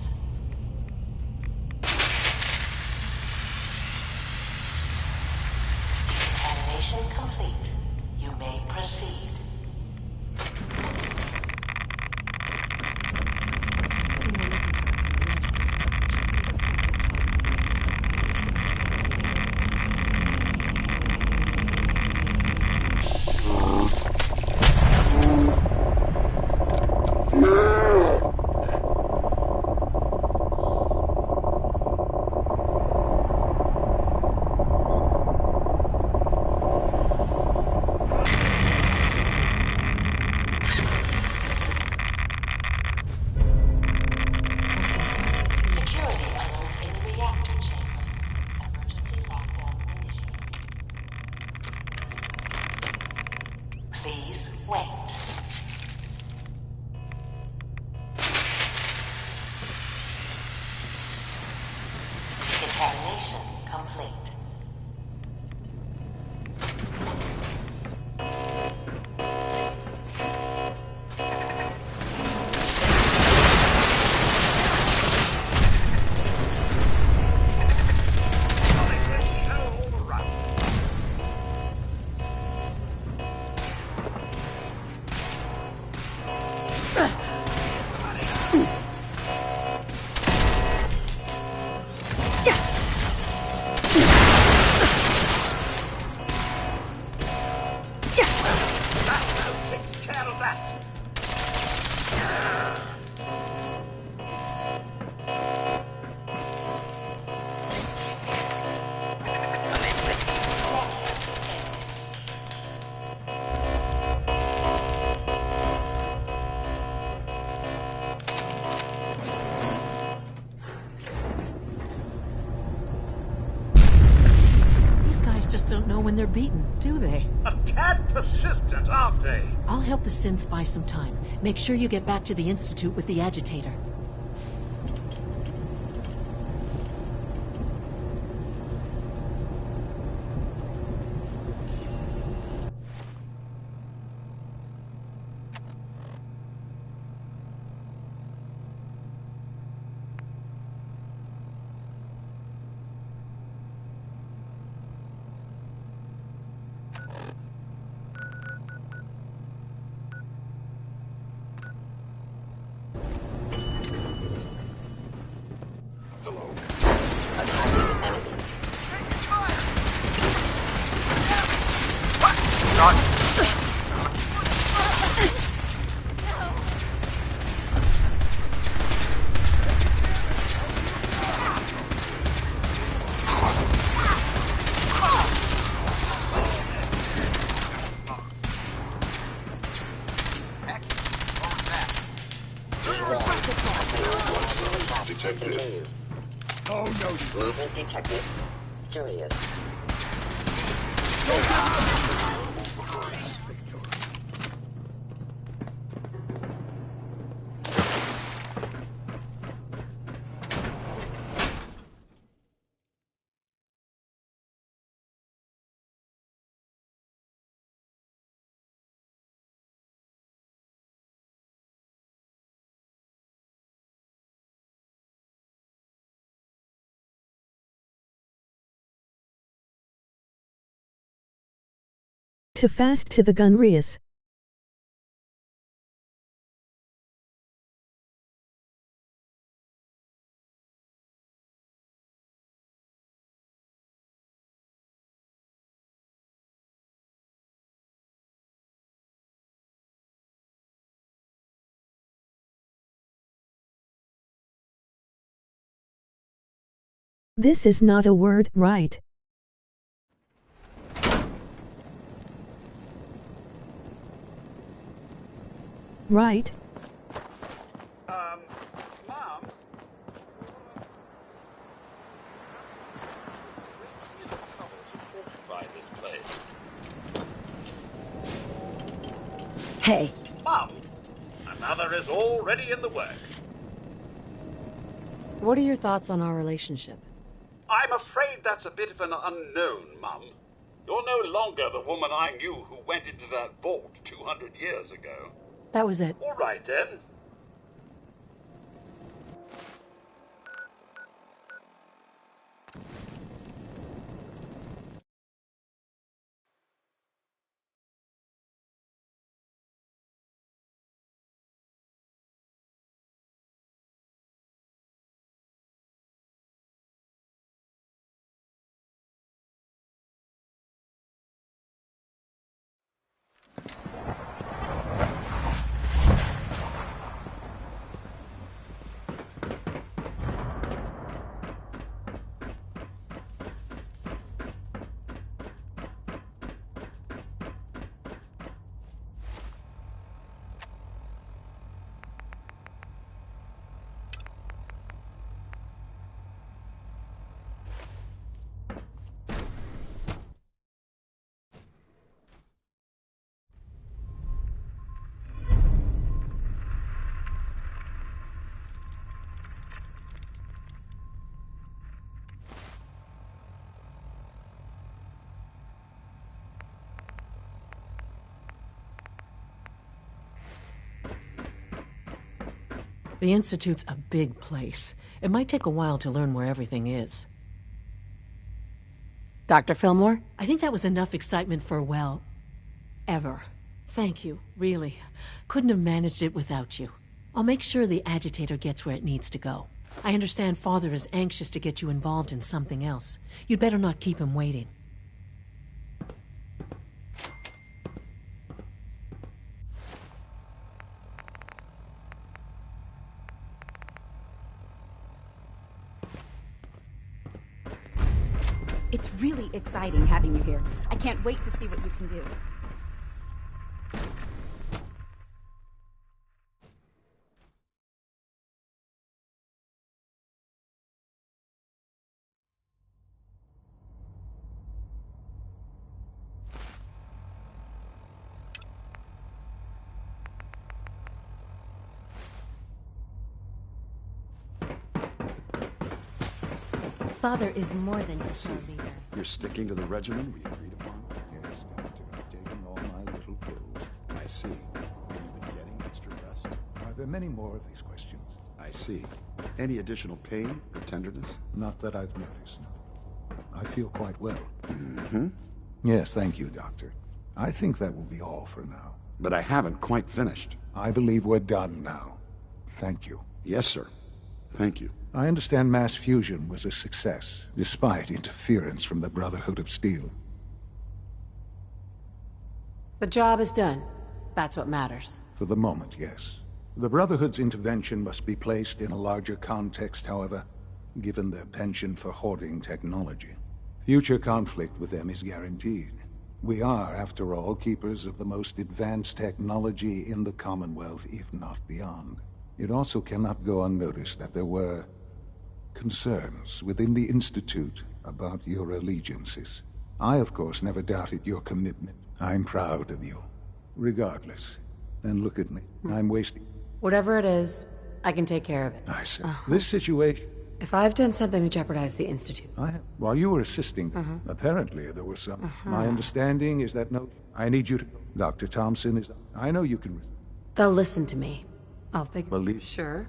W: Decontamination complete. You may proceed. Please wait. Decontamination complete.
T: Just don't know when they're beaten, do they?
L: A tad persistent, aren't they?
T: I'll help the synths buy some time. Make sure you get back to the Institute with the agitator.
V: Detected.
F: Oh no. Movement detected. Curious.
B: Too fast to the gun, Rias. This is not a word, right? Right?
L: Mom? We're in trouble to fortify this place.
E: Hey.
L: Mom! Another is already in the works.
D: What are your thoughts on our relationship?
L: I'm afraid that's a bit of an unknown, Mum. You're no longer the woman I knew who went into that vault 200 years ago.
D: That was it.
L: All right, then.
T: The Institute's a big place. It might take a while to learn where everything is.
D: Dr. Fillmore?
T: I think that was enough excitement for, well, ever. Thank you, really. Couldn't have managed it without you. I'll make sure the agitator gets where it needs to go. I understand Father is anxious to get you involved in something else. You'd better not keep him waiting.
E: It's really exciting having you here. I can't wait to see what you can do.
I: Father is more than just our leader.
G: You're sticking to the regimen we agreed upon? Yes, Doctor. I'm taking all my little pills. I see. You've been getting extra rest? Are there many more of these questions? I see. Any additional pain or tenderness? Not that I've noticed, no. I feel quite well. Mm-hmm. Yes, thank you, Doctor. I think that will be all for now. But I haven't quite finished. I believe we're done now. Thank you. Yes, sir. Thank you. I understand mass fusion was a success, despite interference from the Brotherhood of Steel.
D: The job is done. That's what matters.
G: For the moment, yes. The Brotherhood's intervention must be placed in a larger context, however, given their penchant for hoarding technology. Future conflict with them is guaranteed. We are, after all, keepers of the most advanced technology in the Commonwealth, if not beyond. It also cannot go unnoticed that there were concerns within the Institute about your allegiances. I, of course, never doubted your commitment. I'm proud of you. Regardless. And look at me. I'm wasting...
D: Whatever it is, I can take care of it.
G: I see. This situation...
D: If I've done something to jeopardize the Institute...
G: While you were assisting, apparently there was some... My understanding is that I need you to... Dr. Thompson is... I know you can...
D: They'll listen to me. I'll figure...
G: Believe...
D: Sure.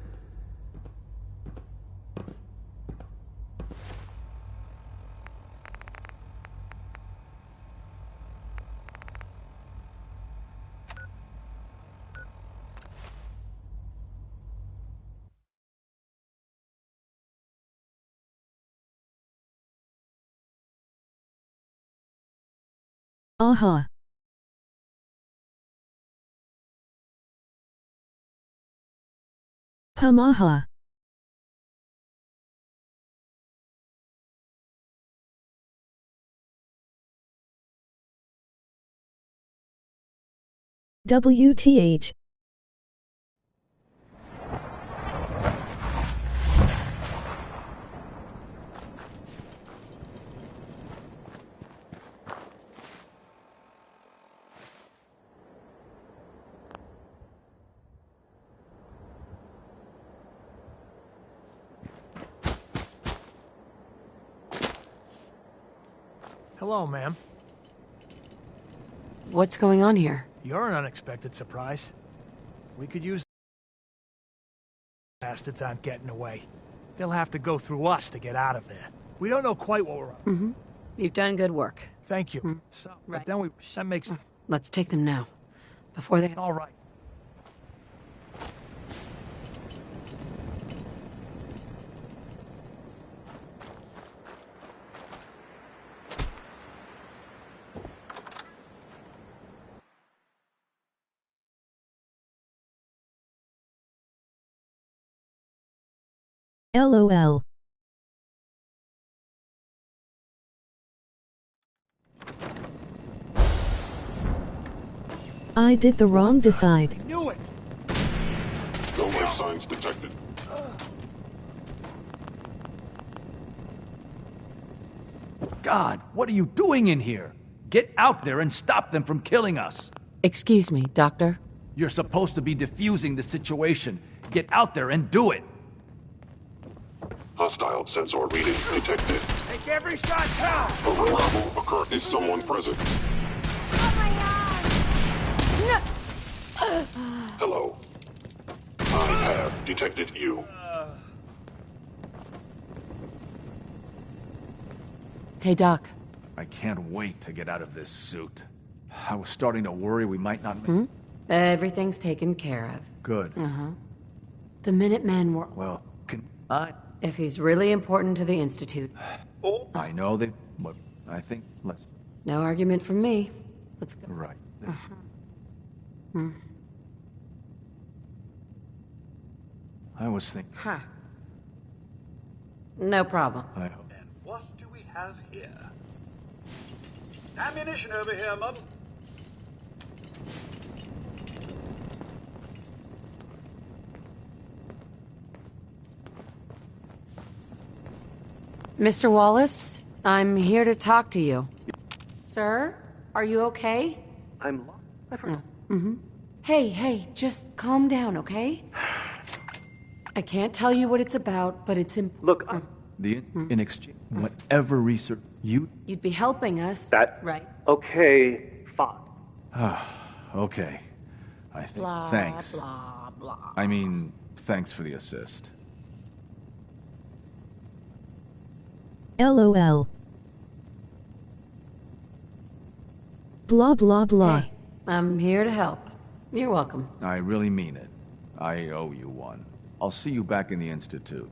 B: Aha. Pamaha. WTH.
J: Hello, ma'am.
D: What's going on here?
J: You're an unexpected surprise. We could use... Bastards aren't getting away. They'll have to go through us to get out of there. We don't know quite what we're up.
D: You've done good work.
J: Thank you. So, but then that makes...
D: Let's take them now. Before they...
J: All right.
B: LOL. I did the wrong decide.
J: I knew it!
V: No life signs detected.
A: God, what are you doing in here? Get out there and stop them from killing us!
D: Excuse me, Doctor?
A: You're supposed to be defusing the situation. Get out there and do it!
V: Hostile sensor reading detected.
J: Take every shot count!
V: A reliable occur. Is someone present? Hello. I have detected you.
D: Hey, Doc.
A: I can't wait to get out of this suit. I was starting to worry we might not...
D: Everything's taken care of.
A: Good.
D: The Minutemen were...
A: Well, can I...
D: If he's really important to the Institute.
A: Oh, I know that, but I think let's...
D: No argument from me. Let's go.
A: Right. I was thinking...
D: No problem.
L: And what do we have here? Ammunition over here, Mum.
D: Mr. Wallace, I'm here to talk to you. Sir, are you okay?
K: I'm lost.
D: Hey, just calm down, okay? I can't tell you what it's about, but it's
K: Look,
A: in exchange, whatever research
D: You'd be helping us. Right.
K: Okay, fine.
A: Okay. I think...
D: Blah,
A: thanks.
D: blah, blah.
A: I mean, thanks for the assist.
B: LOL. Blah blah blah.
D: Hey, I'm here to help. You're welcome.
A: I really mean it. I owe you one. I'll see you back in the Institute.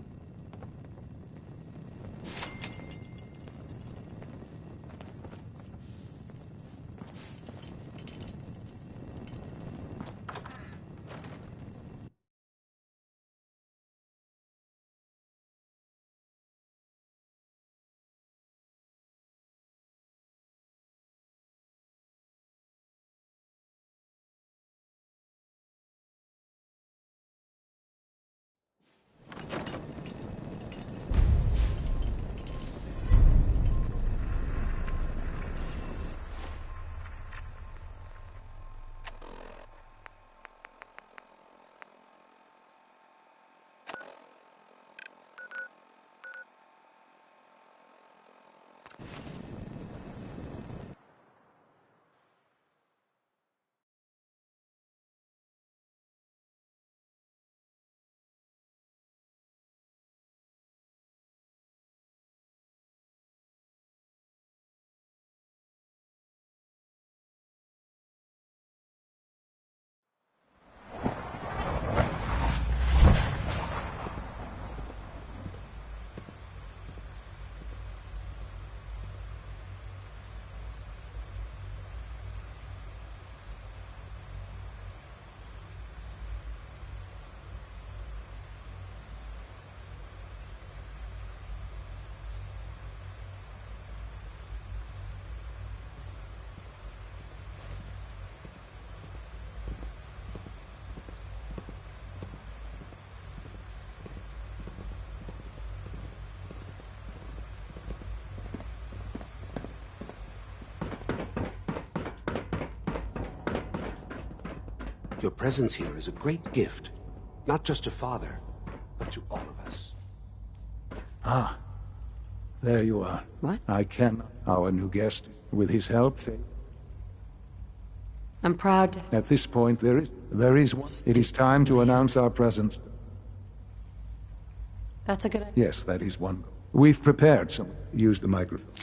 M: Your presence here is a great gift, not just to Father, but to all of us.
G: Ah, there you are.
D: What?
G: I can, our new guest, with his help,
D: I'm proud to...
G: At this point, there is one. It is time to announce our presence.
D: That's a good idea.
G: Yes, that is one. We've prepared some. Use the microphone.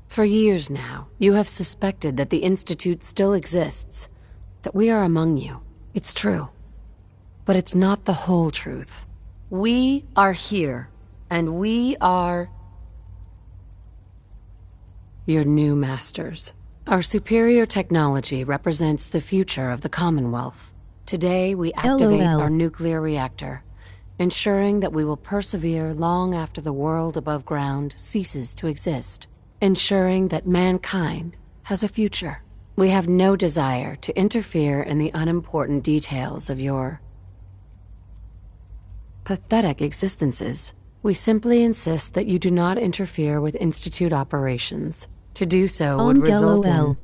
D: For years now, you have suspected that the Institute still exists, that we are among you. It's true. But it's not the whole truth. We are here, and we are... your new masters. Our superior technology represents the future of the Commonwealth. Today, we activate
B: LOL.
D: our nuclear reactor, ensuring that we will persevere long after the world above ground ceases to exist. Ensuring that mankind has a future. We have no desire to interfere in the unimportant details of your pathetic existences. We simply insist that you do not interfere with Institute operations. To do so would result in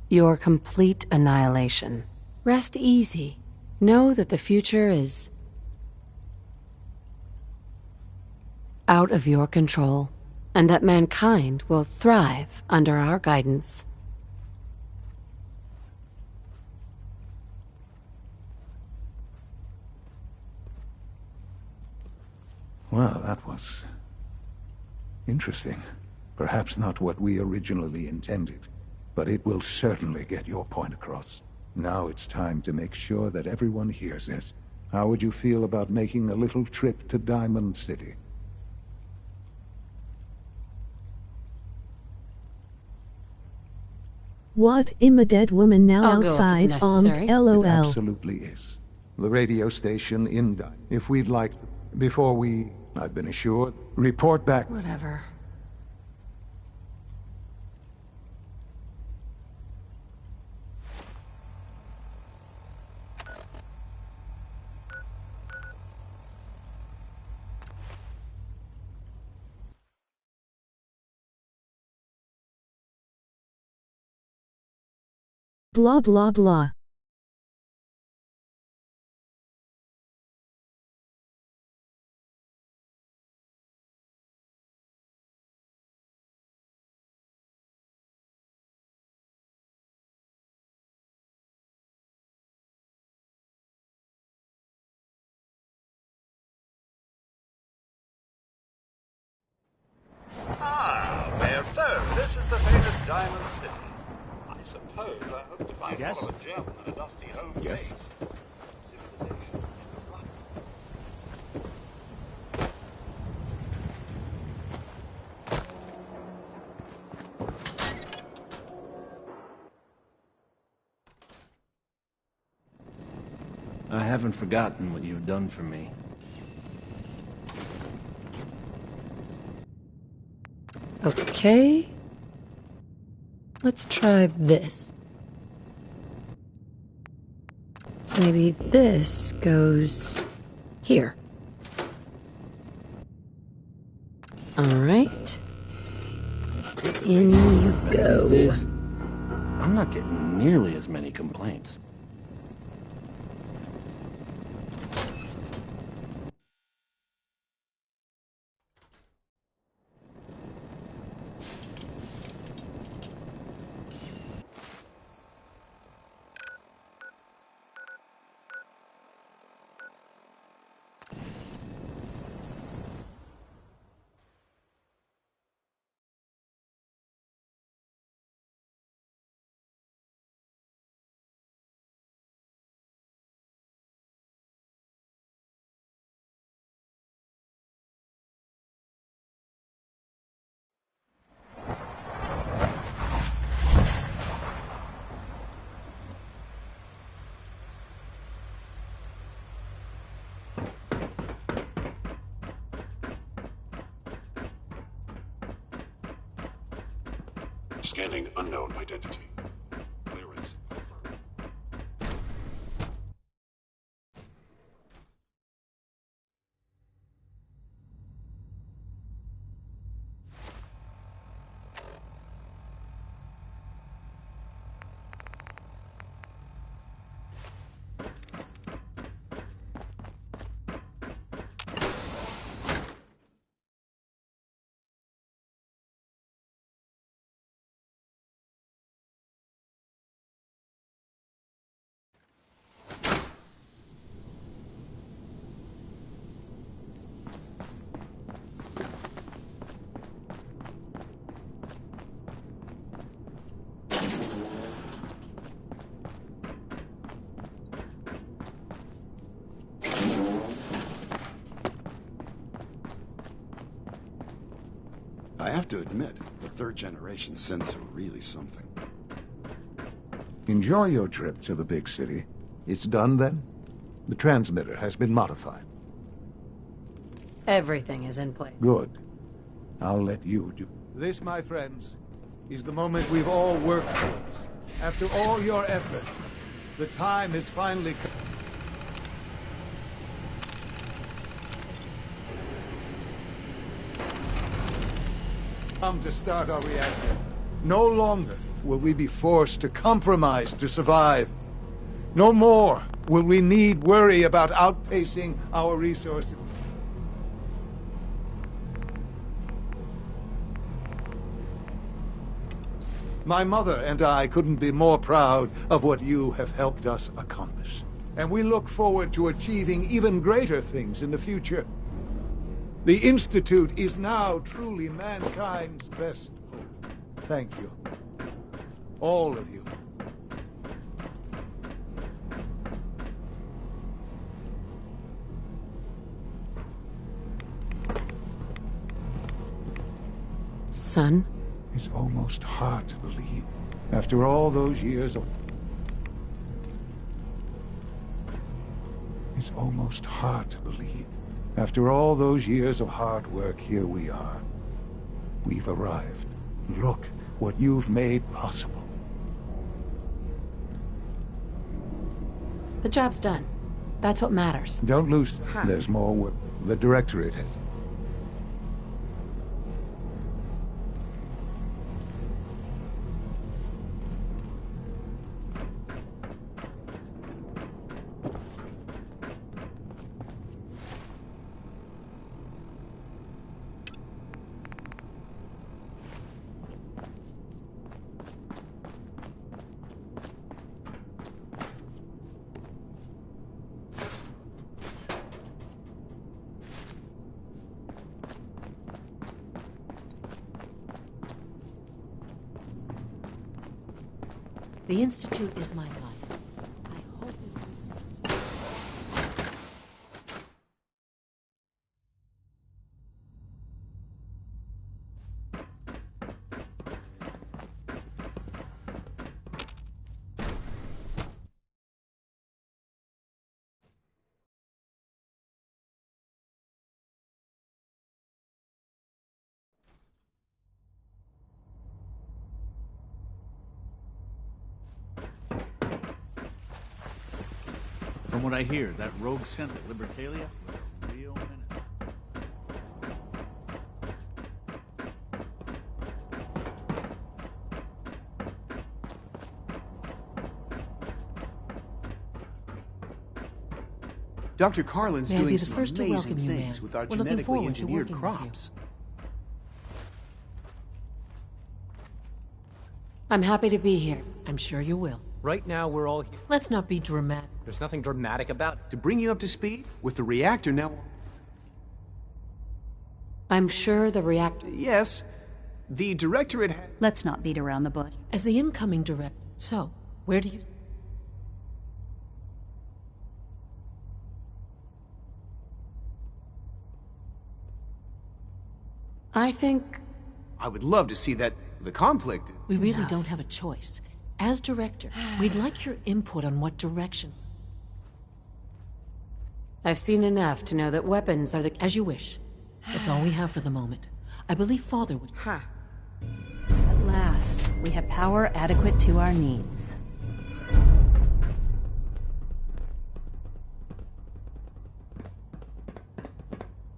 D: your complete annihilation. Rest easy. Know that the future is out of your control, and that mankind will thrive under our guidance.
G: Well, that was interesting. Perhaps not what we originally intended, but it will certainly get your point across. Now it's time to make sure that everyone hears it. How would you feel about making a little trip to Diamond City?
B: What? I'm a dead woman now
D: I'll go if it's
B: outside on
D: necessary.
B: LOL.
G: It absolutely is. The radio station in Diamond. If we'd like, before we, I've been assured, report back.
D: Whatever.
B: Blah blah blah.
L: Ah, Bertho, this is the famous Diamond City. I suppose I hope to find
A: Yes?
L: more of a gem than a dusty home
A: Yes?
L: base. Civilization.
Q: I haven't forgotten what you've done for me.
D: Okay. Let's try this. Maybe this goes here. Alright. In you go.
Q: These days, I'm not getting nearly as many complaints.
V: Scanning unknown identity. Clearance confirmed.
G: I have to admit, the third-generation synths are really something.
H: Enjoy your trip to the big city. It's done then? The transmitter has been modified.
D: Everything is in place.
H: Good. I'll let you do. This, my friends, is the moment we've all worked towards. After all your effort, the time has finally come. To start our reactor. No longer will we be forced to compromise to survive. No more will we need worry about outpacing our resources. My mother and I couldn't be more proud of what you have helped us accomplish. And we look forward to achieving even greater things in the future. The Institute is now truly mankind's best hope. Thank you. All of you.
D: Son?
H: It's almost hard to believe. After all those years of... It's almost hard to believe. After all those years of hard work, here we are. We've arrived. Look what you've made possible.
D: The job's done. That's what matters.
H: Don't lose. There's more work. The Directorate has...
T: The Institute is my life. I hope
A: From what I hear, that rogue synth at Libertalia was a real menace.
M: Dr. Carlin's
T: May I be
M: doing
T: the
M: some
T: first to
M: amazing
T: welcome you,
M: things
T: ma'am.
M: with our
T: We're looking
M: genetically
T: forward to
M: engineered
T: working with you.
M: crops.
D: I'm happy to be here.
T: I'm sure you will.
O: Right now, we're all here.
T: Let's not be dramatic.
O: There's nothing dramatic about it.
M: To bring you up to speed, with the reactor now...
D: I'm sure the reactor...
M: Yes. The Directorate had...
P: Let's not beat around the bush.
T: As the incoming director, so, where do you...
D: I think...
M: I would love to see that... the conflict...
T: We really don't have a choice. As director, we'd like your input on what direction.
D: I've seen enough to know that weapons are the...
T: As you wish. That's all we have for the moment. I believe Father would...
P: At last.
N: We have power adequate to our needs.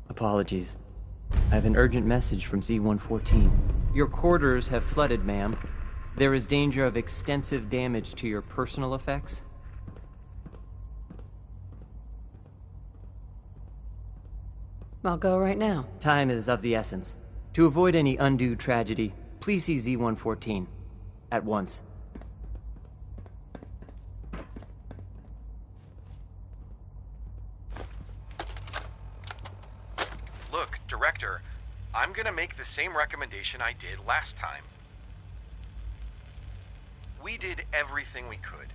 P: Apologies. I have an urgent message from Z-114. Your quarters have flooded, ma'am. There is danger of extensive damage to your personal effects.
D: I'll go right now.
P: Time is of the essence. To avoid any undue tragedy, please see Z-114. At once.
R: Look, Director, I'm gonna make the same recommendation I did last time. We did everything we could.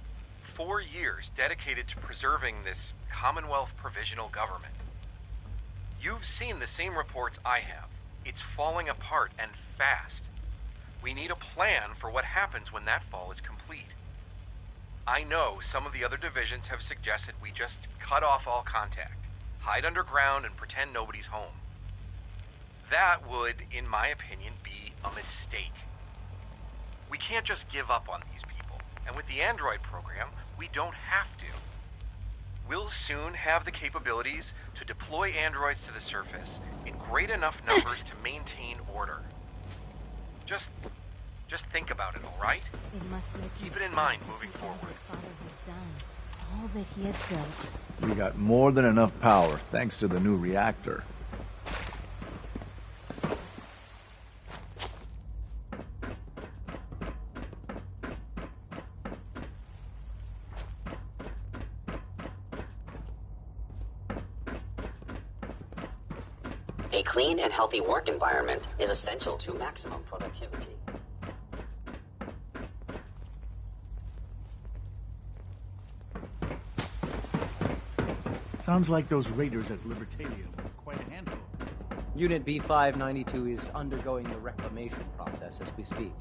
R: 4 years dedicated to preserving this Commonwealth Provisional Government. You've seen the same reports I have. It's falling apart and fast. We need a plan for what happens when that fall is complete. I know some of the other divisions have suggested we just cut off all contact, hide underground and pretend nobody's home. That would, in my opinion, be a mistake. We can't just give up on these people, and with the Android program, we don't have to. We'll soon have the capabilities to deploy androids to the surface in great enough numbers to maintain order. Just think about it, all right? Keep it in mind moving forward.
I: Father has done all that he has built.
A: We got more than enough power thanks to the new reactor.
F: A clean and healthy work environment is essential to maximum productivity.
J: Sounds like those raiders at Libertalia were quite a handful.
O: Unit B592 is undergoing the reclamation process as we speak.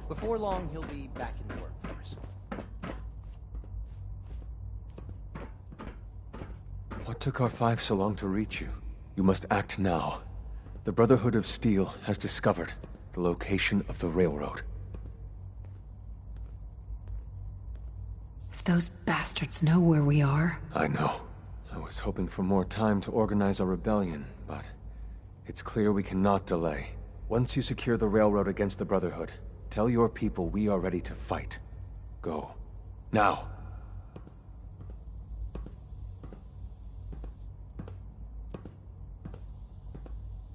O: Before long, he'll be back in the workforce.
X: What took R5 so long to reach you? You must act now. The Brotherhood of Steel has discovered the location of the railroad.
D: If those bastards know where we are...
X: I know. I was hoping for more time to organize a rebellion, but it's clear we cannot delay. Once you secure the railroad against the Brotherhood, tell your people we are ready to fight. Go. Now.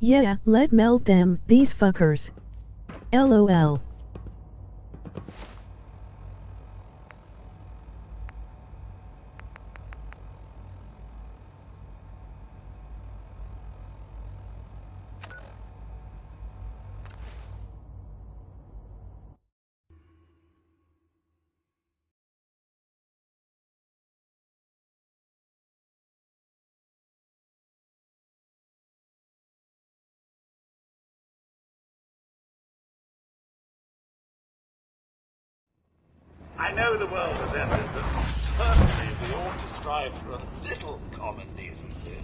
B: Yeah, let melt them, these fuckers. LOL.
L: I know the world has ended, but certainly we ought to strive for a little common decency.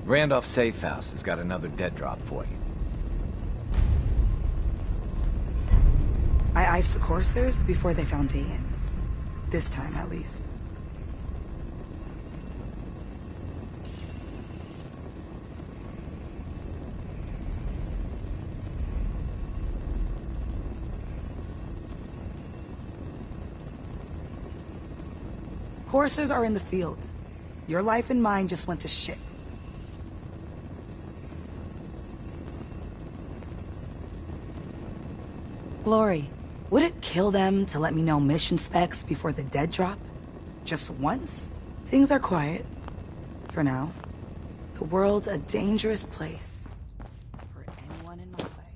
S: Randolph Safe House has got another dead drop for you.
Y: I iced the coursers before they found Ian. This time, at least. Coursers are in the field. Your life and mine just went to shit.
D: Glory.
Y: Would it kill them to let me know mission specs before the dead drop? Just once? Things are quiet. For now. The world's a dangerous place. For anyone in my way.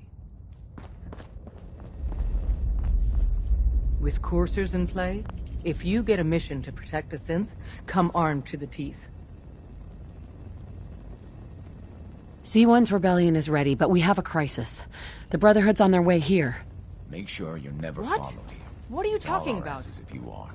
Y: With coursers in play, if you get a mission to protect a synth, come armed to the teeth.
D: C1's rebellion is ready, but we have a crisis. The Brotherhood's on their way here.
S: Make sure you're never
Y: What?
S: followed here.
Y: What are you
S: Follow
Y: talking
S: our
Y: about?
S: asses if you are.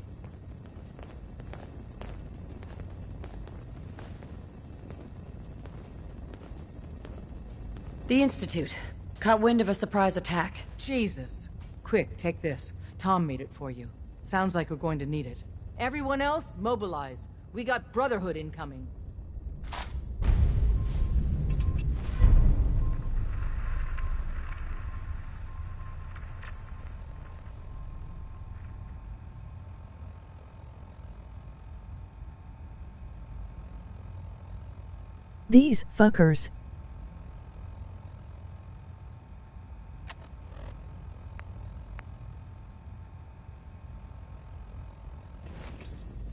D: The Institute. Caught wind of a surprise attack.
C: Jesus. Quick, take this. Tom made it for you. Sounds like we're going to need it. Everyone else, mobilize. We got Brotherhood incoming.
B: These fuckers.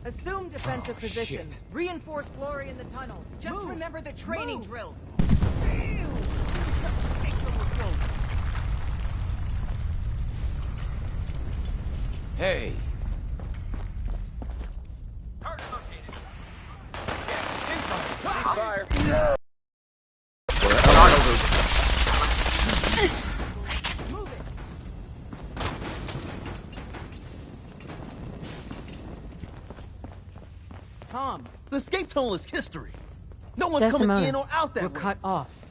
C: Assume defensive position. Reinforce Glory in the tunnel. Just remember the training drills.
S: Hey.
L: Fire.
C: Tom.
E: The escape tunnel is history. No one's coming in or out that way.
C: We're cut off.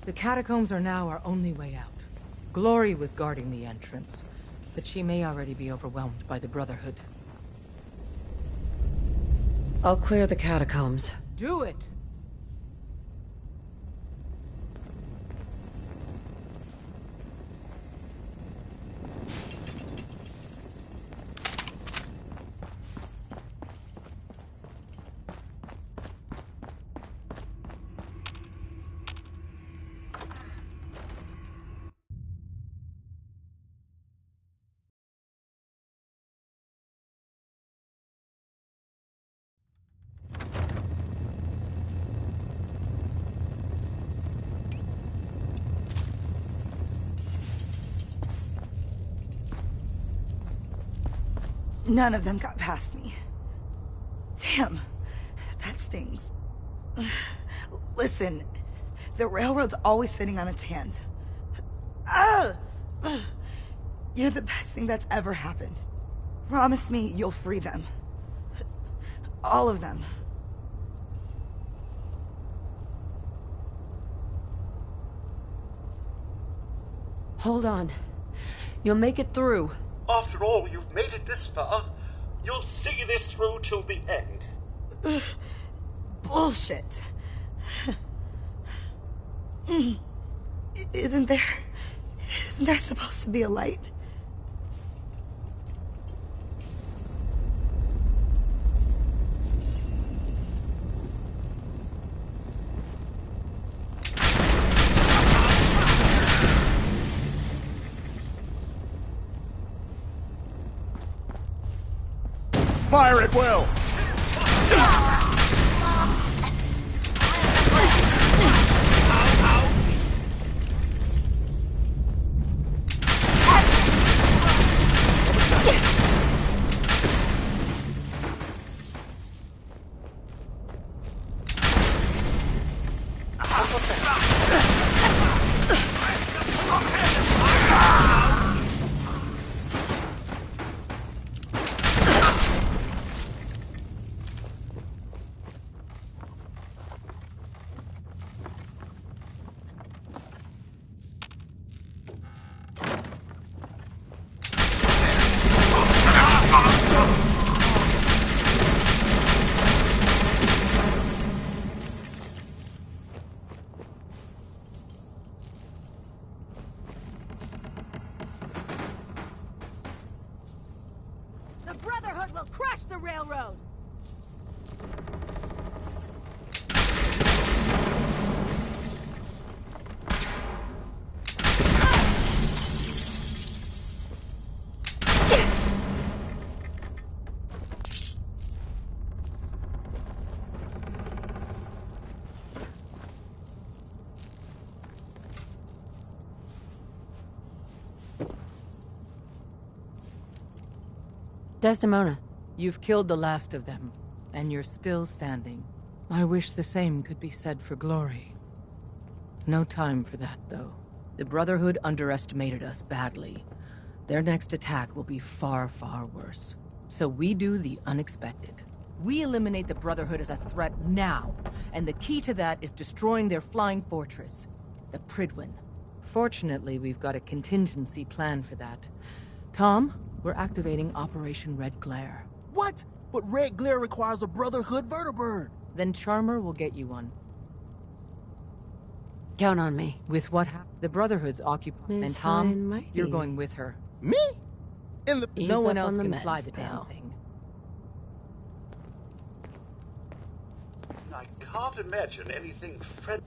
C: The catacombs are now our only way out. Glory was guarding the entrance, but she may already be overwhelmed by the Brotherhood.
D: I'll clear the catacombs.
C: Do it!
Y: None of them got past me. Damn, that stings. Listen, the railroad's always sitting on its hand. You're the best thing that's ever happened. Promise me you'll free them. All of them.
D: Hold on. You'll make it through.
L: After all, you've made it this far. You'll see this through till the end.
Y: Bullshit. Isn't there supposed to be a light?
A: Fire at will!
I: The Brotherhood will crush the railroad!
D: Desdemona.
C: You've killed the last of them, and you're still standing. I wish the same could be said for Glory. No time for that, though. The Brotherhood underestimated us badly. Their next attack will be far, far worse. So we do the unexpected. We eliminate the Brotherhood as a threat now, and the key to that is destroying their flying fortress. the Pridwin. Fortunately, we've got a contingency plan for that. Tom, we're activating Operation Red Glare.
E: What? But Red Glare requires a Brotherhood vertibird.
C: Then Charmer will get you one.
D: Count on me.
C: With what happened? The Brotherhood's occupied. And Tom, you're going with her.
E: Me? In the...
C: No one else can fly the damn thing.
L: I can't imagine anything friendly.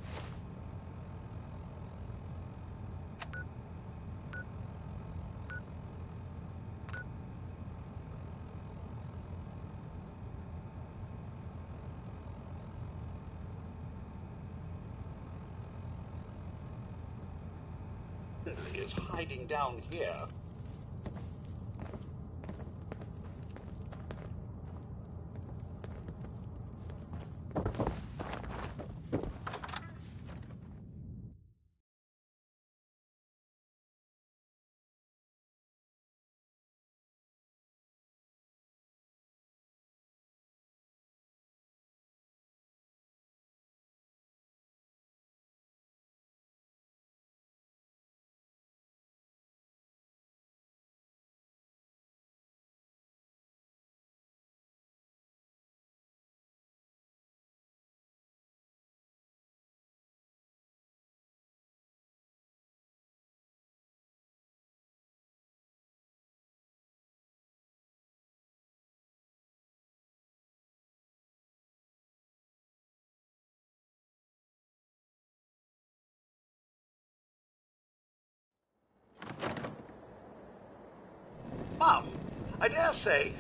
L: Is hiding down here. Mum, I dare say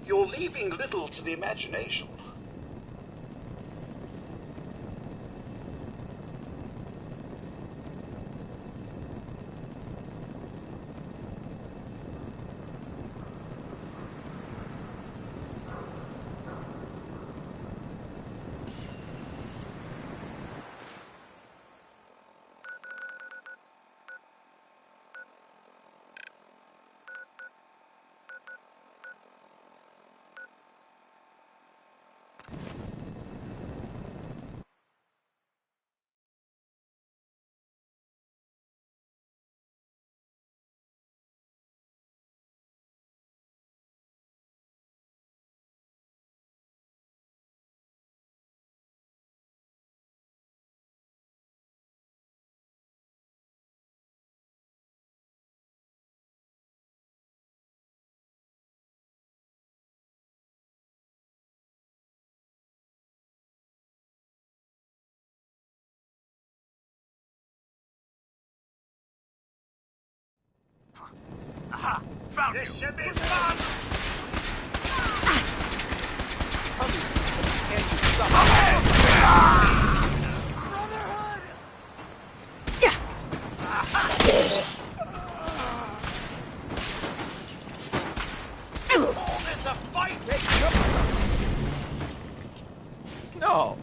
L: you're leaving little to the imagination.
J: Aha! Found you! This should be fun!
L: Oh, there's a fight!
S: No!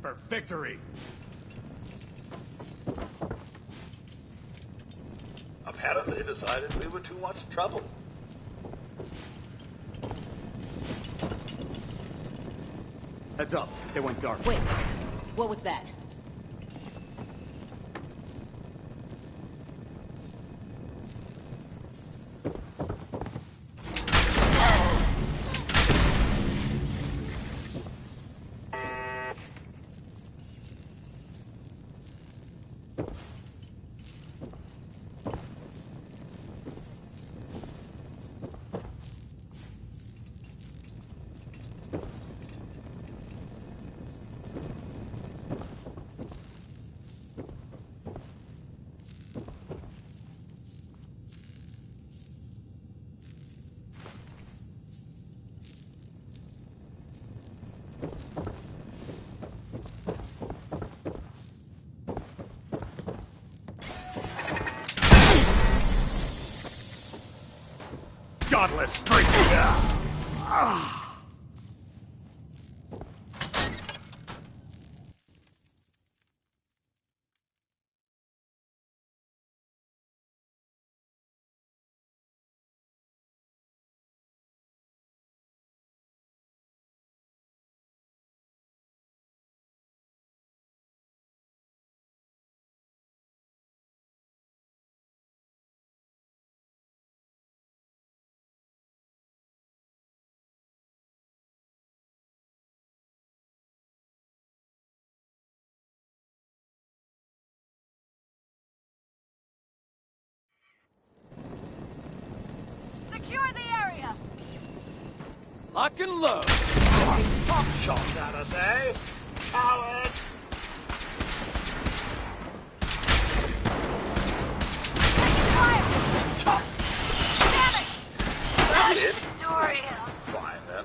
J: For victory!
L: Apparently decided we were too much trouble.
A: Heads up, they went dark.
I: Wait, what was that?
J: godless streak!
K: Secure the area!
A: Lock and load!
L: Pop shots at us, eh? Coward!
K: Damn it!
L: That's it?
K: Doria!
L: Fine, then.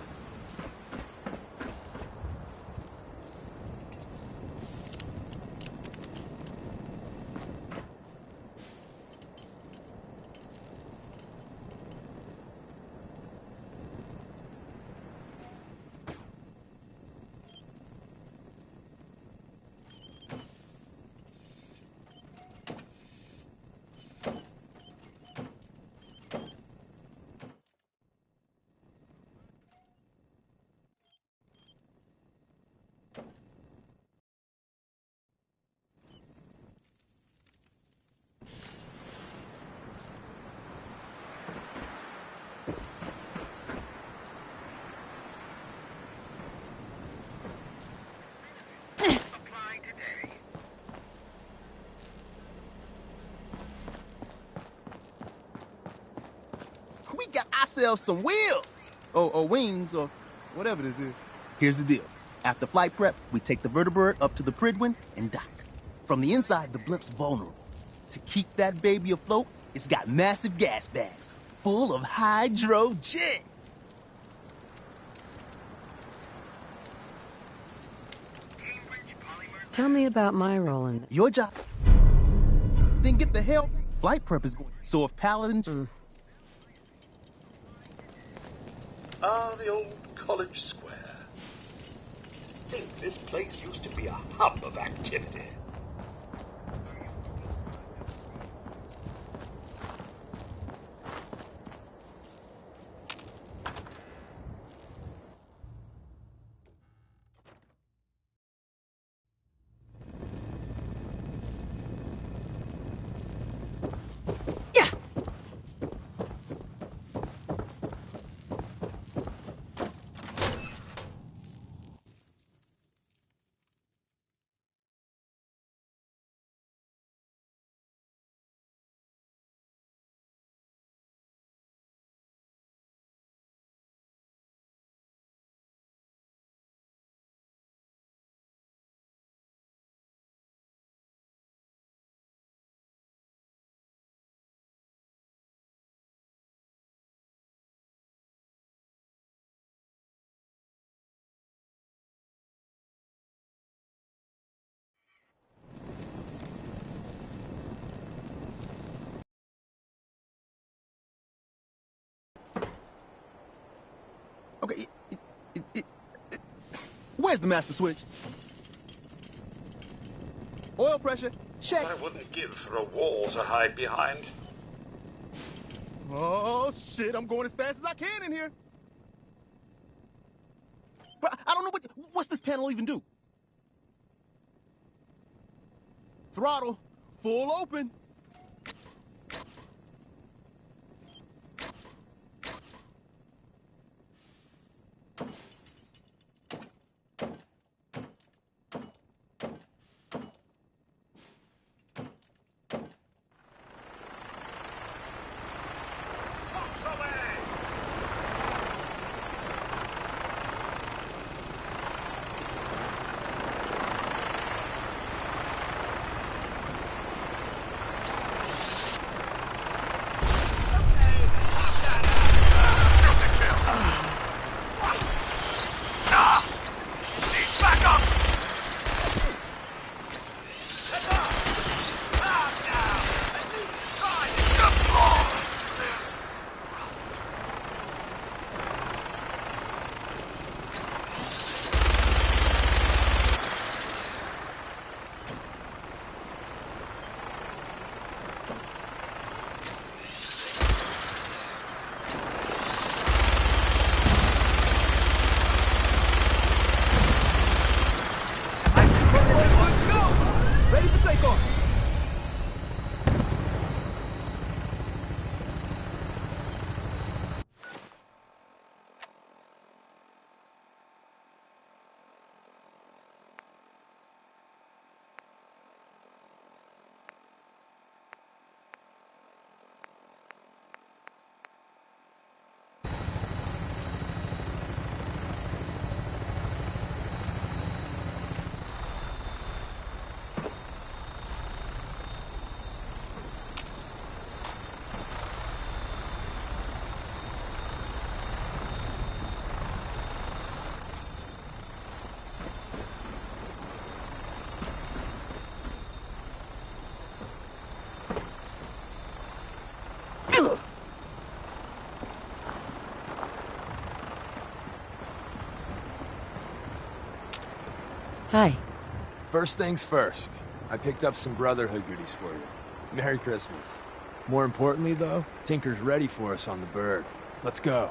E: We got ourselves some wheels! Or wings, or whatever this is. Here's the deal. After flight prep, we take the vertibird up to the Pridwin and dock. From the inside, the blimp's vulnerable. To keep that baby afloat, it's got massive gas bags full of hydrogen.
D: Tell me about my role in this.
E: Your job. Then get the hell. Flight prep is going. So if Paladins.
L: The old college square. I think this place used to be a hub of activity.
E: Okay, where's the master switch? Oil pressure, check.
L: I wouldn't give for a wall to hide behind.
E: Oh, shit, I'm going as fast as I can in here. But I don't know what's this panel even do? Throttle, full open.
D: Hi.
G: First things first. I picked up some Brotherhood goodies for you. Merry Christmas. More importantly, though, Tinker's ready for us on the bird. Let's go.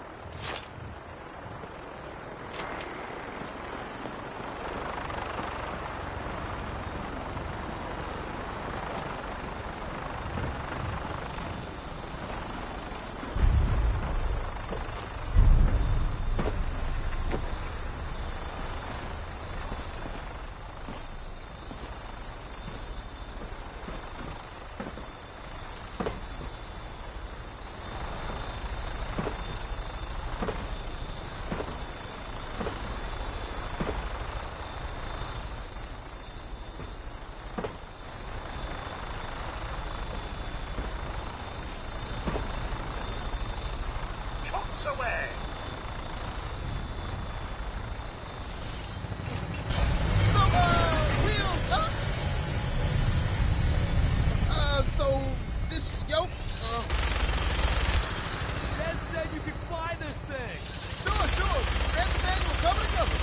L: Away!
E: Wheels up! So, this yoke,
J: Dad said you could fly this thing!
E: Sure. Grab the manual, cover to cover.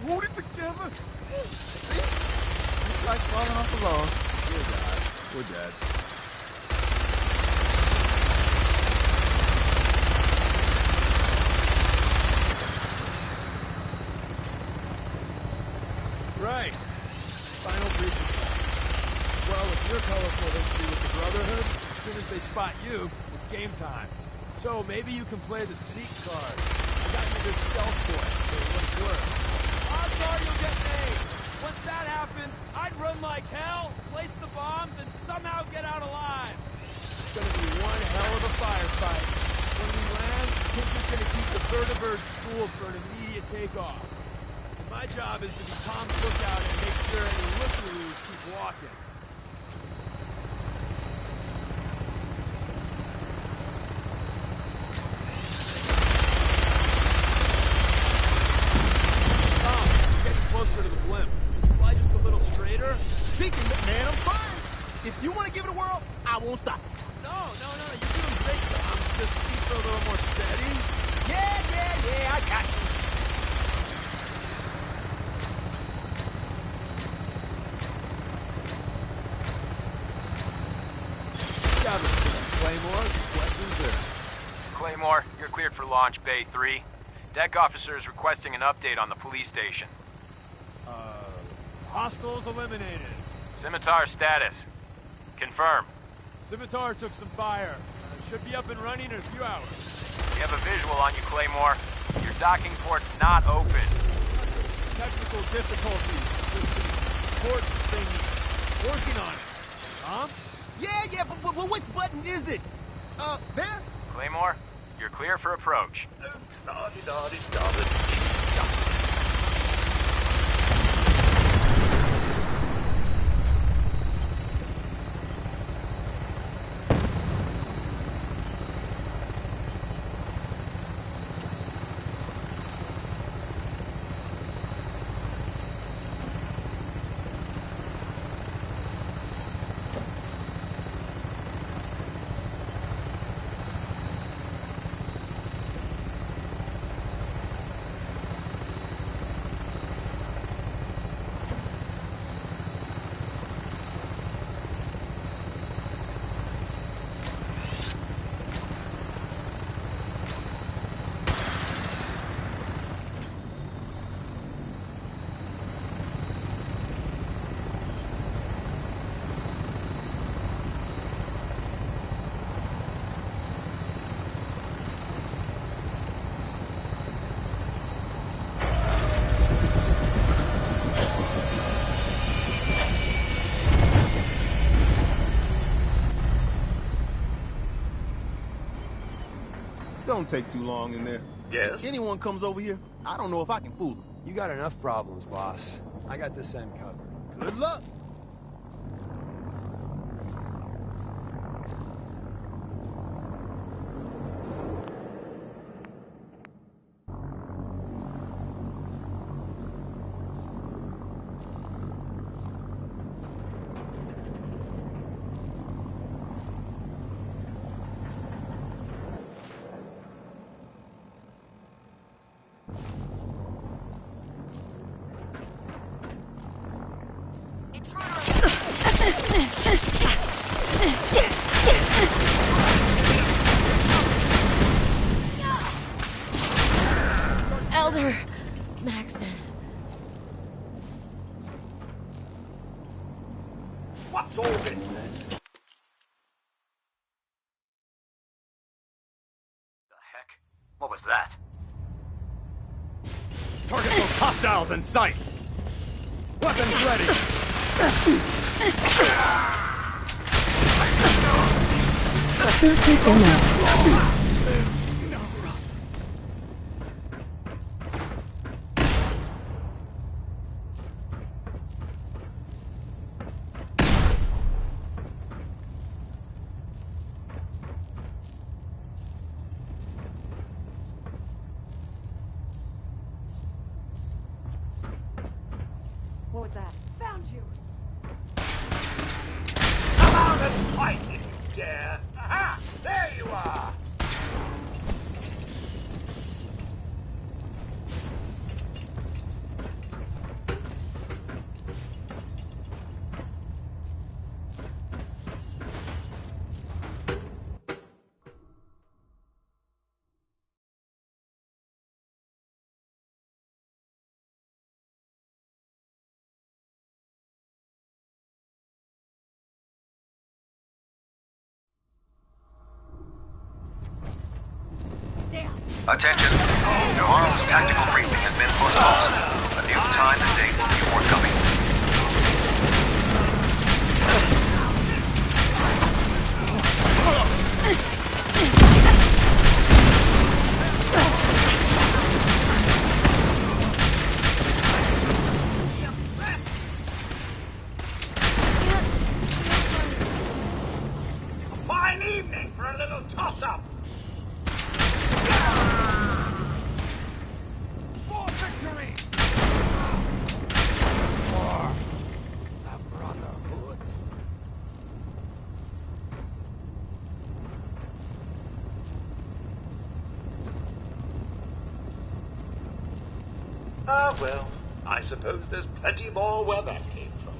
E: Hold it together. See? It's like falling off the log.
G: We're dead.
J: Right. Final breaching point. Well, with your colorful history with the Brotherhood, as soon as they spot you, it's game time. So maybe you can play the sneak card. I got you this stealth boy, so it looks worth. Odds are you'll get made. Once that happens, I'd run like hell, place the bombs, and somehow get out alive. It's gonna be one hell of a firefight. When we land, Tinker's gonna keep the vertibird spooled for an immediate takeoff. And my job is to be Tom's lookout and make sure any look-throughs keep walking. Closer to the blimp. Fly just a little straighter.
E: Thinking, man, I'm fine. If you want to give it a whirl, I won't stop.
J: No, you're doing great, Tom. Just keep it a little more steady.
E: Yeah, I got you.
J: Claymore, questions there?
R: Claymore, you're cleared for launch Bay 3. Deck officer is requesting an update on the police station.
J: Hostiles eliminated.
R: Scimitar status. Confirm.
J: Scimitar took some fire. Should be up and running in a few hours.
R: We have a visual on you, Claymore. Your docking port's not open.
J: Technical difficulties with the port thingy. Working on it. Tom?
E: Yeah, but which button is it? There?
R: Claymore, you're clear for approach.
E: Don't take too long in there.
L: Yes?
E: Anyone comes over here, I don't know if I can fool them.
G: You got enough problems, boss. I got this end covered.
E: Good luck.
A: heck? What was that?
J: Target those hostiles in sight! Weapons ready!
K: What was that? Found you!
L: Come out and fight if you dare! Aha! There you are!
R: Attention. Tomorrow's tactical briefing has been postponed. A new time and date will be forthcoming.
L: A fine evening for a little toss-up!
A: For victory! For the Brotherhood.
L: Ah, well, I suppose there's plenty more where that came from.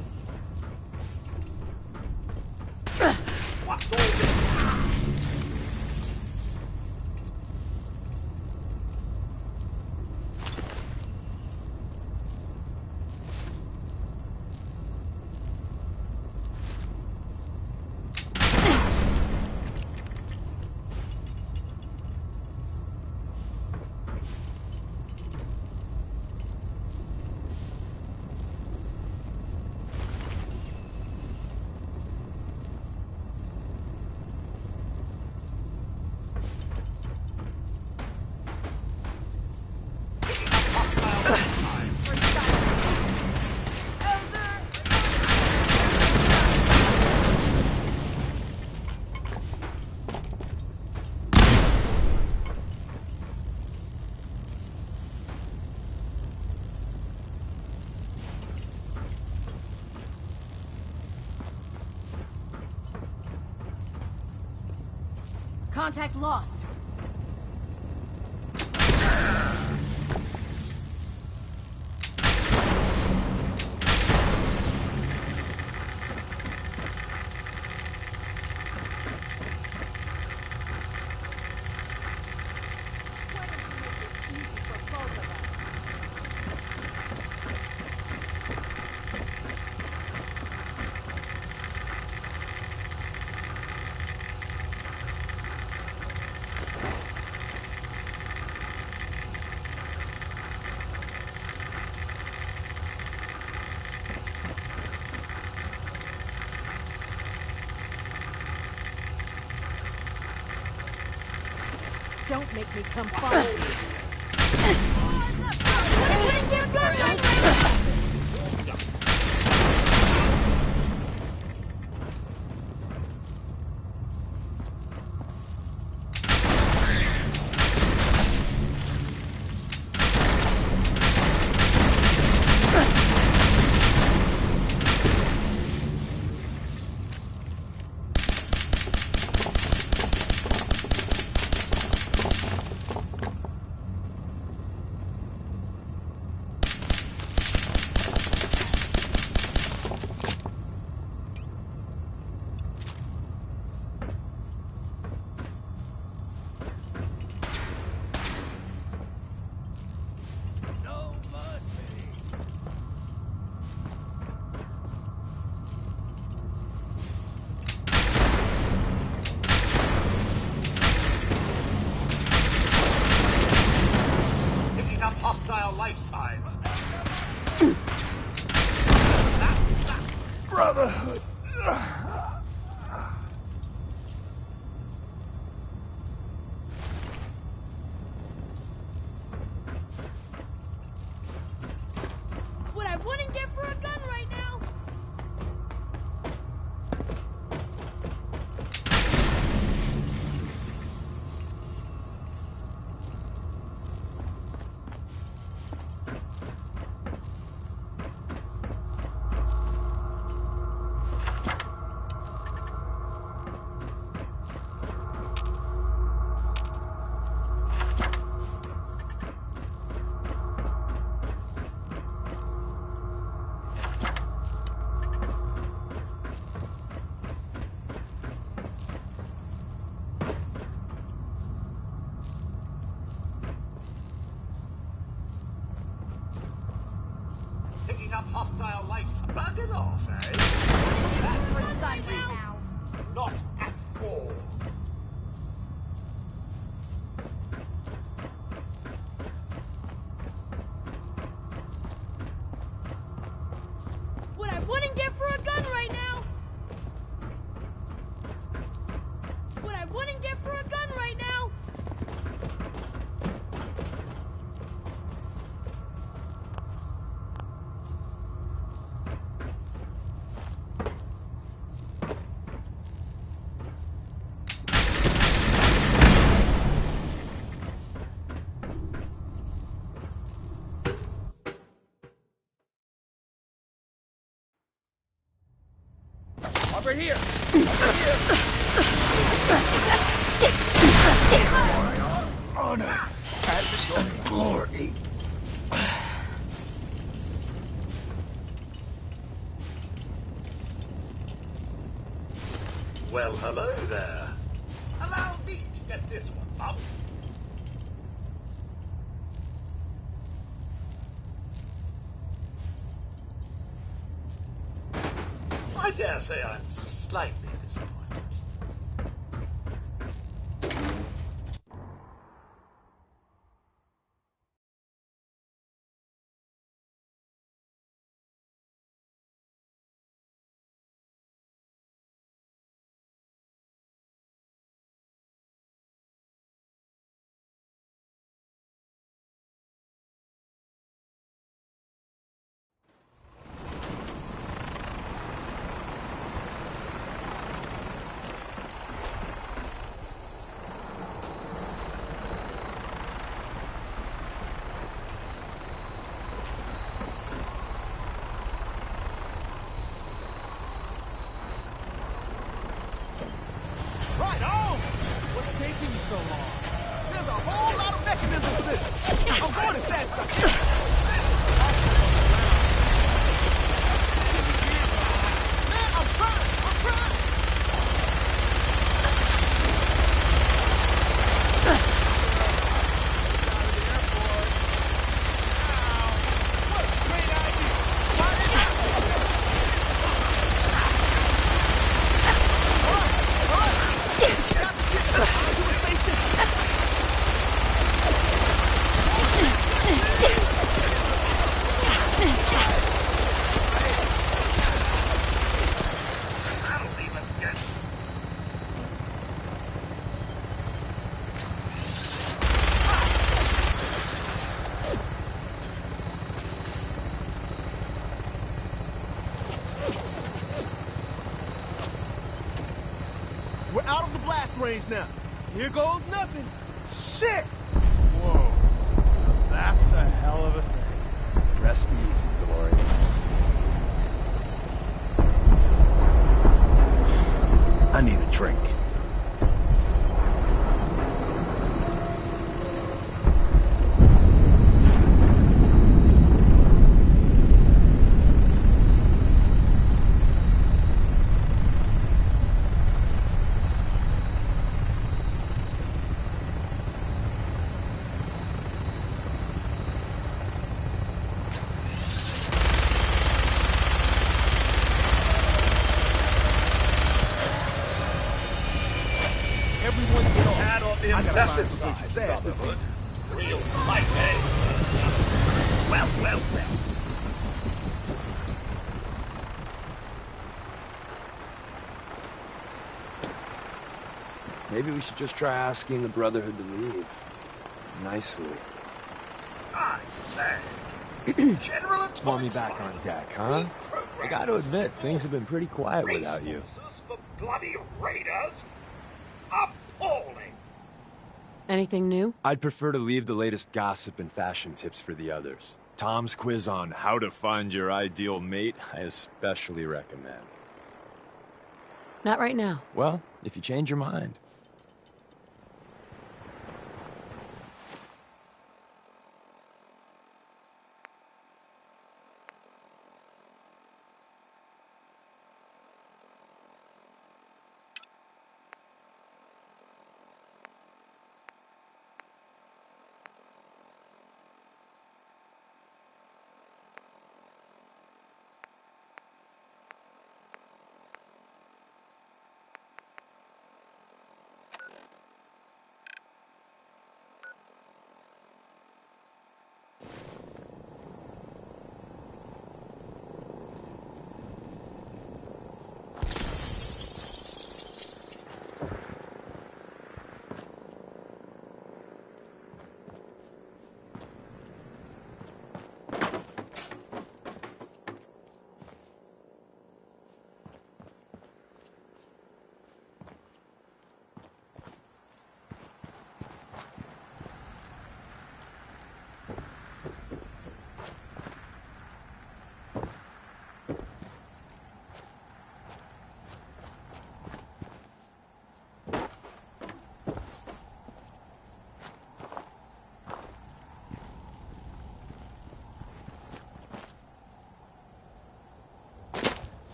L: What's all this?
K: Contact lost. Don't make me come follow
L: life signs.
A: Brotherhood.
K: What I wouldn't get for a gun right now!
L: Picking up hostile life. Bugging off, eh?
K: Right now.
L: Not at all.
K: What I wouldn't get for a gun right now! What I wouldn't get for a gun right now!
A: Over here! Over here! Honor and glory.
L: Well, hello there. Allow me to get this one, Mum. I dare say I'm slightly disappointed.
J: Right on! What's taking you so long? There's a whole lot of mechanisms for this. I'm going to set Man, I'm trying! What a great idea! Why didn't I? We're out of the blast range now. Here goes nothing. Shit!
A: Whoa. That's a hell of a thing. Rest easy, Glory.
E: I need a drink.
L: The incessant side, Brotherhood. Real life, eh? Well, well, well.
G: Maybe we should just try asking the Brotherhood to leave. Nicely.
L: I say. General
G: Want me back on deck, huh? I gotta admit, things have been pretty quiet without you.
L: For bloody raiders? Appalling.
D: Anything new?
G: I'd prefer to leave the latest gossip and fashion tips for the others. Tom's quiz on how to find your ideal mate, I especially recommend.
D: Not right now.
G: Well, if you change your mind.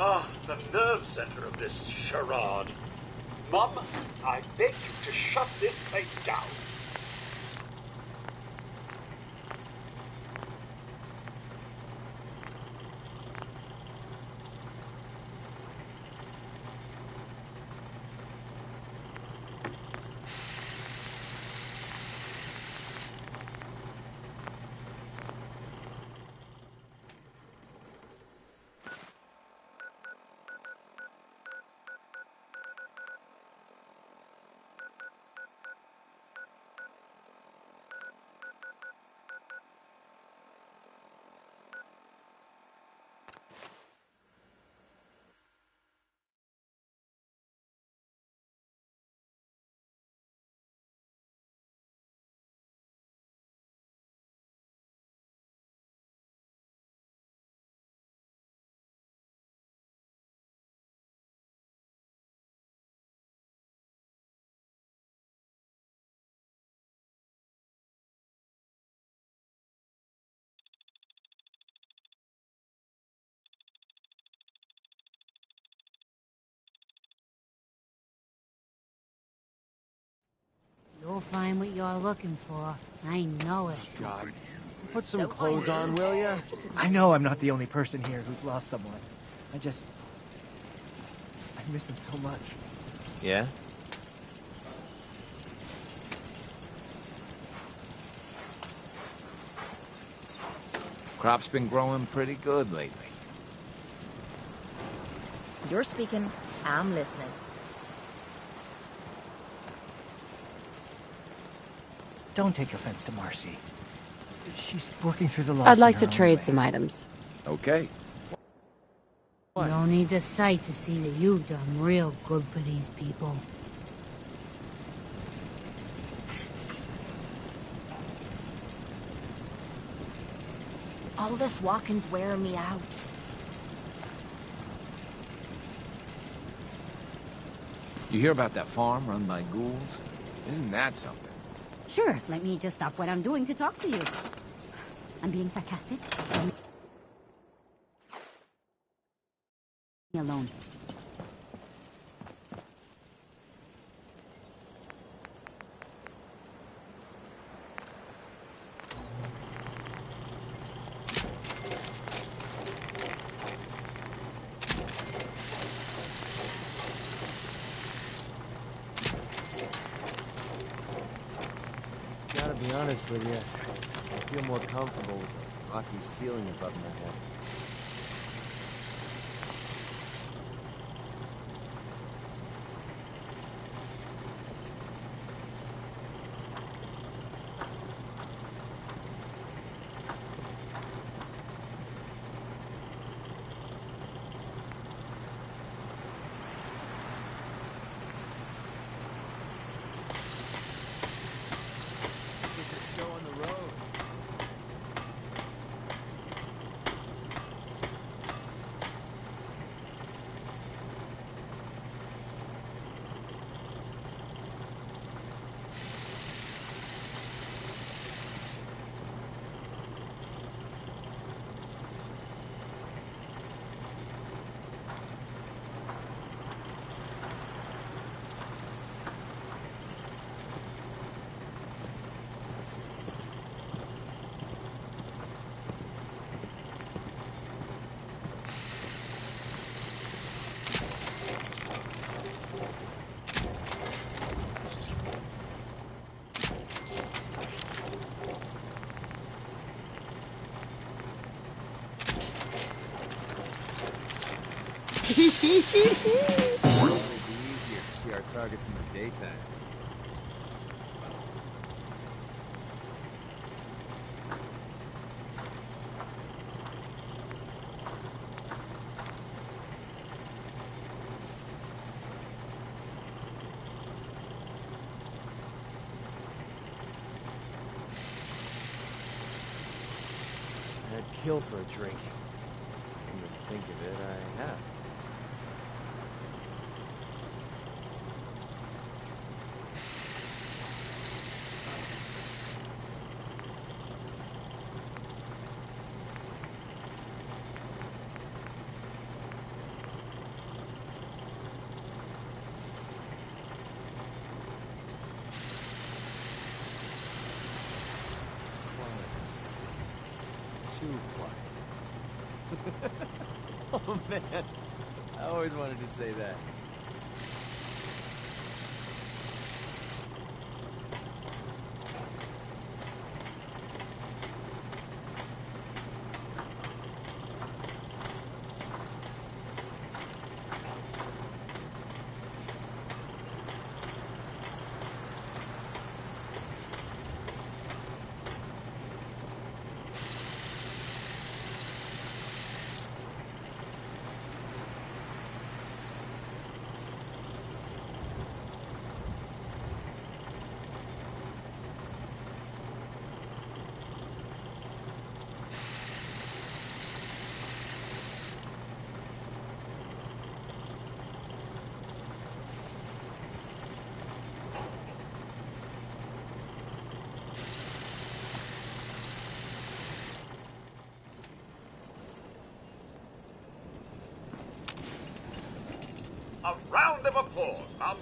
L: Ah, the nerve center of this charade. Mum, I beg you to shut this place down.
I: You'll find what you're looking for. I know it.
S: God. Put some clothes on, will ya?
H: I know I'm not the only person here who's lost someone. I miss him so much.
S: Crop's been growing pretty good lately.
M: You're speaking, I'm listening.
H: Don't take offense to Marcy. She's working through the loss.
D: I'd like
H: in
D: to
H: her own
D: trade
H: way.
D: some items.
S: Okay.
I: No need to sight to see that you've done real good for these people. All this walking's wearing me out.
S: You hear about that farm run by ghouls? Isn't that something?
I: Sure, let me just stop what I'm doing to talk to you. I'm being sarcastic. Leave me alone.
P: Gotta be honest with you, I feel more comfortable with the rocky ceiling above my head. It'll be easier to see our targets in the daytime. I'd kill for a drink. Come to think of it, I have. Too quiet. Oh man, I always wanted to say that.
L: A round of applause, Mum.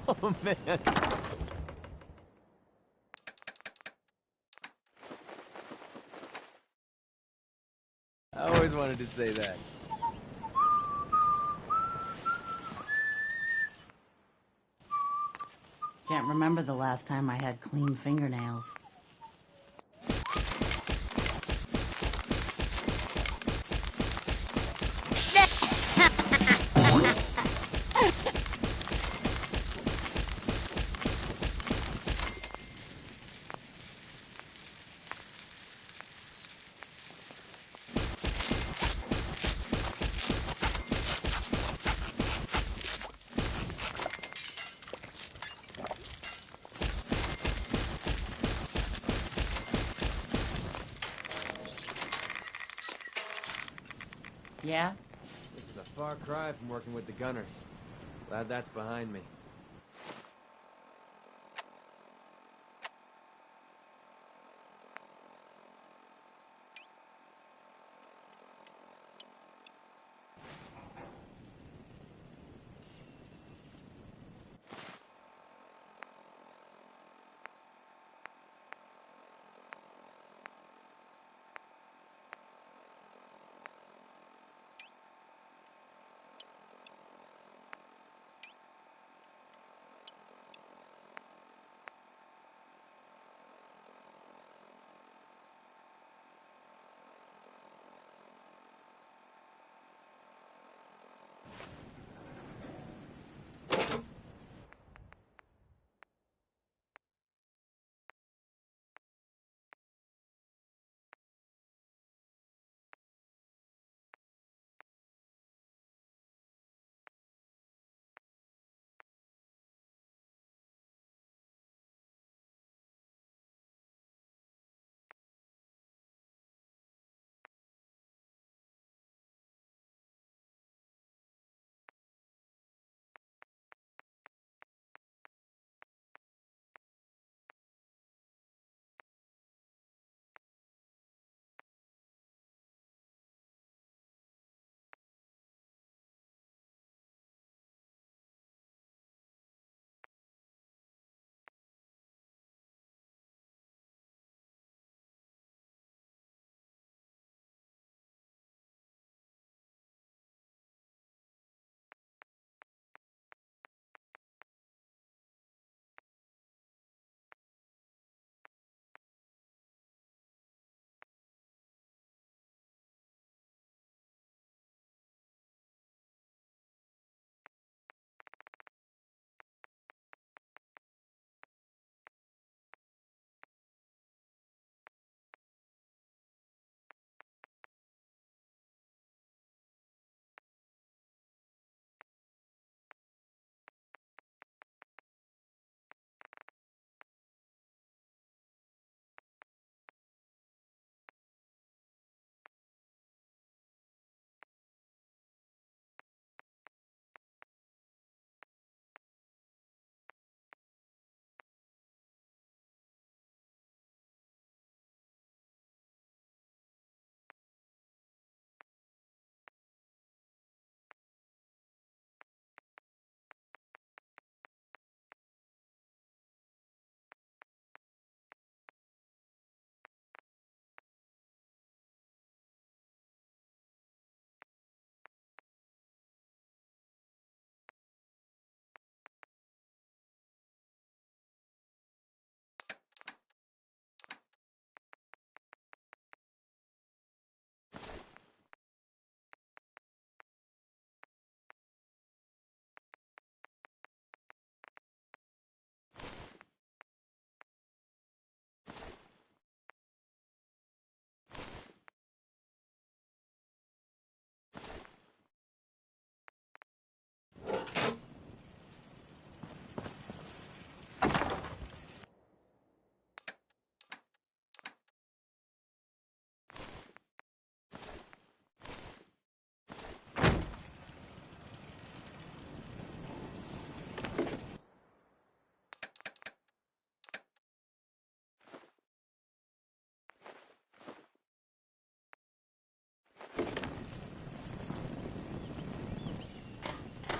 P: Oh, man. I always wanted to say that.
I: Can't remember the last time I had clean fingernails. Yeah?
P: This is a far cry from working with the gunners. Glad that's behind me.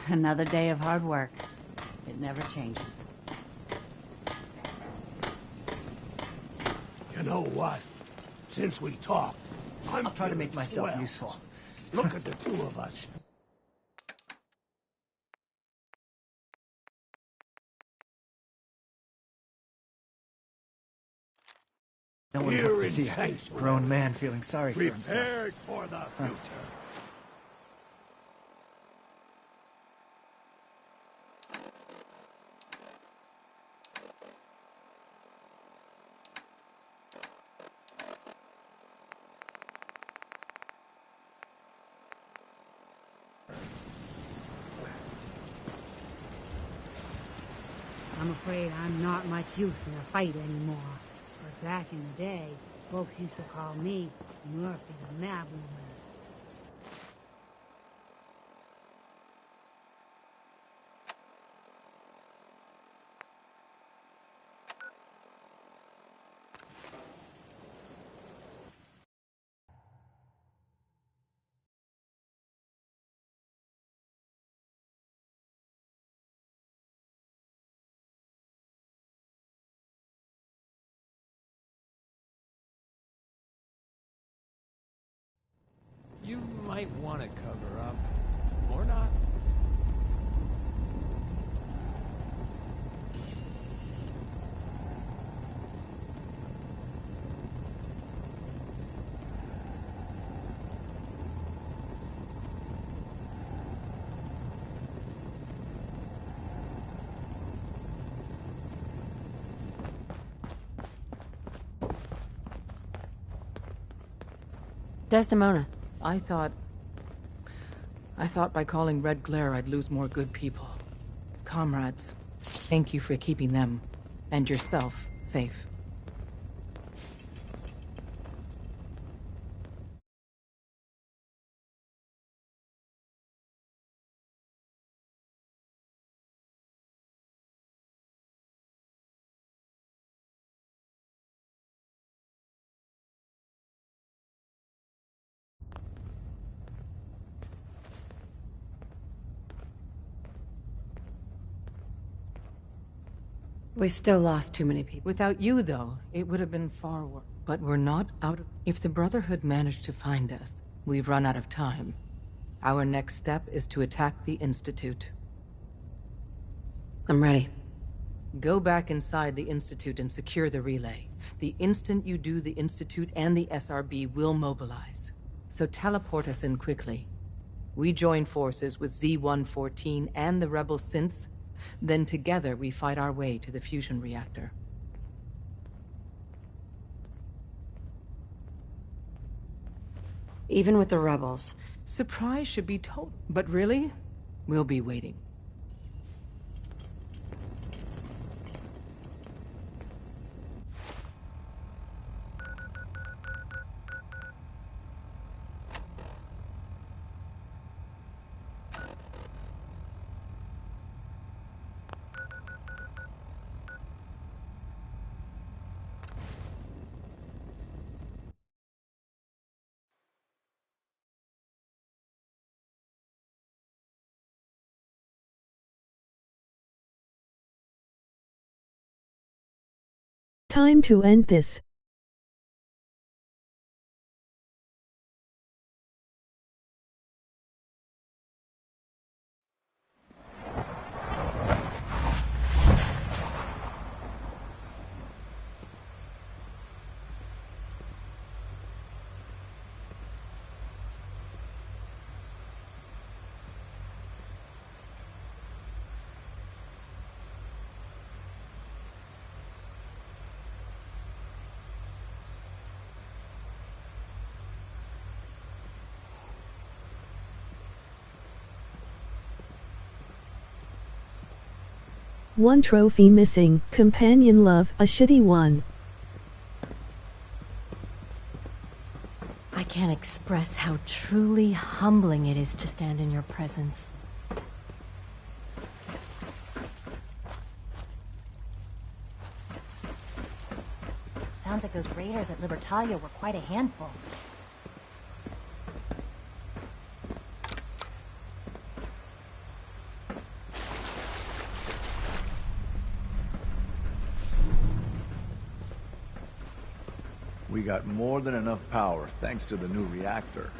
I: Another day of hard work. It never changes.
Q: You know what? Since we talked,
H: I'll try to make myself useful.
Q: Look at the two of us.
H: No one
Q: Here
H: wants to see a grown man feeling sorry for himself.
Q: Prepared for the future.
I: I'm afraid I'm not much use in a fight anymore. But back in the day, folks used to call me Murphy the Mad Woman.
A: You might want to cover up, or not.
D: Desdemona.
C: I thought by calling Red Glare I'd lose more good people. Comrades, thank you for keeping them, and yourself, safe.
D: We still lost too many people.
C: Without you, though, it would have been far worse. But we're not out of... If the Brotherhood managed to find us, we've run out of time. Our next step is to attack the Institute.
D: I'm ready.
C: Go back inside the Institute and secure the relay. The instant you do, the Institute and the SRB will mobilize. So teleport us in quickly. We join forces with Z-114 and the rebel synths. Then together we fight our way to the fusion reactor.
D: Even with the rebels.
C: Surprise should be total. But really, we'll be waiting.
B: Time to end this. One trophy missing, companion love, a shitty one.
M: I can't express how truly humbling it is to stand in your presence. Sounds like those raiders at Libertalia were quite a handful.
A: We got more than enough power thanks to the new reactor.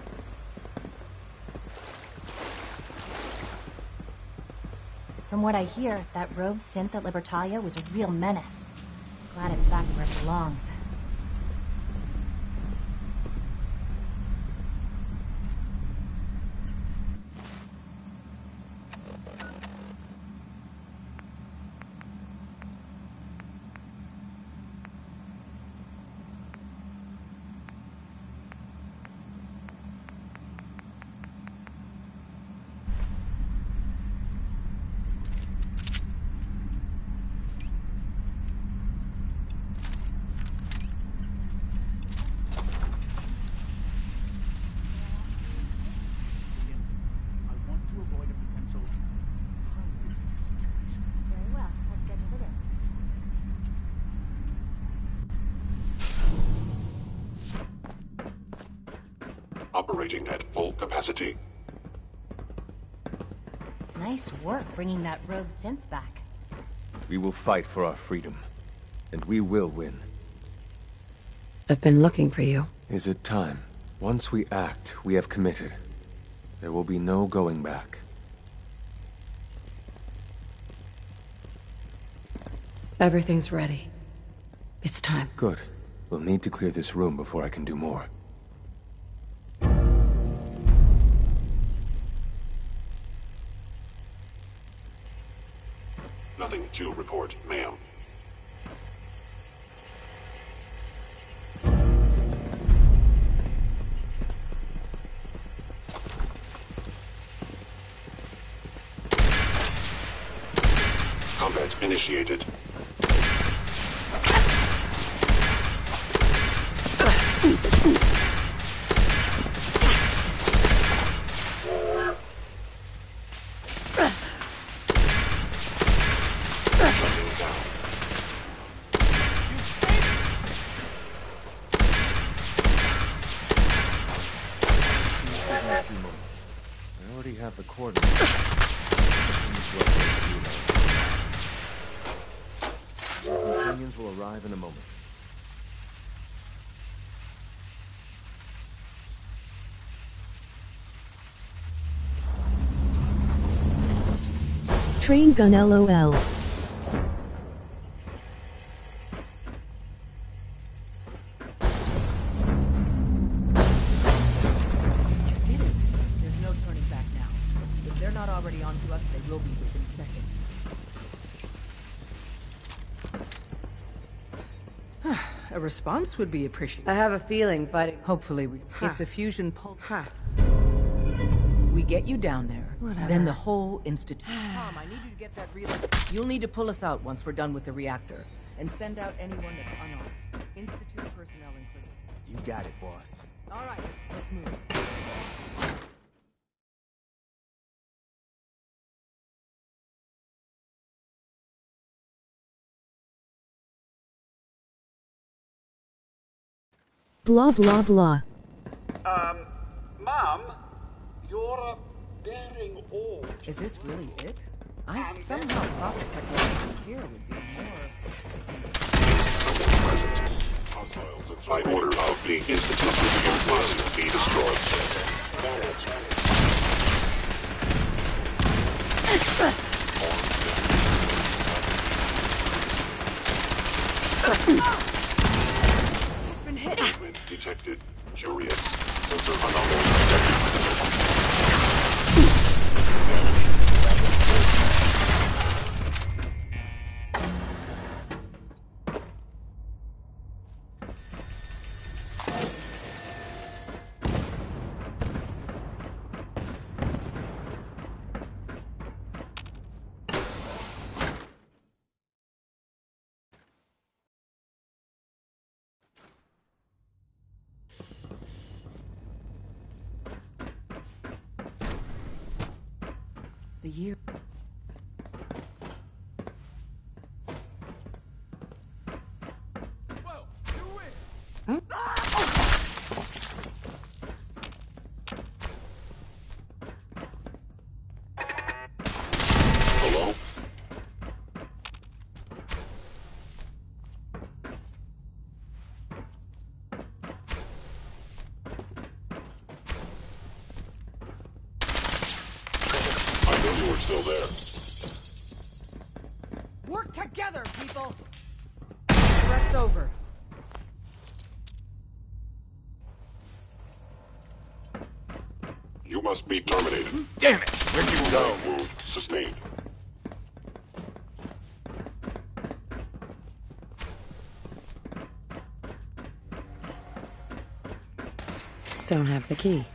N: From what I hear, that rogue synth at Libertalia was a real menace. Glad it's back where it belongs.
T: Operating at full capacity.
N: Nice work bringing that rogue synth back.
X: We will fight for our freedom, and we will win.
D: I've been looking for you.
X: Is it time? Once we act, we have committed. There will be no going back.
D: Everything's ready. It's time.
X: Good. We'll need to clear this room before I can do more.
T: Nothing to report, ma'am. Combat initiated.
X: The coordinates. Your companions will arrive in a moment.
B: Train gun LOL.
C: A response would be appreciated.
D: I have a feeling fighting...
C: Hopefully, it's a fusion pulse. We get you down there,
D: Whatever.
C: then the whole institute. Tom, I need you to get that real... You'll need to pull us out once we're done with the reactor, and send out anyone that's unarmed. Institute personnel included.
E: You got it, boss.
C: All right, let's move.
B: Blah blah blah.
L: Mom, you're bearing all.
C: Is this really it? I somehow thought the technology here would be more...
T: By order of the Institute, you must be destroyed.
C: Been hit.
T: Movement detected. Curious. Sensor anomaly detected.
C: The year...
T: Hello?
C: people. Threat's over.
T: You must be terminated.
A: Damn it! Where'd you go?
T: Wound sustained.
D: Don't have the key.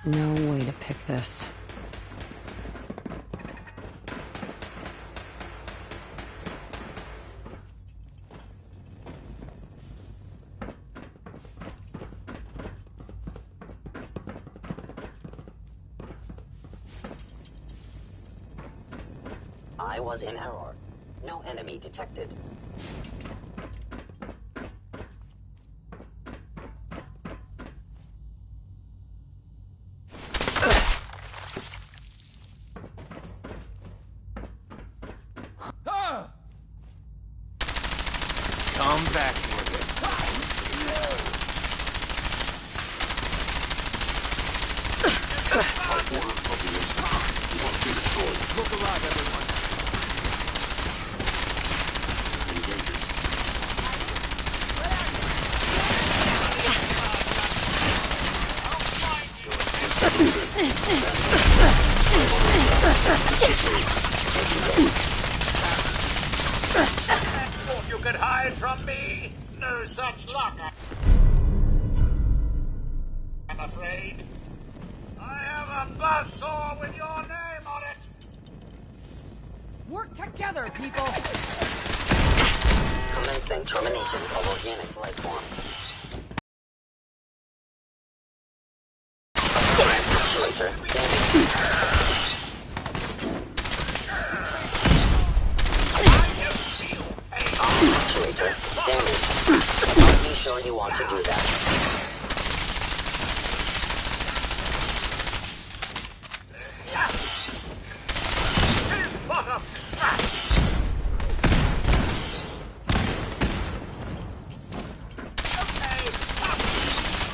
D: No way to pick this.
F: I was in error. No enemy detected.
A: Come back here, then. Look alive, everyone.
L: Thought you could hide from me? No such luck, I'm afraid. I have a buzzsaw with your name on it.
C: Work together, people!
F: Commencing termination of organic life form. Actuator damaged. Actuator damaged. Are you sure you want to do that?
L: What a scratch! Okay.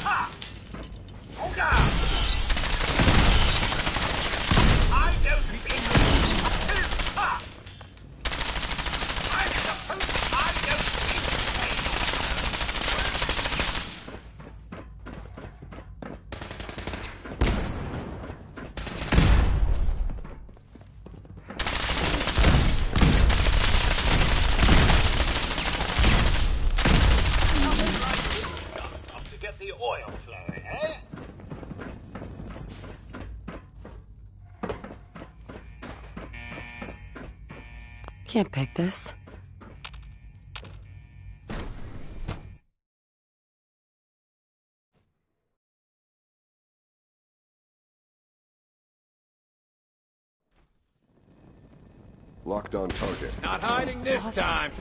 L: Ha! Hold on! I don't think... Ha! I suppose I don't think... to get the oil flowing, eh?
D: Can't pick this.
T: Locked on target.
A: Not hiding this time.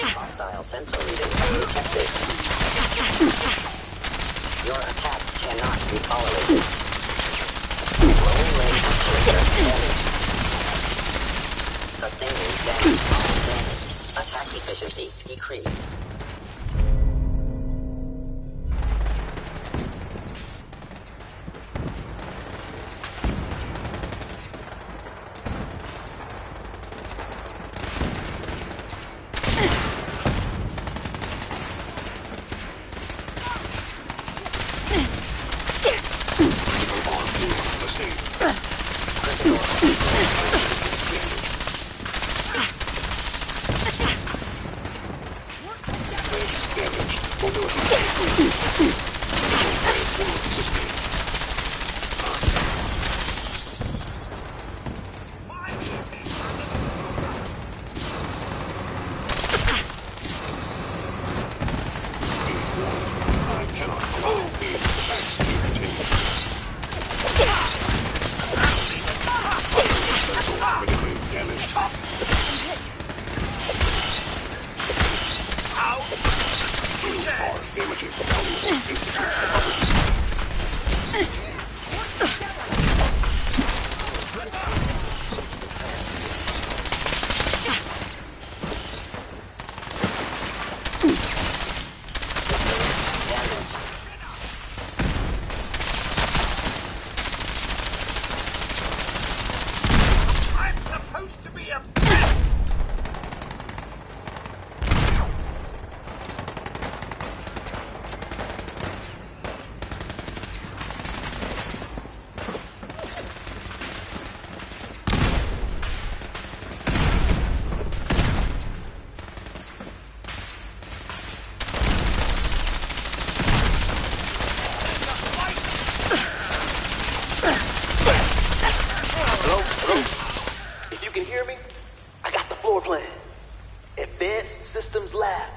F: Hostile sensor reading detected. Your attack cannot be tolerated. Low range actuator damaged. Sustaining damage. Attack efficiency decreased.
E: Advanced Systems Lab.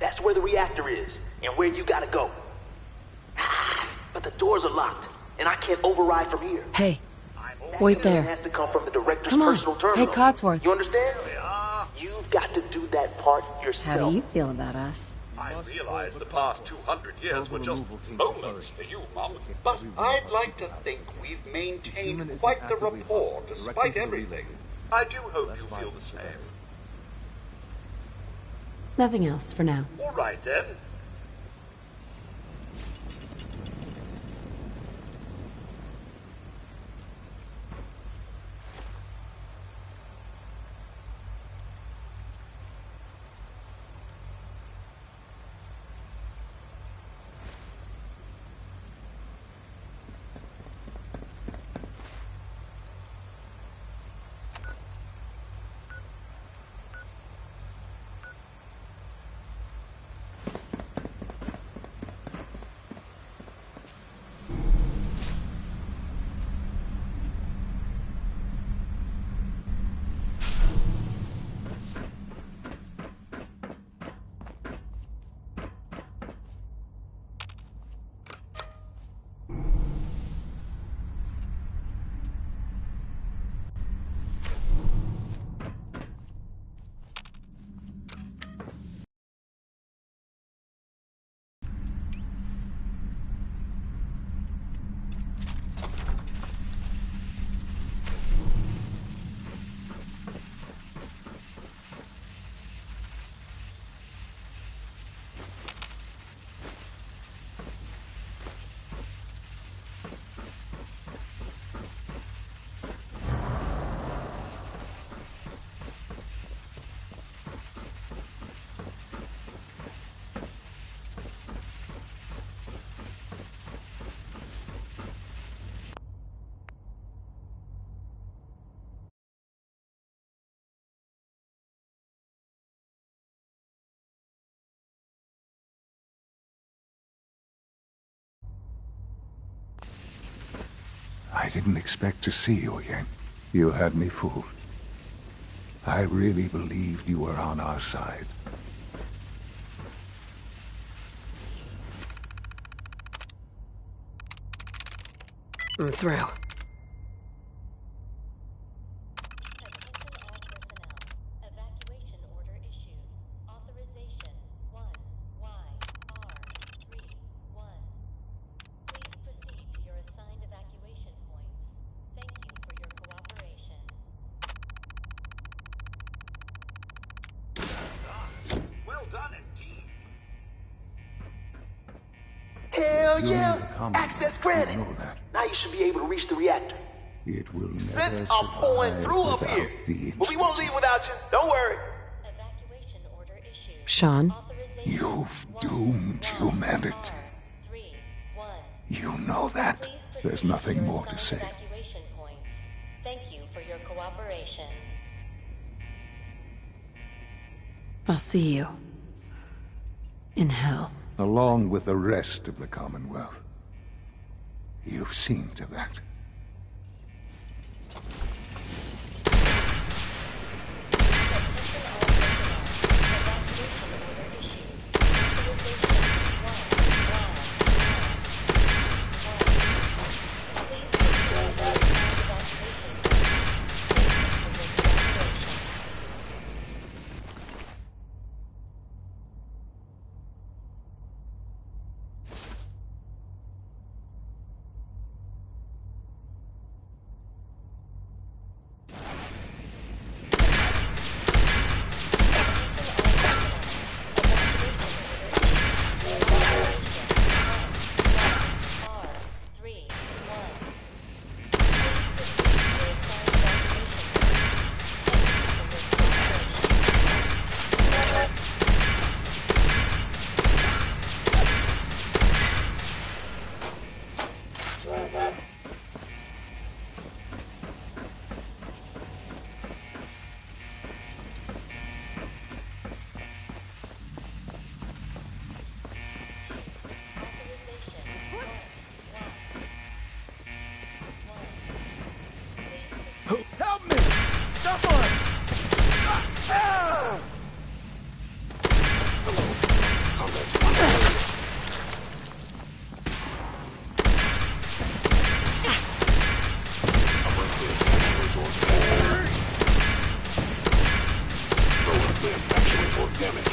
E: That's where the reactor is, and where you gotta go. But the doors are locked, and I can't override from here.
D: Hey, wait there.
E: It has to come from the director's
D: Come on.
E: personal terminal.
D: Hey, Codsworth.
E: You understand? You've got to do that part yourself.
M: How do you feel about us?
L: I realize the past 200 years were just moments for you, Mum, but I'd like to think we've maintained quite the rapport despite everything. I do hope you feel the same.
D: Nothing else for now.
L: All right, then.
O: I didn't expect to see you again. You had me fooled. I really believed you were on our side.
D: I'm through.
E: Hell yeah! Access granted. Now you should be able to reach the reactor.
O: It will never
E: Since I'm pouring through up here. But we won't leave without you. Don't worry.
D: Sean?
O: You've doomed humanity. You know that. There's nothing more to say.
N: Thank you for your cooperation.
D: I'll see you. In hell.
O: Along with the rest of the Commonwealth. You've seen to that.
T: Lamp actuator damaged.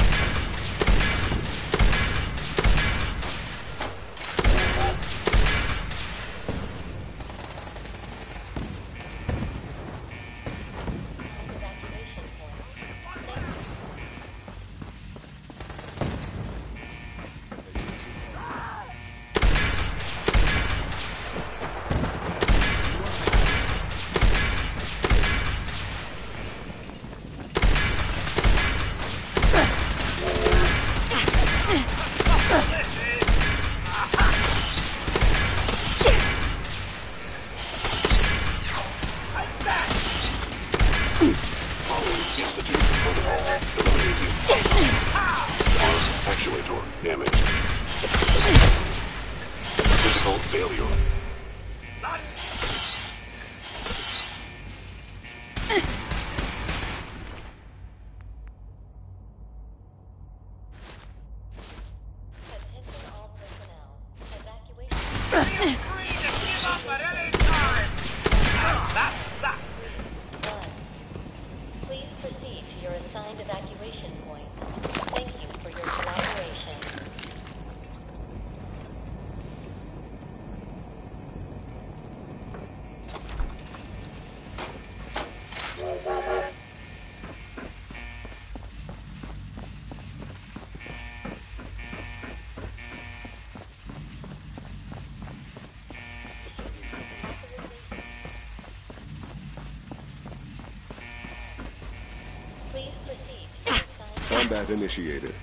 R: Combat initiated.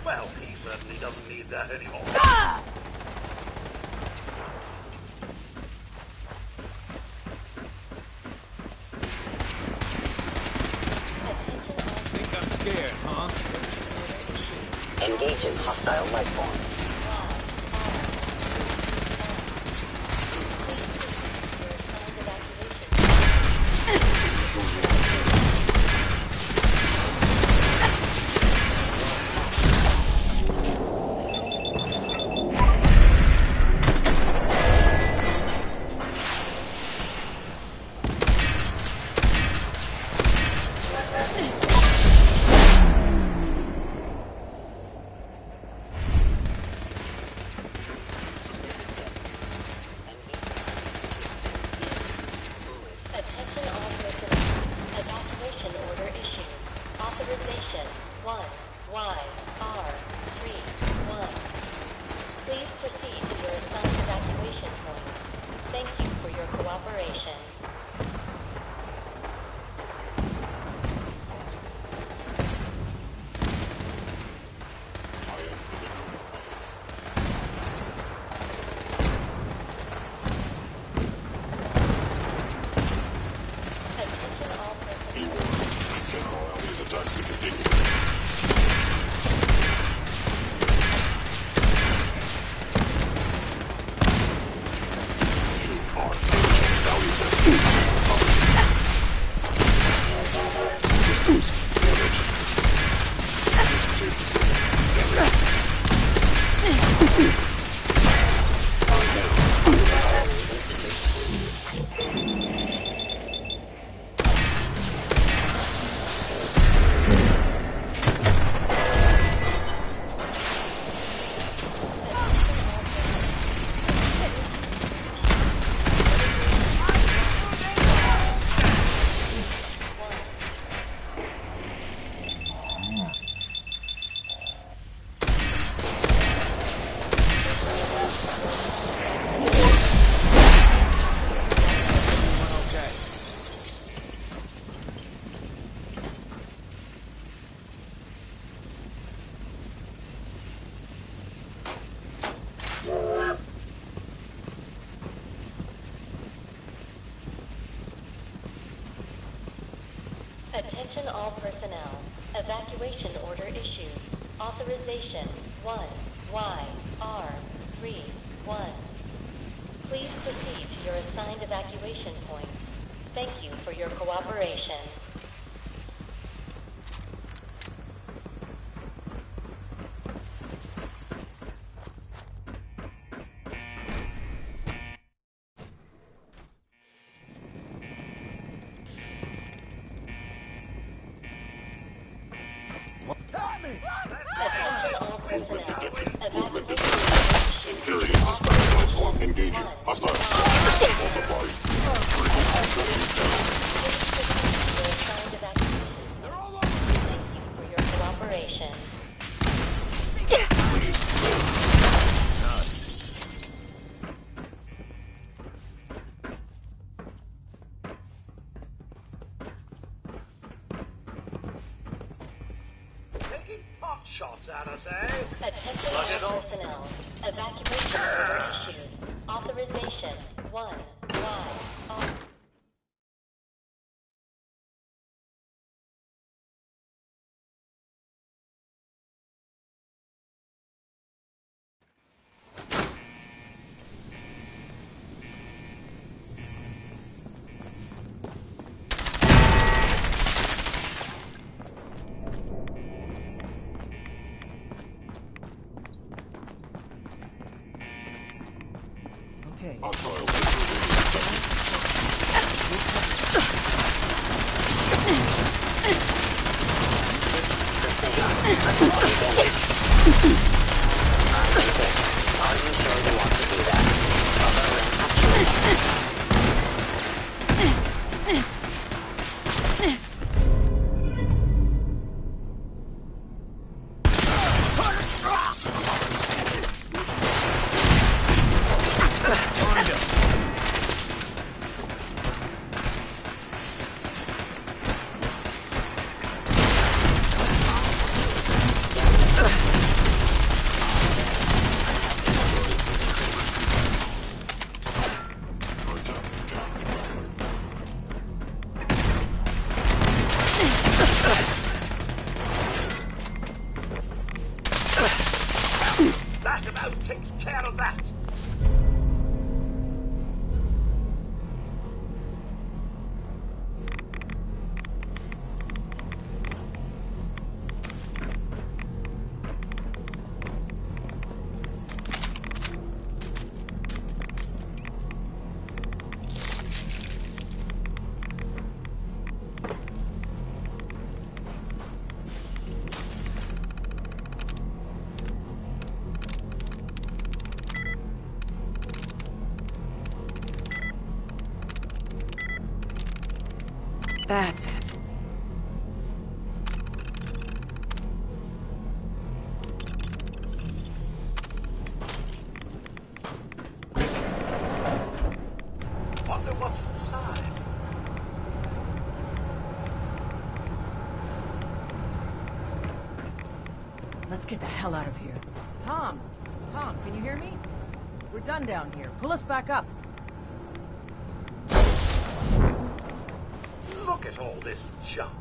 Q: Well, he certainly doesn't need that anymore.
J: Think I'm scared, huh?
F: Engage in hostile life form.
T: You can't allow these attacks to continue.
M: Attention all personnel. Evacuation order issued. Authorization 1YR31. Please proceed to your assigned evacuation point. Thank you for your cooperation.
Q: Shots at us, eh?
M: Attention all personnel. Evacuation order issued. Authorization 1YR.
D: That's it.
Q: Wonder what's inside.
C: Let's get the hell out of here. Tom, can you hear me? We're done down here. Pull us back up.
Q: Look look at all this junk.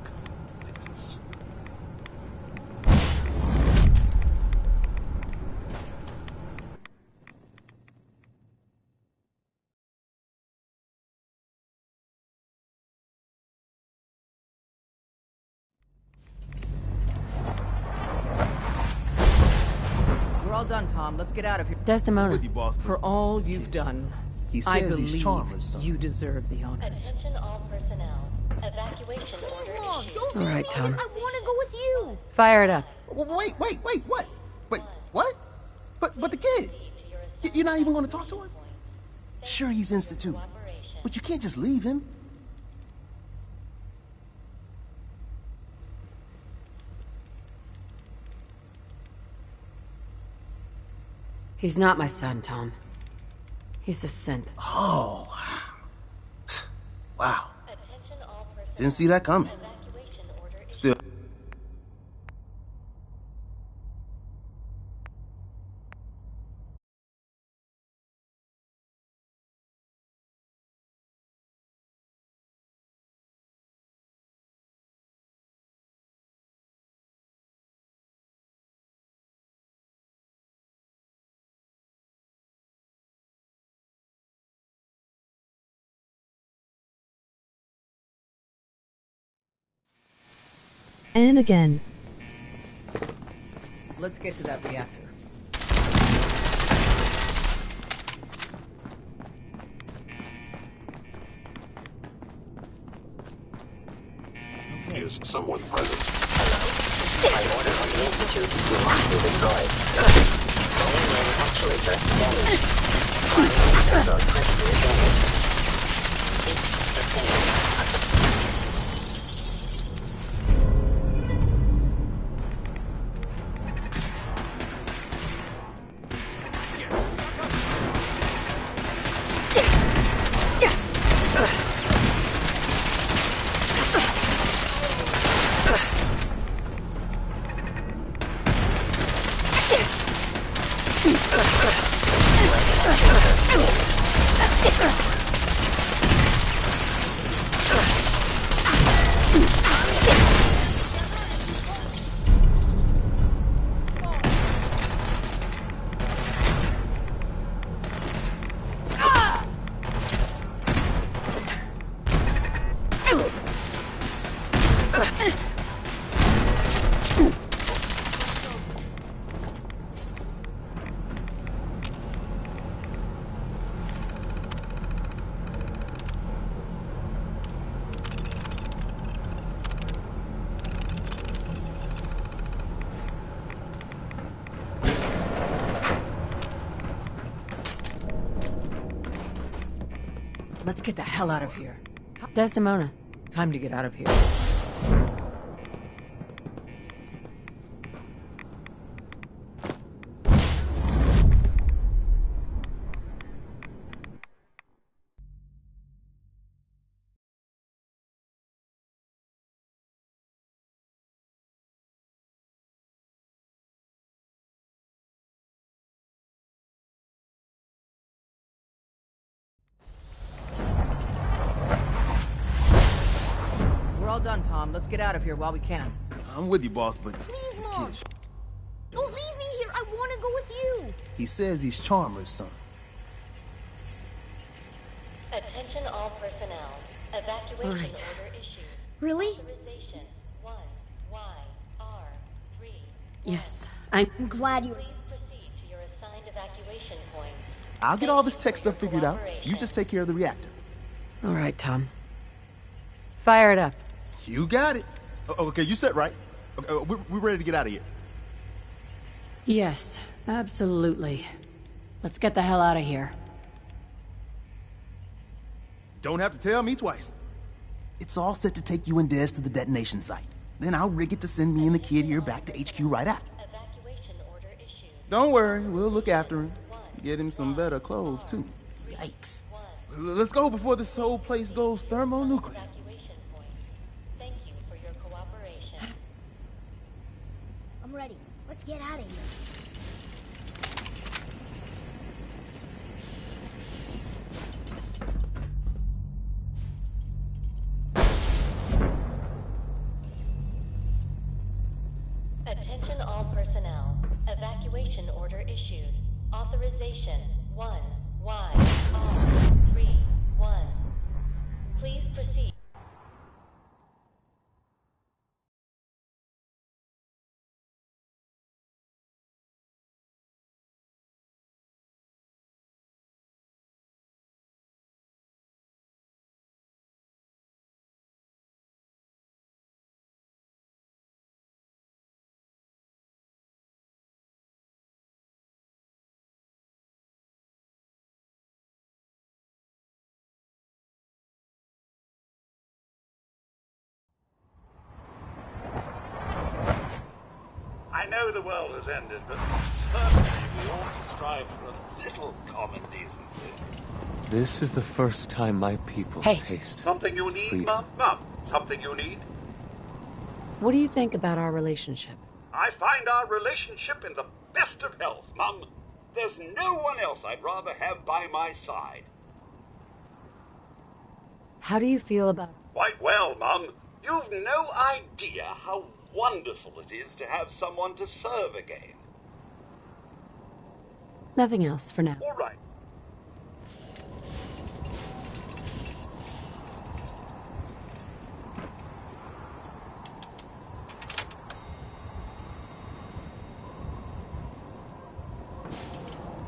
C: We're all done, Tom. Let's get out of here.
D: Desdemona.
C: For all you've done,
E: He
C: I
E: says he's
C: believe
E: Chalmers' son.
C: you deserve the honors.
M: Attention all personnel. Evacuation order
I: Mom,
M: issued.
I: don't
D: All right, Tom.
I: I want to go with you.
D: Fire it up.
E: Wait, what? Wait, what? But the kid. You're not even going to talk to him? Sure, he's Institute, but you can't just leave him.
D: He's not my son, Tom. He's a synth.
E: Oh. Wow. Didn't see that coming. Still.
B: And again.
C: Let's get to that reactor.
T: Is someone present?
F: My order on the Institute will not be destroyed. Only when actuator damaged. Primary sensor critically damaged. It sustained
C: Let's get the hell out of here.
D: Desdemona.
C: Time to get out of here. We're all done, Tom. Let's get out of here while we can.
E: I'm with you, boss, but
I: Please,
E: this
I: Mom.
E: kid,
I: Don't leave me here. I want to go with you.
E: he says he's Chalmers' son.
M: Attention all personnel. Evacuation
D: All right.
M: order issued.
I: Really?
M: Authorization 1YR3.
D: Yes, I'm
I: glad you...
M: Please proceed to your assigned evacuation point.
E: I'll get all this tech stuff figured out. You just take care of the reactor.
D: All right, Tom. Fire it up.
E: You got it. Okay, you set right. Okay, we're ready to get out of here.
D: Yes, absolutely. Let's get the hell out of here.
E: Don't have to tell me twice. It's all set to take you and Des to the detonation site. Then I'll rig it to send me and the kid here back to HQ right after. Don't worry, we'll look after him. Get him some better clothes, too. Yikes. Let's go before this whole place goes thermonuclear.
M: Thank you for your cooperation.
I: I'm ready. Let's get out of here.
M: Attention all personnel. Evacuation order issued. Authorization 1YR31. Please proceed.
L: I know the world has ended, but certainly we ought to strive for a little common decency.
X: This is the first time my people taste
L: Something you need,
X: freedom.
L: Mum? Something you need?
D: What do you think about our relationship?
L: I find our relationship in the best of health, Mum. There's no one else I'd rather have by my side.
D: How do you feel about...
L: Quite well, Mum. You've no idea how wonderful it is to have someone to serve again.
D: Nothing else for now.
L: All right.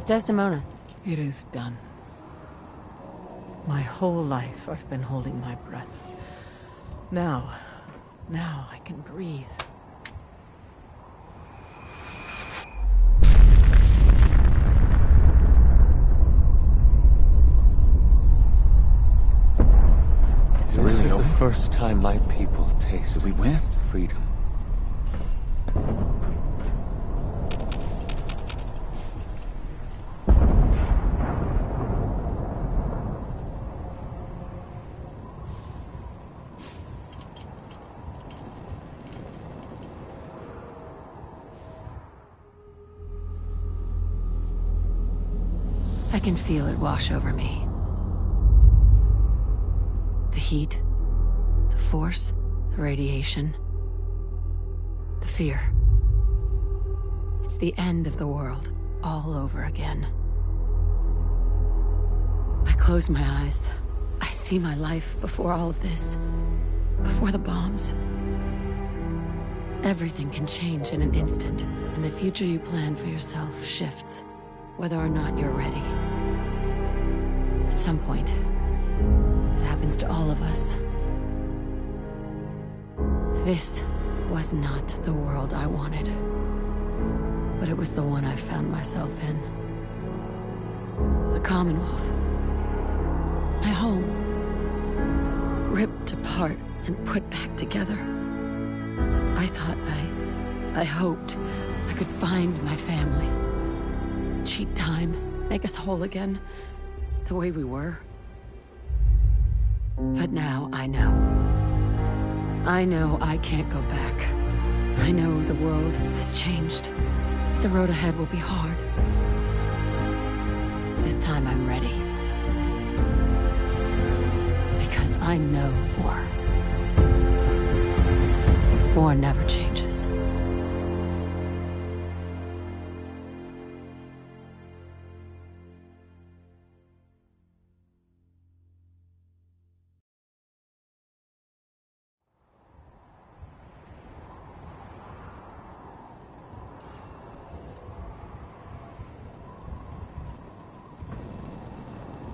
D: Desdemona.
C: It is done. My whole life I've been holding my breath. Now I can breathe.
X: This is the first time my people taste freedom.
D: I can feel it wash over me. The heat, the force, the radiation, the fear. It's the end of the world, all over again. I close my eyes. I see my life before all of this, before the bombs. Everything can change in an instant, and the future you plan for yourself shifts, whether or not you're ready. At some point, it happens to all of us. This was not the world I wanted, but it was the one I found myself in. The Commonwealth. My home. Ripped apart and put back together. I thought I hoped I could find my family. Cheat time, make us whole again, the way we were. But now I know. I know I can't go back. I know the world has changed, but the road ahead will be hard. This time I'm ready. Because I know war. War never changes.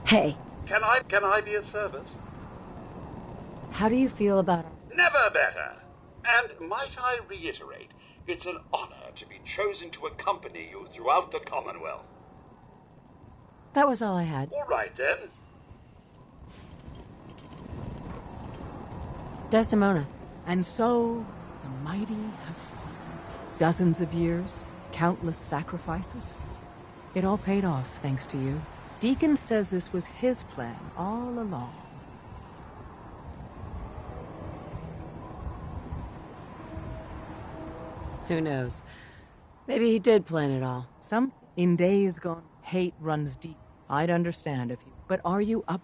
D: Hey.
L: Can I be of service?
D: How do you feel about...
L: Never better. And might I reiterate, it's an honor to be chosen to accompany you throughout the Commonwealth.
D: That was all I had.
L: All right, then.
D: Desdemona.
C: And so, the mighty have fallen. Dozens of years, countless sacrifices. It all paid off, thanks to you. Deacon says this was his plan all along.
D: Who knows? Maybe he did plan it all.
C: Some in days gone, hate runs deep. I'd understand if you... But are you up?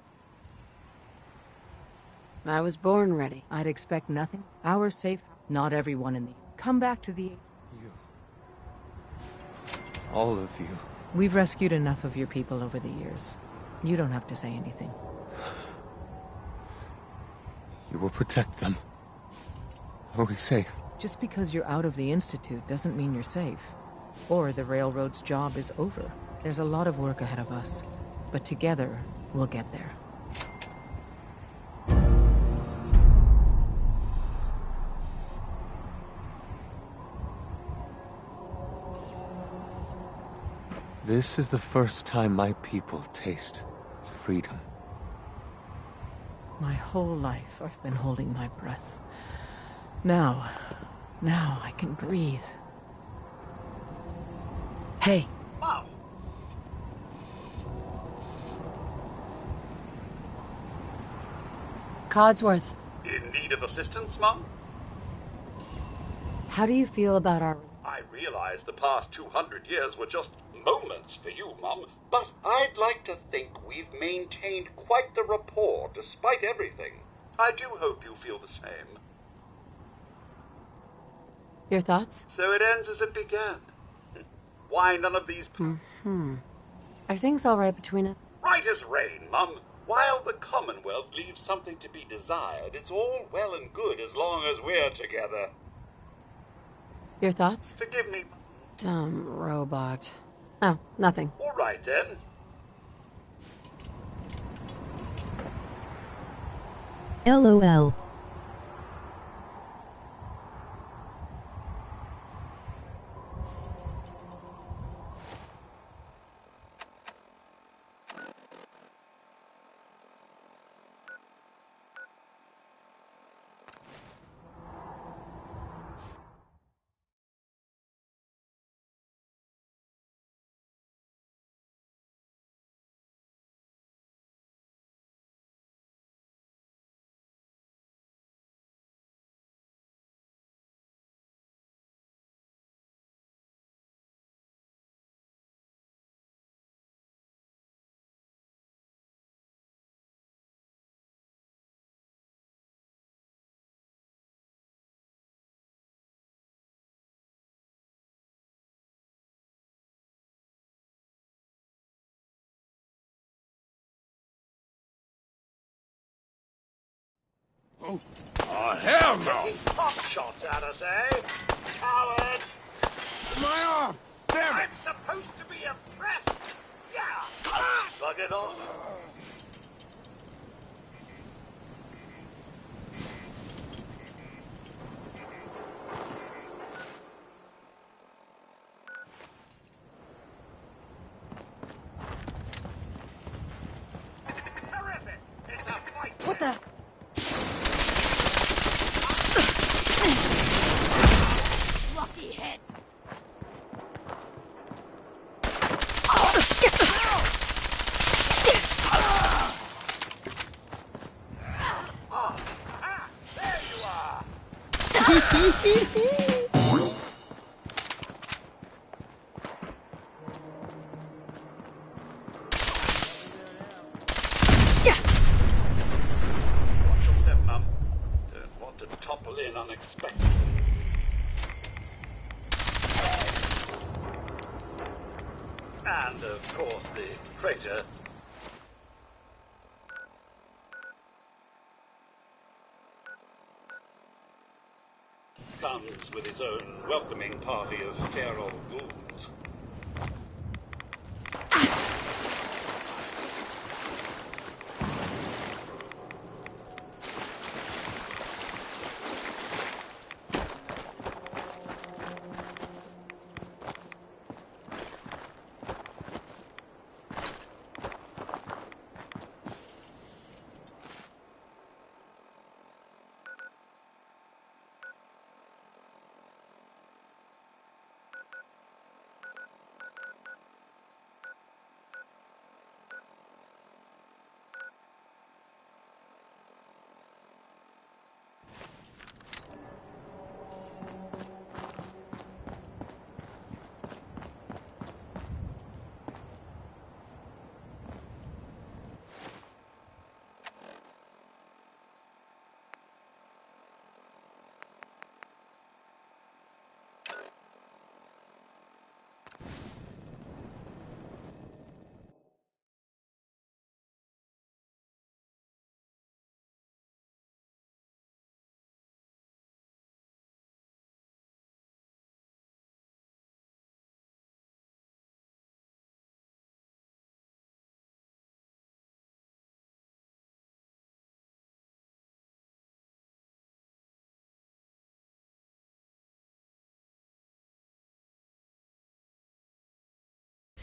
D: I was born ready.
C: I'd expect nothing. Our safe... Not everyone in the... Come back to the...
X: You... All of you.
C: We've rescued enough of your people over the years. You don't have to say anything.
X: You will protect them. Are we safe?
C: Just because you're out of the Institute doesn't mean you're safe. Or the Railroad's job is over. There's a lot of work ahead of us. But together, we'll get there.
X: This is the first time my people taste freedom.
C: My whole life, I've been holding my breath. Now I can breathe.
D: Hey.
L: Mom!
D: Codsworth,
L: In need of assistance, Mum?
D: how do you feel about our...
L: I realize the past 200 years were just moments for you, Mum, but I'd like to think we've maintained quite the rapport despite everything. I do hope you feel the same.
D: Your thoughts?
L: So it ends as it began. Why none of these...
D: Are things all right between us?
L: Right as rain, Mum. While the Commonwealth leaves something to be desired, it's all well and good as long as we're together.
D: Your thoughts?
L: Forgive me.
D: Dumb robot. Oh, nothing.
L: All right, then.
B: LOL.
J: Oh, hell no!
Q: Taking pop shots at us, eh? Coward!
J: My arm! Damn it!
Q: I'm supposed to be impressed! Yeah!
L: Bug it off.
Q: Terrific! It's a fight!
D: What the...
K: Lucky hit.
Q: There you are!
L: Watch your step, Mum. Don't want to topple in unexpectedly. And, of course, the crater. Comes with its own welcoming party of fair old ghouls.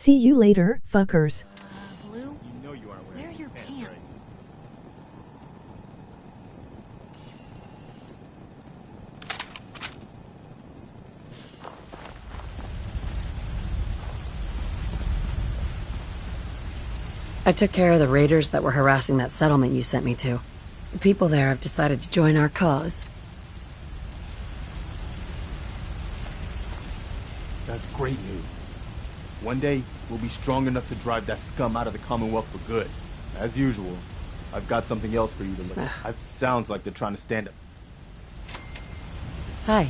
B: See you later, fuckers.
N: Blue, where are your pants?
D: I took care of the raiders that were harassing that settlement you sent me to. The people there have decided to join our cause.
R: That's great news. One day, we'll be strong enough to drive that scum out of the Commonwealth for good. As usual, I've got something else for you to look at. Sounds like they're trying to stand up.
D: Hi.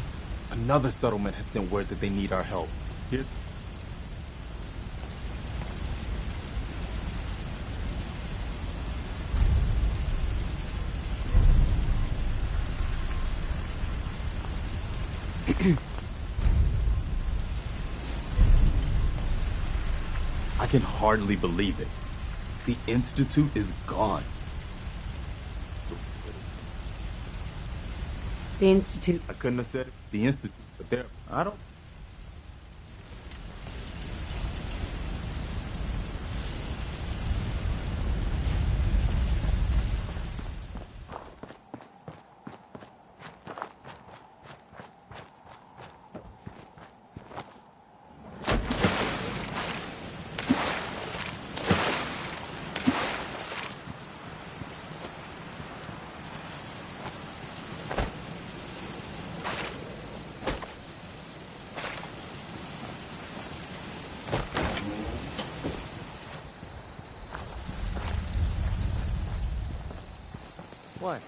R: Another settlement has sent word that they need our help. Here. I can hardly believe it. The Institute is gone.
D: The Institute.
R: I couldn't have said it. The Institute, but there. I don't.
P: What?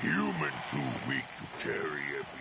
T: Human too weak to carry everything.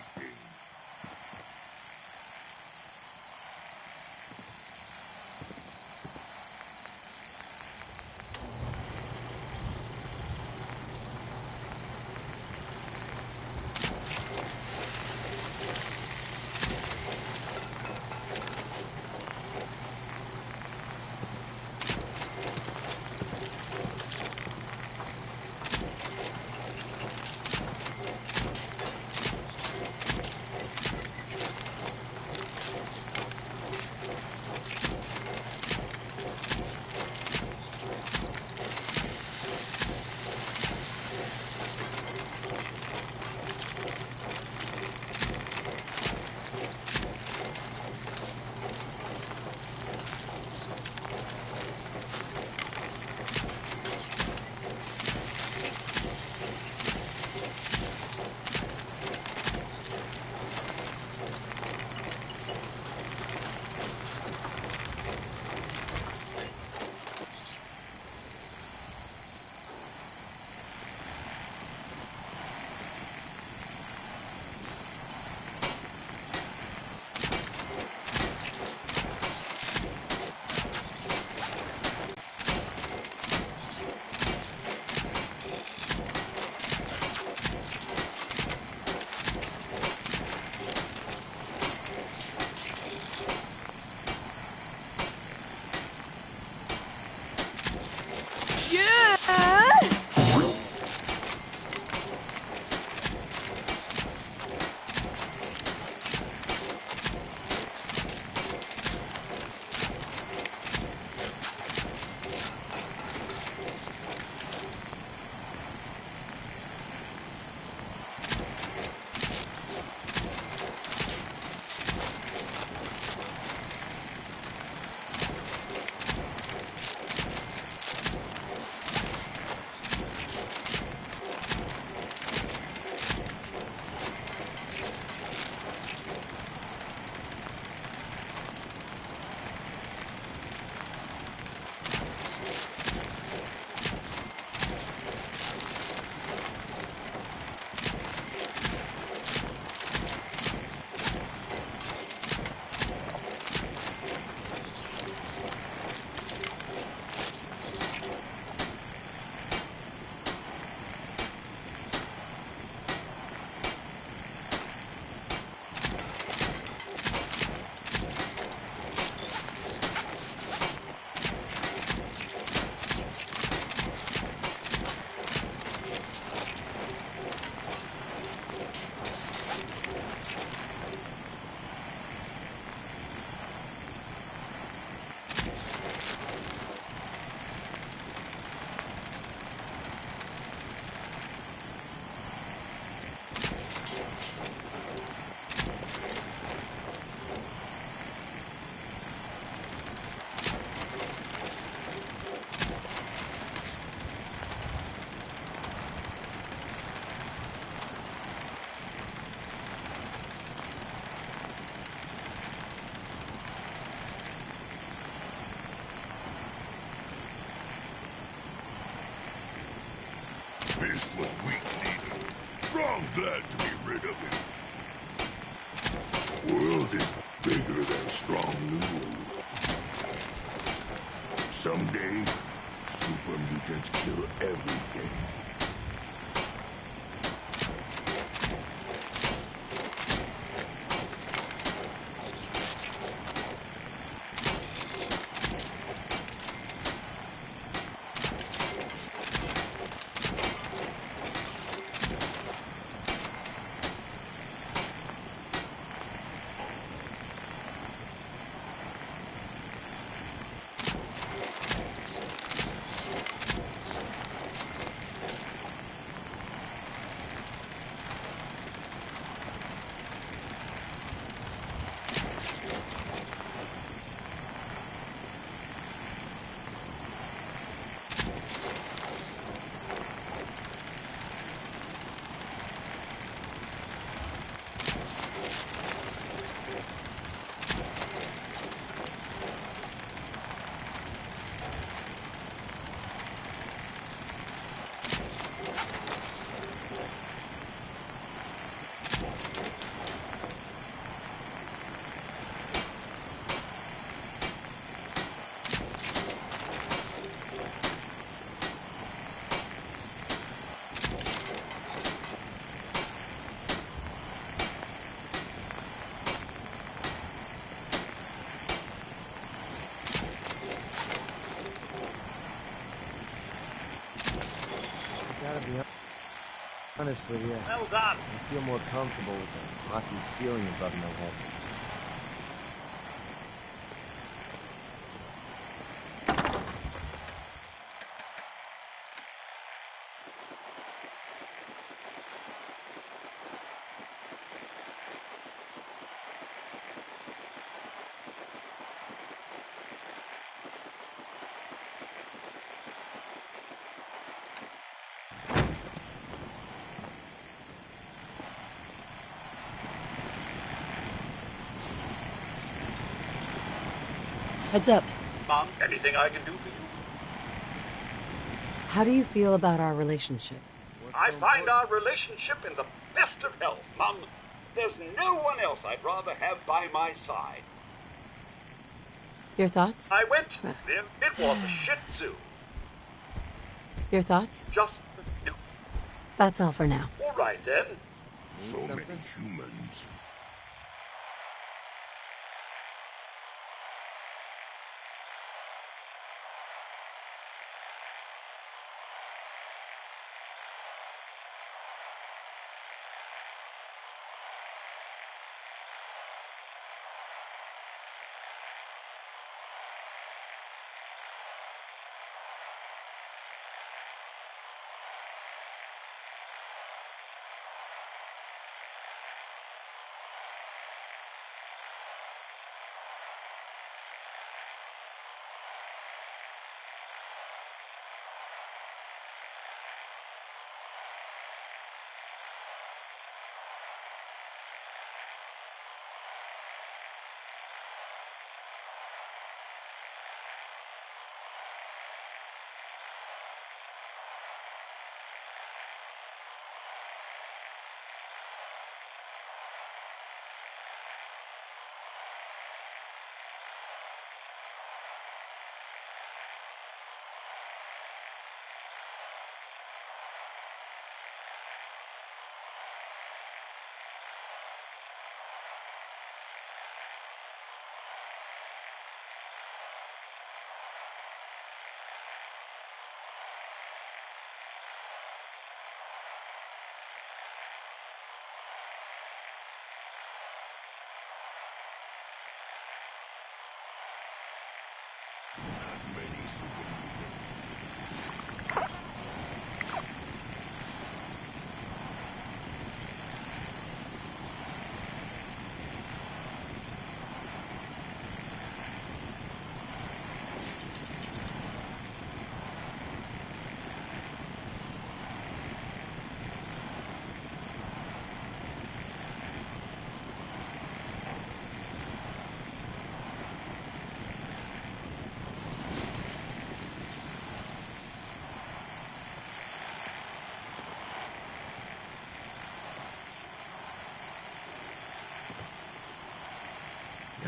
T: This was weak-needed. Strong glad to be rid of him. World is bigger than strong new. Someday, super mutants kill everything.
P: Honest with you,
Q: Well done.
P: I feel more comfortable with a rocky ceiling above my head.
D: Heads up.
L: Mom, anything I can do for you?
D: How do you feel about our relationship?
L: I find our relationship in the best of health, Mom. There's no one else I'd rather have by my side.
D: Your thoughts?
L: I went there. It was a shit zoo.
D: Your thoughts?
L: Just
D: That's all for now.
L: all right then.
T: So many humans.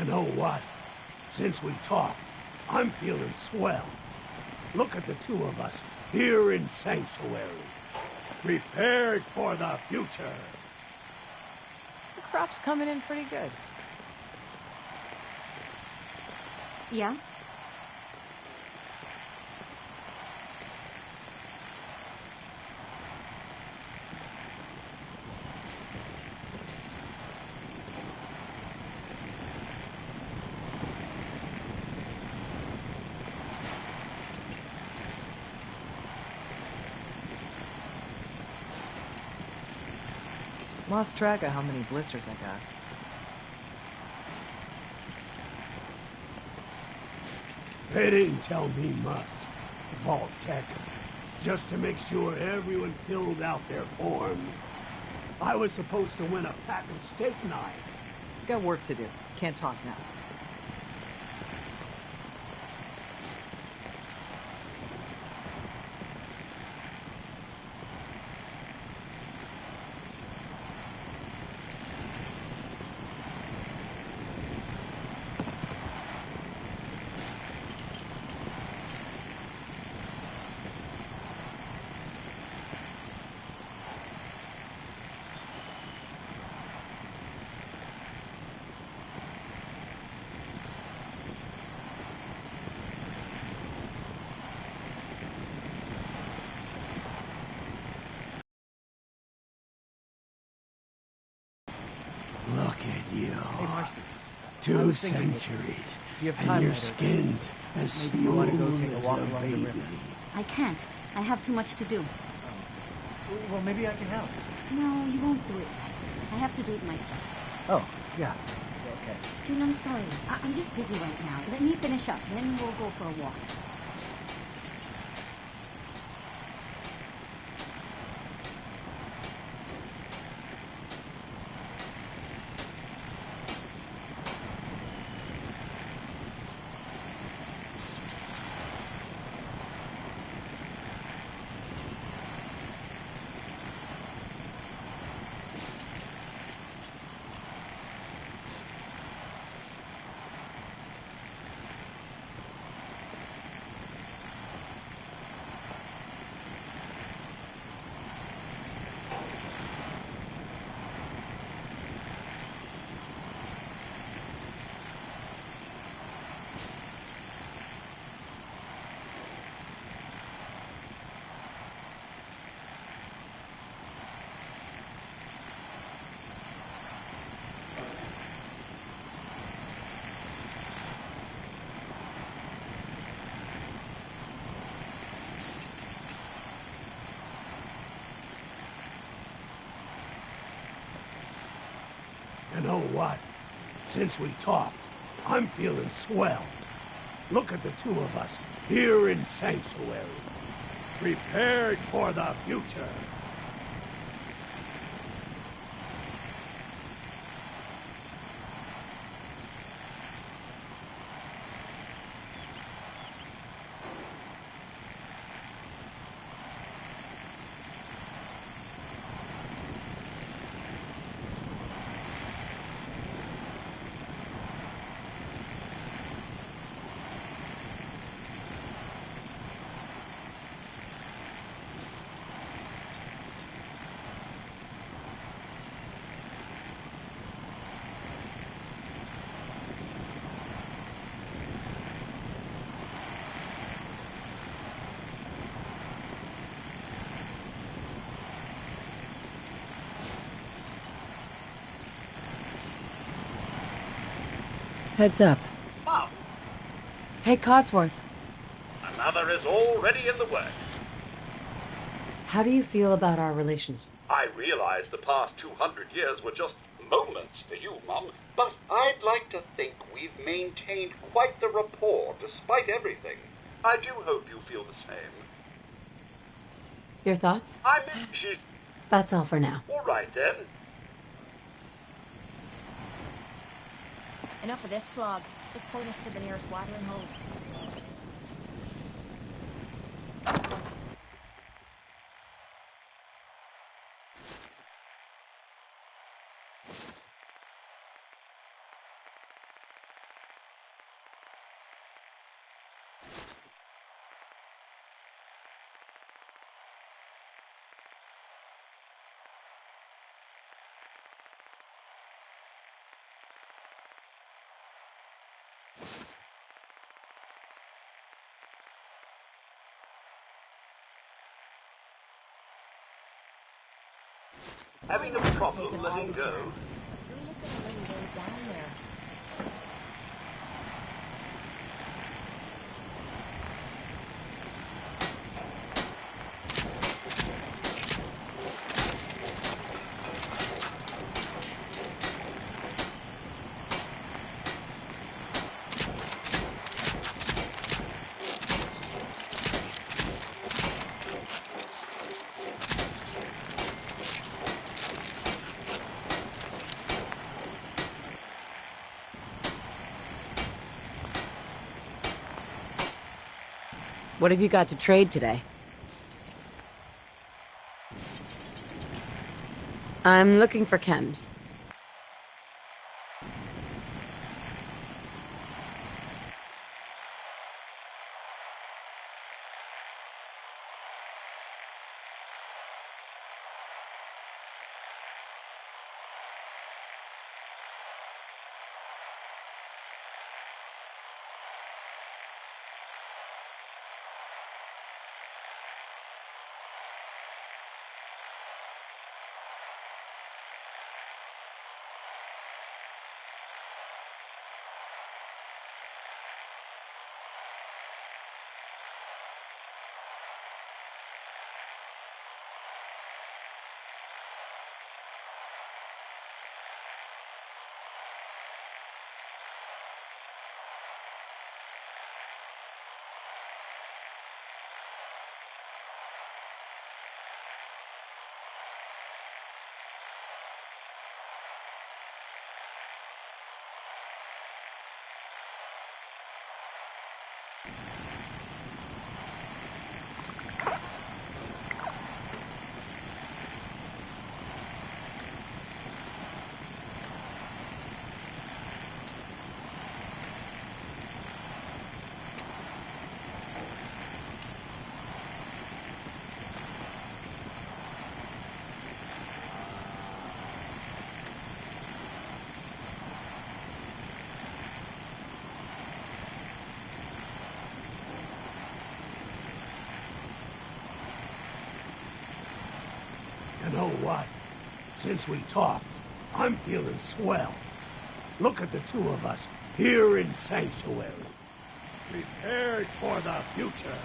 G: You know what? Since we talked, I'm feeling swell. Look at the two of us here in Sanctuary. Prepared for the future.
C: The crop's coming in pretty good.
N: Yeah?
C: Lost track of how many blisters I got.
G: They didn't tell me much, Vault Tech. Just to make sure everyone filled out their forms. I was supposed to win a pack of steak knives.
C: Got work to do. Can't talk now.
G: Look at you.
H: Hey, Marcy.
G: 2 centuries, and your skin's as smooth as a baby.
I: I can't. I have too much to do.
H: Well, maybe I can help.
I: No, you won't do it right. I have to do it myself.
H: Oh, yeah. Okay.
I: June, I'm sorry. I'm just busy right now. Let me finish up, then we'll go for a walk.
G: You know what? Since we talked, I'm feeling swell. Look at the two of us here in Sanctuary. Prepared for the future.
D: Heads up.
L: Oh,
D: Hey, Codsworth.
L: another is already in the works.
D: How do you feel about our relationship?
L: I realize the past 200 years were just moments for you, Mum, but I'd like to think we've maintained quite the rapport despite everything. I do hope you feel the same.
D: Your thoughts?
L: I mean, she's...
D: That's all for now.
L: All right, then.
U: Enough of this slog. Just point us to the nearest watering hole.
L: Having a problem letting go?
D: What have you got to trade today? I'm looking for chems.
G: You know what? Since we talked, I'm feeling swell. Look at the two of us here in Sanctuary. Prepared for the future.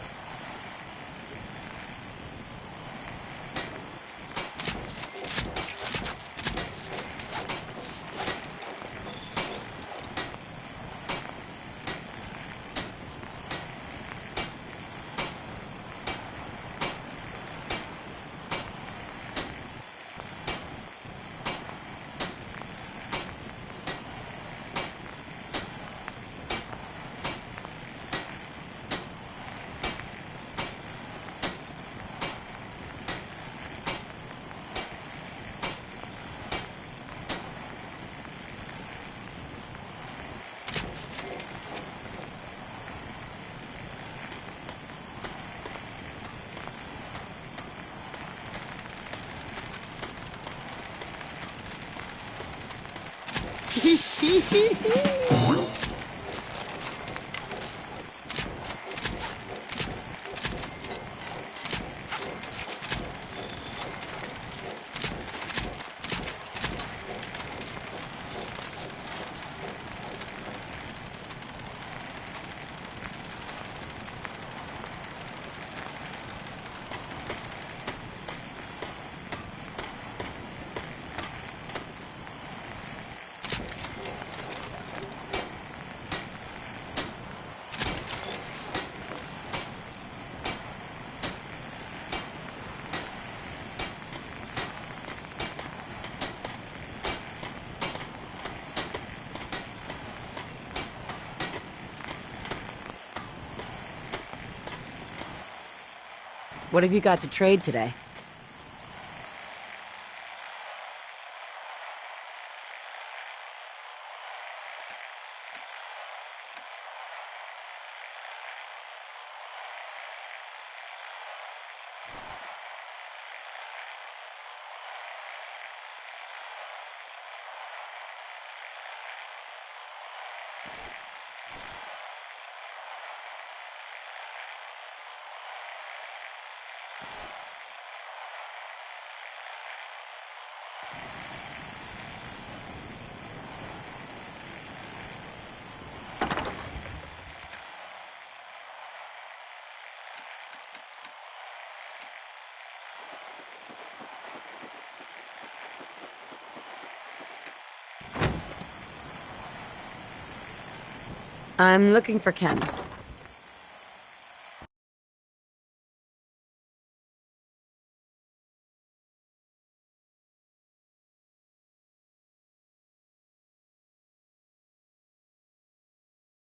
D: What have you got to trade today? I'm looking for chems.